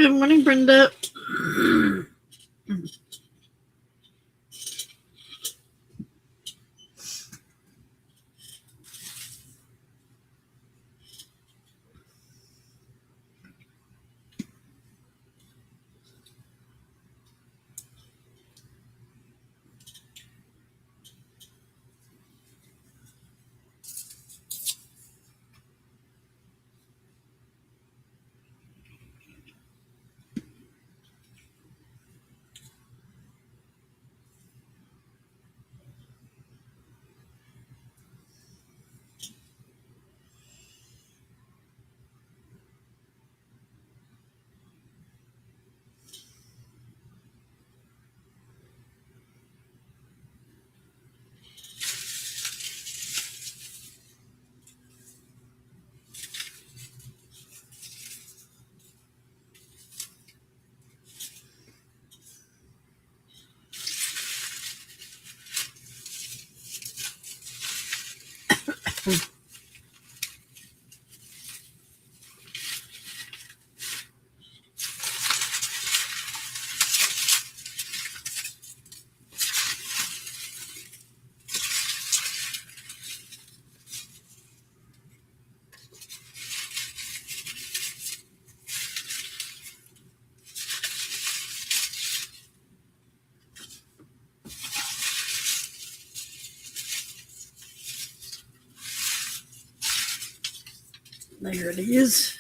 Good morning, Brenda. There it is.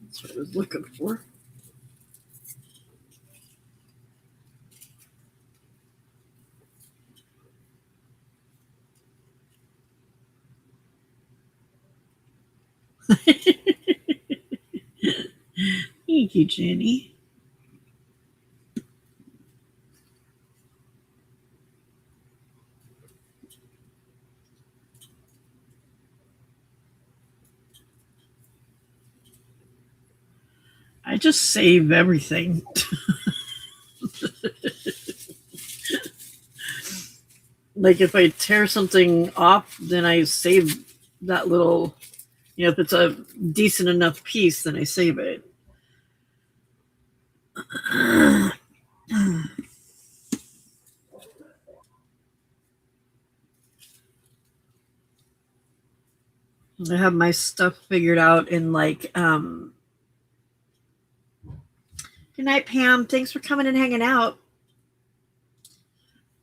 That's what I was looking for. Thank you, Jenny. I just save everything. Like if I tear something off, then I save that little, if it's a decent enough piece, then I save it. I have my stuff figured out in like, good night, Pam. Thanks for coming and hanging out.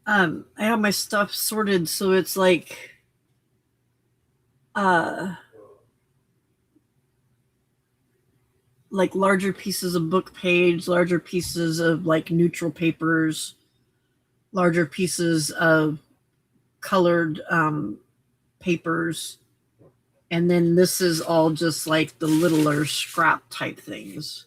I have my stuff sorted so it's like, like larger pieces of book page, larger pieces of like neutral papers, larger pieces of colored papers, and then this is all just like the littler scrap type things.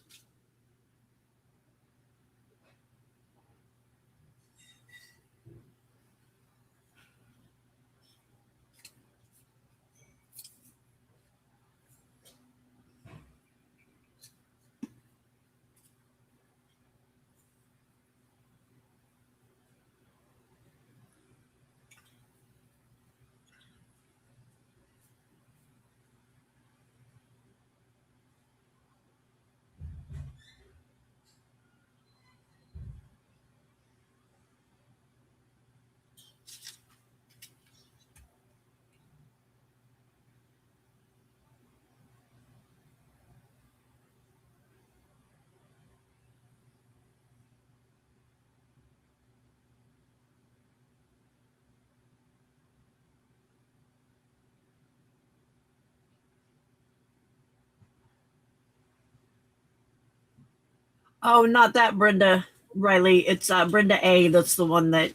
Oh, not that Brenda Riley. It's Brenda A. That's the one that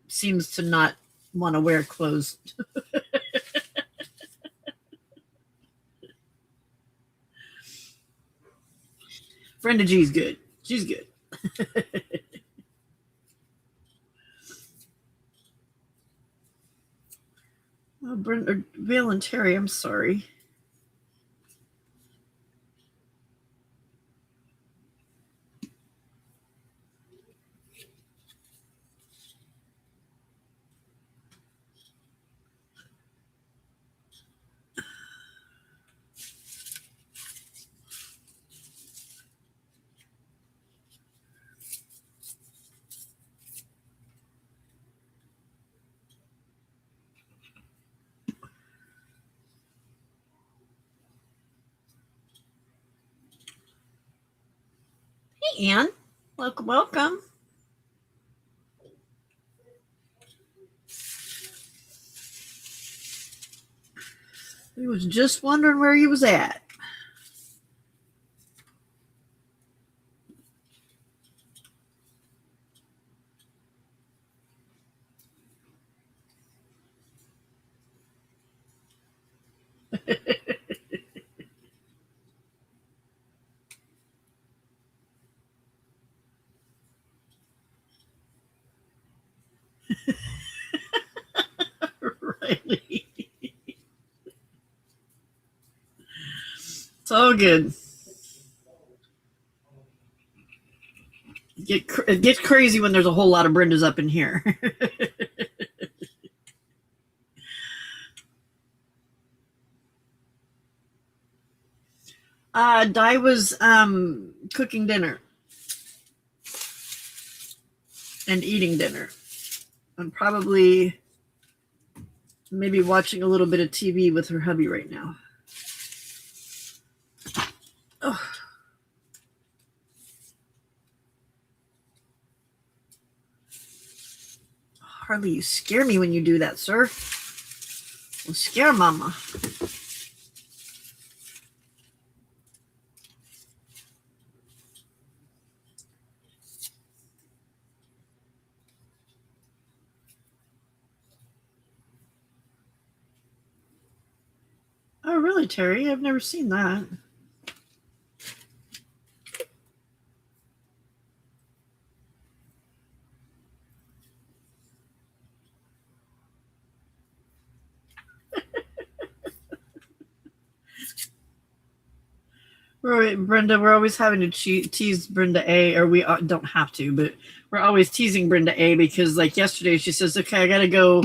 seems to not want to wear clothes. Brenda G's good. She's good. Oh, Brenda Vale and Terry, I'm sorry. Hey, Ann. Welcome, welcome. We was just wondering where you was at. Riley. It's all good. It gets crazy when there's a whole lot of Brendas up in here. Di was cooking dinner and eating dinner. I'm probably maybe watching a little bit of TV with her hubby right now. Oh. Harley, you scare me when you do that, sir. Well, scare mama. Oh, really, Terry? I've never seen that. Right, Brenda, we're always having to tease Brenda A, or we don't have to, but we're always teasing Brenda A because, like yesterday, she says, "Okay, I gotta go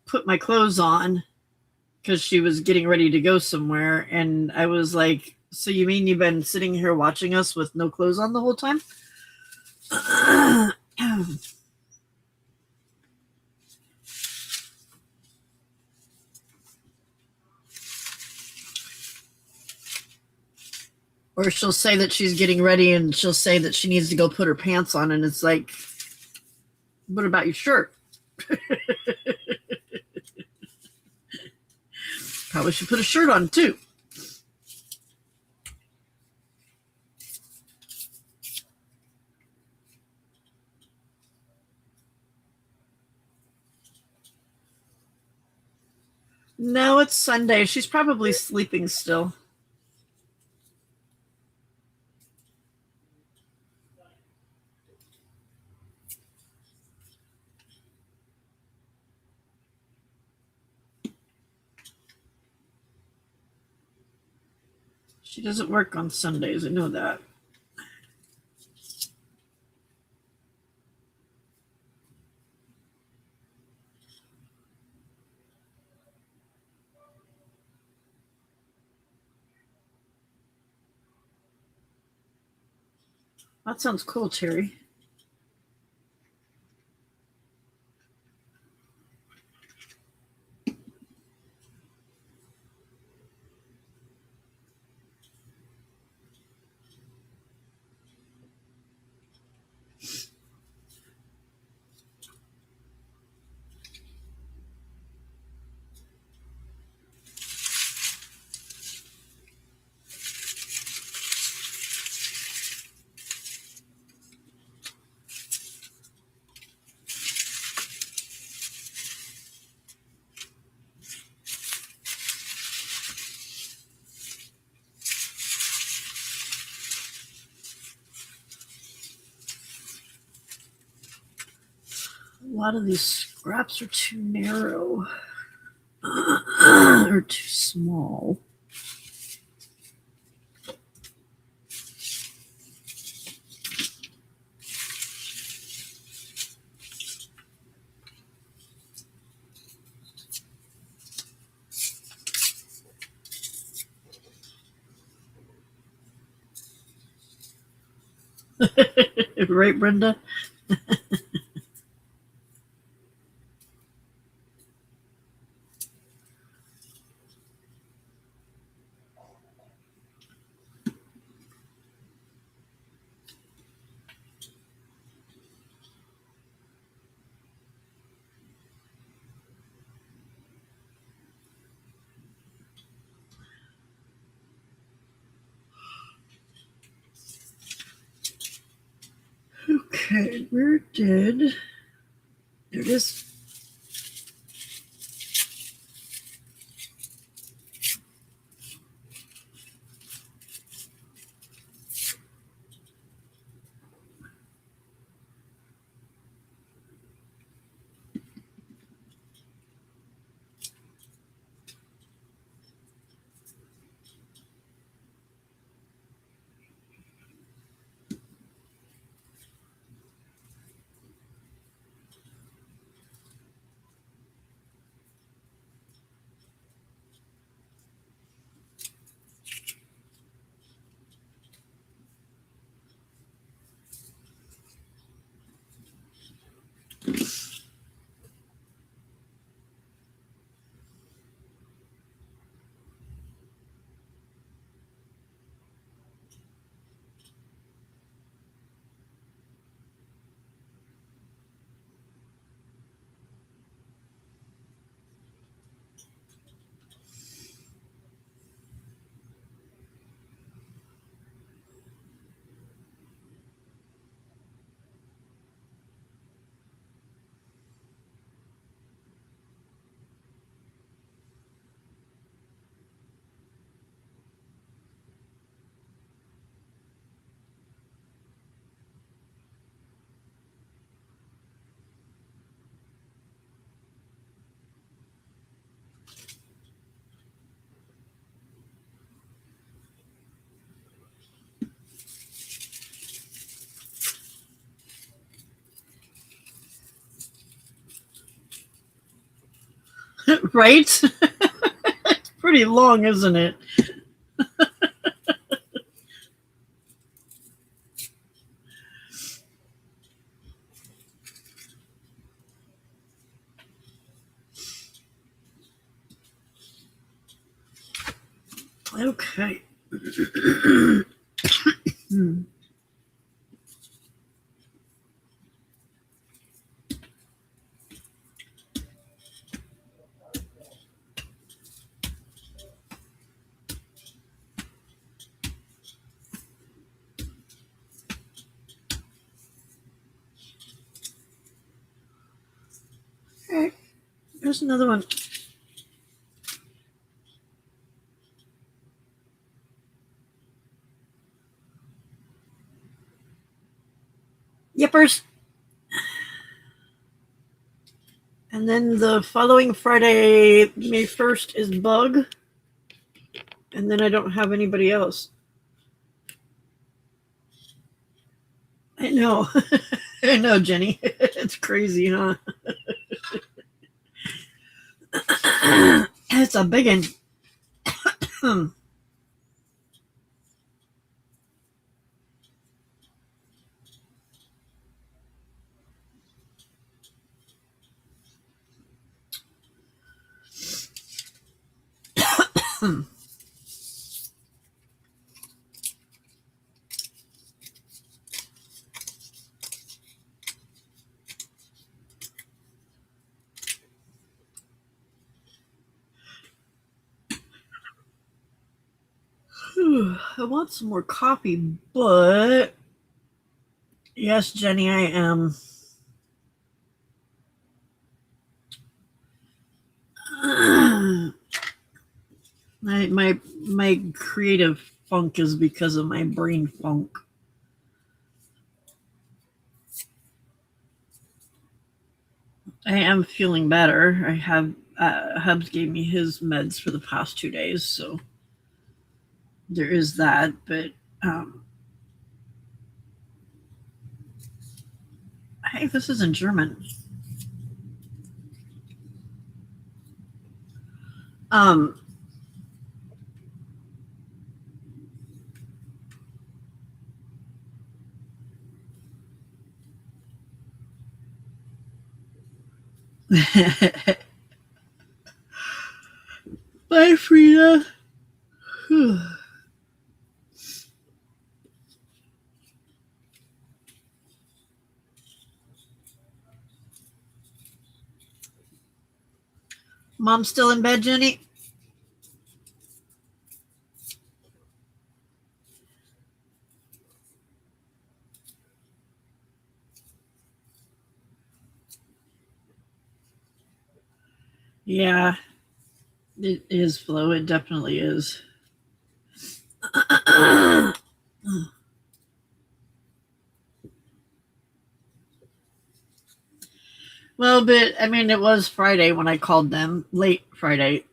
put my clothes on," because she was getting ready to go somewhere, and I was like, "So you mean you've been sitting here watching us with no clothes on the whole time?" Or she'll say that she's getting ready and she'll say that she needs to go put her pants on, and it's like, what about your shirt? Probably should put a shirt on too. No, it's Sunday. She's probably sleeping still. She doesn't work on Sundays. I know that. That sounds cool, Terry. A lot of these scraps are too narrow or too small. Right, Brenda? Okay, where did... There it is. Right? It's pretty long, isn't it? Okay. Okay. There's another one. Yippers. And then the following Friday, May 1st, is Bug. And then I don't have anybody else. I know. I know, Jenny. It's crazy, huh? It's a big one. I want some more coffee, but yes, Jenny, I am. My creative funk is because of my brain funk. I am feeling better. I have Hubs gave me his meds for the past 2 days, so there is that. But hey, this is in German. Bye, Frida. Mom still in bed, Jenny? Yeah, it is, Flo. It definitely is. Well, but I mean, it was Friday when I called them, late Friday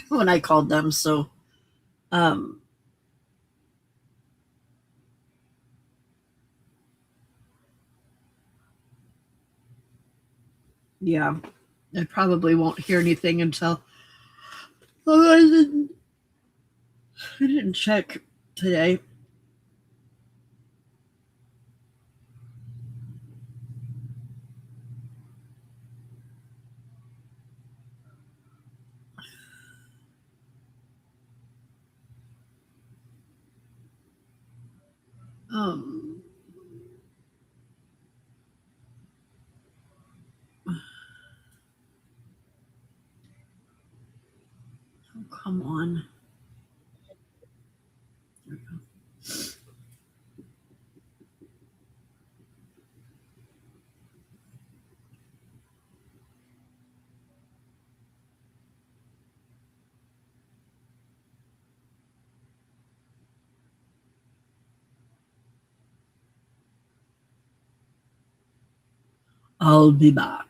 when I called them. So, um, yeah, I probably won't hear anything until. Oh, I didn't check today. Um, oh, come on. There we go. I'll be back.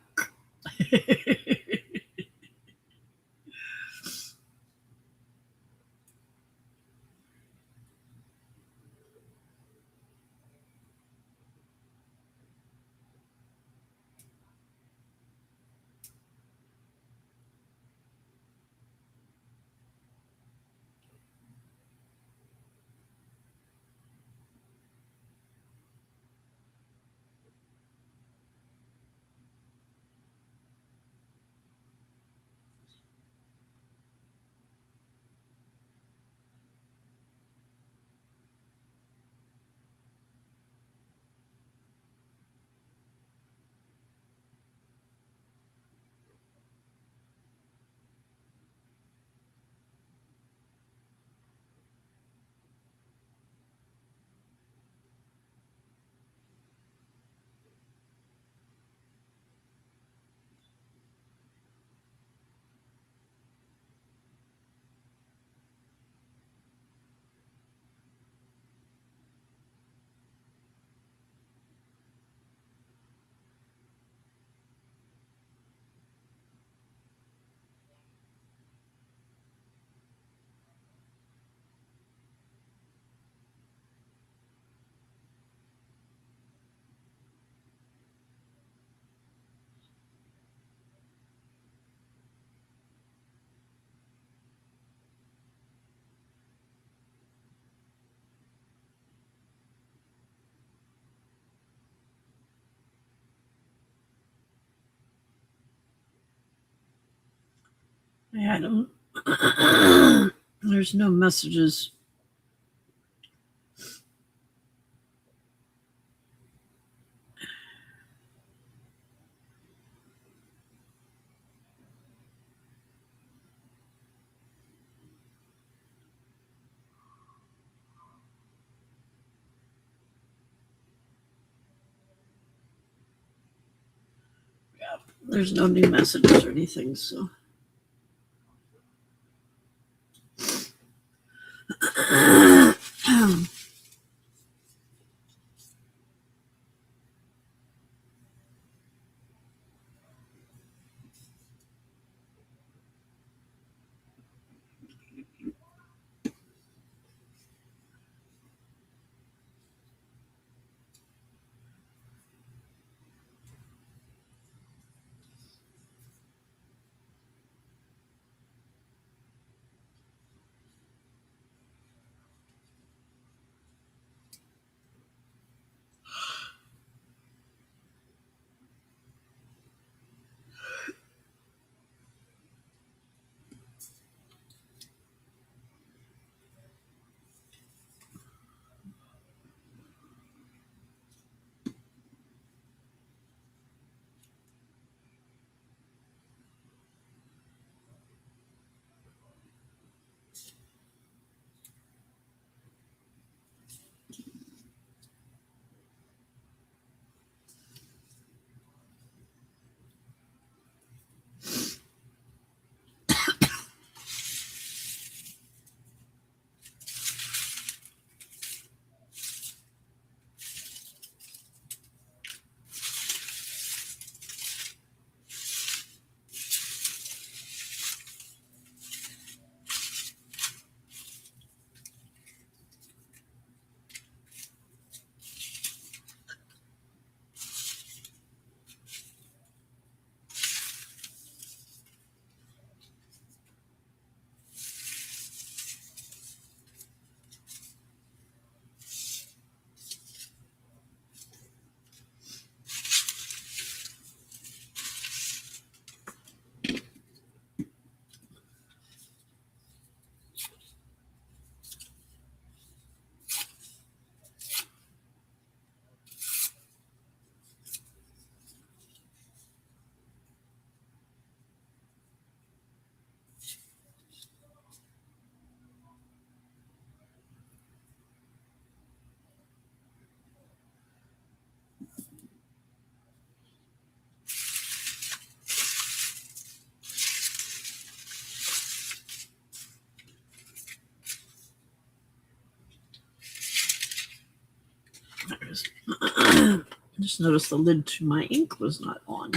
I don't. There's no messages. There's no new messages or anything. So. Just noticed the lid to my ink was not on.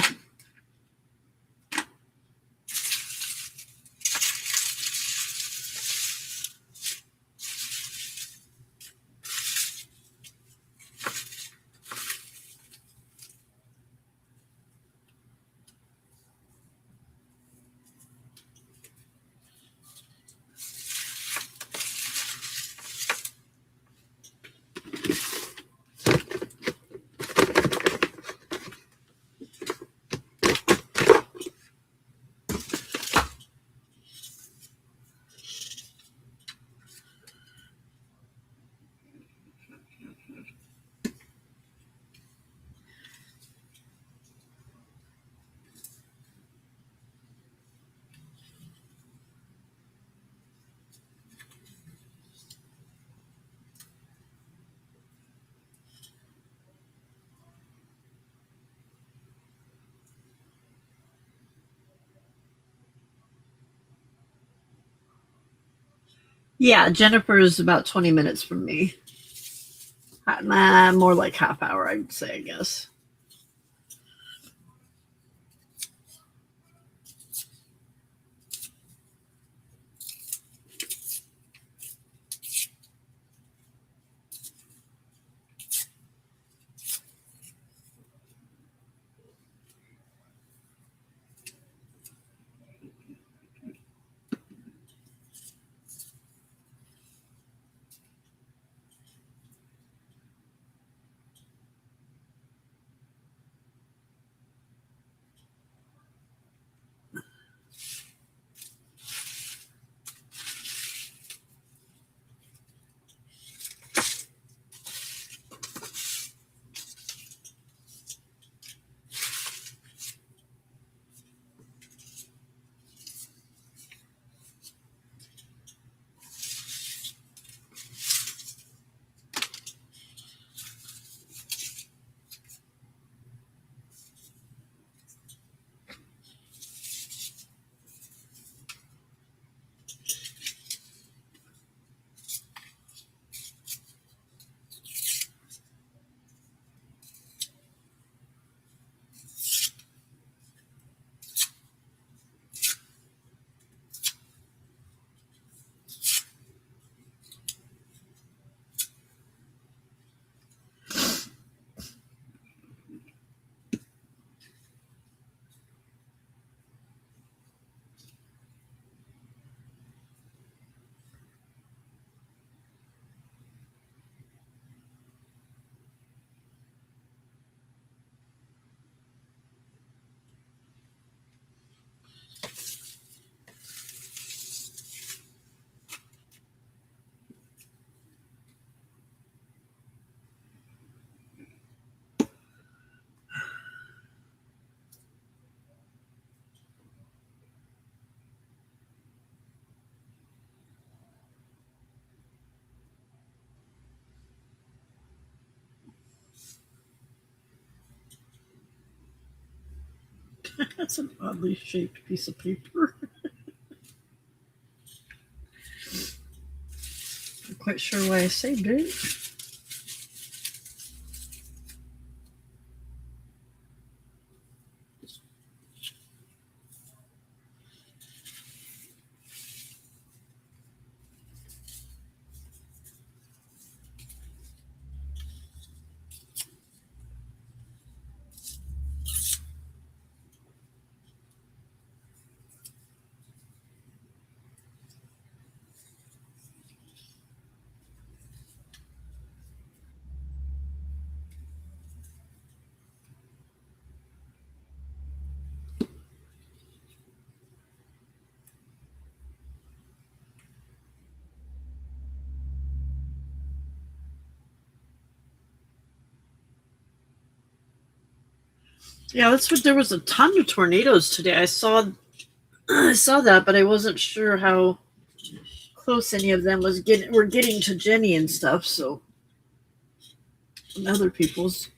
Yeah, Jennifer is about 20 minutes from me. More like half hour, I'd say, I guess. That's an oddly shaped piece of paper. Not quite sure why I saved it. Yeah, that's what there was a ton of tornadoes today. I saw that, but I wasn't sure how close any of them were getting to Jenny and stuff, so and other people's.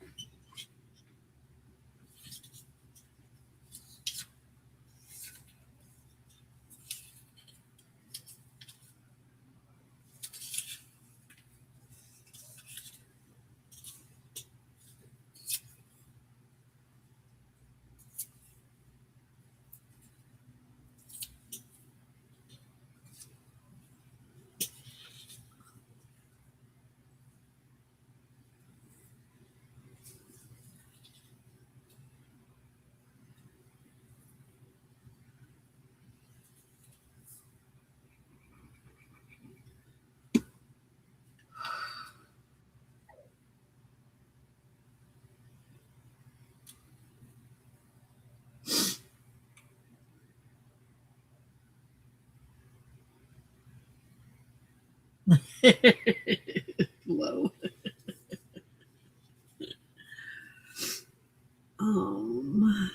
Whoa. Um.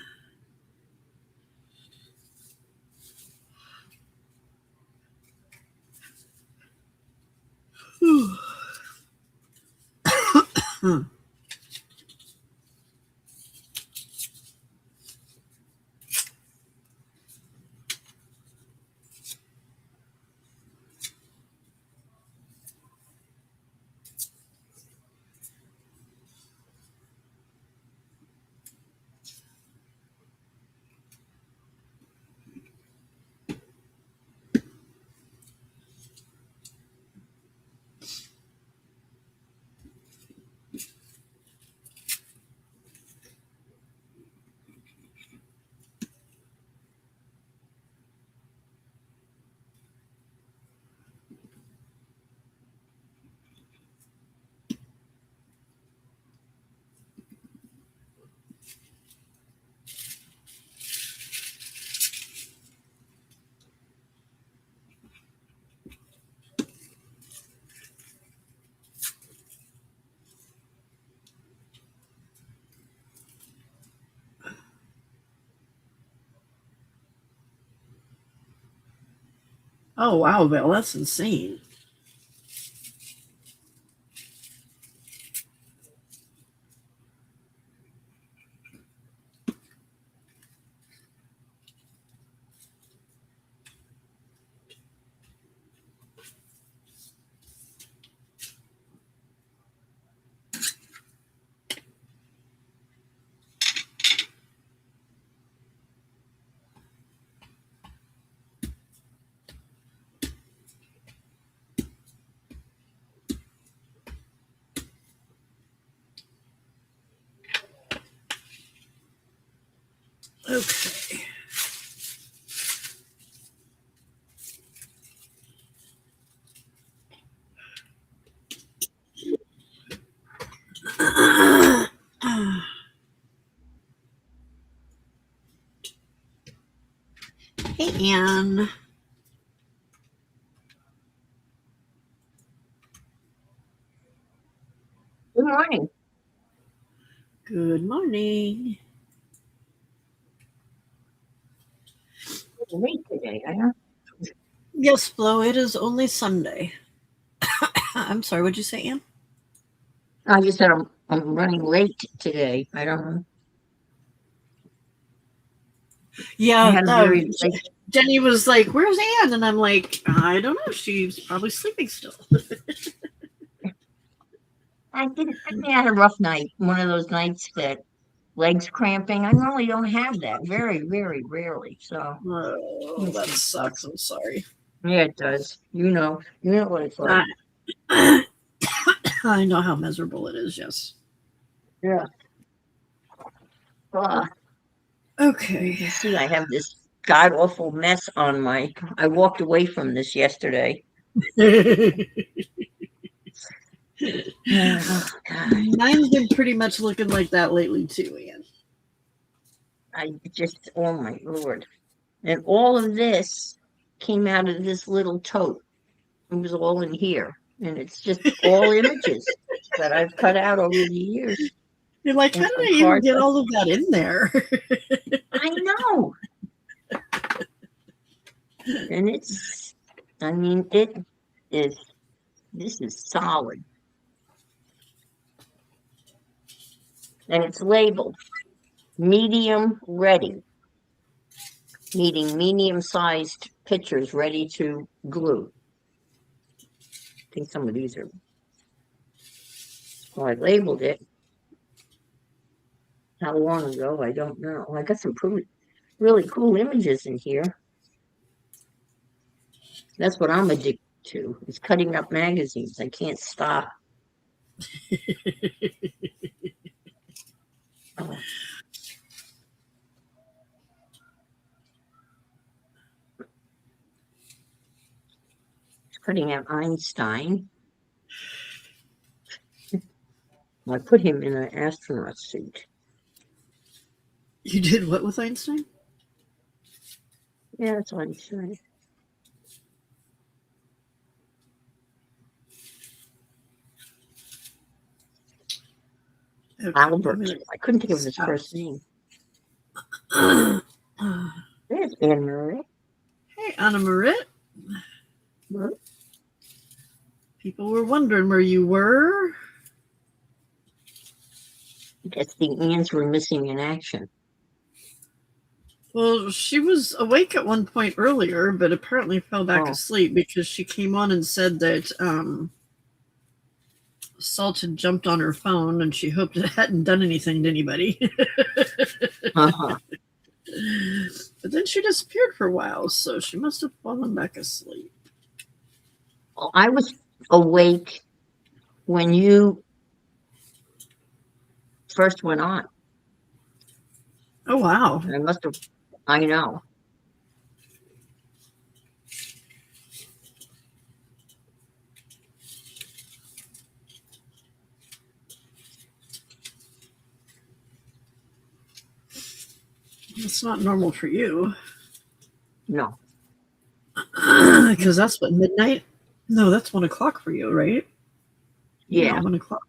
Hmm. Oh wow, Bill, that's insane. Okay. Hey, Anne. Good morning. Good morning. Late today, I know. Yes, Flo, it is only Sunday. I'm sorry, what'd you say, Anne? I just said I'm running late today. I don't know. I Yeah, had a very late. Jenny was like, "Where's Anne?" And I'm like, "I don't know. She's probably sleeping still." I had a rough night. One of those nights that legs cramping. I normally don't have that. Very, very rarely. So Oh, it's that just sucks. I'm sorry. yeah, it does. You know what it's like. I, I know how miserable it is. Yes. Yeah. Uh, you Okay. can see I have this god awful mess on my. I walked away from this yesterday. Oh God. Mine's been pretty much looking like that lately too, Anne. Oh my Lord. And all of this came out of this little tote. It was all in here. And it's just all images that I've cut out over the years You're like, how and did some I even cards. get all of that in there? I know. And I mean, is, this is solid. And it's labeled medium ready, meaning medium sized pictures ready to glue. I think some of these are, well, I labeled it. How long ago? I don't know. I got some really cool images in here. That's what I'm addicted to. Is cutting up magazines. I can't stop. Oh, cutting out Einstein. I put him in an astronaut suit. You did what with Einstein? Yeah, that's Einstein. Okay, Albert. let me I couldn't think of his stop. first name. Hey, There's Anne Marie. Anna Marit. Hmm? People were wondering where you were. I guess the Anns were missing in action. Well, she was awake at one point earlier, but apparently fell back Oh. asleep because she came on and said that Salt had jumped on her phone and she hoped it hadn't done anything to anybody. Uh-huh. But then she disappeared for a while, so she must have fallen back asleep. Well, I was awake when you first went on. Oh, wow. I must have, I know. It's not normal for you. No. Because that's what, midnight? No, that's 1 o'clock for you, right? Yeah. 1 o'clock.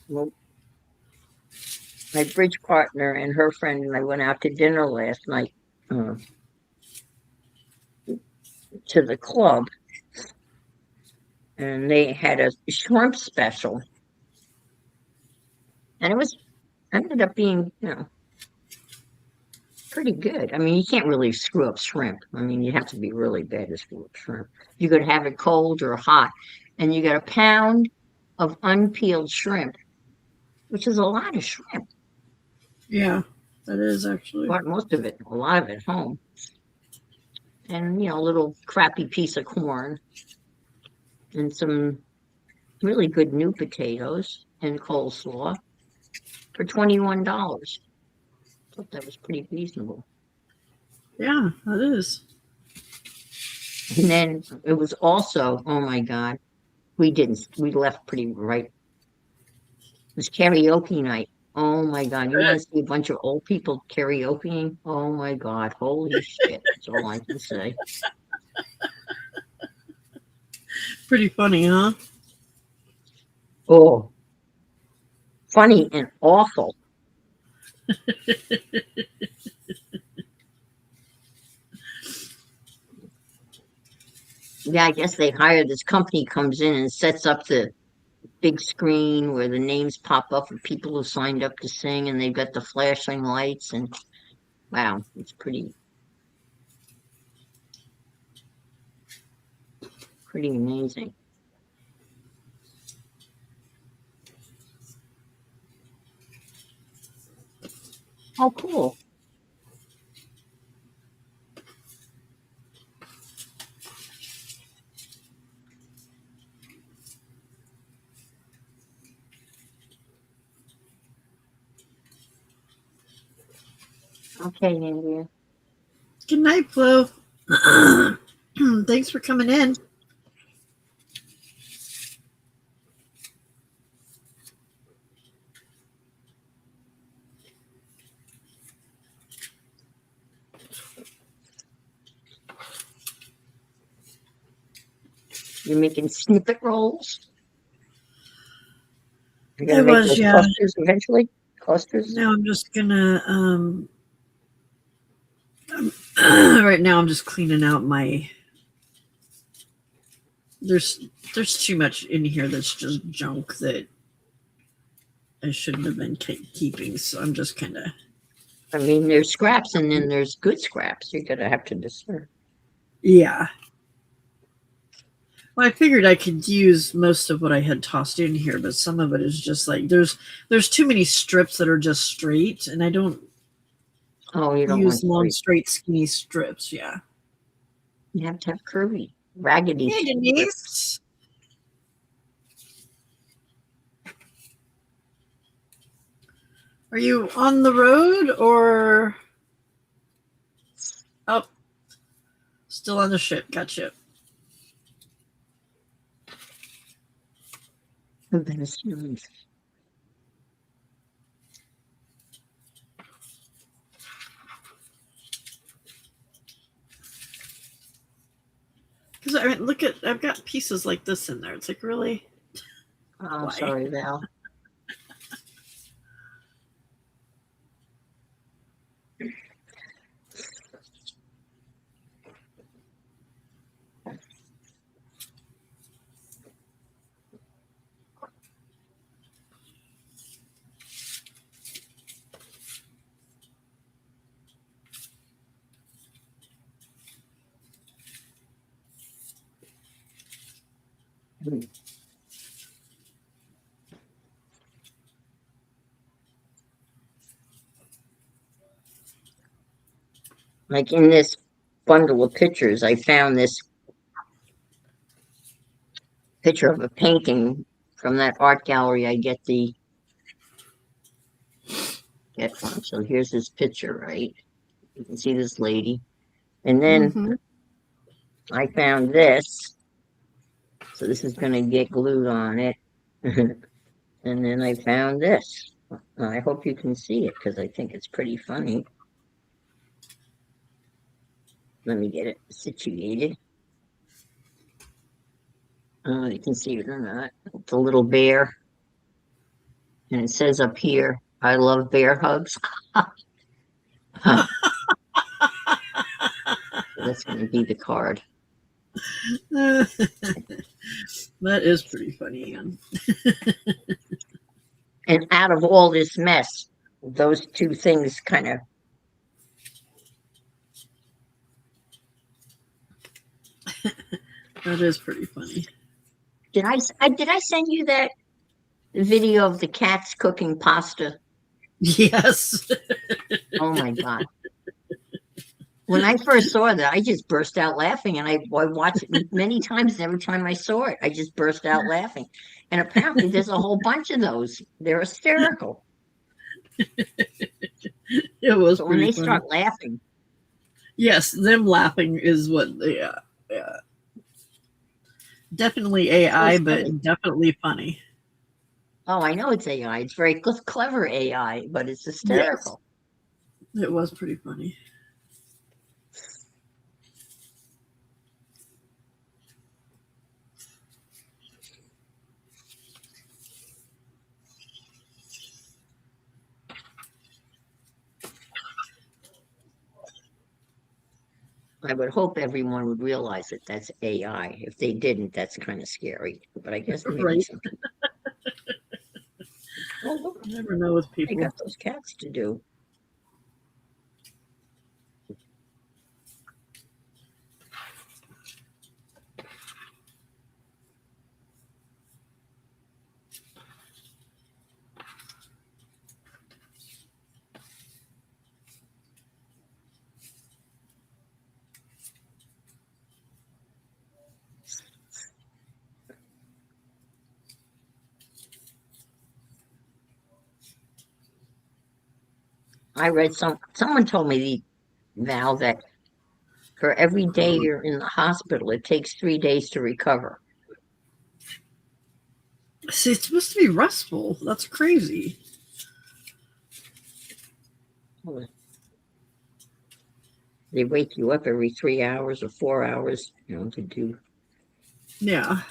Well, my bridge partner and her friend and I went out to dinner last night to the club, and they had a shrimp special, and it ended up being, pretty good. I mean, you can't really screw up shrimp. I mean, you have to be really bad to screw up shrimp. You could have it cold or hot, and you got a pound of unpeeled shrimp, which is a lot of shrimp. Yeah, that is actually. Bought most of it, a lot of it home. And, a little crappy piece of corn and some really good new potatoes and coleslaw for $21. Thought that was pretty reasonable. Yeah, that is. And then it was also, oh my God, we left pretty right. It was karaoke night. Oh my God, you want to see a bunch of old people karaokeing? Oh my God, holy shit. That's all I can say. Pretty funny, huh? Oh, funny and awful. Yeah, I guess they hired this company, comes in and sets up the big screen where the names pop up of people who signed up to sing, and they've got the flashing lights, and wow, it's pretty amazing. Oh, cool. Okay, Andrea. Good night, Flo. Thanks for coming in. You're making snippet rolls? You're I gonna make was, those yeah. clusters eventually? Clusters? Now I'm just gonna right now I'm just cleaning out my there's too much in here that's just junk that I shouldn't have been keeping, so I'm just kind of I mean, there's scraps and then there's good scraps. You're gonna have to discern. yeah. Well, I figured I could use most of what I had tossed in here, but some of it is just like there's too many strips that are just straight, and I don't You don't use want long, straight, skinny strips. Yeah. You have to have curvy, raggedy. Hey, Denise. Are you on the road or still on the ship? Gotcha. I mean, look at, I've got pieces like this in there. It's like, really? I'm Why? sorry, Val. Like in this bundle of pictures, I found this picture of a painting from that art gallery I get from. So here's this picture, right? You can see this lady. And then Mm-hmm. I found this. So this is going to get glued on it. And then I found this. I hope you can see it because I think it's pretty funny. Let me get it situated. You can see it or not. It's a little bear. And it says up here, I love bear hugs. That's going to be the card. That is pretty funny, Ian. And out of all this mess, those two things kind of. That is pretty funny. Did I send you that video of the cats cooking pasta? Yes. Oh my God. When I first saw that, I just burst out laughing, and I watched it many times. And every time I saw it, I just burst out laughing. And apparently, there's a whole bunch of those. They're hysterical. It was So when pretty they funny. start laughing, Yes, them laughing is what, yeah. Definitely AI, It's but funny. definitely funny. Oh, I know it's AI. It's very clever AI, but it's hysterical. Yes. It was pretty funny. I would hope everyone would realize that that's AI. If they didn't, that's kind of scary. But I guess maybe Right. some people. Oh, look, You never know with they people. got those cats to do. I read someone told me, Val, that for every day you're in the hospital, it takes 3 days to recover. See, it's supposed to be restful. That's crazy. They wake you up every 3 hours or 4 hours, to do. Yeah.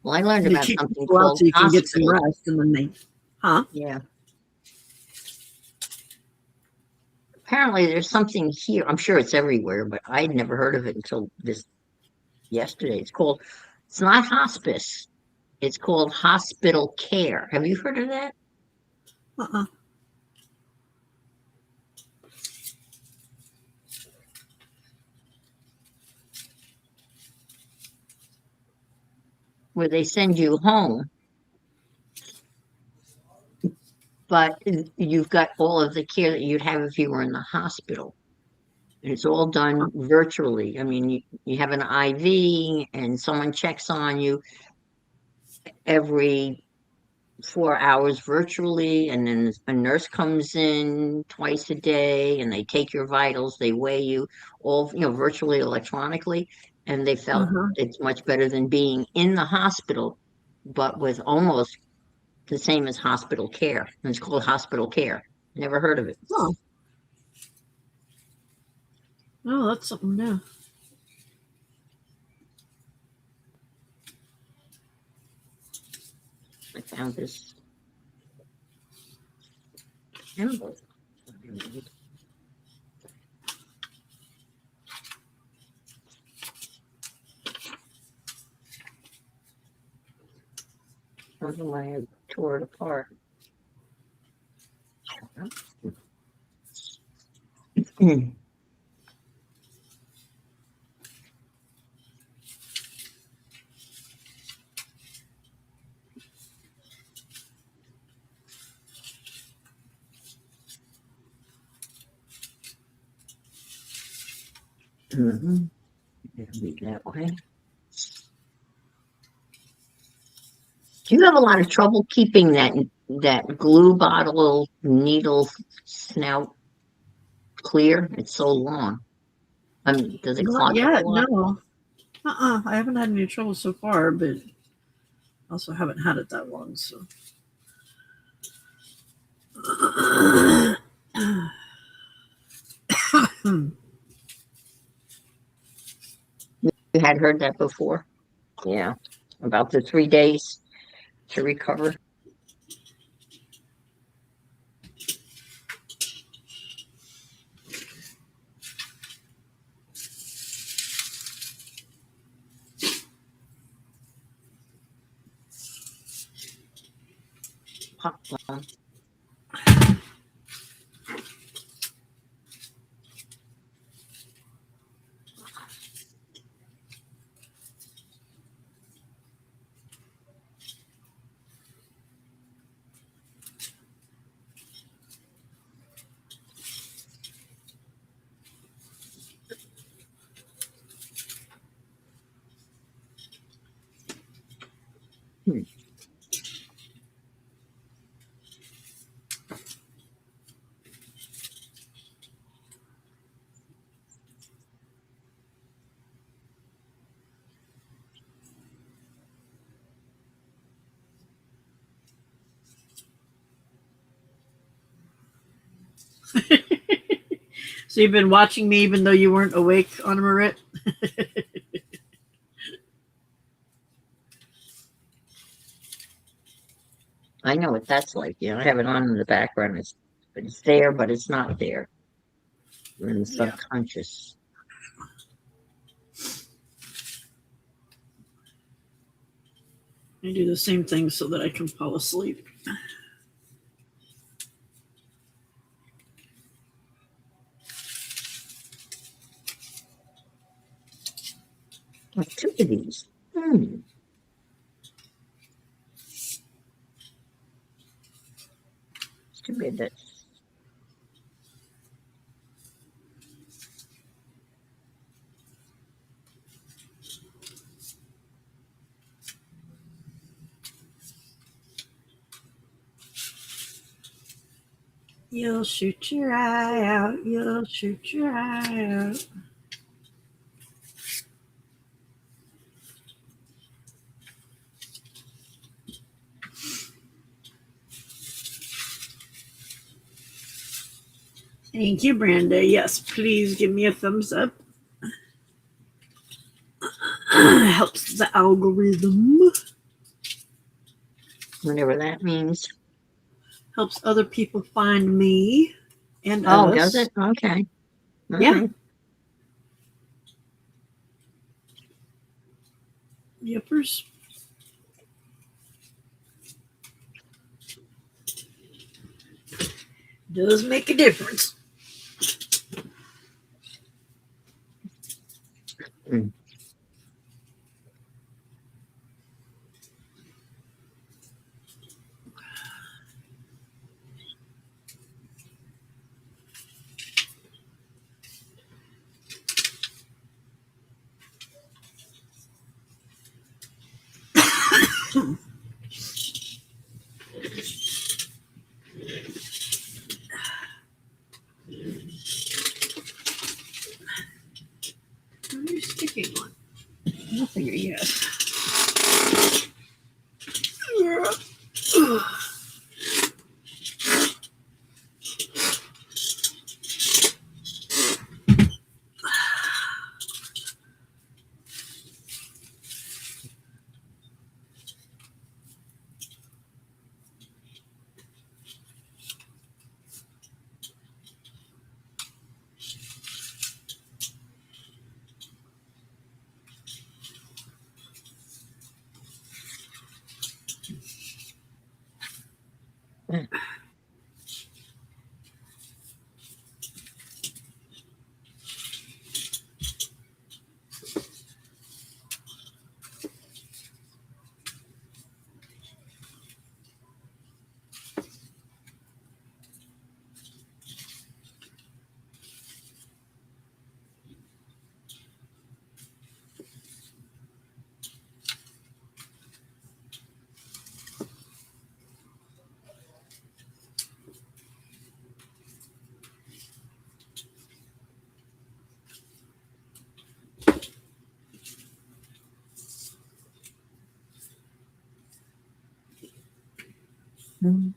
Well, I learned They about keep something people out called so you can get some hospital. rest, and then they, huh? Yeah. Apparently, there's something here. I'm sure it's everywhere, but I'd never heard of it until yesterday. It's not hospice. It's called hospital care. Have you heard of that? Uh-uh. Where they send you home, but you've got all of the care that you'd have if you were in the hospital. And it's all done virtually. I mean, you have an IV and someone checks on you every 4 hours virtually, and then a nurse comes in twice a day and they take your vitals, they weigh you all, virtually electronically. And they felt Uh-huh. it's much better than being in the hospital, but with almost the same as hospital care. And it's called hospital care. Never heard of it. Oh. Oh, that's something new. I found this envelope. I don't know why I tore it apart. Mm-hmm. It'll be that way. Do you have a lot of trouble keeping that glue bottle needle snout clear? It's so long. Does it Not clog up a yet, lot? no. I haven't had any trouble so far, but also haven't had it that long, so. You had heard that before? Yeah, about the 3 days to recover. Popcorn. Hmm. So you've been watching me even though you weren't awake, Anna Marit? I know what that's like. I have it on in the background. It's there, but it's not there. We're in the Yeah. subconscious. I do the same thing so that I can fall asleep. Activities. It's too bad that You'll shoot your eye out. You'll shoot your eye out. Thank you, Brenda. Yes, please give me a thumbs up. Helps the algorithm. whatever that means. Helps other people find me and Oh, us. does it? Okay. Yeah. Yippers. Does make a difference. Mm. What are you sticking on? Nothing yet. Mhm.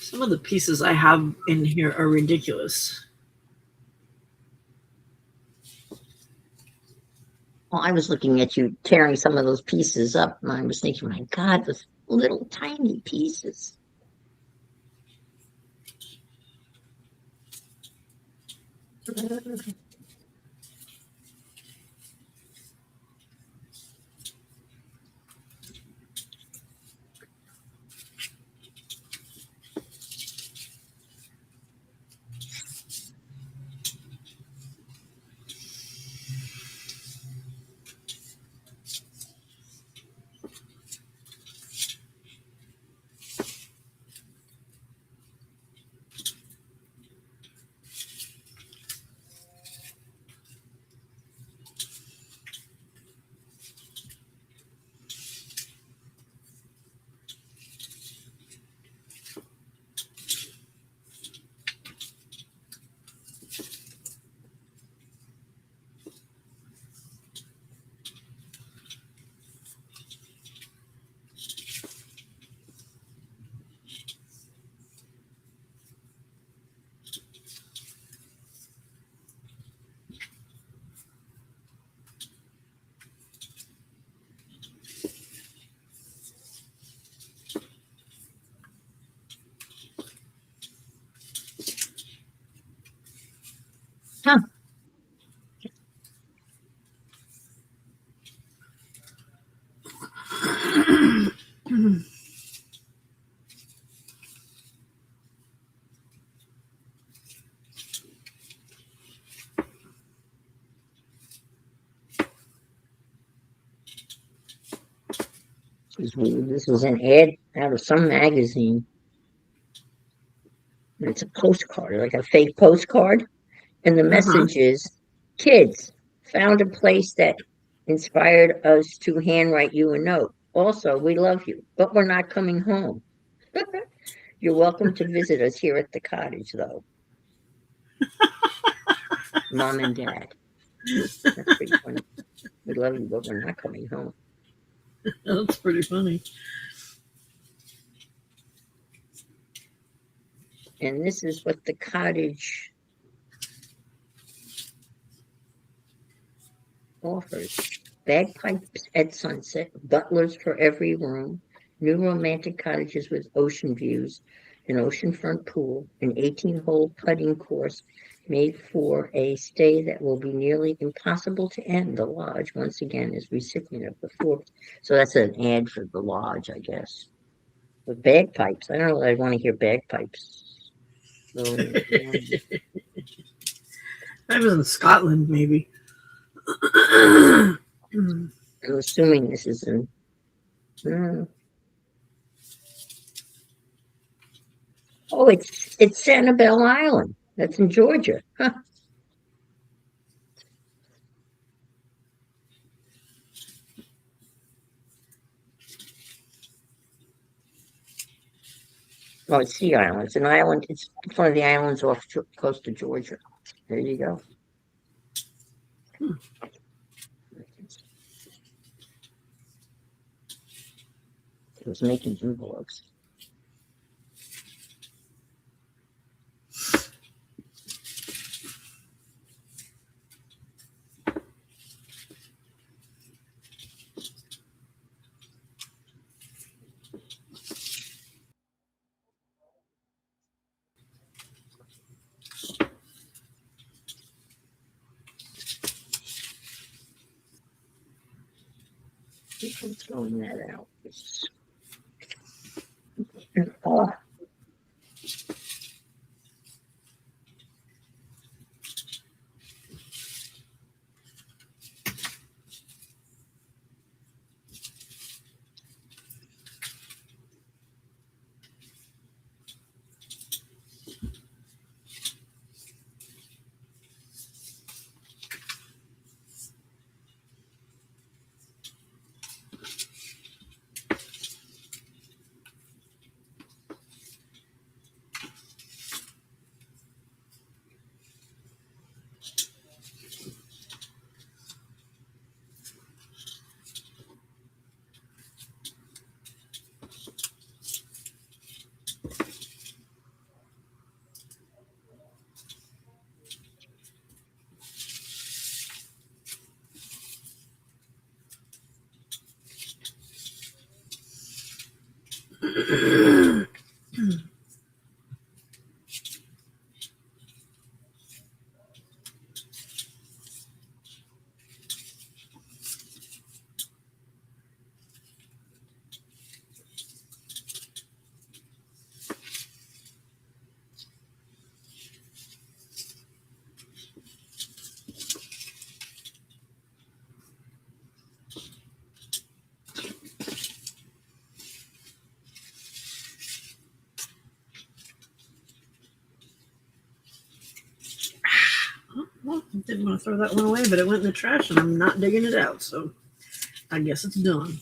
Some of the pieces I have in here are ridiculous. Well, I was looking at you tearing some of those pieces up, and I was thinking, my God, those little tiny pieces. Huh. This was an ad out of some magazine. It's a postcard, like a fake postcard. And the message is, kids, found a place that inspired us to handwrite you a note. Also, we love you, but we're not coming home. You're welcome to visit us here at the cottage, though. Mom and Dad. That's pretty funny. We love you, but we're not coming home. That's pretty funny. And this is what the cottage offers. Bagpipes at sunset, butlers for every room, new romantic cottages with ocean views, an oceanfront pool, an 18-hole putting course made for a stay that will be nearly impossible to end. The lodge, once again, is recipient of the fourth. So that's an ad for the lodge, I guess. With bagpipes. I don't know that I want to hear bagpipes. So, I was in Scotland, maybe. I'm assuming this is in. Oh, it's Sanibel Island. That's in Georgia. Huh. Oh, it's Sea Island. It's an island. It's one of the islands off coast of Georgia. There you go. It was making envelopes. People throwing that out. Oh, Didn't want to throw that one away, but it went in the trash and I'm not digging it out. So I guess it's done.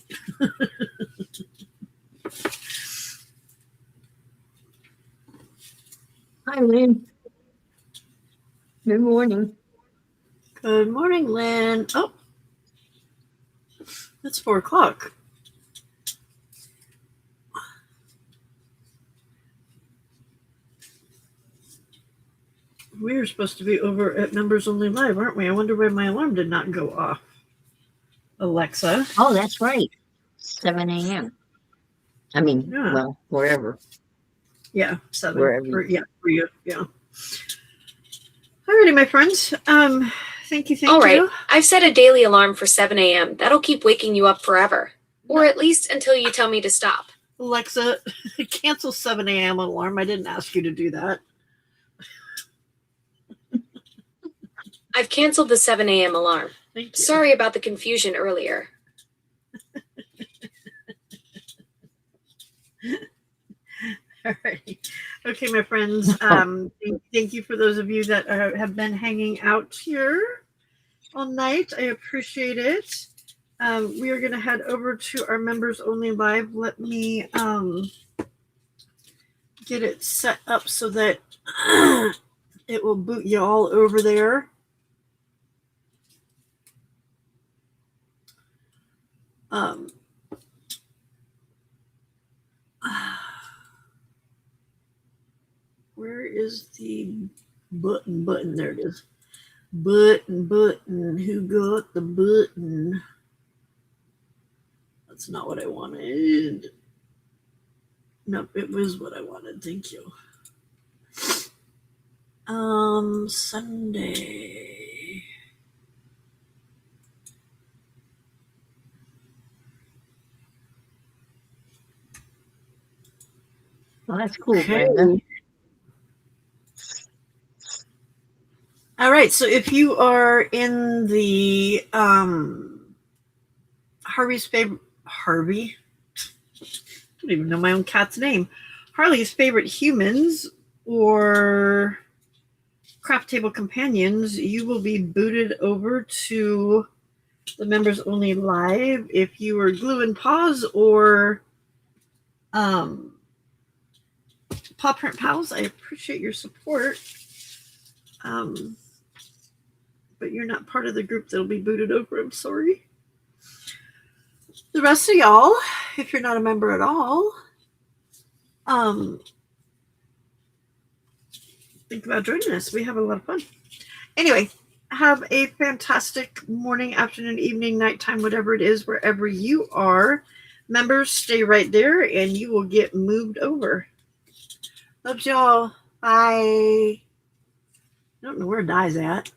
Hi, Lynn. Good morning. Good morning, Lynn. Oh, it's 4 o'clock. We were supposed to be over at Members Only Live, aren't we? I wonder why my alarm did not go off. Alexa. Oh, that's right. 7 a.m. I mean, Yeah. well, wherever. Yeah, 7. Wherever. For you. Yeah. Alrighty, my friends. Thank you. All right, I've set a daily alarm for 7 a.m. That'll keep waking you up forever. Or at least until you tell me to stop. Alexa, cancel 7 a.m. alarm. I didn't ask you to do that. I've canceled the 7 a.m. alarm. Thank you. Sorry about the confusion earlier. All right. Okay, my friends. Thank you for those of you that have been hanging out here all night. I appreciate it. We are going to head over to our members only live. Let me get it set up so that it will boot you all over there. Where is the button? There it is. Button. Who got the button? That's not what I wanted. Nope, it was what I wanted. Thank you. Sunday. Well, that's cool, Okay. Brenda. All right, so if you are in the Harvey's favorite Harvey, I don't even know my own cat's name. Harley's favorite humans or craft table companions, you will be booted over to the members only live. If you are glue and paws or paw print pals, I appreciate your support. But you're not part of the group that'll be booted over. I'm sorry. The rest of y'all, if you're not a member at all, think about joining us. We have a lot of fun. Anyway, have a fantastic morning, afternoon, evening, nighttime, whatever it is, wherever you are. Members, stay right there and you will get moved over. Love y'all. Bye. I don't know where Di's at.